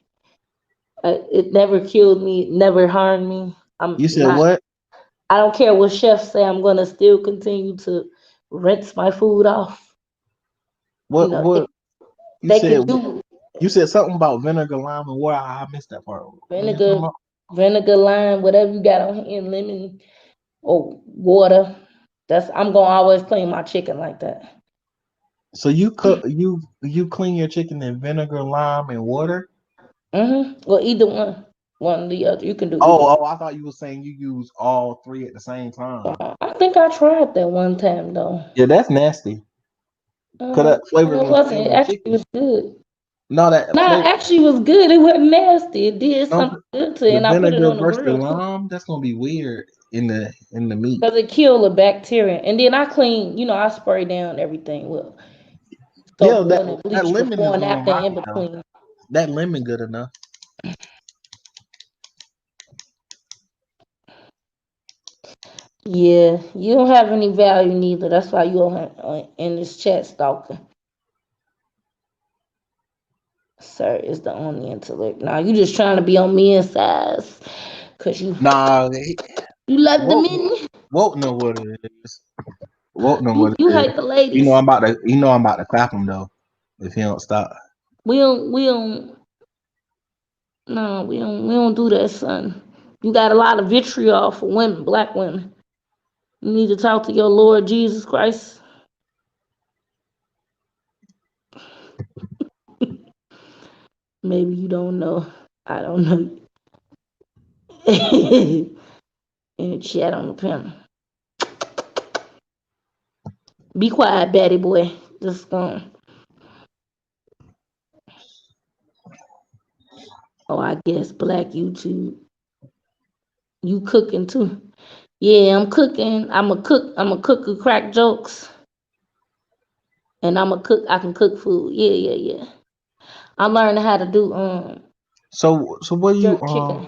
It never killed me, it never harmed me. I'm You said not, what? I don't care what chefs say, I'm gonna still continue to rinse my food off. You know, What you they can said? do You said something about vinegar, lime, and water. I missed that part. What you talking vinegar, about? vinegar, lime, whatever you got on hand, lemon or water. I'm gonna always clean my chicken like that. So you cook you clean your chicken in vinegar, lime, and water? Well, either one or the other. You can do either. Oh, I thought you were saying you use all 3 at the same time. I think I tried that one time though. Yeah, that's nasty. Cause that flavor It gonna stay wasn't. on the Actually, it chicken. was good. No, that No, flavor. actually, it was good. It wasn't nasty. It did No, something good to it, the and I put it vinegar on the versus the grill too, lime. That's gonna be weird in the meat. because it killed the bacteria. And then I clean. I spray down everything with Yeah, soap, water, and that bleach lemon before is and gonna after, rock in it though. between. That lemon good enough. Yeah, you don't have any value neither. That's why you don't have, in this chat stalking. Sir is the only intellect. Now you just trying to be on men's size, cause you Nah, love the Whoa, men. Whoa, know what it is. Whoa, know what You it is. hate the ladies. I'm about to clap him though if he don't stop. We don't. No, we don't do that, son. You got a lot of vitriol for women, black women. You need to talk to your Lord Jesus Christ. Maybe you don't know. I don't know. In the chat on the panel. Be quiet, Betty boy. Just Oh, I guess black YouTube. You cooking too? Yeah, I'm cooking. I'm a cook. I'm a cook who crack jokes, and I'm a cook. I can cook food. Yeah. I'm learning how to do So what do you jerk chicken.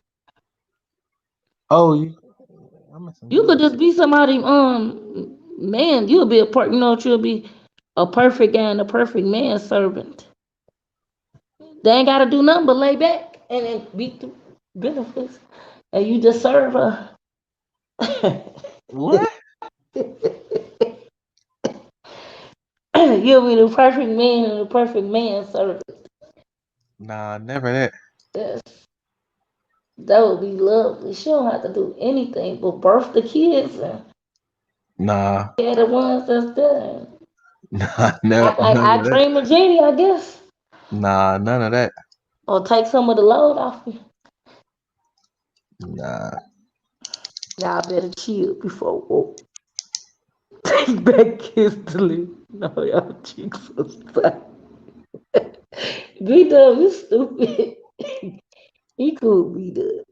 Oh, I'm You could just be somebody man. You'll be you'll be a perfect guy and a perfect man servant. They ain't gotta do nothing but lay back and then beat the benefits, and you just serve her. What? You'll be the perfect man and the perfect man servant. Nah, never that. Yes. That would be lovely. She don't have to do anything but birth the kids and Nah. yeah, the ones that's there. Nah, none I of that. train a genie, I guess. Nah, none of that. Or take some of the load off you. Nah. Y'all better chill before whoa. Take back kids to live. No, y'all cheeks so fat. Be done, you stupid. He cool, be done.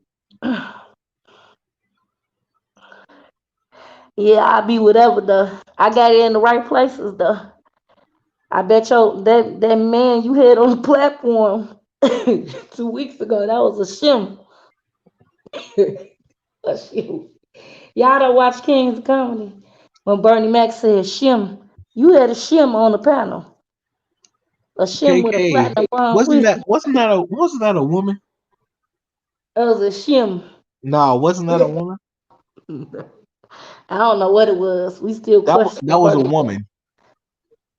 Yeah, I'll be whatever though. I got it in the right places though. I bet that man you had on the platform 2 weeks ago, that was a shim. A shim. Y'all don't watch King's Comedy. When Bernie Mac said shim, you had a shim on the panel. A shim with a KK, platinum bomb wasn't whiskey. that a woman? That was a shim. Nah, wasn't that a woman? I don't know what it was. We still question That was a Bernie Mac. woman.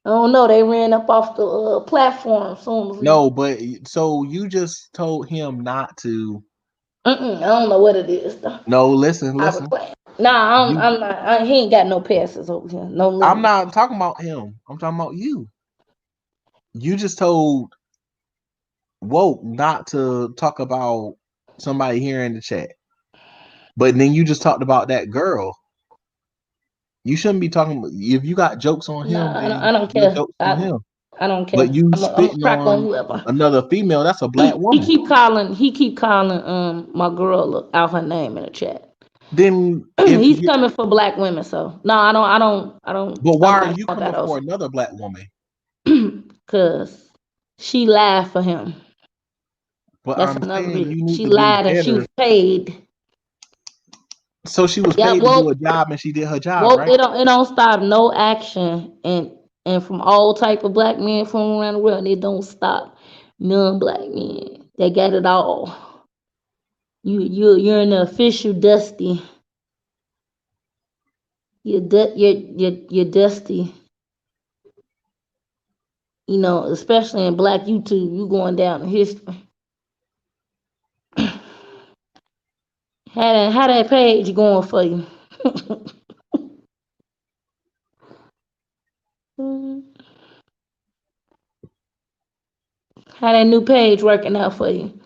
I don't know. They ran up off the platform soon as we. No, but so you just told him not to. I don't know what it is though. No, listen. Nah, I'm not. He ain't got no passes over here. No limit. I'm not talking about him. I'm talking about you. You just told Woke not to talk about somebody here in the chat, but then you just talked about that girl. You shouldn't be talking. If you got jokes on him, I don't care. Jokes on him. I don't care. But you I'm spitting on whoever. another female. That's a black woman. He keep calling my girl out her name in the chat. Then he's coming for black women. So no, I don't. But why are you coming for another black woman? Cause she lied for him. But that's I'm another saying reason. She lied and she was paid. So she was paid to do a job and she did her job, right? It don't stop no action and from all type of black men from around the world, it don't stop none black men. They got it all. You're an official dusty. You're dusty. You know, especially in black YouTube, you going down in history. How that page going for you? How that new page working out for you?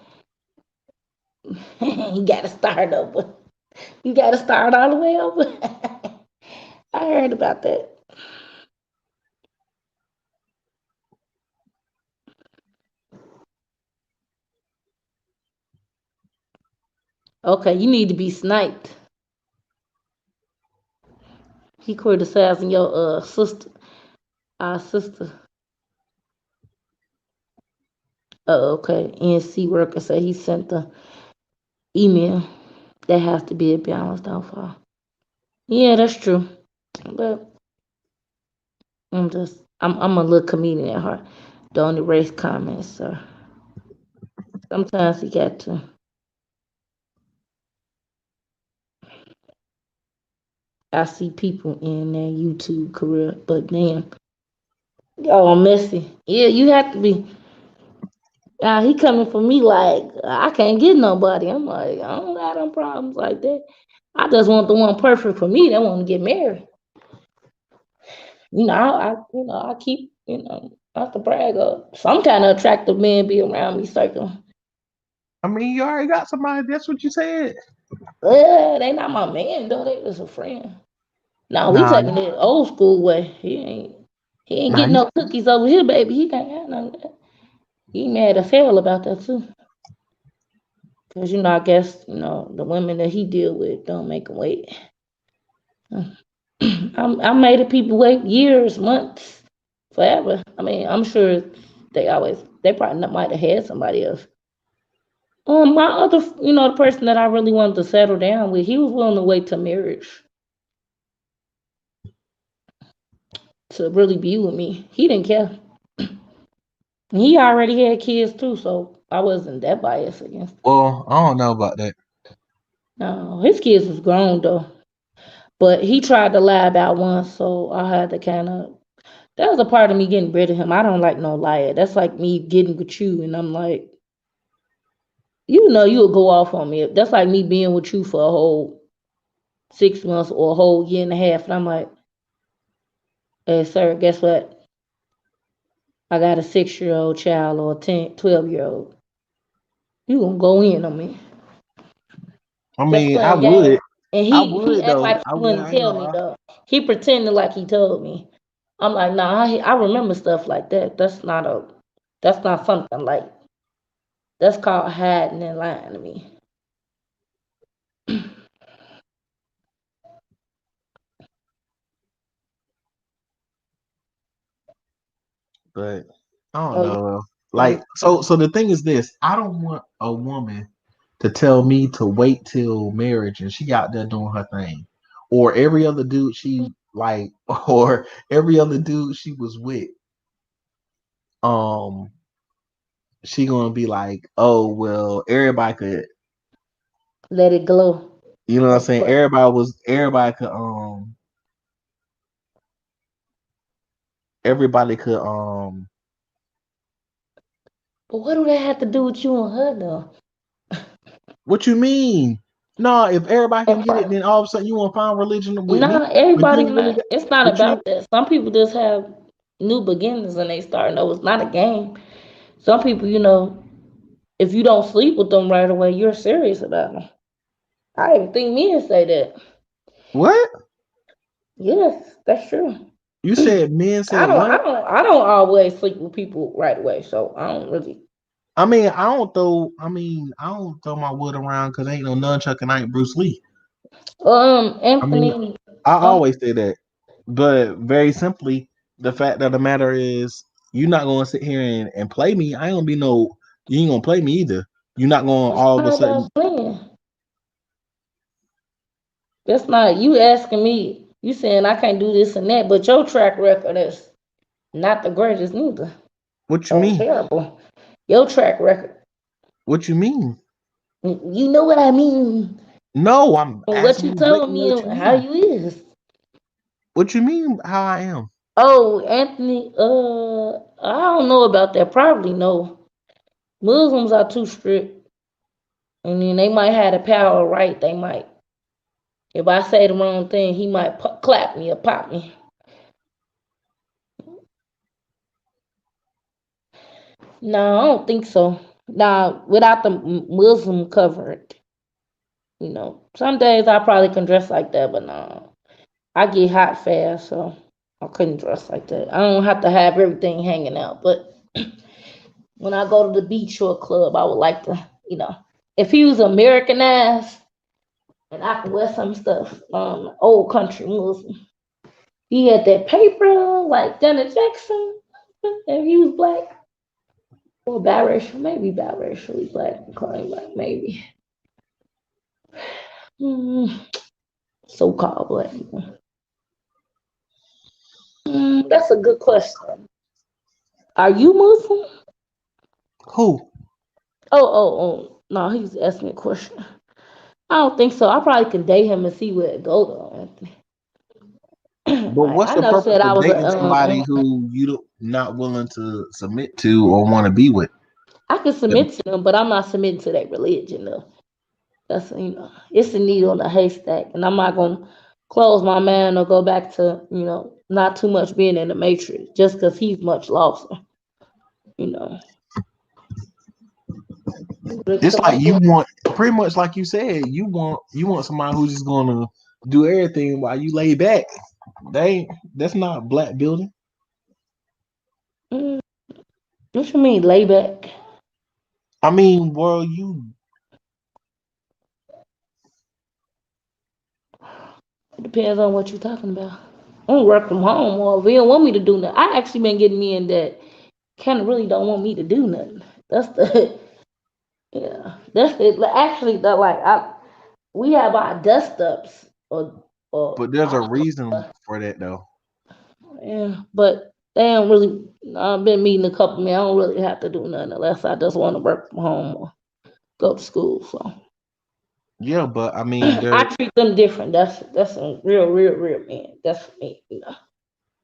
You gotta start over. You gotta start all the way over. I heard about that. Okay, you need to be sniped. He criticizing your sister, our sister. Oh, okay. NC worker said he sent the email. That has to be a balanced outfall. Yeah, that's true. But I'm a little comedian at heart. Don't erase comments, sir. Sometimes you got to. I see people in their YouTube career, but damn, y'all messy. Yeah, you have to be. He coming for me like I can't get nobody. I'm like, I don't got no problems like that. I just want the one perfect for me that want to get married. I keep, not to brag up. Some kind of attractive man be around me circling. I mean, you already got somebody. That's what you said. They not my man though. They was a friend. No, we taking it old school way. He ain't getting no cookies over here, baby. He can't have none of that. He mad as hell about that too. Cause I guess the women that he deal with don't make him wait. I made the people wait years, months, forever. I mean, I'm sure they probably might have had somebody else. My other, the person that I really wanted to settle down with, he was willing to wait till marriage to really be with me. He didn't care. He already had kids too, so I wasn't that biased against him. Well, I don't know about that. No, his kids was grown though. But he tried to lie about one, so I had to kind of. That was a part of me getting rid of him. I don't like no liar. That's like me getting with you, and I'm like, you'll go off on me. That's like me being with you for a whole 6 months or a whole year and a half, and I'm like, hey, sir, guess what? I got a 6-year-old child or a 10, 12-year-old. You gonna go in on me? I Just mean, I playing would. games. And I he would act though. like I he would. wouldn't I ain't tell gonna me lie. though. He pretended like he told me. I'm like, nah, I remember stuff like that. That's not something like, that's called hiding and lying to me. But I don't Oh, know. yeah. Like, so the thing is this: I don't want a woman to tell me to wait till marriage and she out there doing her thing, or every other dude she like, or every other dude she was with. Um, she gonna be like, oh well, everybody could, Let it glow. you know what I'm That's saying? what. Everybody could But what do that have to do with you and her though? what you mean? No, if everybody can get it, Everybody, then all of a sudden you want to find religion with me. nah, everybody Really not. It's not but you about that. Some people just have new beginnings and they start over. It's not a game. Some people, if you don't sleep with them right away, you're serious about them. I even think men say that. what? Yes, that's true. You said men I said don't, I what? don't, I don't always sleep with people right away, so I don't really. I mean, I don't throw my wood around because ain't no nunchuck and I ain't Bruce Lee. I mean, Anthony, I um, always say that. But very simply, the fact of the matter is you're not gonna sit here and play me. I ain't gonna be no you ain't gonna play me either. You're not gonna it's all of a not sudden about playing. That's not you asking me. You saying I can't do this and that, but your track record is not the greatest neither. what you Oh, mean? terrible. Your track record. What you mean? You know what I mean. No, I'm What asking you you told blatantly me what you and how mean. you is. What you mean how I am? Oh, Anthony, I don't know about that. Probably no. Muslims are too strict. And then they might have the power right. They might. If I say the wrong thing, he might clap me or pop me. No, I don't think so. Now, without the Muslim coverage, some days I probably can dress like that, but no, I get hot fast, so I couldn't dress like that. I don't have to have everything hanging out, but when I go to the beach or a club, I would like to, if he was Americanized and I could wear some stuff, old country Muslim. He had that paper like Janet Jackson, and he was black. Or biracial, maybe biracially black, claim black, maybe. Mm, so-called black people. That's a good question. Are you Muslim? Who? Oh. No, he was asking me a question. I don't think so. I probably can date him and see where it go though, Anthony. But what's I the never purpose said I of was dating somebody who not willing to submit to or want to be with? I can submit to them, but I'm not submitting to that religion though. That's it's a needle in a haystack, and I'm not gonna close my mind or go back to not too much being in the matrix just because he's much lost. You know, It's like you want pretty much like you said, you want somebody who's just gonna do everything while you lay back. That's not black building. What you mean lay back? I mean, well, you It depends on what you're talking about. I don't work from home, or if you don't want me to do nothing. I actually been getting me in that kind of really don't want me to do nothing. That's the yeah. That's it. Actually, we have our dust ups or but there's a reason for that though. yeah, but they don't really. I've been meeting a couple men. I don't really have to do nothing unless I just want to work from home or go to school. So Yeah, but I mean, I treat them different. That's a real man. That's for me, you know.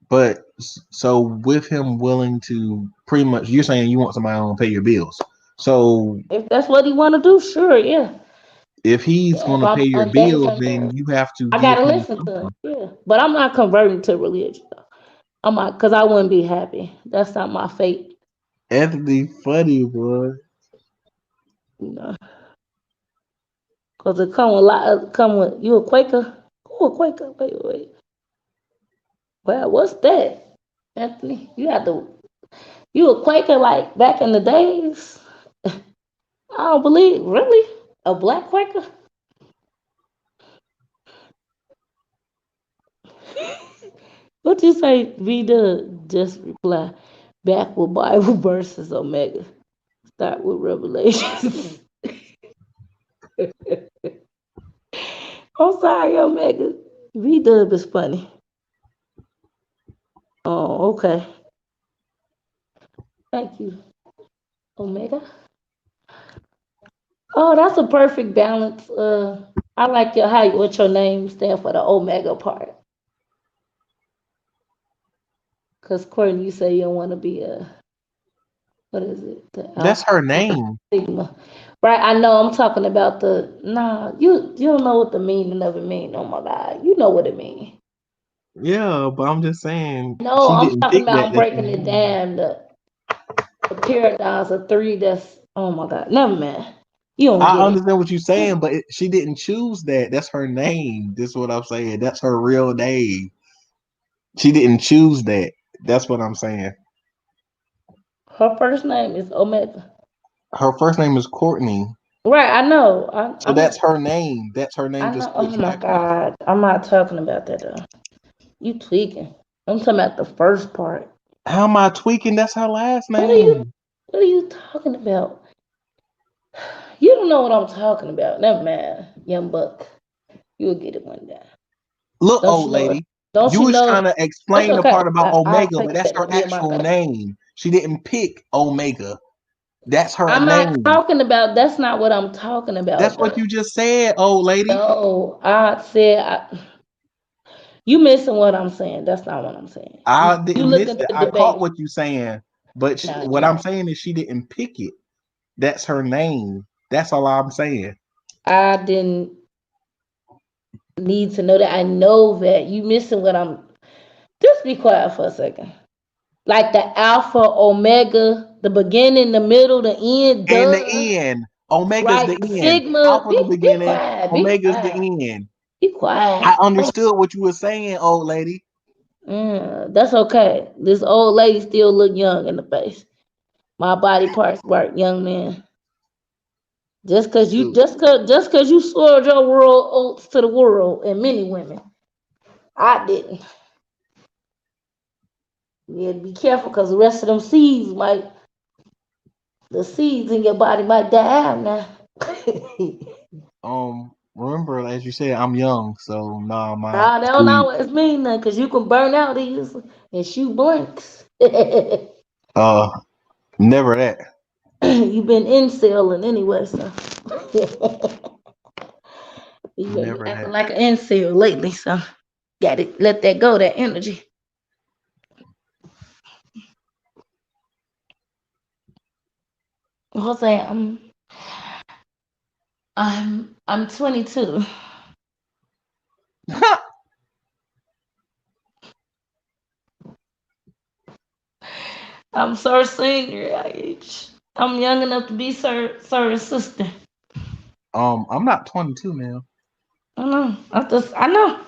but so with him willing to pretty much, you're saying you want somebody to pay your bills. So If that's what he want to do, sure, yeah. if he's Yeah, going if to I'm pay your ordained bills, from then there, you have to I give gotta him listen to him. something. Yeah, but I'm not converting to religion. I'm not, cause I wouldn't be happy. That's not my fate. Anthony, funny boy. You know, cause it come with a lot. Come with you a Quaker. Who a Quaker? Wait. Well, what's that, Anthony? You a Quaker like back in the days? I don't believe really a black Quaker. What you say? Vida just reply back with Bible verses. Omega start with Revelations. I'm sorry, Omega. V-Dub is funny. Oh, okay. Thank you, Omega. Oh, that's a perfect balance. I like what your name stand for the Omega part. Cause Courtney, you say you don't want to be a what is it? The That's Alpha her name. Sigma. Right, I know I'm talking about you don't know what the meaning of it mean. Oh my God. You know what it mean. Yeah, but I'm just saying No, she I'm didn't talking pick about that. I'm That's her breaking it name. down. The paradigms of three that's oh my God. Never mind. You don't I get it. understand what you're saying, but she didn't choose that. That's her name. This is what I'm saying. That's her real name. She didn't choose that. That's what I'm saying. Her first name is Omega. Her first name is Courtney. Right, I know. So that's her name. That's her name I to know. Oh switch my back with. God. I'm not talking about that though. You tweaking. I'm talking about the first part. How am I tweaking? That's her last What are you name. what are you talking about? You don't know what I'm talking about. Never mind, young buck. You'll get it one day. Look, Don't old you know it? lady, Don't you you was know? trying to That's explain the okay. part about I'll Omega, take but it that's back. her Me and my actual baby. name. She didn't pick Omega. That's her I'm not name. talking about. That's not what I'm talking That's about, what though. you just said, old lady. No, I said you missing what I'm saying. That's not what I'm saying. I You didn't miss looking it. to I caught debate. what you saying, but No, what I'm no. saying is she didn't pick it. That's her name. That's all I'm saying. I didn't need to know that. I know that you missing what I'm. Just be quiet for a second. Like the alpha, omega, the beginning, the middle, the end. And the Duh. end. Omega's Right. the end. Sigma. Alpha's the Be beginning. quiet. Be Omega's the quiet. end. Be I quiet. understood what you were saying, old lady. That's okay. This old lady still look young in the face. My body parts work, young man. Shoot. Just cause you soiled your world oats to the world and many women. I didn't. You had to be careful because the rest of them the seeds in your body might die out now. Remember, as you said, I'm young, so nah, my Nah, they don't sleep. always mean nothing because you can burn out easily and shoot blanks. Never that. You've been insealing anyway, so you've been Never acting that. like an incel lately, so gotta let that go, that energy. Jose, I'm 22. I'm Sir Senior age. I'm young enough to be Sir's sister. I'm not 22 now. I know. I know.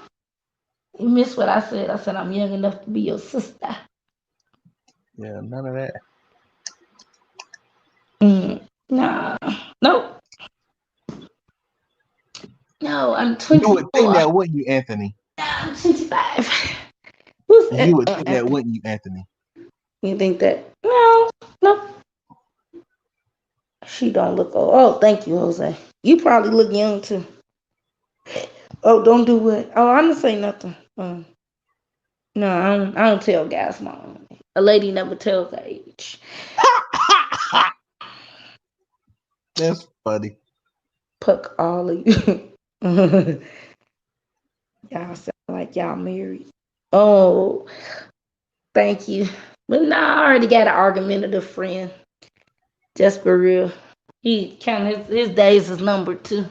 You missed what I said. I said I'm young enough to be your sister. Yeah, none of that. Nah. Nope. No, I'm You would think 24. that, wouldn't you, Anthony? I'm 25. Who's You would think that, Anthony? wouldn't you, Anthony? You think that? No. She don't look old. Oh, thank you, Jose. You probably look young too. Oh, don't do what? Oh, I didn't say nothing. No, I don't tell guys my own. A lady never tells her age. That's funny. Puck all of you. Y'all sound like y'all married. Oh, thank you. But nah, I already got an argumentative friend. Just for real. He kind of his days is numbered too.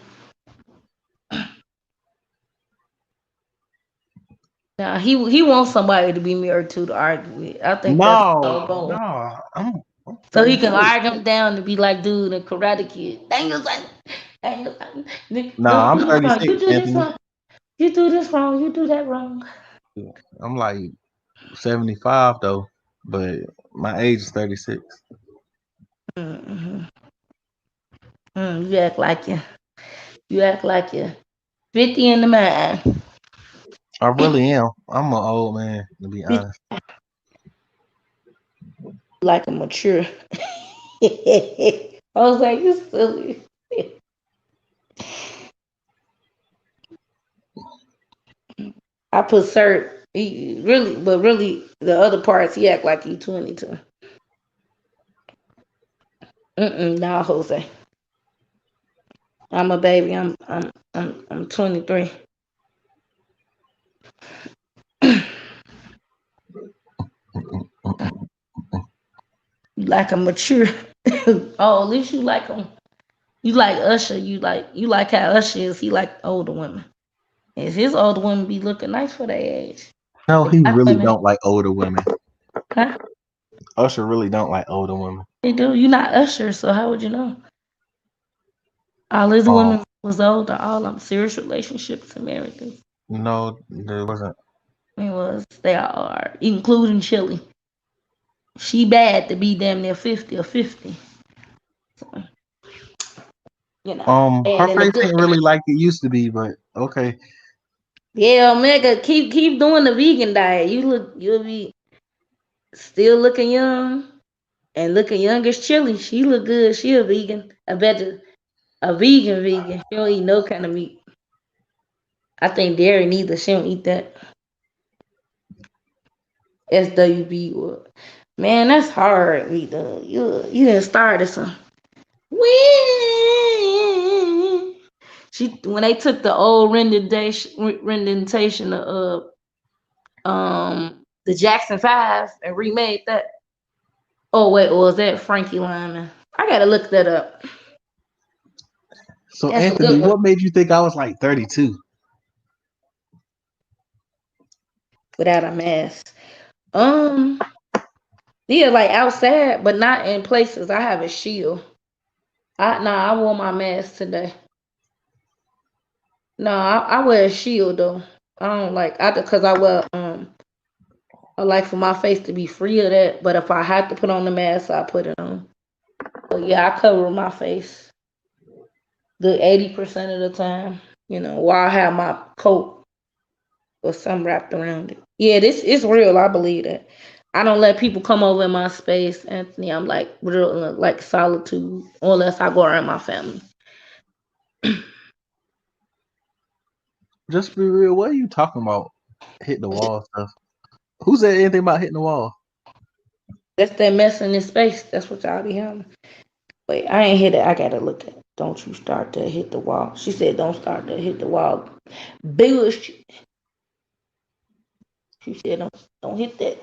Nah, he wants somebody to be married to argue with. I think that's so bold. No, I'm So he can argue him down to be like dude in Karate Kid. Daniel's like, Nah, I'm 36, you do this Anthony. wrong. You do this wrong. You do that wrong. I'm like 75 though, but my age is 36. Mm-hmm. You act like you 50 in the mind. I really am. I'm an old man, to be honest. Like a mature. I was like, you silly. I put cert. He really, the other parts he act like he 22. Nah, Jose. I'm a baby. I'm 23. You like a mature. Oh, at least you like him. You like Usher. You like how Usher is. He like older women. And his older women be looking nice for their age. No, he Black really women. don't like older women. Huh? Usher really don't like older women. They do. You not Usher, so how would you know? All his women was older. All them serious relationships and everything. No, there wasn't. It was. They all are, including Chili. She bad to be damn near 50 or 50. So, you know. Her face ain't really like it used to be, but okay. Yeah, Omega, keep doing the vegan diet. You'll be still looking young and looking young as Chili. She look good. She a vegan. I bet you a vegan. She don't eat no kind of meat. I think dairy neither. She don't eat that. SWB or man, that's hard. You didn't start some. When they took the old rendition of the Jackson 5 and remade that. Oh wait, was that Frankie Lyman? I gotta look that up. So that's Anthony, what made you think I was like 32? Without a mask. Yeah, like outside, but not in places. I have a shield. I wore my mask today. No, I wear a shield though. I don't like because I wear I like for my face to be free of that. But if I had to put on the mask, I put it on. So yeah, I cover my face the 80% of the time. You know, while I have my coat or something wrapped around it. Yeah, this is real. I believe that. I don't let people come over in my space, Anthony. I'm like real, like solitude, unless I go around my family. Just be real. What are you talking about? Hit the wall stuff. Who said anything about hitting the wall? That's that mess in this space. That's what y'all be having. Wait, I ain't hit it. I gotta look at it. Don't you start to hit the wall. She said, don't start to hit the wall. Bullshit. She said, don't hit that.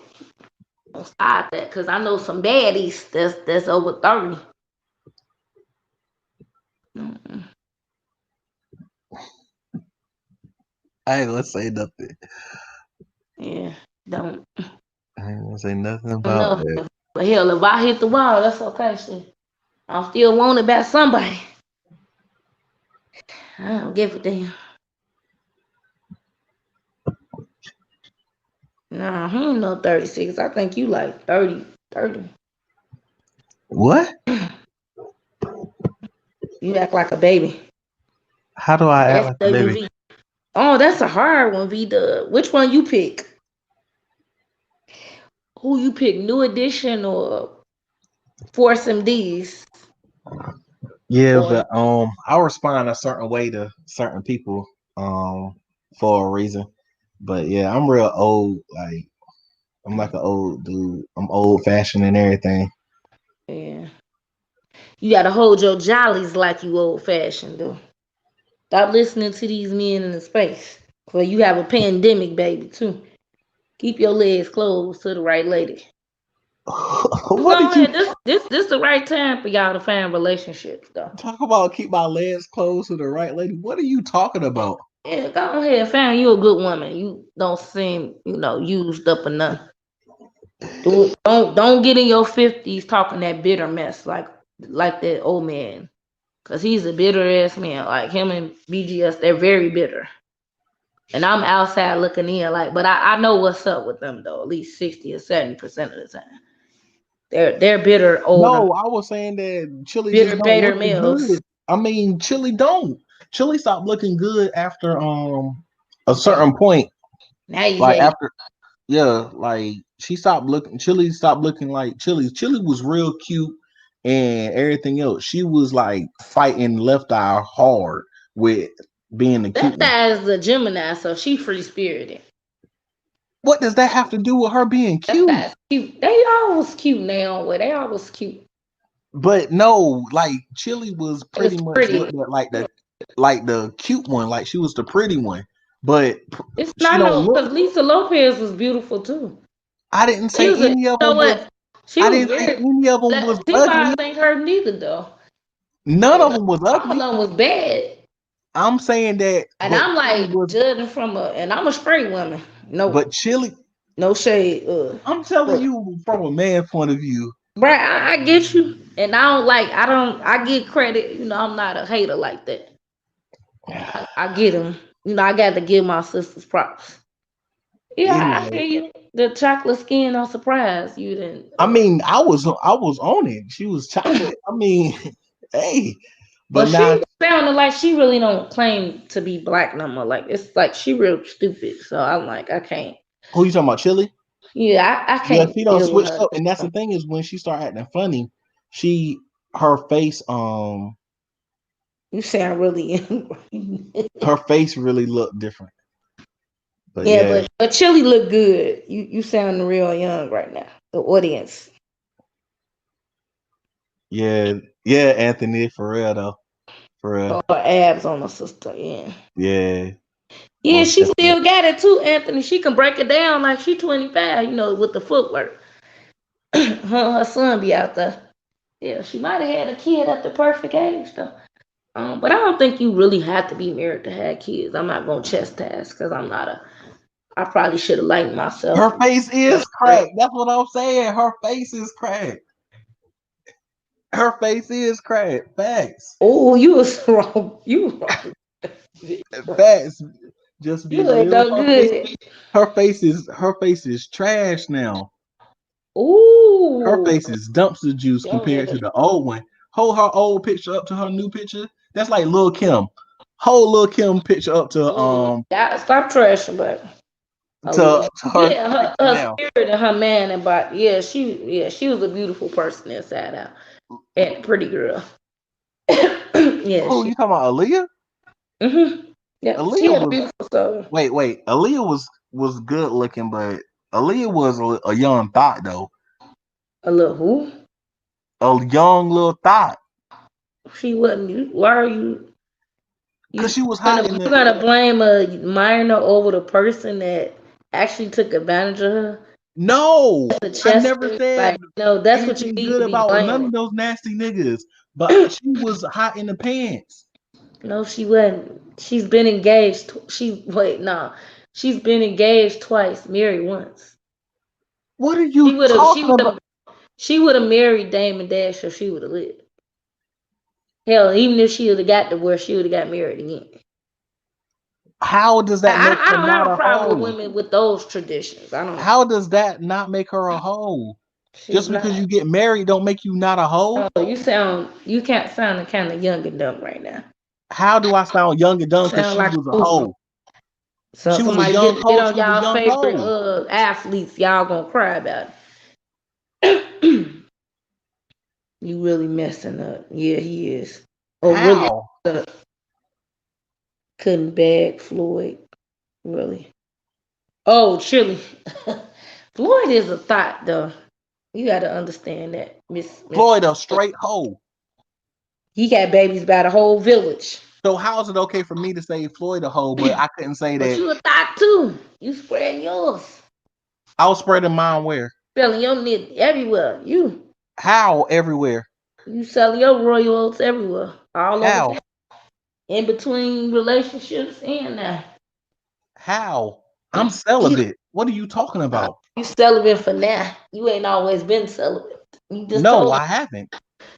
Don't start that. Because I know some baddies that's over 30. Mm-mm. I ain't gonna say nothing. Yeah, don't. I ain't gonna say nothing about that. But hell, if I hit the wall, that's okay. Shit. I'm still wanted by somebody. I don't give a damn. Nah, he ain't no 36. I think you like 30. What? You act like a baby. How do I act like a baby? Oh, that's a hard one, V-Dub. Which one you pick? Who you pick, New Edition or Force MDs? Yeah, but I respond a certain way to certain people for a reason. But yeah, I'm real old. Like I'm like an old dude. I'm old fashioned and everything. Yeah. You gotta hold your jollies like you old fashioned, though. Stop listening to these men in the space. For you have a pandemic, baby, too. Keep your legs closed to the right lady. What did you This the right time for y'all to find relationships, though. talk about? Keep my legs closed to the right lady. What are you talking about? Yeah, go ahead, find you a good woman. You don't seem, used up enough. Don't get in your 50s talking that bitter mess like that old man. Cause he's a bitter ass man. Like him and BGS, they're very bitter. And I'm outside looking in, but I know what's up with them though. At least 60 or 70% of the time, they're bitter old. No, I was saying that Chili bitter just don't look males. good. I mean, Chili don't. Chili stopped looking good after a certain point. Now you Like hate. after, yeah, like she stopped looking. Chili stopped looking like Chili. Chili was real cute and everything else. She was like fighting Left Eye hard with being the cute Left one. Eye is a Gemini, so she free spirited. What does that have to do with her being cute? That's cute. They always cute now. They always cute. But no, like Chili was pretty much pretty. looked at like the cute one, like she was the pretty one. But It's she not don't because look. Lisa Lopez was beautiful too. I didn't say any of them was. She I was didn't say very. any of them was T-Boz ugly. ain't her neither though. None of them was All ugly. of them was bad. I'm saying that, And I'm like judging and I'm a straight woman. No, but Chili. no shade. I'm telling you from a man point of view. Right, I get you, and I get credit. I'm not a hater like that. I get them. I got to give my sisters props. Yeah, I Anyway. feel you. The chocolate skin, I'm surprised you didn't. I mean, I was on it. She was chocolate. I mean, hey, but now she sounded like she really don't claim to be black no more. Like it's like she real stupid. So I'm like, I can't. Who you talking about, Chili? Yeah, I can't. Yeah, she don't switch up, and that's the thing is when she start acting funny, her face You sound really her face really looked different. But but Chili look good. You sound real young right now. The audience. Yeah, Anthony, for real though. For real. Her abs on her sister, yeah. Yeah. Yeah, she still got it too, Anthony. She can break it down like she 25, with the footwork. her son be out there. Yeah, she might have had a kid at the perfect age though. But I don't think you really have to be married to have kids. I'm not gonna chastise because I probably should have liked myself. Her face is cracked. That's what I'm saying. Her face is cracked. Her face is cracked. Facts. Oh, you was wrong. You wrong. Facts. Just be real. Her face is trash now. Ooh. Her face is dumpster juice compared to the old one. Hold her old picture up to her new picture. That's like Lil' Kim. Hold Lil' Kim picture up to stop trashing, but to her. Yeah, her spirit and her man and body. Yeah, she was a beautiful person inside out. And pretty girl. Yeah. Oh, you talking about Aaliyah? Mm-hmm. Yeah, Aaliyah she had was, a beautiful soul. Wait. Aaliyah was good looking, but Aaliyah was a young thought though. A little who? A young little thought. She wasn't. Why are you? Because she was hot. You're gonna blame a minor over the person that actually took advantage of her? No, I never said. No, that's what you need good to be about blaming. none of those nasty niggas. But she was hot in the pants. No, she wasn't. She's been engaged. She's been engaged twice, married once. What are you talking about? She would have married Damon Dash if she would have lived. Hell, even if she would have got divorced, she would have got married again. How does that make her not a hoe? I don't have a problem with women with those traditions. I don't know. How does that not make her a hoe? Just because you get married don't make you not a hoe? Oh, you can't sound kind of young and dumb right now. How do I sound young and dumb because she was a hoe? So she was a young hoe. Get on y'all favorite athletes, y'all gonna cry about it. You really messing up. Yeah, he is. Oh, how? Really? Couldn't bag Floyd. Really? Oh, Chili. Floyd is a thought, though. You got to understand that, Miss. Floyd a straight hoe. He got babies by the whole village. So how is it okay for me to say Floyd a hoe, but I couldn't say But that? you a thought too. You spreading yours. I was spreading mine where? Selling your nigga everywhere. You. How everywhere? You selling your royal oats everywhere. All How? over. In between relationships and now. How? I'm celibate. What are you talking about? You celibate for now. You ain't always been celibate. You just No, told I haven't.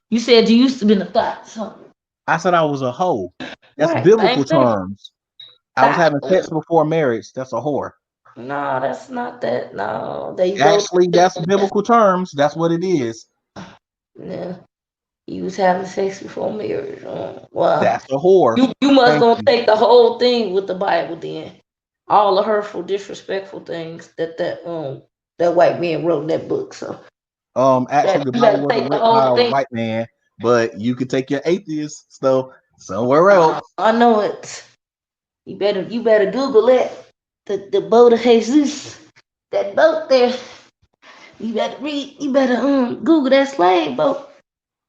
You said you used to be a thought. So. I said I was a hoe. That's Right, biblical same thing. terms. I was having sex before marriage. That's a whore. No, that's not that. No, there you Actually, go. that's biblical terms. That's what it is. Yeah, you was having sex before marriage. Wow, That's a whore. You must Thank gonna you. take the whole thing with the Bible then. All the hurtful, disrespectful things that white man wrote in that book. So actually, the Bible wasn't written by a white man, but you could take your atheist stuff somewhere else. I know it. You better Google it. The boat of Jesus, that boat there. You better read. You better Google that slave boat.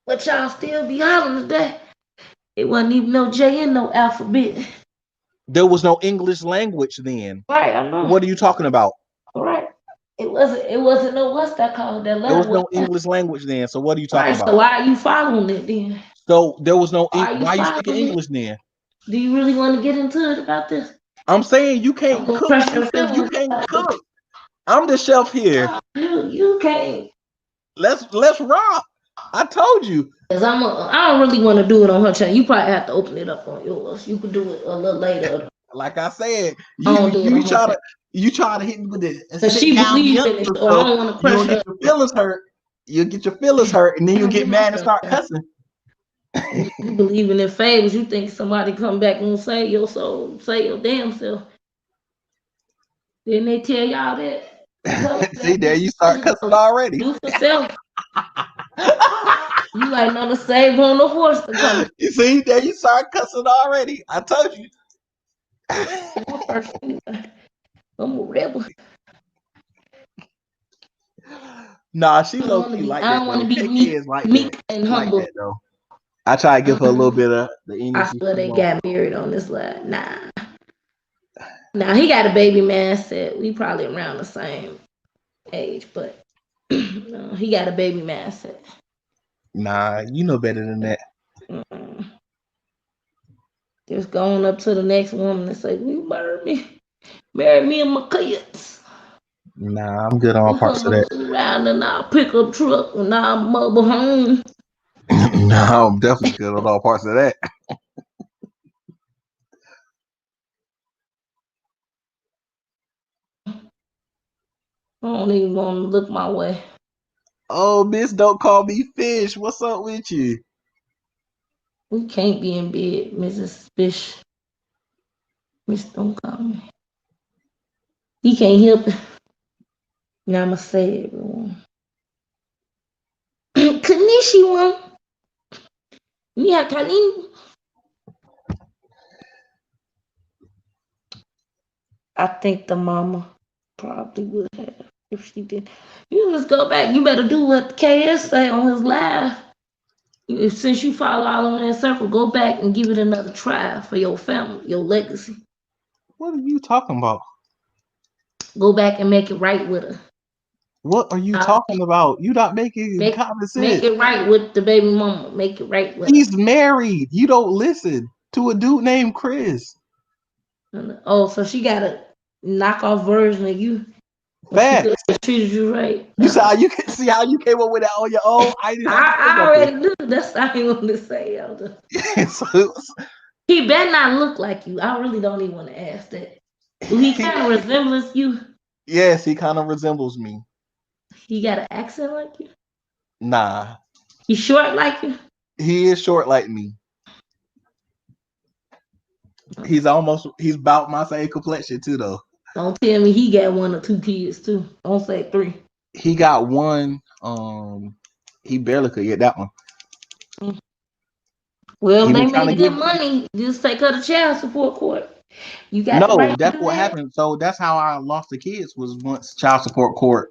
But y'all still be hollering today. It wasn't even no J in no alphabet. There was no English language then. Right, I know. What are you talking about? Right. It wasn't no what's that called? That letter. There was no English language then. So what are you talking about? So why are you following it then? So there was no Why why are you speaking English then? Do you really want to get into it about this? I'm saying you can't cook. You can't cook. I'm the chef here. You can't. Let's rock. I told you. Cause I don't really want to do it on her channel. You probably have to open it up on yours. You could do it a little later. Like I said, you try to hit me with it. Cause she believes in it, so I don't want to pressure. You'll get your feelings hurt. You'll get your feelings hurt, and then you'll get mad and start cussing. You believing in favors. You think somebody come back and say your soul, say your damn self. Didn't they tell y'all that? See, there you start cussing already. Do for self. You like not to save on the horse to come. You see, there you start cussing already. I told you. I'm a rebel. Nah, she low key like that. I don't want to be meek and humble. Like that, though. I try to give her a little bit of the English. I swear they got married on this line. Nah, he got a baby mindset. We probably around the same age, but no, he got a baby mindset. Nah, you know better than that. Just going up to the next woman and say, "We marry me and my kids." Nah, I'm good on all parts of that. Around in our pickup truck and our mobile home. No, I'm definitely good on all parts of that. I don't even want to look my way. Oh, miss, don't call me Fish. What's up with you? We can't be in bed, Mrs. Fish. Miss, don't call me. He can't help it. Now I'm going to say it, everyone. Konnichiwa. Nihakalin. I think the mama probably would have if she did. You just go back. You better do what KS say on his live. Since you follow all in that circle, go back and give it another try for your family, your legacy. What are you talking about? Go back and make it right with her. What are you talking about? You not making common sense. Make it right with the baby mama. Make it right with He's married. You don't listen to a dude named Chris. Oh, so she got a knockoff version of you. Facts. She treated you right. You saw you can see how you came up with that on your own. I already knew. That's what I want to say, Elder. He better not look like you. I really don't even want to ask that. Do he kind of resembles you? Yes, he kind of resembles me. He got an accent like you? Nah. He's short like you? He is short like me. He's about my same complexion too, though. Don't tell me he got 1 or 2 kids too. Don't say 3. He got 1. He barely could get that one. Well, they made good money. Just take her to child support court. You got no, that's what happened. So that's how I lost the kids. Was once child support court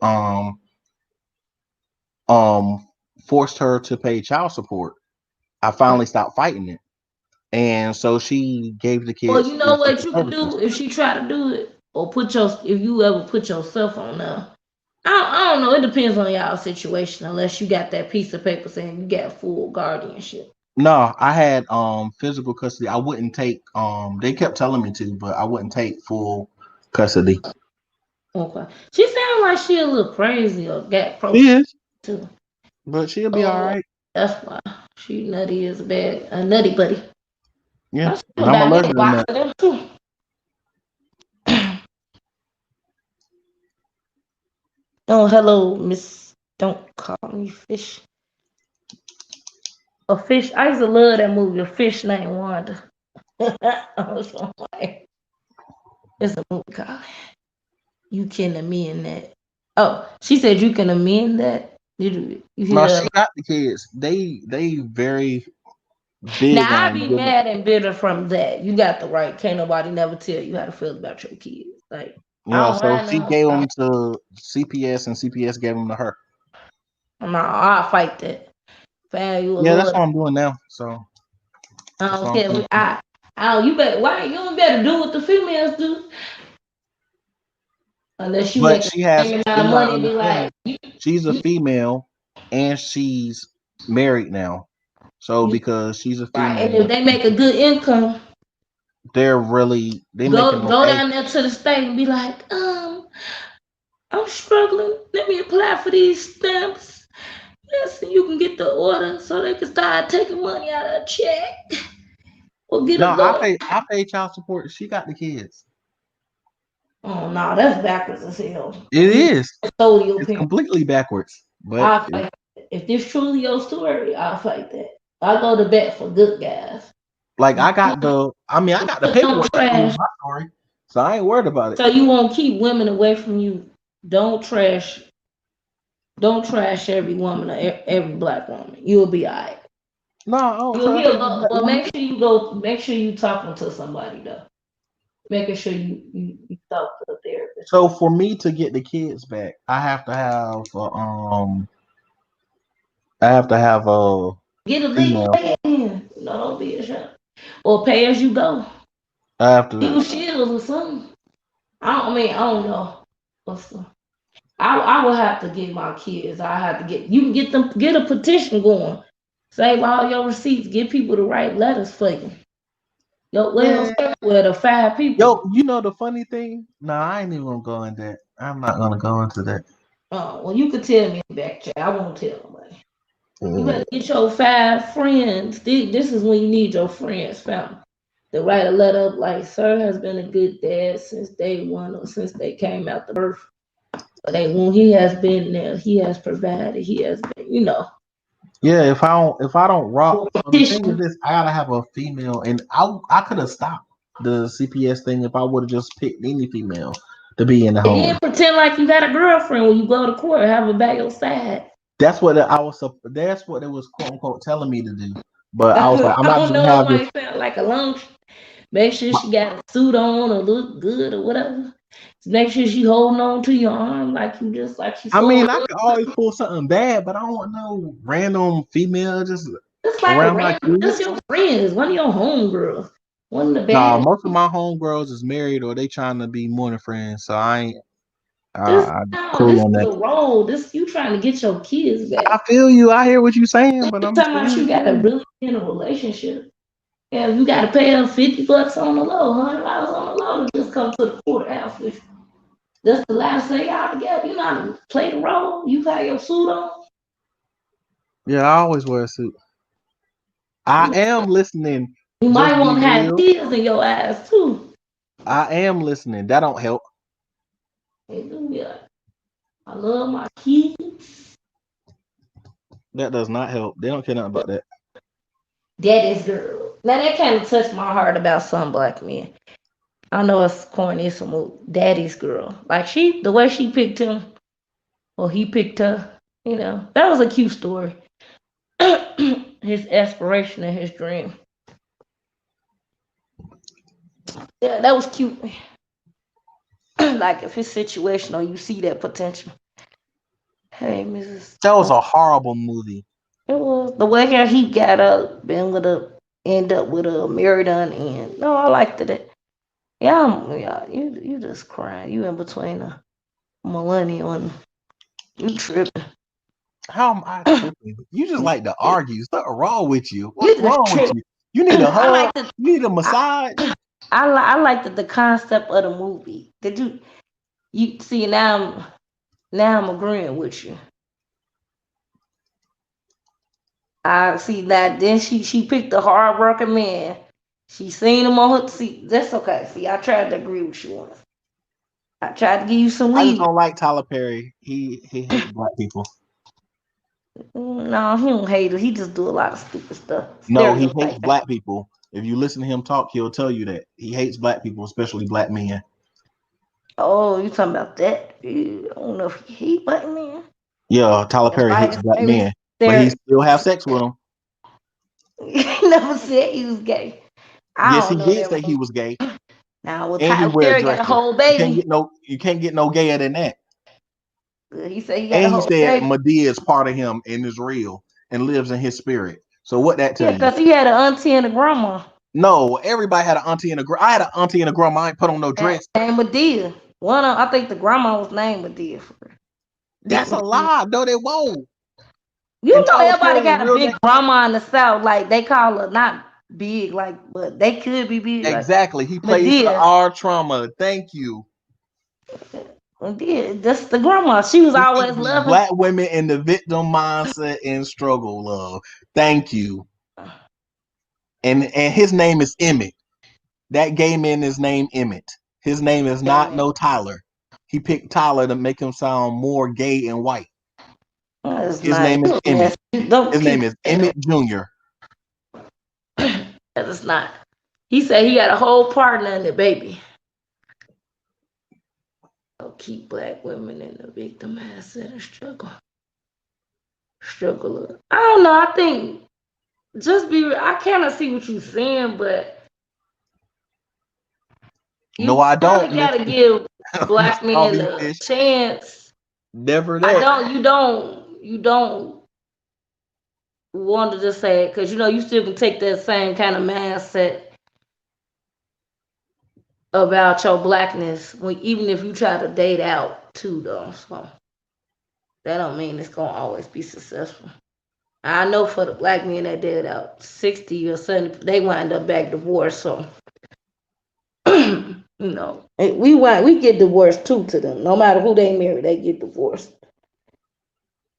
forced her to pay child support. I finally stopped fighting it. and so she gave the kids. Well, you know what you can do if she try to do it, or if you ever put yourself on there. I don't know. It depends on y'all situation. Unless you got that piece of paper saying you got full guardianship. No, I had physical custody. I wouldn't take they kept telling me to, but I wouldn't take full custody. Okay. She sounds like she a little crazy or got She is too. But she'll be all right. That's why she nutty is bad. A nutty buddy. Yeah. And I'm allergic to that. Too. Oh, hello, Miss. Don't call me Fish. A fish. I used to love that movie. A fish named Wanda. It's a movie called You Can Amend That. Oh, she said you can amend that. You no, she got the kids. They very big. Now I be mad and bitter from that. You got the right. Can't nobody never tell you how to feel about your kids. Like yeah, so she gave them to CPS and CPS gave them to her. No, I'll fight that. Yeah, that's what I'm doing now. So I don't care. You better. Why you don't better do what the females do? Unless you make the same amount of money, be like, she's a female and she's married now. So because she's a female, and if they make a good income, they're really go down there to the state and be like, I'm struggling. Let me apply for these stamps. Listen, you can get the order so they can start taking money out of a check. Or get I pay child support. She got the kids. Oh no, that's backwards as hell. It is. It's completely backwards. But if this truly your story, I'll fight that. I go to bat for good guys. Like I got the paperwork for my story, so I ain't worried about it. So you won't keep women away from you. Don't trash every woman or every black woman. You'll be all right. No, but make sure you talking to somebody though. Making sure you talk to a therapist. So for me to get the kids back, I have to have get a legal man. No, don't be a shot. Or pay as you go. I have to do shields or something. I don't know. I will have to get my kids. I have to get a petition going. Save all your receipts. Get people to write letters for you. Where the 5 people. Yo, you know the funny thing? No, I ain't even gonna go into that. I'm not gonna go into that. Oh, well, you could tell me back chat. I won't tell nobody. You better get your 5 friends. This is when you need your friends, family, to write a letter up like, sir has been a good dad since day one or since they came out the birth. But when he has been there, he has provided. He has been, Yeah, if I don't rock, the thing is this, I gotta have a female, and I could have stopped the CPS thing if I would have just picked any female to be in the home. And pretend like you got a girlfriend when you go to court, have her by your side. That's what it was quote unquote telling me to do. But I was like, I'm not gonna have this. Sound like a lunch. Make sure she got a suit on or look good or whatever. Make sure she holding on to your arm like she's. I could always pull something bad, but I don't want no random female just like around my kids. Just your friends, one of your homegirls. One of the bad. Nah, most of my homegirls is married or they trying to be more than friends, so I ain't. Cool on that. Role. You trying to get your kids back. I feel you. I hear what you're saying, but I'm talking about you got to really be in a relationship. Yeah, you got to pay them $50 on the low, $100 on the low to just come to the courthouse with you. That's the last thing y'all together. You know how to play the role. You got your suit on. Yeah, I always wear a suit. I am listening. You might want to have tears in your eyes too. I am listening. That don't help. Hallelujah. I love my kids. That does not help. They don't care nothing about that. Daddy's girl. Now that kind of touched my heart about some black men. I know it's corny, it's a daddy's girl. Like the way she picked him, or he picked her, that was a cute story. His aspiration and his dream. Yeah, that was cute. Like if his situation or you see that potential. Hey, Mrs. That was a horrible movie. It was the way he got up, been with a end up with a married on the end. No, I liked it. Yeah, you just crying. You in between a millennial and you tripping. How am I tripping? You just like to argue. Something wrong with you. You What's just wrong with trip. you? You need a I hug. like the You need a massage. I like the concept of the movie. Did you see now I'm agreeing with you. I see that. Then she picked a hard-working man. She seen him on her. See, that's okay. See, I tried to agree with you on it. I tried to give you some I just lead. don't like Tyler Perry. He hates black people. No, he don't hate it. He just do a lot of stupid stuff. No, he hates black people. If you listen to him talk, he'll tell you that he hates black people, especially black men. Oh, you talking about that? I don't know if he hate black men. Yeah, Tyler Perry hates black men, but he still have sex with them. He never said he was gay. Yes, he did say he was gay. Now, with And he Tyler wear a Perry got a dress. whole baby. You can't get no gayer than that. He said he got And a he whole said baby. Medea is part of him and is real and lives in his spirit. So what that tell you? Because he had an auntie and a grandma. No, everybody had an auntie and a grandma. I had an auntie and a grandma. I ain't put on no dress. And Medea. I think the grandma was named Medea. That's a lie. No, they won't. You know, everybody got a big grandma in the South. Like, they call her not big, like, but they could be big. Exactly. Like, he plays for our trauma. Thank you. Yeah, that's the grandma. She was always loving black women in the victim mindset and struggle, love. Thank you. And his name is Emmett. That gay man is named Emmett. His name is not no Tyler. He picked Tyler to make him sound more gay and white. His name is Emmett. His name is Emmett Jr. That is not. He said he got a whole partner in the baby. Keep black women in the victim mindset and struggle. I don't know. I think I kind of see what you're saying, but no, I don't. You gotta give black men a chance. Never that. You don't want to just say it because you still can take that same kind of mindset about your blackness even if you try to date out too, though. So that don't mean it's gonna always be successful. I know for the black men that did out 60 or 70, they wind up back divorced. So we get divorced too to them. No matter who they marry, they get divorced.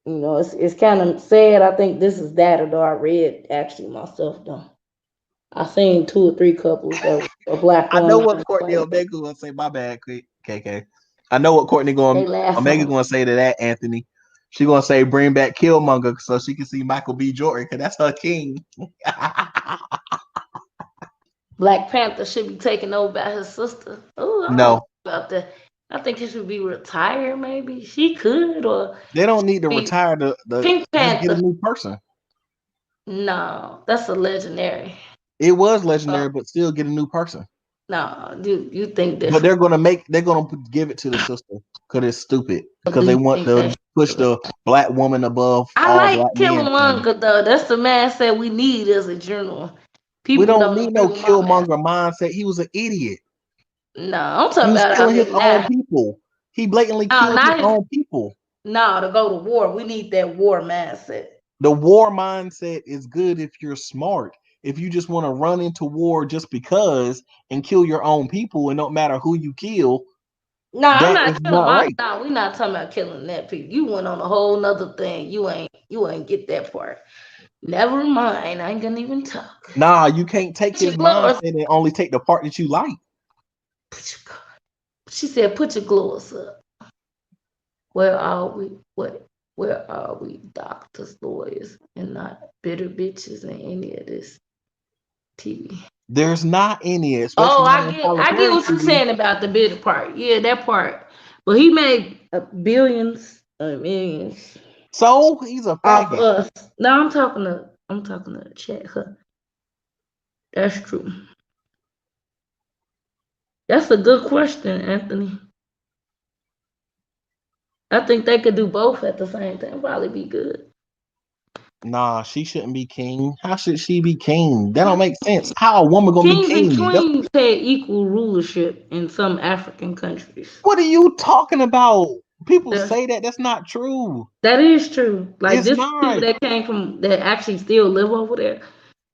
It's kind of sad. I think this is data though. I read actually myself though. I seen 2 or 3 couples that were black. I know what Courtney Omega gonna say. My bad, KK. I know what Courtney Omega gonna say to that, Anthony. She gonna say bring back Killmonger so she can see Michael B. Jordan because that's her king. Black Panther should be taken over by his sister. Oh, no. About that. I think he should be retired. Maybe she could, or they don't need to retire. The Pink Panther. Get a new person. No, that's a legendary. It was legendary, but still get a new person. No, you think that? But they're gonna give it to the sister because it's stupid because they want to push the black woman above. I like Killmonger though. That's the mindset we need as a journal. We don't need no Killmonger mindset. He was an idiot. No, I'm talking about killing his own people. He blatantly killed his own people. No, to go to war, we need that war mindset. The war mindset is good if you're smart. If you just want to run into war just because and kill your own people and don't matter who you kill. No, I'm not killing right. No, we're not talking about killing that people. You went on a whole nother thing. You ain't get that part. Never mind. I ain't gonna even talk. Nah, you can't take his mindset and only take the part that you like. She said, put your gloves up. Where are we? Where are we, doctors, lawyers, and not bitter bitches in any of this TV? There's not any. I get what you're saying about the bitter part. Yeah, that part. But he made billions of millions. So he's a faggot. Us. No, I'm talking to chat her. That's true. That's a good question, Anthony. I think they could do both at the same time. Probably be good. Nah, she shouldn't be king. How should she be king? That don't make sense. How a woman gonna be Kings king? and queens had equal rulership in some African countries. What are you talking about? People That's, say that. That's not true. that is true. Like It's this is people not. that came from that actually still live over there,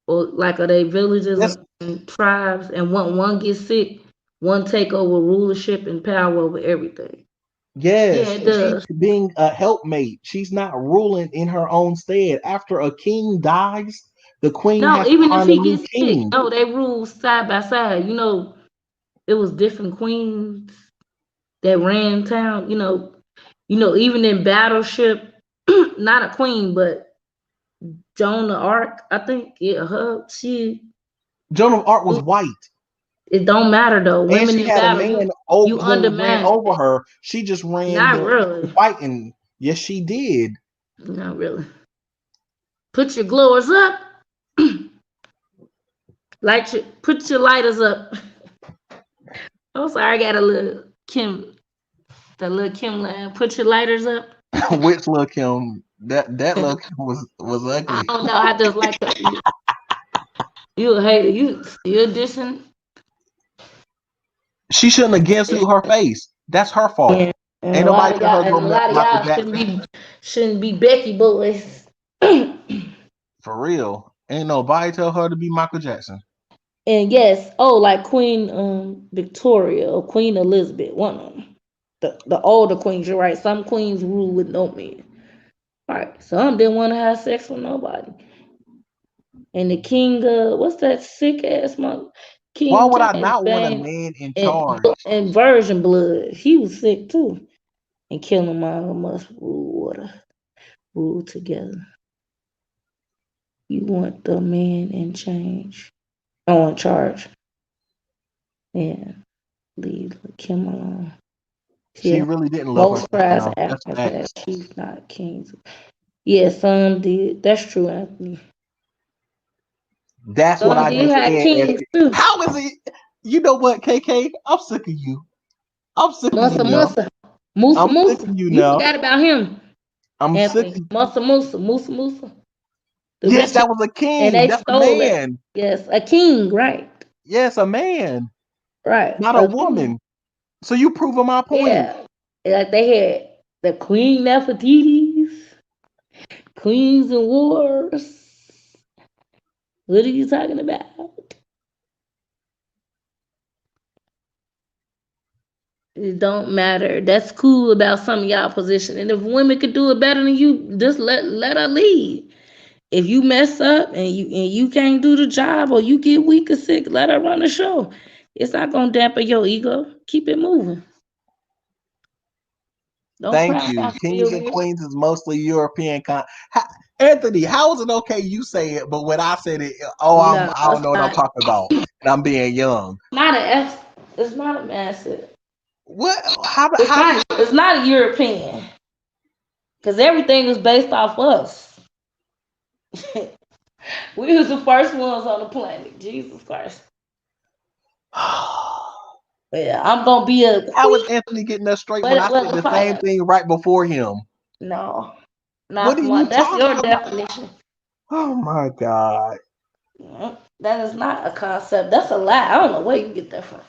or like are they villages and tribes, and one gets sick, one take over rulership and power over everything. Yes, Yeah, it does. she's being a helpmate. She's not ruling in her own stead. After a king dies, the queen No, has to even if find a he new gets sick, king. no, they rule side by side. You know, it was different queens that ran town. Even in Battleship, not a queen, but Joan of Arc, I think. Yeah, Joan of Arc was white. It don't matter though. And Women she in had a battle, man you who ran undermine. over her. She just ran Not the really. fighting. Yes, she did. Not really. Put your glowers up. Put your lighters up. Oh, sorry, I got a little Kim. The little Kim line. Put your lighters up. Which little Kim? That little Kim was ugly. I don't know. I just like you a hater. You're dissing. She shouldn't have guessed who her face. That's her fault. Yeah. And Ain't a lot nobody of tell y'all, her go Michael Michael Jackson. Jackson. shouldn't be Becky boys. For real. Ain't nobody tell her to be Michael Jackson. And yes, like Queen Victoria or Queen Elizabeth, one of them. The older queens, you're right. Some queens rule with no men. Right. Some didn't want to have sex with nobody. And the king, what's that sick ass mother? King Why would I James not want a Bang man in charge? and Virgin Blood. He was sick too. And killing mama must rule together. You want the man in charge. And leave Kim alone. She really didn't love Most her. tribes No, act that's like that. facts. She's not kings. Yeah, some did. That's true, Anthony. That's what Some I did just have said. kings too. How is it? You know what, KK? I'm sick of you. I'm sick of you now. Musa. I'm sick of you You now. forgot about him. I'm Anthony. sick of Musa. Yes, that was a king. And they That's a stole man. it. Yes, a king, right. Yes, a man. Right. Not a woman. So you proving my point. Yeah. Like they had the Queen Nefertiti's, Queens and Wars. What are you talking about? It don't matter. That's cool about some of y'all position. And if women could do it better than you, just let her lead. If you mess up and you can't do the job or you get weak or sick, let her run the show. It's not gonna dampen your ego. Keep it moving. Don't Thank you. Kings and queens is mostly European. Anthony, how is it okay you say it, but when I said it, I don't know what I'm talking about, and I'm being young. It's not a massive. What? It's not a European, because everything is based off us. We was the first ones on the planet. Jesus Christ. Yeah, I'm gonna be a queen. How is Anthony getting that straight when I said the same thing right before him? No, what are you that's your about? definition. Oh my God. That is not a concept. That's a lie. I don't know where you get that from.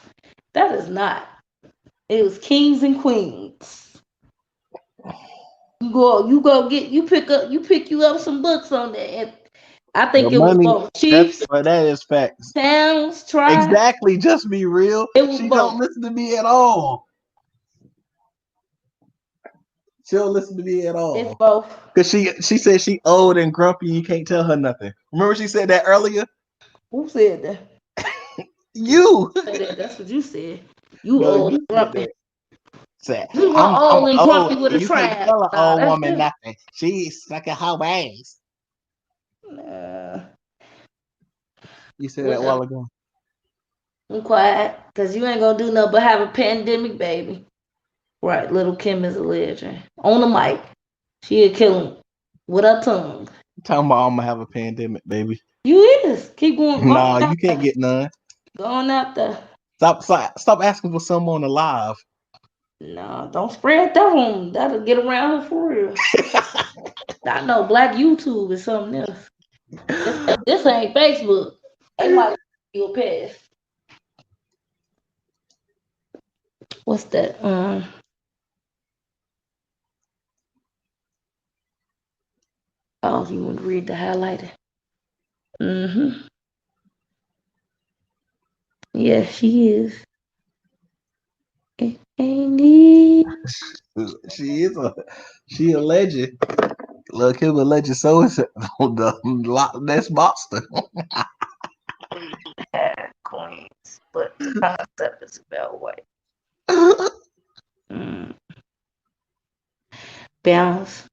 That is not. It was kings and queens. You pick you up some books on that. I think it was both chiefs. That is facts. Towns, tribes. Exactly. Just be real. She don't listen to me at all. She don't listen to me at all. It's both. Because she said she old and grumpy and you can't tell her nothing. Remember she said that earlier? Who said that? You. That's what you said. You old and grumpy. I'm old and grumpy with a you trap. can't tell an old woman nothing. She's stuck in her ways. You said that a while ago. I'm quiet, because you ain't going to do nothing but have a pandemic, baby. Right, little Kim is a legend. On the mic. She'll kill him with her tongue. Talking about I'm going to have a pandemic, baby. You is. Keep going. Nah, you can't get none. Going out there. Stop asking for someone alive. No, don't spread that one. That'll get around here for real. I know Black YouTube is something else. This ain't Facebook. They might give you a pass. What's that? Oh, you want to read the highlighter? Mm-hmm. Yeah, she is. She a legend. Look, him a legend. So is on the Loch Ness monster. Queens, but the concept is about white. Balance.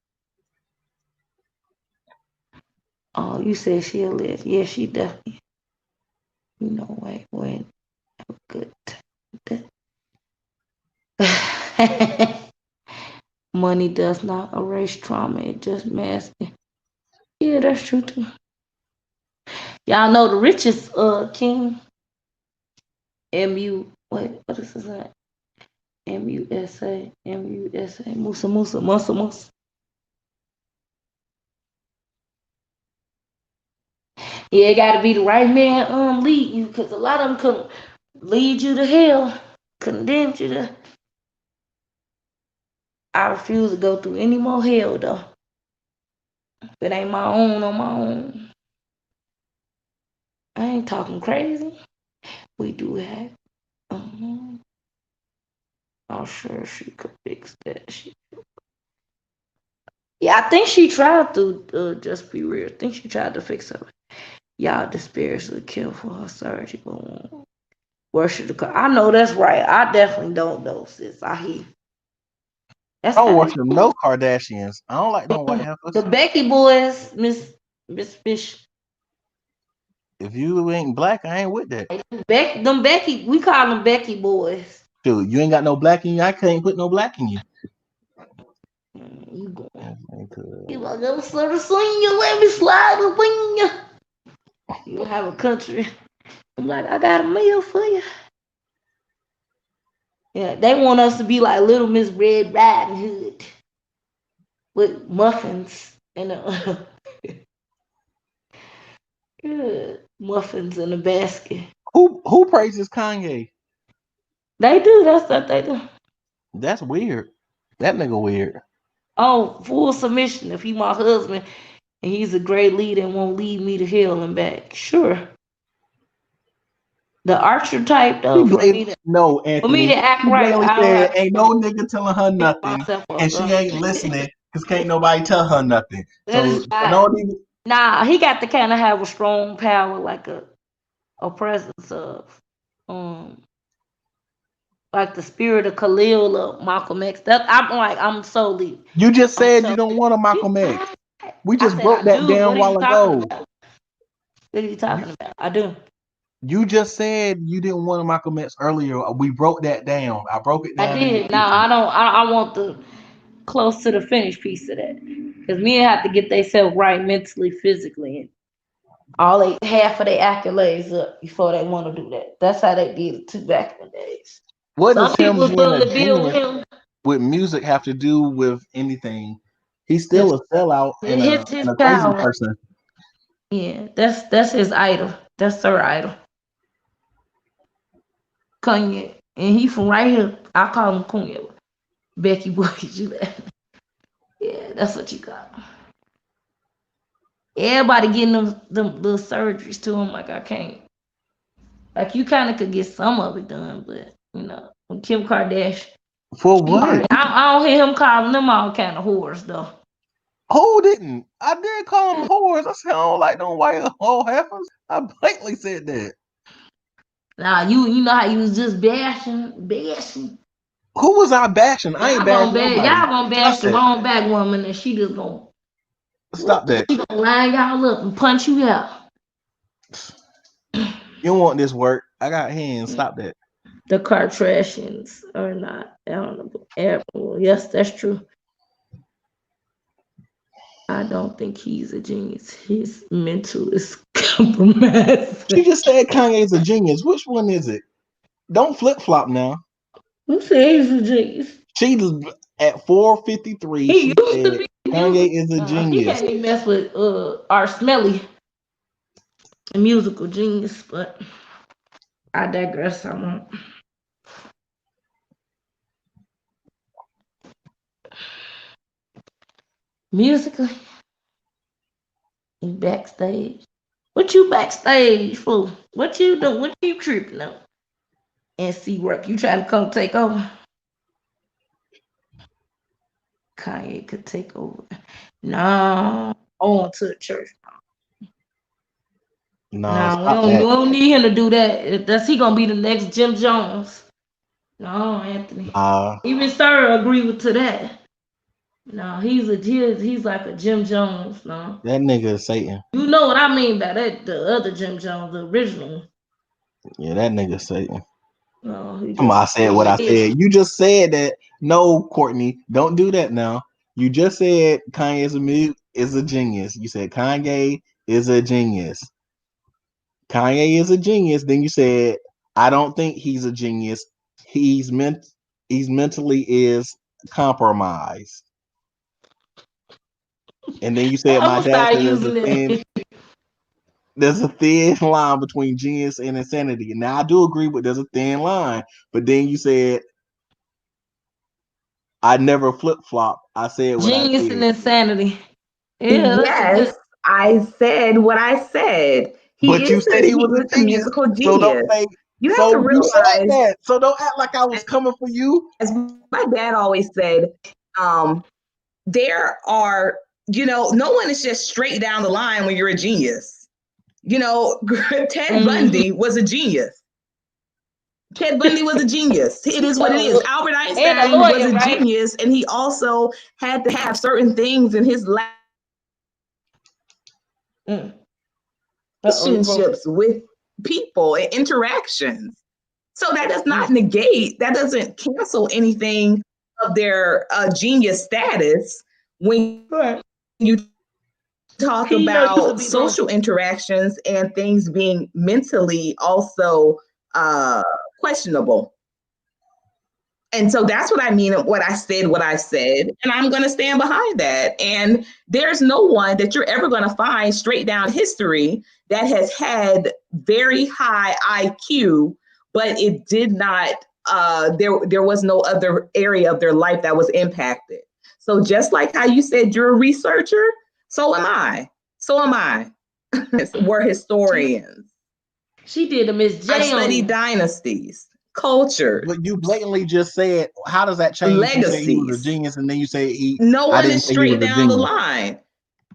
Oh, you said she'll live. Yeah, she definitely. You know, wait. Good. Money does not erase trauma, it just masks it. Yeah, that's true too. Y'all know the richest king, what is his name? M-U-S-A, Musa. Yeah, it gotta be the right man lead you, because a lot of them couldn't lead you to hell, condemn you to. I refuse to go through any more hell though. If it ain't my own on my own. I ain't talking crazy. We do have. I'm sure she could fix that. Yeah, I think she tried to just be real. I think she tried to fix her. Y'all disparagingly kill for her surgery, but worship the. I know that's right. I definitely don't know, sis. I hear. I don't worship no Kardashians. I don't like no white heifers. The Becky boys, Miss Fish. If you ain't black, I ain't with that. Them Becky, we call them Becky boys. Dude, you ain't got no black in you. I can't put no black in you. You like, let me slide the wing. You have a country. I'm like, I got a meal for you. Yeah, they want us to be like Little Miss Red Riding Hood with muffins and good muffins in a basket. Who praises Kanye? They do. That's what they do. That's weird. That nigga weird. Oh, full submission. If he my husband and he's a great leader and won't lead me to hell and back, sure. The Archer type though, Anthony. For me to act right, I said, ain't no nigga telling her nothing, and she ain't listening because can't nobody tell her nothing. So nah, he got to kind of have a strong power, like a presence of, like the spirit of Khalil or Malcolm X. I'm solely. You just said you don't want a Malcolm X. We just broke that down a while ago. What are you talking about? I do. You just said you didn't want a Malcolm X earlier. We broke that down. I broke it down. I did. No, I don't. I want the close to the finished piece of that, because men have to get themselves right mentally, physically, and half of their accolades up before they want to do that. That's how they did it too back in the days. What does him being a genius with music have to do with anything? He's still a sellout and a crazy person. Yeah, that's his idol. That's her idol. Kanye, and he from right here. I call him Kanye. Becky boy, you laugh. Yeah, that's what you got. Everybody getting them little surgeries to him. Like I can't. Like you kind of could get some of it done, but when Kim Kardashian. For what? I don't hear him calling them all kind of whores though. Who didn't? I did call them whores. I said I don't like no white whole heifers. I blatantly said that. Nah, you know how you was just bashing. Who was I bashing? I ain't bashing nobody. Y'all gonna bash the wrong black woman, and she just gonna stop that. She gonna line y'all up and punch you out. You don't want this work. I got hands. Stop that. The Kardashians are not honorable. Yes, that's true. I don't think he's a genius. His mental is compromised. She just said Kanye's a genius. Which one is it? Don't flip flop now. Who said he's a genius? She just at 4:53. She said Kanye is a He genius. can't even mess with our smelly musical genius, but I digress. I won't. Musically, he backstage. What you backstage for? What you doing? What you tripping on? NC work. You trying to come take over? Kanye could take over. No, on to the church. No, we don't need him to do that. That's he gonna be the next Jim Jones. No, Anthony. Even Sir agreed to that. No, he's like a Jim Jones. No, that nigga is Satan. You know what I mean by that? The other Jim Jones, the original. Yeah, that nigga Satan. No, Come on, I said what I said. You just said that. No, Courtney, don't do that now. You just said Kanye is a genius. You said Kanye is a genius. Kanye is a genius. Then you said, I don't think he's a genius. He's mentally is compromised. And then you said my dad said there's a thin line between genius and insanity. Now I do agree with there's a thin line, but then you said I never flip-flop. I said what genius I said. and insanity. Yeah, yes, I said what I said. But you said he was a genius. Musical genius. So don't think. You have so to realize you said that. So don't act like I was coming for you. As my dad always said, there are, no one is just straight down the line when you're a genius. Ted Bundy was a genius. Ted Bundy was a genius. It is what it is. Albert Einstein was a genius, and he also had to have certain things in his life. Relationships with people and interactions. So that does not negate, that doesn't cancel anything of their genius status when you talk about social interactions and things being mentally also questionable. And so that's what I mean, what I said, and I'm going to stand behind that. And there's no one that you're ever going to find straight down history that has had very high IQ, but it did not, there was no other area of their life that was impacted. So just like how you said you're a researcher, so am I. We're historians. She did a Miss J. I study dynasties. Culture. But you blatantly just said, how does that change? Legacies. You say he was a genius, and then you say no one is straight down the line.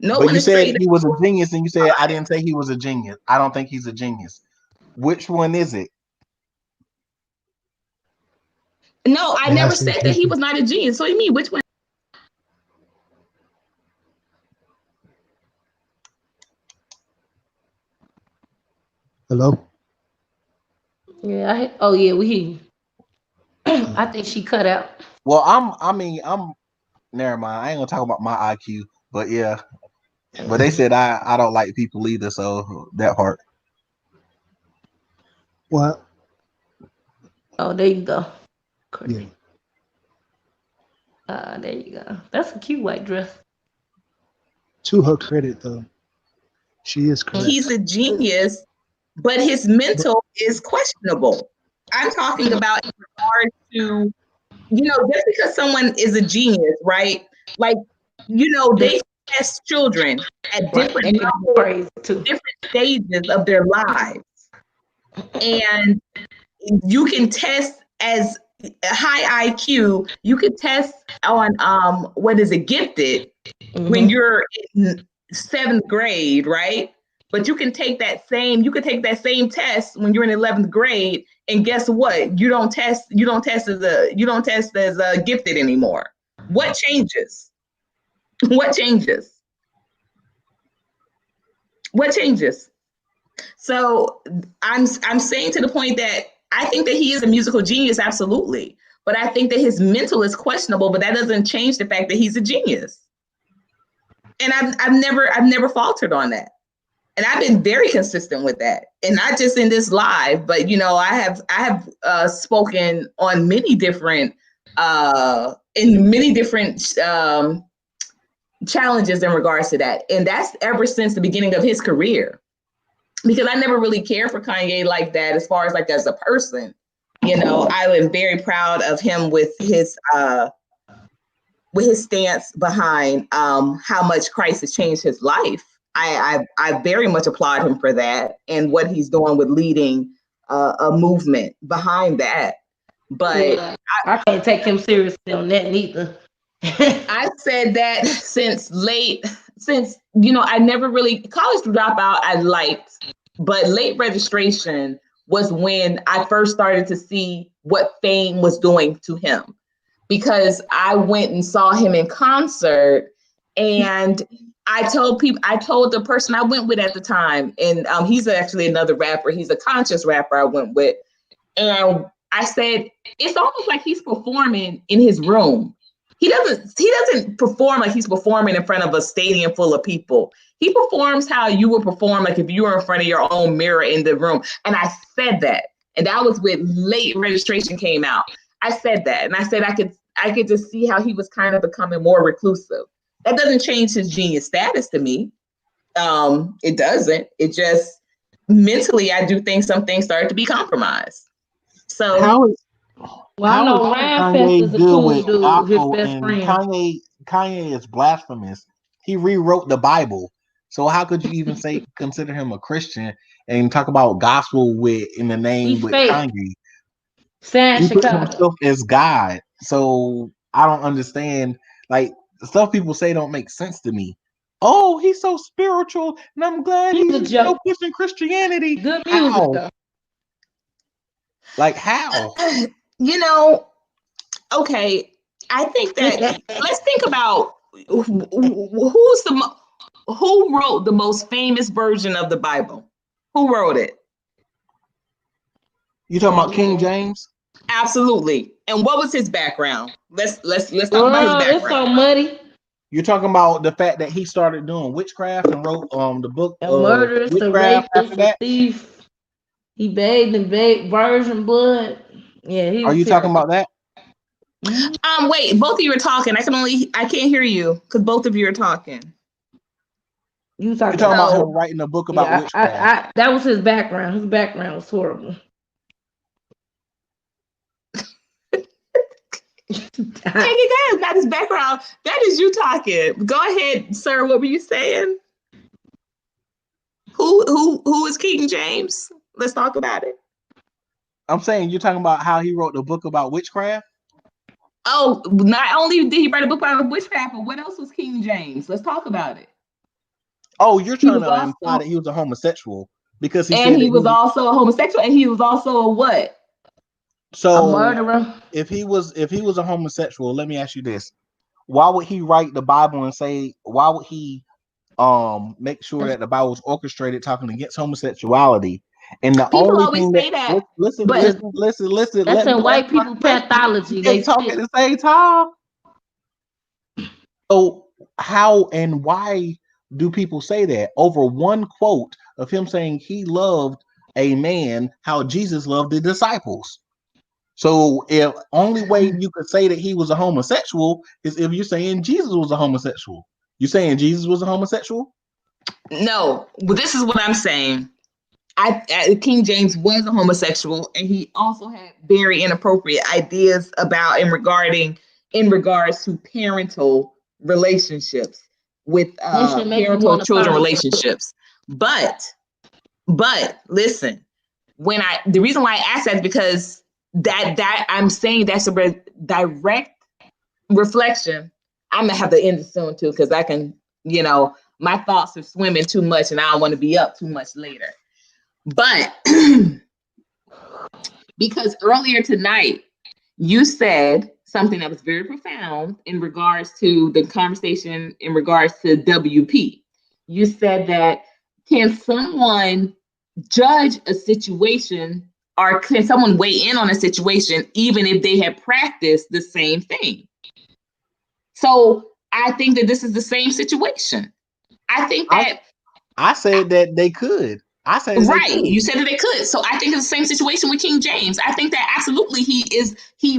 But you said he was a genius, and you said I didn't say he was a genius. I don't think he's a genius. Which one is it? No, I never said that he was not a genius. So you mean which one? Hello? Yeah, we hear you. I think she cut out. Well, I'm never mind. I ain't gonna talk about my IQ, but yeah. But they said I don't like people either, so that part. What? Oh, there you go. Yeah. There you go. That's a cute white dress. To her credit, though, she is correct. He's a genius, but his mental is questionable. I'm talking about in regard to, just because someone is a genius, right? Like, they test children at different levels, different stages of their lives. And you can test as high IQ, you can test on gifted when you're in 7th grade, right? But you can take that same test when you're in 11th grade, and guess what? You don't test as a gifted anymore. What changes? What changes? So I'm saying to the point that I think that he is a musical genius, absolutely. But I think that his mental is questionable, but that doesn't change the fact that he's a genius. And I've never faltered on that. And I've been very consistent with that, and not just in this live, but you know, I have spoken on many different challenges in regards to that, and that's ever since the beginning of his career. Because I never really cared for Kanye like that, as far as like as a person. You know, I am very proud of him with his stance behind how much Christ has changed his life. I very much applaud him for that and what he's doing with leading a movement behind that. But I can't take him seriously on that neither. I said that since you know, I never really, college dropout I liked, but late registration was when I first started to see what fame was doing to him, because I went and saw him in concert, and I told the person I went with at the time, and he's actually another rapper. He's a conscious rapper I went with. And I said, it's almost like he's performing in his room. He doesn't perform like he's performing in front of a stadium full of people. He performs how you would perform, like if you were in front of your own mirror in the room. And I said that, and that was when late registration came out. I said that, and I said I could just see how he was kind of becoming more reclusive. That doesn't change his genius status to me. It doesn't. It just mentally, I do think some things started to be compromised. So How is I know Ryan Fest is a cool dude, his best friend. Kanye is blasphemous. He rewrote the Bible. So how could you even consider him a Christian and talk about gospel in the name with Kanye? He put himself as God. So I don't understand. Like, stuff people say don't make sense to me. Oh, he's so spiritual, and I'm glad he's pushing Christianity. Good music, though. Like, how? You know, okay, I think that let's think about who wrote the most famous version of the Bible. Who wrote it? You talking about King James? Absolutely. And what was his background? Let's talk about his background. It's so muddy. You're talking about the fact that he started doing witchcraft and wrote the book a murderous, a rapist, a thief. He bathed in virgin blood. Yeah, are you talking about that? Wait, both of you are talking. I can't hear you because both of you are talking. You're talking about him writing a book about witchcraft. That was his background. His background was horrible. That is not his background. That is you talking. Go ahead, sir. What were you saying? Who is King James? Let's talk about it. I'm saying you're talking about how he wrote the book about witchcraft. Oh, not only did he write a book about witchcraft, but what else was King James? Let's talk about it. Oh, you're trying to imply that he was a homosexual because he was also a homosexual, and he was also a what? So a murderer. If he was a homosexual, let me ask you this: why would he write the Bible and say? Why would he make sure that the Bible was orchestrated talking against homosexuality? And the people only always thing say that. Listen. That's in white people pathology. They talk at the same time. So how and why do people say that over one quote of him saying he loved a man how Jesus loved the disciples? So if only way you could say that he was a homosexual is if you're saying Jesus was a homosexual. You saying Jesus was a homosexual? No, but this is what I'm saying. King James was a homosexual, and he also had very inappropriate ideas about in regards to parental relationships with parental children relationships. But listen, the reason why I asked that is because that I'm saying that's a direct reflection. I'm gonna have to end it soon too, because I can, my thoughts are swimming too much, and I don't want to be up too much later. But because earlier tonight you said something that was very profound in regards to the conversation in regards to WP. You said that can someone judge a situation, or can someone weigh in on a situation even if they have practiced the same thing? So I think that this is the same situation. I think that I said that they could. I said that Right. they could. You said that they could. So I think it's the same situation with King James. I think that absolutely he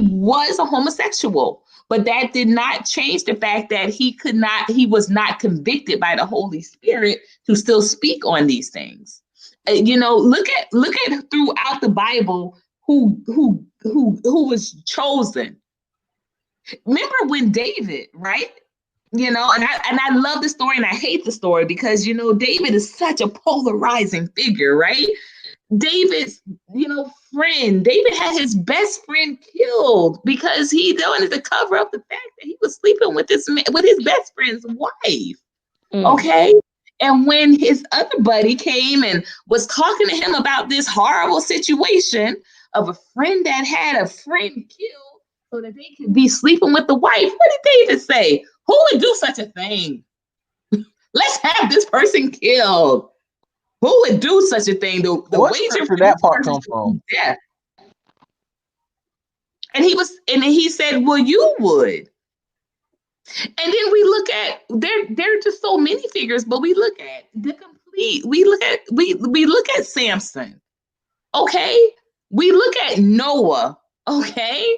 was a homosexual, but that did not change the fact that he was not convicted by the Holy Spirit to still speak on these things. Look at throughout the Bible who was chosen. Remember when David, right? And I love the story and I hate the story because David is such a polarizing figure, right? David's friend, David had his best friend killed because he wanted to cover up the fact that he was sleeping with his best friend's wife. Okay. And when his other buddy came and was talking to him about this horrible situation of a friend that had a friend killed so that they could be sleeping with the wife, what did David say? Who would do such a thing? Let's have this person killed. Who would do such a thing? The wager for that part come from? Yeah. And he said, well, you would. And then we look at there are just so many figures, but we look at we look at Samson. Okay? We look at Noah, okay?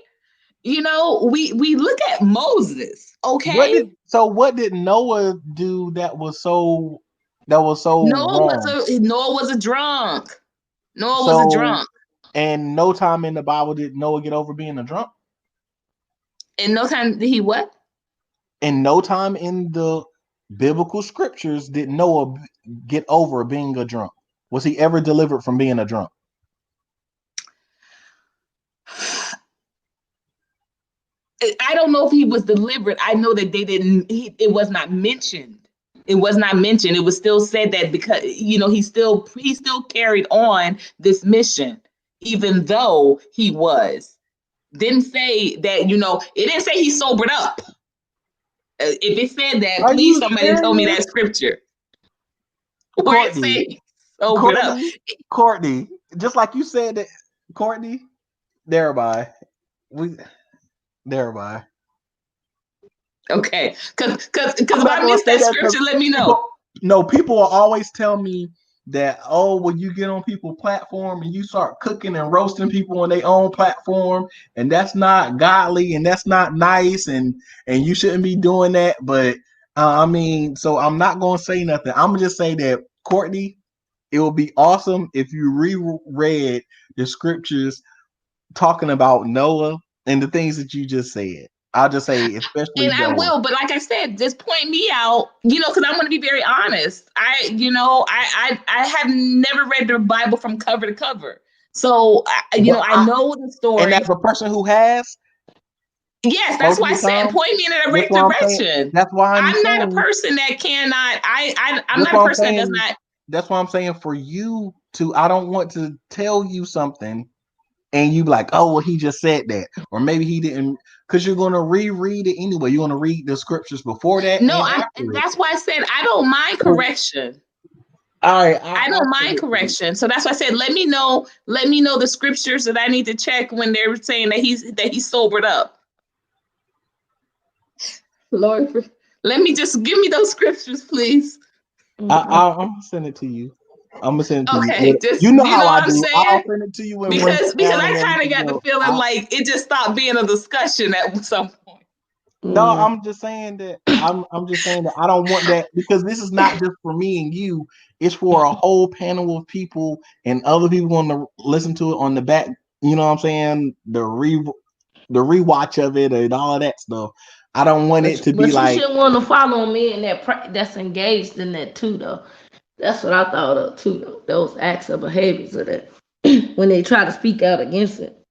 We look at Moses, okay? What did Noah do that was so Noah wrong? was a drunk. Noah was a drunk. And no time in the Bible did Noah get over being a drunk? In no time did he what? In no time in the biblical scriptures did Noah get over being a drunk. Was he ever delivered from being a drunk? I don't know if he was delivered. I know that they didn't. It was not mentioned. It was not mentioned. It was still said that because he still carried on this mission, even though he was. Didn't say that. It didn't say he sobered up. If it said that, please somebody tell me that scripture. Where it say sobered up. Courtney, just like you said that, Courtney. Thereby. Okay, because if I missed that scripture, let me know. No, people will always tell me that, when you get on people's platform and you start cooking and roasting people on their own platform, and that's not godly and that's not nice, and you shouldn't be doing that. But so I'm not gonna say nothing. I'm gonna just say that, Courtney, it would be awesome if you reread the scriptures talking about Noah and the things that you just said. I'll just say, especially. And I will, but like I said, just point me out, because I'm going to be very honest. I have never read the Bible from cover to cover. So, I know the story. And as a person who has. Yes, that's why I said, point me in the right direction. That's why I'm not a person that cannot, I'm not a person that does not. That's why I'm saying for you to, I don't want to tell you something and you like, oh, well, he just said that. Or maybe he didn't, because you're going to reread it anyway. You're going to read the scriptures before that. No, and that's why I said I don't mind correction. All right. I don't mind correction. So that's why I said, let me know the scriptures that I need to check when they're saying that he's sobered up. Lord, let me just give me those scriptures, please. I'm gonna send it to you. I'm gonna send it to you. Okay, just how I do. I'll send it to you because I kind of got the feeling like it just stopped being a discussion at some point. No, I'm just saying that I'm just saying that I don't want that, because this is not just for me and you. It's for a whole panel of people and other people want to listen to it on the back. You know what I'm saying? The rewatch of it and all of that stuff. I don't want it to be like. You shouldn't want to follow me in that's engaged in that too, though. That's what I thought of too, though. Those acts or behaviors of that when they try to speak out against it.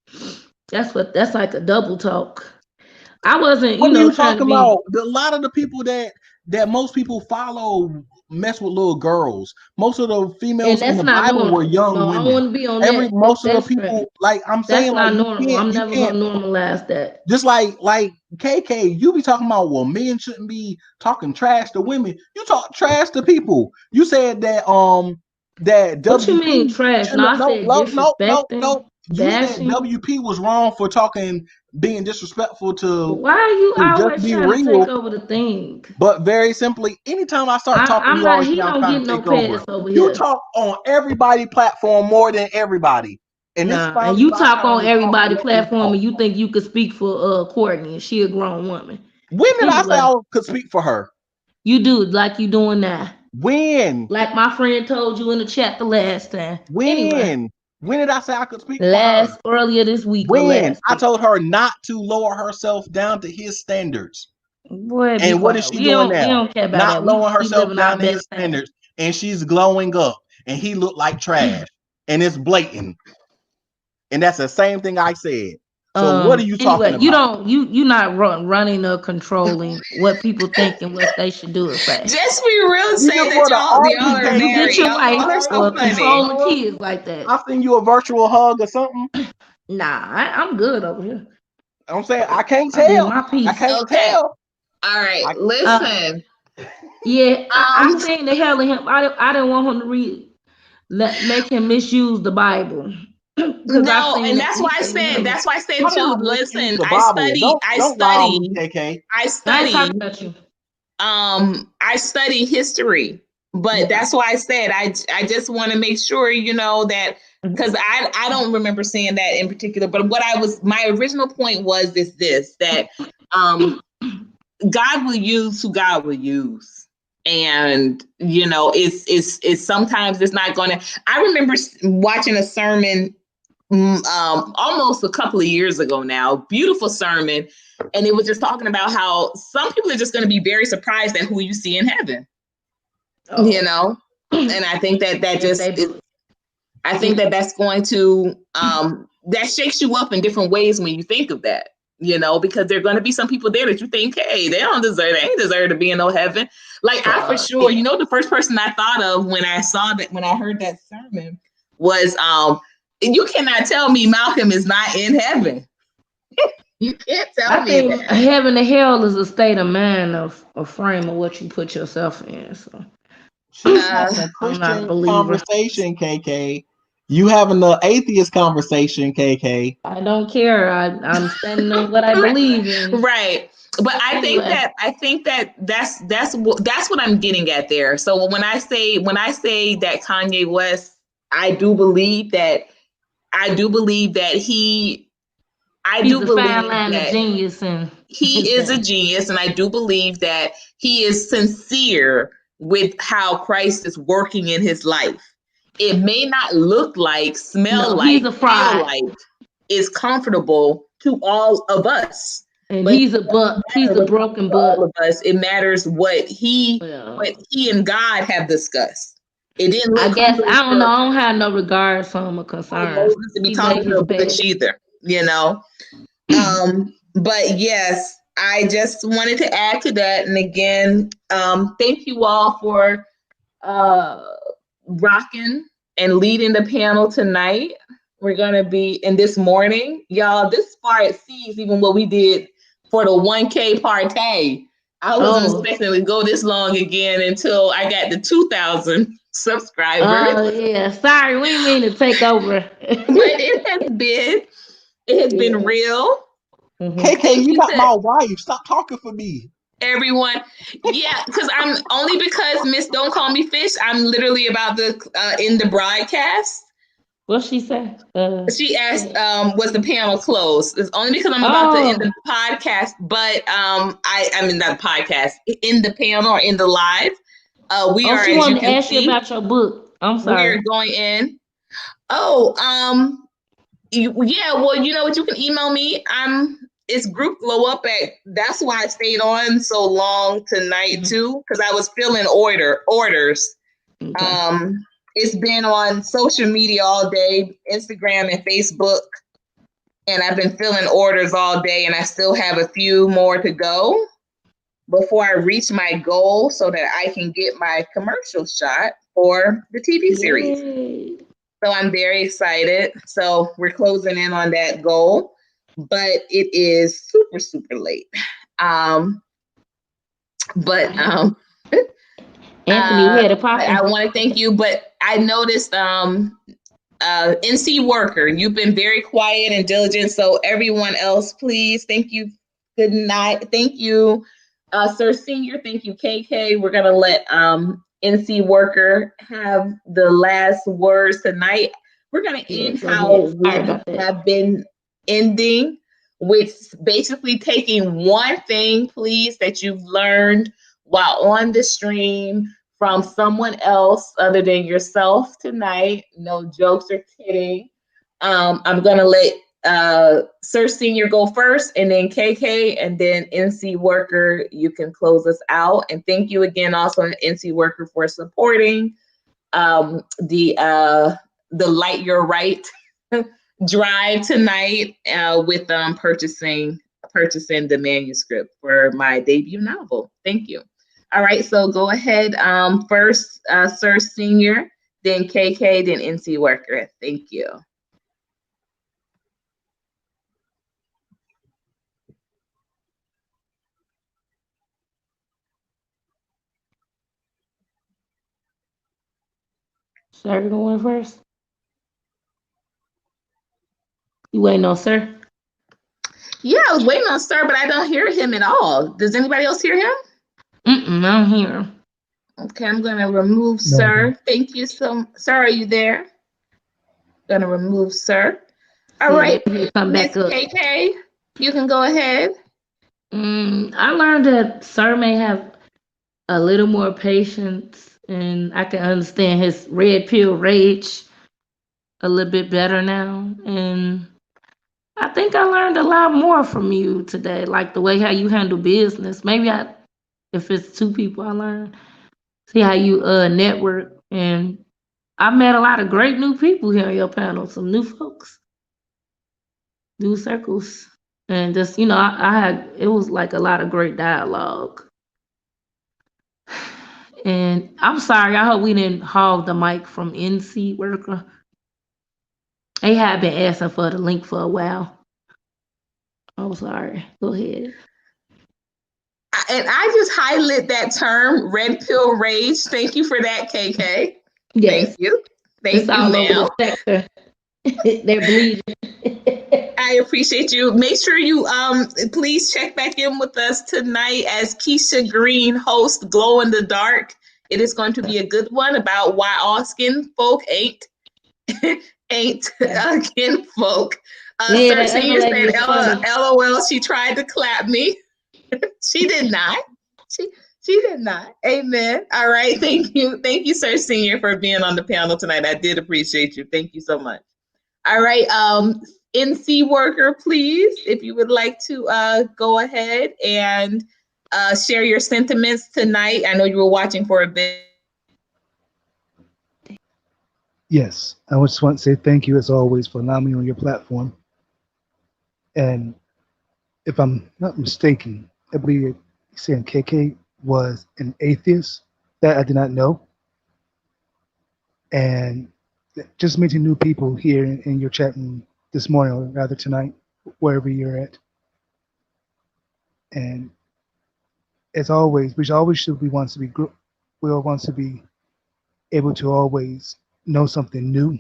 That's like a double talk. I wasn't, talking about a lot of the people that most people follow mess with little girls. Most of the females in the Bible were young women. I want to be on that. Most of the people, like I'm saying, that's not normal. I'm never gonna normalize that. Just like KK, you be talking about, well, men shouldn't be talking trash to women. You talk trash to people. You said that that what you mean trash? No, I said disrespecting. No. you said bashing. WP was wrong for being disrespectful to. Why are you always just be trying to real. take over the thing? But very simply, anytime I start talking, I'm you not. always He say I'm don't trying get to no take over. pass over You here. talk on everybody platform more than everybody, and this is Nah, and finally you my talk time on to talk everybody and let me platform, talk. and you think you could speak for Courtney, and she a grown woman. When did I say Anyway, I could speak for her? you do like you doing now. When? Like my friend told you in the chat the last time. Anyway, When did I say I could speak for her? earlier this week or When? last I week. told her not to lower herself down to his standards. Boy, be And what is quiet. she We doing don't now? care about Not that. lowering We herself living our down to his best time. standards, and she's glowing up, and he looked like trash, and it's blatant. And that's the same thing I said. So what are you talking Anyway, about? you not running or controlling what people think and what they should do or say. Just be real. You Say just that wanna y'all argue, are Kay. You married. get your Y'all wife are so or funny. control the kids like that. I'll send you a virtual hug or something. Nah, I'm good over here. I'm saying I can't I'm in tell. my peace. I can't Okay. tell. All right. Listen. Yeah, I seen the hell of him. I didn't want him to read. Make him misuse the Bible. No, and that's why I said. That's why I said How did too. I misuse Listen, the I Bible? study. Don't lie on me, KK. I I ain't study. talking about you. I study history, but that's why I said I just want to make sure you know that because I don't remember saying that in particular. But what my original point was this that God will use who God will use. And, you know, it's sometimes it's not going to. I remember watching a sermon almost a couple of years ago now, beautiful sermon. And it was just talking about how some people are just going to be very surprised at who you see in heaven, you know? And I think that I think that's going to, that shakes you up in different ways when you think of that. You know, because there are going to be some people there that you think, hey, they ain't deserve to be in no heaven. Like I for sure, you know, the first person I thought of when I heard that sermon was, you cannot tell me Malcolm is not in heaven. You can't tell me think that. heaven and hell is a state of mind of a frame of what you put yourself in. So She's having a I'm not a Christian believer. conversation, KK. You having the atheist conversation, KK. I don't care. I'm standing on what I believe in. Right. But I think that's what I'm getting at there. So when I say that Kanye West, I do believe that he's a fine line of genius, and he is a genius, and I do believe that he is sincere with how Christ is working in his life. It may not look like, smell like, feel like is comfortable to all of us. And but he's a broken butt. All of us. It matters what he and God have discussed. It didn't look I guess I don't know. I don't have no regard for him or concern. to be talking to a butch either, you know. But yes, I just wanted to add to that. And again, thank you all for rocking and leading the panel tonight. We're gonna be in this morning, y'all. This far exceeds even what we did for the 1K party. I wasn't expecting to go this long again until I got the 2,000 subscribers. Oh yeah, sorry, we didn't mean to take over. But it has been real. KK, you not my wife. Stop talking for me. Everyone, yeah, because I'm only because Miss Don't Call Me Fish. I'm literally about to end the broadcast. What she said? She asked, was the panel closed? It's only because I'm about to end the podcast, but I mean not the podcast, in the panel or in the live. We are. She wanted to ask you about your book. I'm sorry. We're going in. Yeah. Well, you know what? You can email me. It's group glow up at. That's why I stayed on so long tonight too, because I was filling orders. Okay. It's been on social media all day, Instagram and Facebook, and I've been filling orders all day, and I still have a few more to go before I reach my goal so that I can get my commercial shot for the TV series. Yay. So I'm very excited. So we're closing in on that goal, but it is super, super late. Anthony, we had a pop. I want to thank you, but I noticed NC Worker, you've been very quiet and diligent. So everyone else, please. Thank you. Good night. Thank you, Sir Senior. Thank you, KK. We're gonna let NC Worker have the last words tonight. We're gonna end how we have been ending, with basically taking one thing, please, that you've learned while on the stream from someone else other than yourself tonight. No jokes or kidding. I'm gonna let Sir Senior go first, and then KK, and then NC Worker, you can close us out. And thank you again also NC Worker for supporting the Light Your Right drive tonight with purchasing the manuscript for my debut novel. Thank you. All right, so go ahead. First, Sir Senior, then KK, then NC Worker. Thank you. Sir going first? You waiting on Sir? Yeah, I was waiting on Sir, but I don't hear him at all. Does anybody else hear him? I don't hear him. Okay, I'm gonna remove Sir. Thank you so. Sir, are you there? Gonna remove Sir. All right, come back up. KK, you can go ahead. I learned that Sir may have a little more patience, and I can understand his red pill rage a little bit better now. And I think I learned a lot more from you today, like the way how you handle business. Maybe if it's two people, I learned. See how you network, and I met a lot of great new people here on your panel, some new folks, new circles, and just I had it was like a lot of great dialogue. And I'm sorry, I hope we didn't hog the mic from NC Worker. They have been asking for the link for a while. I'm sorry. Go ahead. And I just highlight that term, red pill rage. Thank you for that, KK. Yes. Thank you. Thank it's you, all ma'am. over the sector. They're bleeding. I appreciate you. Make sure you please check back in with us tonight as Keisha Green hosts Glow in the Dark. It is going to be a good one about why all skin folk ain't kin folk. Sir Senior said, LOL, she tried to clap me. She did not. She did not. Amen. All right. Thank you. Thank you, Sir Senior, for being on the panel tonight. I did appreciate you. Thank you so much. All right. NC Worker, please, if you would like to go ahead and share your sentiments tonight. I know you were watching for a bit. Yes, I just want to say thank you as always for allowing me on your platform. And if I'm not mistaken, I believe you're saying KK was an atheist. That I did not know. And just meeting new people here in your chat room this morning, or rather tonight, wherever you're at. And as always, we all want to be able to always know something new,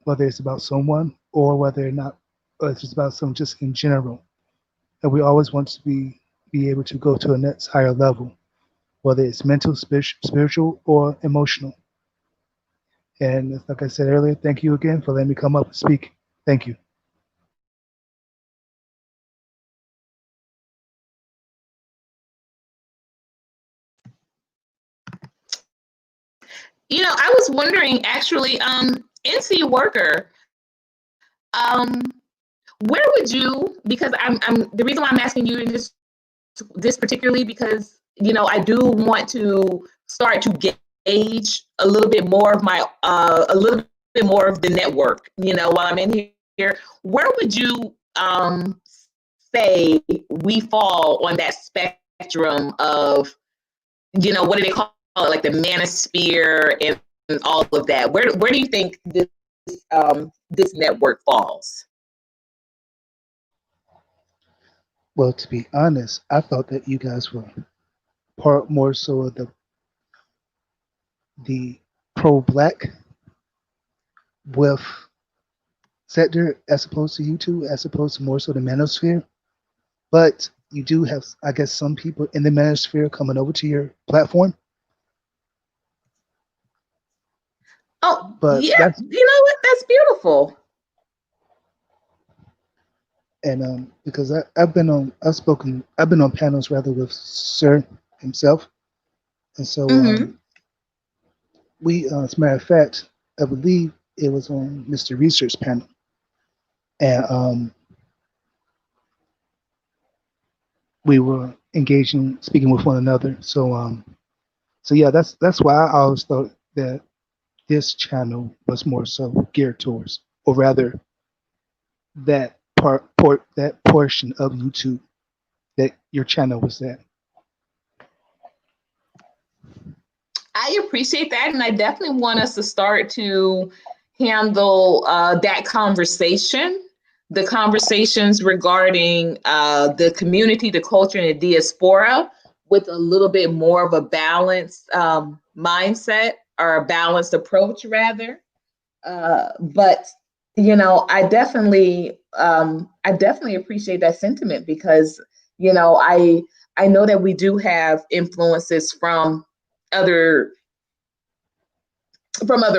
whether it's about someone or whether or not, or it's just about someone just in general. And we always want to be able to go to a next higher level, whether it's mental, spiritual, or emotional. And like I said earlier, thank you again for letting me come up and speak. Thank you. You know, I was wondering actually, NC Worker, where would you, because I'm the reason why I'm asking you this particularly, because I do want to start to gauge a little bit more of my a little bit more of the network, while I'm in here. Where would you say we fall on that spectrum of, what do they call it, like the manosphere and all of that? Where do you think this network falls? Well, to be honest, I thought that you guys were part more so of the pro-black with sector as opposed to YouTube, as opposed to more so the manosphere. But you do have, I guess, some people in the manosphere coming over to your platform. Oh, But yeah. that's, You know what? That's beautiful. and because I've been on panels rather with Sir himself, and so we, as a matter of fact, I believe it was on Mr. Research panel, and we were engaging, speaking with one another. So yeah, that's why I always thought that this channel was more so geared towards, or rather, that that portion of YouTube that your channel was at. I appreciate that, and I definitely want us to start to handle that conversation, the conversations regarding the community, the culture, and the diaspora with a little bit more of a balanced mindset, or a balanced approach, rather. But you know, I definitely appreciate that sentiment, because you know, I know that we do have influences from other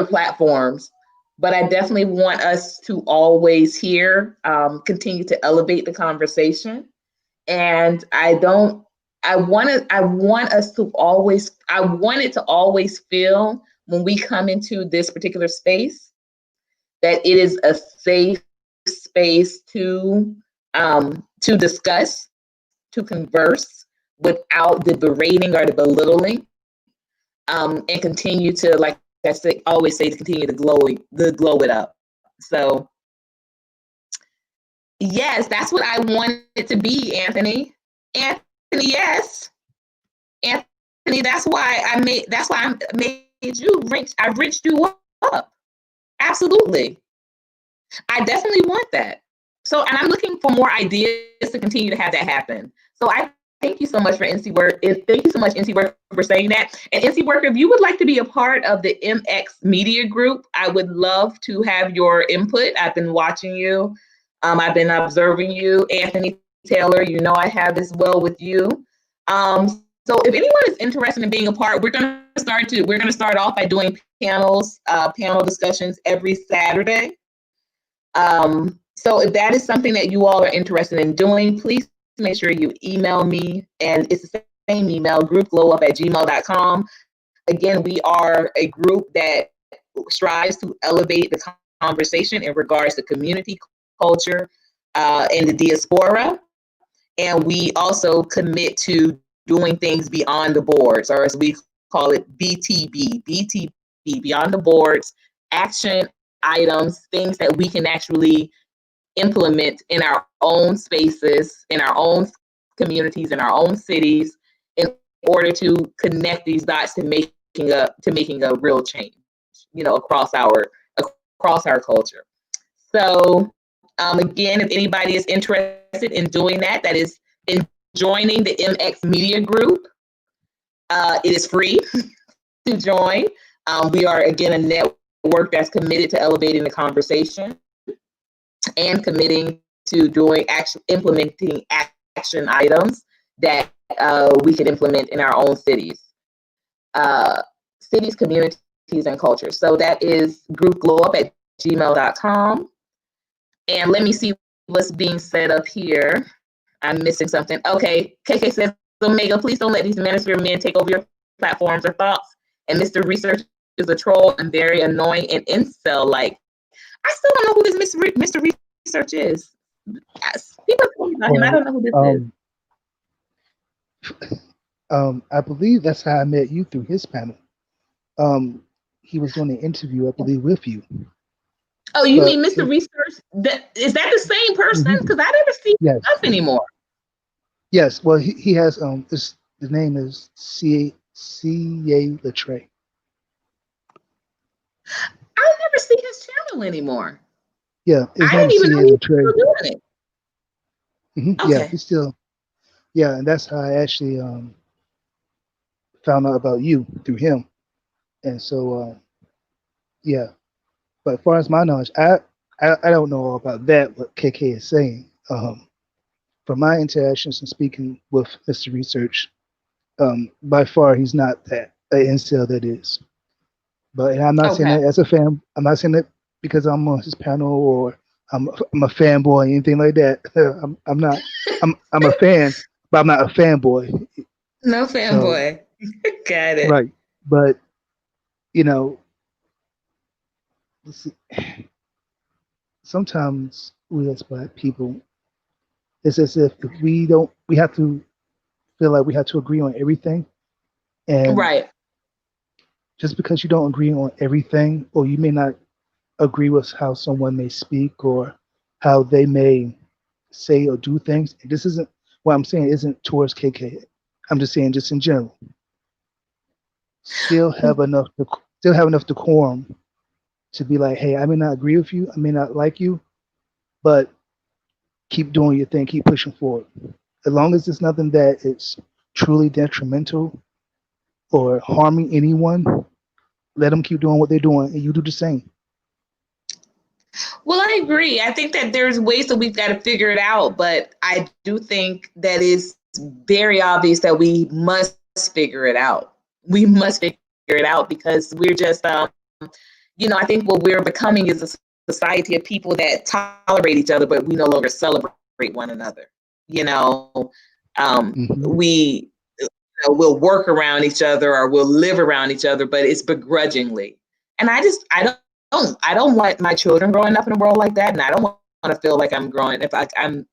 platforms, but I definitely want us to always continue to elevate the conversation. And I want it to always feel, when we come into this particular space, that it is a safe space to discuss, to converse, without the berating or the belittling, and continue to, like I say, always say, to continue to glow it up. So yes, that's what I want it to be, Anthony. Anthony, yes. Anthony, that's why I made you rich. I rinched you up. Absolutely. I definitely want that. So, and I'm looking for more ideas to continue to have that happen. So I thank you so much for NC Work. Thank you so much, NC Work, for saying that. And NC Work, if you would like to be a part of the MX Media Group, I would love to have your input. I've been watching you. I've been observing you. Anthony Taylor, you know I have as well with you. So if anyone is interested in being a part, we're going to start off by doing panel discussions every Saturday. So if that is something that you all are interested in doing, please make sure you email me, and it's the same email, groupglowup@gmail.com. Again, we are a group that strives to elevate the conversation in regards to community, culture, and the diaspora. And we also commit to doing things beyond the boards, or as we call it, BTB, beyond the boards, action items, things that we can actually implement in our own spaces, in our own communities, in our own cities, in order to connect these dots to making a real change, you know, across our culture. So again, if anybody is interested in doing that is in joining the MX Media Group, it is free to join. We are, again, a network that's committed to elevating the conversation and committing to implementing action items that we can implement in our own cities, communities, and cultures. So that is groupglowup@gmail.com. And let me see what's being set up here. I'm missing something. Okay, KK says, Omega, please don't let these manosphere men take over your platforms or thoughts. And Mr. Research is a troll and very annoying and incel-like. I still don't know who this Mr. Research is. People talk about him. I don't know who this is. I believe that's how I met you, through his panel. He was doing an interview, I believe, with you. Oh, you mean Mr. Research? Is that the same person? Because I never see stuff anymore. Yes. Well, he has the name is C.A. Latre. I never see his channel anymore. Yeah, I didn't even know he was still doing it. Okay. Yeah, he's still. Yeah, and that's how I actually found out about you, through him. And so, yeah. But as far as my knowledge, I don't know all about that, what KK is saying. From my interactions and speaking with Mr. Research, by far he's not that an incel that is. But and I'm not saying Okay. that as a fan. I'm not saying that because I'm on his panel or I'm a fanboy or anything like that. I'm not. I'm a fan, but I'm not a fanboy. No So fanboy. Got it. right, but you know, let's see, sometimes we as Black people, it's as if we don't. We have to feel like we have to agree on everything, and Right. just because you don't agree on everything, or you may not agree with how someone may speak or how they may say or do things. And this isn't what I'm saying isn't towards KK. I'm just saying just in general. Still have enough decorum to be like, hey, I may not agree with you, I may not like you, but keep doing your thing, keep pushing forward. As long as it's nothing that is truly detrimental or harming anyone, let them keep doing what they're doing and you do the same. Well, I agree. I think that there's ways that we've got to figure it out, but I do think that it's very obvious that we must figure it out. We must figure it out because we're just, I think what we're becoming is a society of people that tolerate each other, but we no longer celebrate one another. We will work around each other or we'll live around each other, but it's begrudgingly. And I don't want my children growing up in a world like that, and I don't want to feel like I'm growing. I don't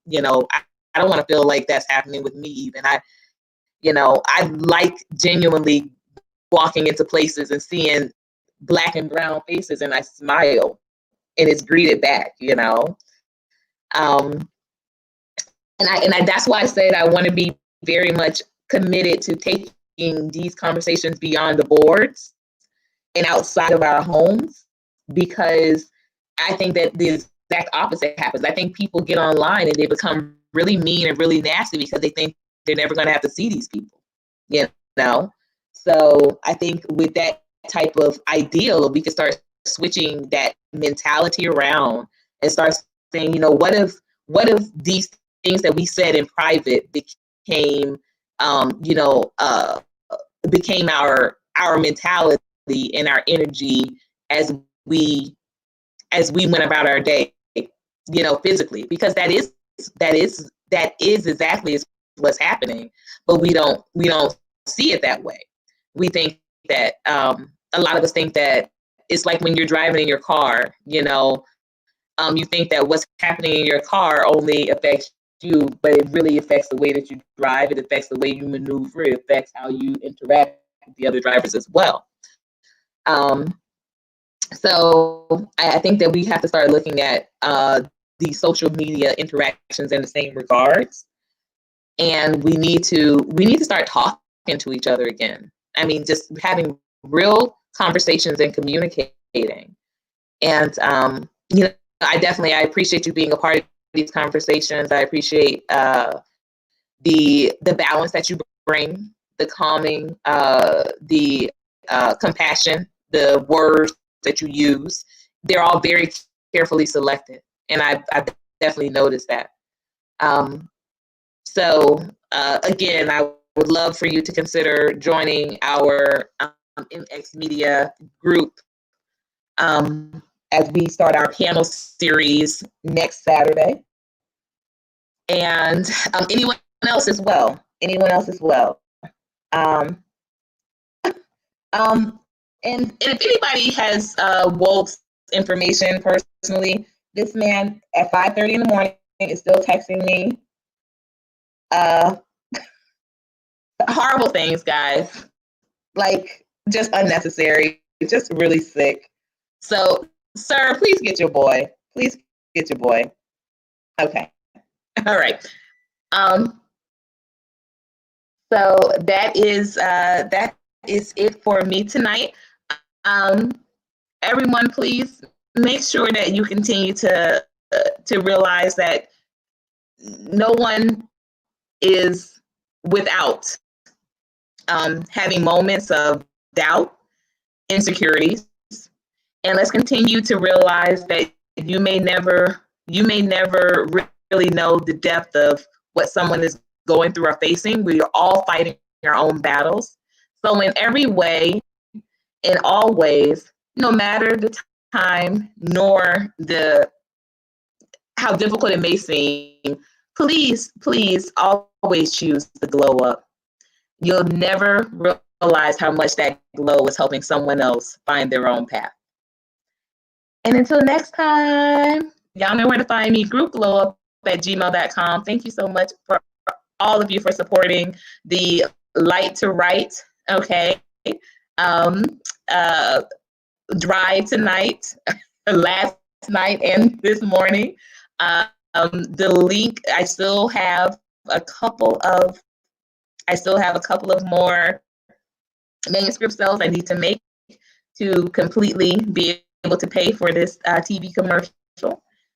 want to feel like that's happening with me. Even I like genuinely walking into places and seeing Black and brown faces, and I smile, and it's greeted back. And that's why I said I want to be very much committed to taking these conversations beyond the boards and outside of our homes. Because I think that the exact opposite happens. I think people get online and they become really mean and really nasty because they think they're never going to have to see these people, So I think with that type of ideal, we can start switching that mentality around and start saying, what if these things that we said in private became, became our mentality and our energy as we went about our day, physically, because that is exactly what's happening, but we don't see it that way. We think that a lot of us think that it's like when you're driving in your car, you think that what's happening in your car only affects you, but it really affects the way that you drive. It affects the way you maneuver. It affects how you interact with the other drivers as well. So I think that we have to start looking at the social media interactions in the same regards, and we need to start talking to each other again. I mean, just having real conversations and communicating. And I appreciate you being a part of these conversations. I appreciate the balance that you bring, the calming, the compassion, the words that you use. They're all very carefully selected, and I've definitely noticed that. So again, I would love for you to consider joining our MX Media group as we start our panel series next Saturday. And anyone else as well. And if anybody has Wolf's information personally, this man at 5:30 in the morning is still texting me horrible things, guys. Like, just unnecessary, just really sick. So, sir, please get your boy. Please get your boy. Okay. All right. So that is it for me tonight. Everyone, please make sure that you continue to realize that no one is without having moments of doubt, insecurities, and let's continue to realize that you may never really know the depth of what someone is going through or facing. We are all fighting our own battles. So in every way, in all ways, no matter the time nor how difficult it may seem, please always choose the glow up. You'll never realize how much that glow is helping someone else find their own path. And until next time, y'all know where to find me, groupglowup@gmail.com. Thank you so much for all of you for supporting the Light to Write, okay, drive tonight, last night and this morning. The link, I still have a couple of more manuscript sales I need to make to completely be able to pay for this TV commercial,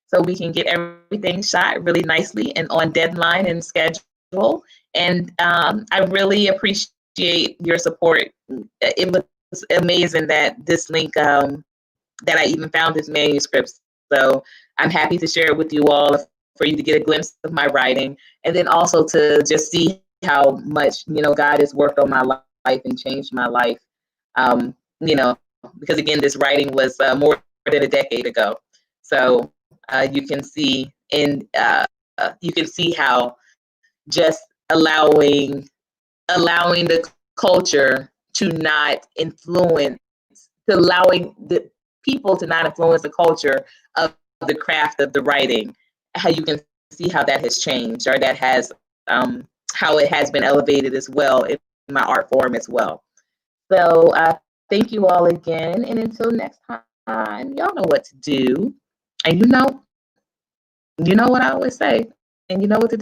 so we can get everything shot really nicely and on deadline and schedule. And I really appreciate your support. It was amazing that this link, that I even found this manuscript. So I'm happy to share it with you all, for you to get a glimpse of my writing, and then also to just see how much, God has worked on my life and changed my life. Because again, this writing was more than a decade ago. So you can see how just allowing the culture to not influence, allowing the people to not influence the culture of the craft of the writing, how you can see how that has changed, or that has how it has been elevated as well in my art form as well. So thank you all again, and until next time, y'all know what to do, and you know what I always say, and you know what to do.